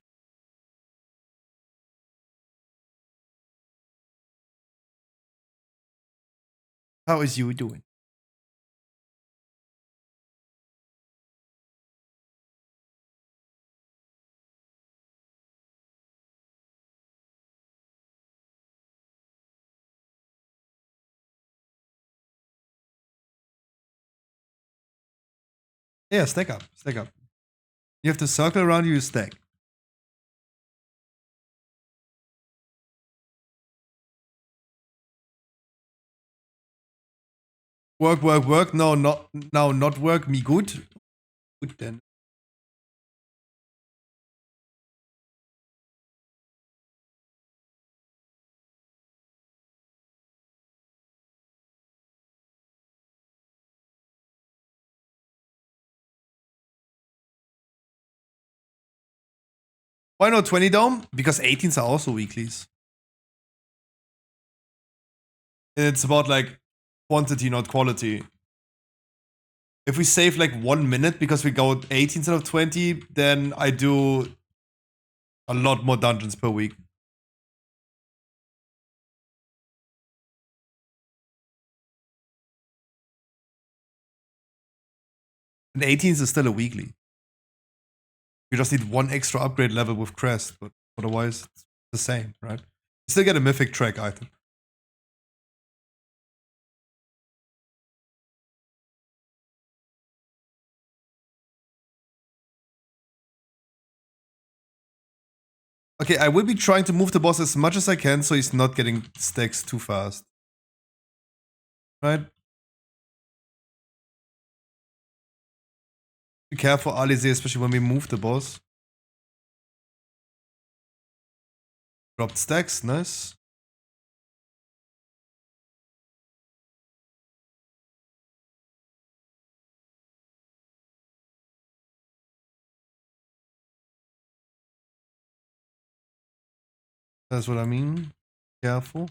How is you doing? Yeah, stack up. Stack up. You have to circle around you, stack. Work, work, work. No, not now, not work. Me good. Good then. Why not 20 dome? Because 18s are also weeklies. It's about like quantity, not quality. If we save like 1 minute because we go 18 instead of 20, then I do a lot more dungeons per week. And 18s is still a weekly. We just need 1 extra upgrade level with Crest, but otherwise it's the same, right? You still get a mythic track item. Okay, I will be trying to move the boss as much as I can so he's not getting stacks too fast. Right? Be careful, Alize, especially when we move the boss. Dropped stacks, nice. That's what I mean. Careful.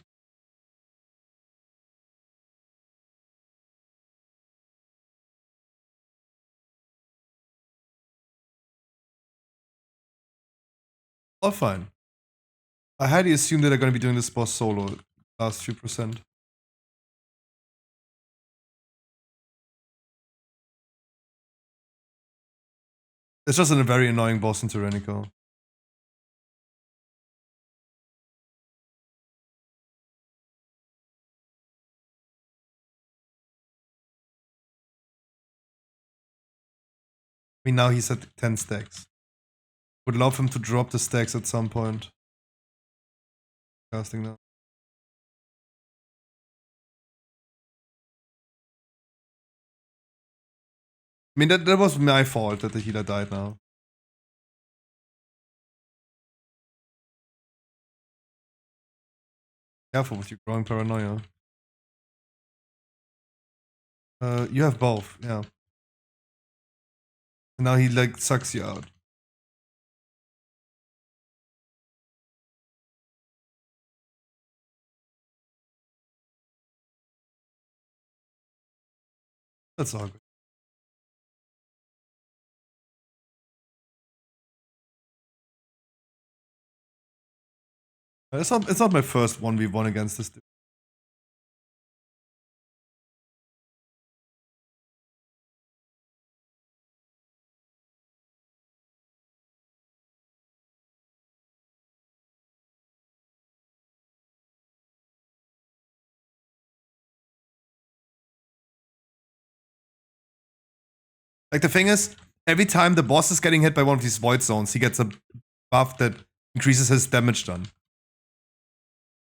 All fine. I highly assume that they're going to be doing this boss solo last few percent. It's just a very annoying boss in Tyrannical. I mean, now he's at 10 stacks. Would love him to drop the stacks at some point. Casting now. I mean, that was my fault that the healer died now. Careful with your growing paranoia. You have both, yeah. And now he like sucks you out. That's all good. It's not my first 1v1 against this dude. Like the thing is, every time the boss is getting hit by one of these void zones, he gets a buff that increases his damage done.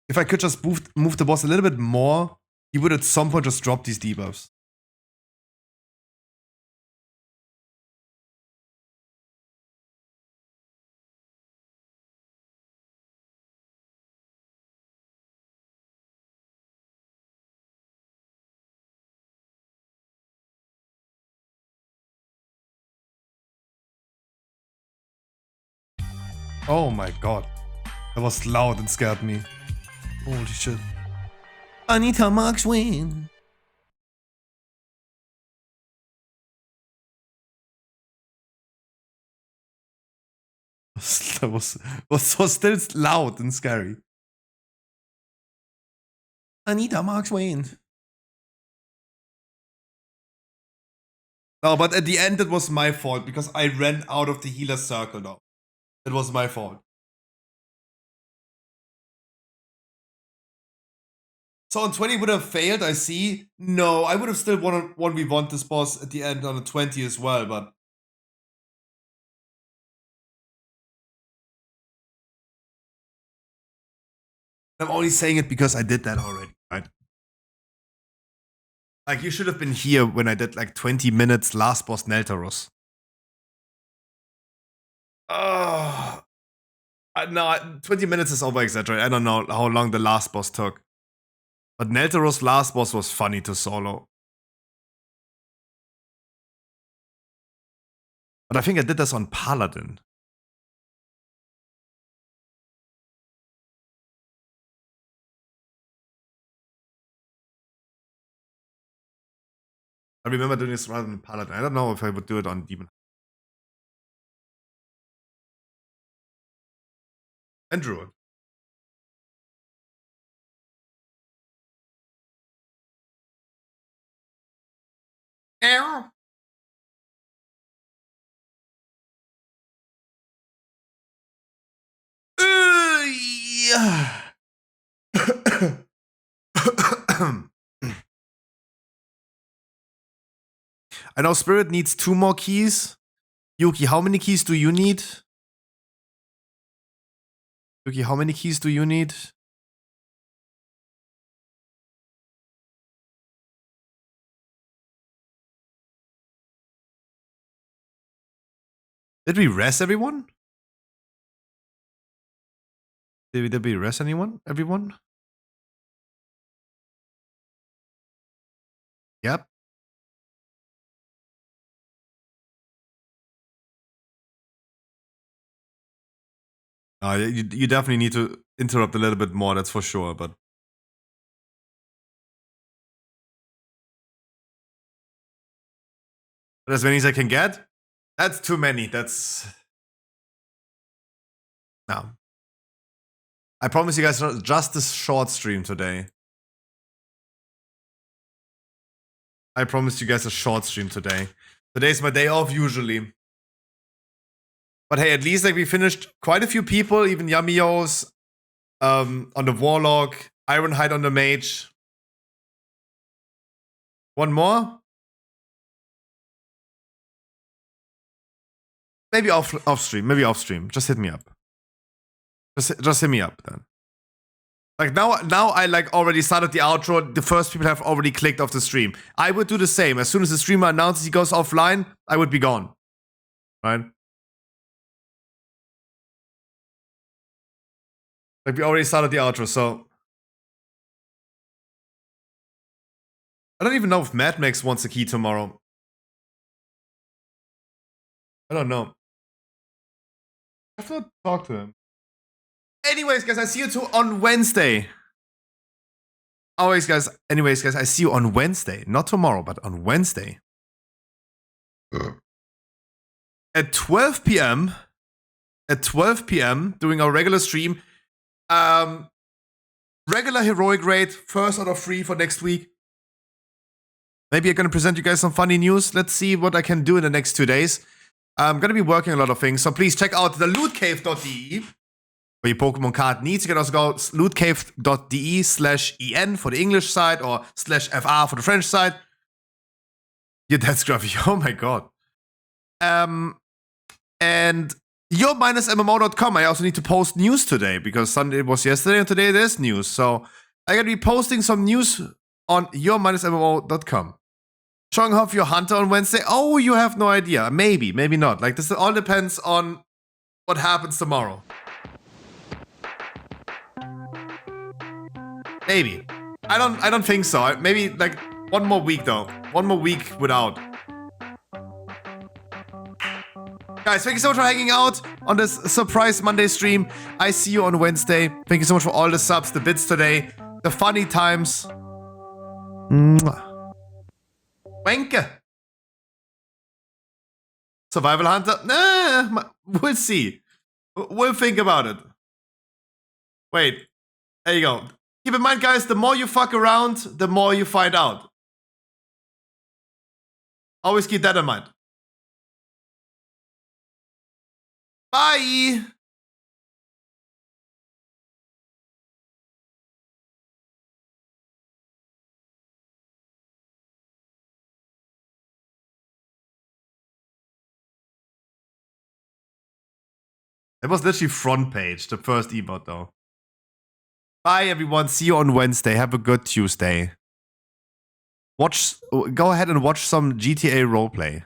If I could just move the boss a little bit more, he would at some point just drop these debuffs. Oh my god. That was loud and scared me. Holy shit. Anita Marks win. That was so still loud and scary. Anita Marks win. No, but at the end it was my fault because I ran out of the healer circle now. It was my fault. So on 20 would have failed, I see. No, I would have still won 1v1 this boss at the end on a 20 as well, but... I'm only saying it because I did that already, right? Like, you should have been here when I did like 20 minutes last boss Neltaros. No, 20 minutes is over-exaggerated. I don't know how long the last boss took. But Neltaros' last boss was funny to solo. But I think I did this on Paladin. I remember doing this rather than Paladin. I don't know if I would do it on Demon. And Druid. Ow. Yeah. I know Spirit needs 2 more keys. Yuki, how many keys do you need? Yuki, how many keys do you need? Did we rest everyone? Did we rest anyone? Everyone? Yep. You definitely need to interrupt a little bit more, that's for sure, but... But as many as I can get? That's too many, that's... No. I promise you guys just a short stream today. I promised you guys a short stream today. Today's my day off usually. But hey, at least like we finished quite a few people, even Yamios on the Warlock, Ironhide on the Mage. One more? Maybe off stream. Maybe off stream. Just hit me up. Just hit me up then. Like now I like already started the outro. The first people have already clicked off the stream. I would do the same. As soon as the streamer announces he goes offline, I would be gone. Right? Like we already started the outro, so I don't even know if Mad Max wants a key tomorrow. I don't know. I have to talk to him. Anyways, guys, I see you two on Wednesday. Anyways, guys, I see you on Wednesday. Not tomorrow, but on Wednesday. At 12 p.m. At 12 p.m. doing our regular stream. Regular heroic raid, first out of 3 for next week. Maybe I'm gonna present you guys some funny news. Let's see what I can do in the next 2 days. I'm gonna be working a lot of things, so please check out the lootcave.de for your Pokemon card needs. You can also go lootcave.de/en for the English side or /FR for the French side. Yeah, that's scruffy. Oh my god. And your-mmo.com. I also need to post news today because Sunday was yesterday and today there's news. So I'm gonna be posting some news on your-mmo.com. Showing off your hunter on Wednesday. Oh, you have no idea. Maybe, maybe not. Like this all depends on what happens tomorrow. Maybe. I don't think so. Maybe like one more week though. One more week without. Guys, thank you so much for hanging out on this surprise Monday stream. I see you on Wednesday. Thank you so much for all the subs, the bits today, the funny times. Mwah. Wenke. Survival Hunter? Nah, we'll see. We'll think about it. Wait. There you go. Keep in mind, guys, the more you fuck around, the more you find out. Always keep that in mind. Bye! It was literally front page, the first emote though. Bye everyone, see you on Wednesday. Have a good Tuesday. Go ahead and watch some GTA roleplay.